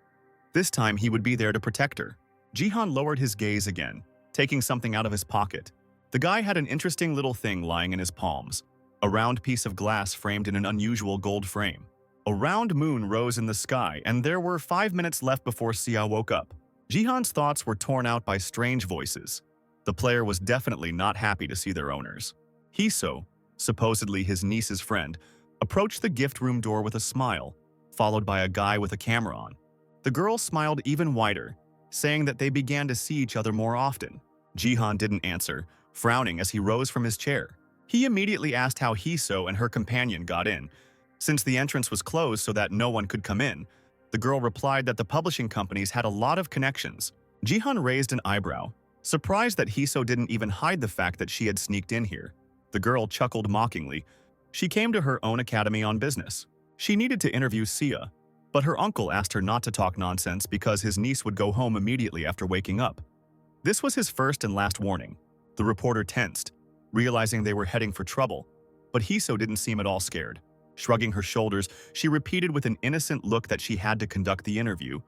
This time he would be there to protect her. Jihan lowered his gaze again, taking something out of his pocket. The guy had an interesting little thing lying in his palms, a round piece of glass framed in an unusual gold frame. A round moon rose in the sky, and there were 5 minutes left before Sia woke up. Jihan's thoughts were torn out by strange voices. The player was definitely not happy to see their owners. Hiso, supposedly his niece's friend, approached the gift room door with a smile, followed by a guy with a camera on. The girl smiled even wider, saying that they began to see each other more often. Jihan didn't answer, frowning as he rose from his chair. He immediately asked how Hiso and her companion got in, since the entrance was closed so that no one could come in. The girl replied that the publishing companies had a lot of connections. Jihan raised an eyebrow, surprised that Hiso didn't even hide the fact that she had sneaked in here. The girl chuckled mockingly. She came to her own academy on business. She needed to interview Sia, but her uncle asked her not to talk nonsense because his niece would go home immediately after waking up. This was his first and last warning. The reporter tensed, realizing they were heading for trouble, but Hiso didn't seem at all scared. Shrugging her shoulders, she repeated with an innocent look that she had to conduct the interview.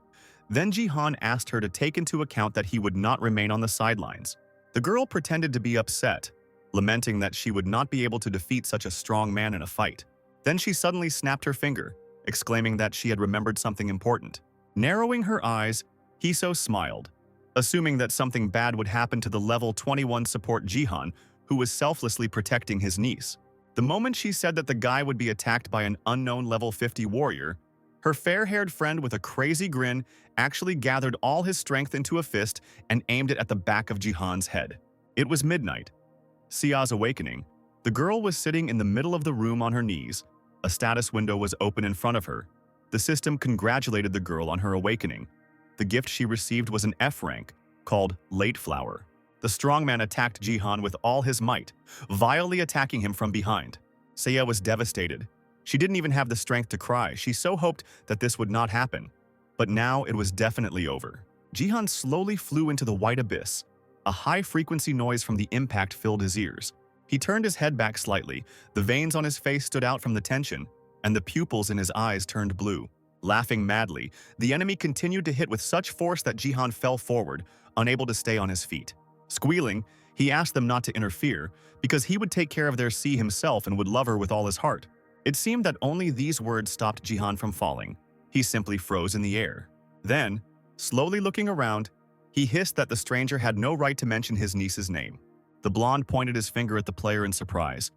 Then Jihan asked her to take into account that he would not remain on the sidelines. The girl pretended to be upset, lamenting that she would not be able to defeat such a strong man in a fight. Then she suddenly snapped her finger, exclaiming that she had remembered something important. Narrowing her eyes, Hiso smiled, assuming that something bad would happen to the level 21 support Jihan, who was selflessly protecting his niece. The moment she said that the guy would be attacked by an unknown level 50 warrior, her fair-haired friend with a crazy grin actually gathered all his strength into a fist and aimed it at the back of Jihan's head. It was midnight. Sia's awakening. The girl was sitting in the middle of the room on her knees. A status window was open in front of her. The system congratulated the girl on her awakening. The gift she received was an F rank, called Late Flower. The strongman attacked Jihan with all his might, vilely attacking him from behind. Sia was devastated. She didn't even have the strength to cry. She so hoped that this would not happen. But now it was definitely over. Jihan slowly flew into the white abyss. A high-frequency noise from the impact filled his ears. He turned his head back slightly. The veins on his face stood out from the tension, and the pupils in his eyes turned blue. Laughing madly, the enemy continued to hit with such force that Jihan fell forward, unable to stay on his feet. Squealing, he asked them not to interfere, because he would take care of their sea himself and would love her with all his heart. It seemed that only these words stopped Jihan from falling. He simply froze in the air. Then, slowly looking around, he hissed that the stranger had no right to mention his niece's name. The blonde pointed his finger at the player in surprise.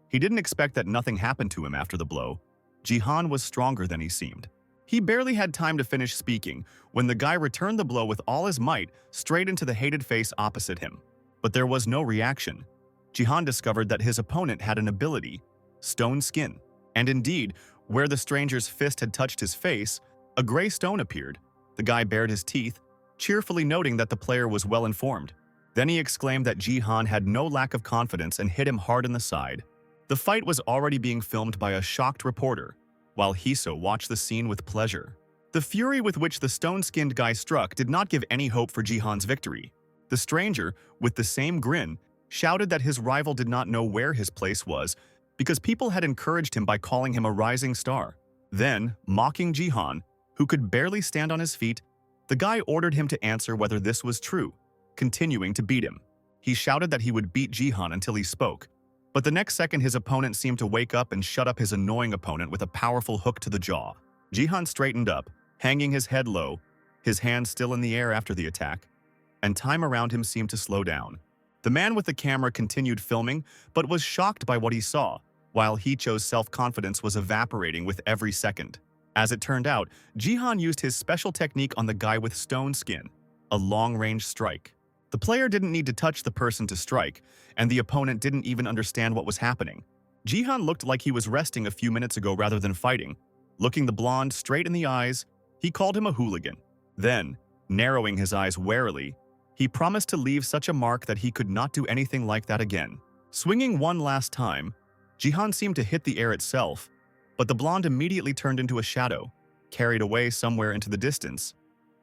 He didn't expect that nothing happened to him after the blow. Jihan was stronger than he seemed. He barely had time to finish speaking when the guy returned the blow with all his might straight into the hated face opposite him. But there was no reaction. Jihan discovered that his opponent had an ability, Stone Skin. And indeed, where the stranger's fist had touched his face, a gray stone appeared. The guy bared his teeth, cheerfully noting that the player was well informed. Then he exclaimed that Jihan had no lack of confidence and hit him hard in the side. The fight was already being filmed by a shocked reporter, while Hiso watched the scene with pleasure. The fury with which the stone-skinned guy struck did not give any hope for Jihan's victory. The stranger, with the same grin, shouted that his rival did not know where his place was because people had encouraged him by calling him a rising star. Then, mocking Jihan, who could barely stand on his feet, the guy ordered him to answer whether this was true, continuing to beat him. He shouted that he would beat Jihan until he spoke, but the next second his opponent seemed to wake up and shut up his annoying opponent with a powerful hook to the jaw. Jihan straightened up, hanging his head low. his hands still in the air after the attack, and time around him seemed to slow down. The man with the camera continued filming, but was shocked by what he saw, while Hicho's self-confidence was evaporating with every second. As it turned out, Jihan used his special technique on the guy with stone skin, a long-range strike. The player didn't need to touch the person to strike, and the opponent didn't even understand what was happening. Jihan looked like he was resting a few minutes ago rather than fighting. Looking the blonde straight in the eyes, he called him a hooligan. Then, narrowing his eyes warily, he promised to leave such a mark that he could not do anything like that again. Swinging one last time, Jihan seemed to hit the air itself, but the blonde immediately turned into a shadow, carried away somewhere into the distance,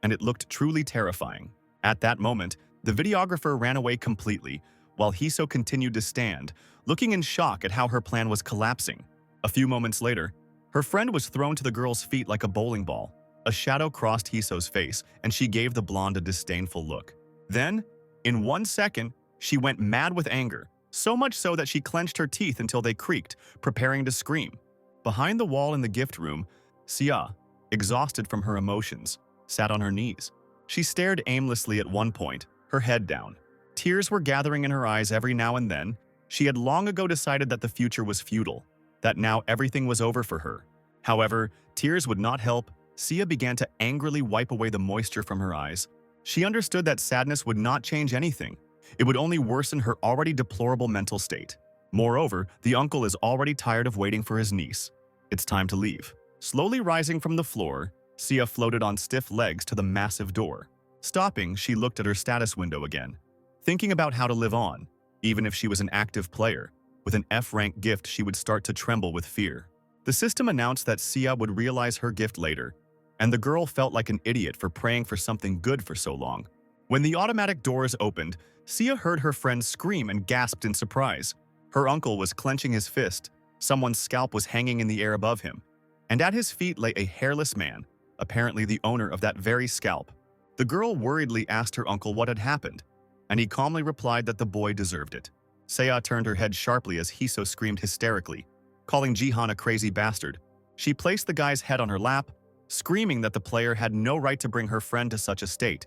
and it looked truly terrifying. At that moment, the videographer ran away completely, while Hiso continued to stand, looking in shock at how her plan was collapsing. A few moments later, her friend was thrown to the girl's feet like a bowling ball. A shadow crossed Hiso's face, and she gave the blonde a disdainful look. Then, in 1 second, she went mad with anger, so much so that she clenched her teeth until they creaked, preparing to scream. Behind the wall in the gift room, Sia, exhausted from her emotions, sat on her knees. She stared aimlessly at one point, her head down. Tears were gathering in her eyes every now and then. She had long ago decided that the future was futile, that now everything was over for her. However, tears would not help. Sia began to angrily wipe away the moisture from her eyes. She understood that sadness would not change anything. It would only worsen her already deplorable mental state. Moreover, the uncle is already tired of waiting for his niece. It's time to leave. Slowly rising from the floor, Sia floated on stiff legs to the massive door. Stopping, she looked at her status window again, thinking about how to live on. Even if she was an active player, with an F-rank gift, she would start to tremble with fear. The system announced that Sia would realize her gift later, and the girl felt like an idiot for praying for something good for so long. When the automatic doors opened, Sia heard her friend scream and gasped in surprise. Her uncle was clenching his fist, someone's scalp was hanging in the air above him, and at his feet lay a hairless man, apparently the owner of that very scalp. The girl worriedly asked her uncle what had happened, and he calmly replied that the boy deserved it. Seiya turned her head sharply as Hiso screamed hysterically, calling Jihan a crazy bastard. She placed the guy's head on her lap, screaming that the player had no right to bring her friend to such a state.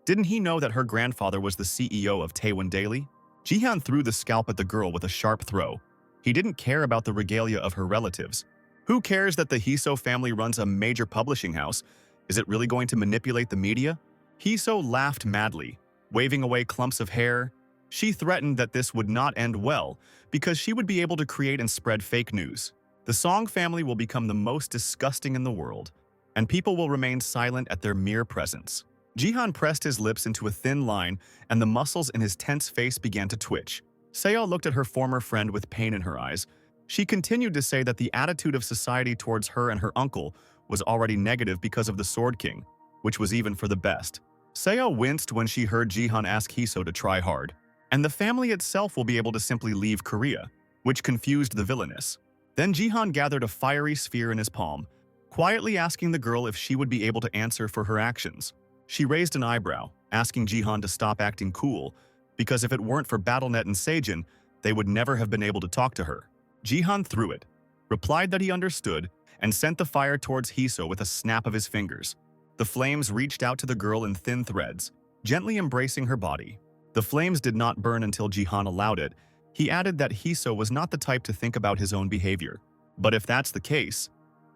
Didn't he know that her grandfather was the CEO of Taewon Daily? Jihan threw the scalp at the girl with a sharp throw. He didn't care about the regalia of her relatives. Who cares that the Hiso family runs a major publishing house? Is it really going to manipulate the media? Hiso laughed madly, waving away clumps of hair. She threatened that this would not end well because she would be able to create and spread fake news. The Song family will become the most disgusting in the world, and people will remain silent at their mere presence. Jihan pressed his lips into a thin line, and the muscles in his tense face began to twitch. Seo looked at her former friend with pain in her eyes. She continued to say that the attitude of society towards her and her uncle was already negative because of the Sword King, which was even for the best. Seo winced when she heard Jihan ask Hiso to try hard, and the family itself will be able to simply leave Korea, which confused the villainess. Then Jihan gathered a fiery sphere in his palm, quietly asking the girl if she would be able to answer for her actions. She raised an eyebrow, asking Jihan to stop acting cool, because if it weren't for BattleNet and Seijin, they would never have been able to talk to her. Jihan threw it, replied that he understood, and sent the fire towards Hiso with a snap of his fingers. The flames reached out to the girl in thin threads, gently embracing her body. The flames did not burn until Jihan allowed it. He added that Hiso was not the type to think about his own behavior. But if that's the case,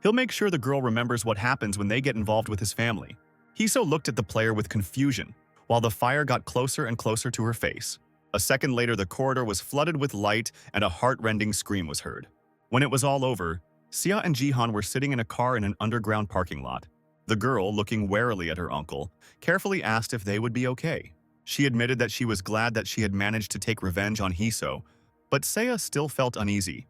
he'll make sure the girl remembers what happens when they get involved with his family. Hiso looked at the player with confusion, while the fire got closer and closer to her face. A second later, the corridor was flooded with light and a heart-rending scream was heard. When it was all over, Sia and Jihan were sitting in a car in an underground parking lot. The girl, looking warily at her uncle, carefully asked if they would be okay. She admitted that she was glad that she had managed to take revenge on Hiso, but Seiya still felt uneasy.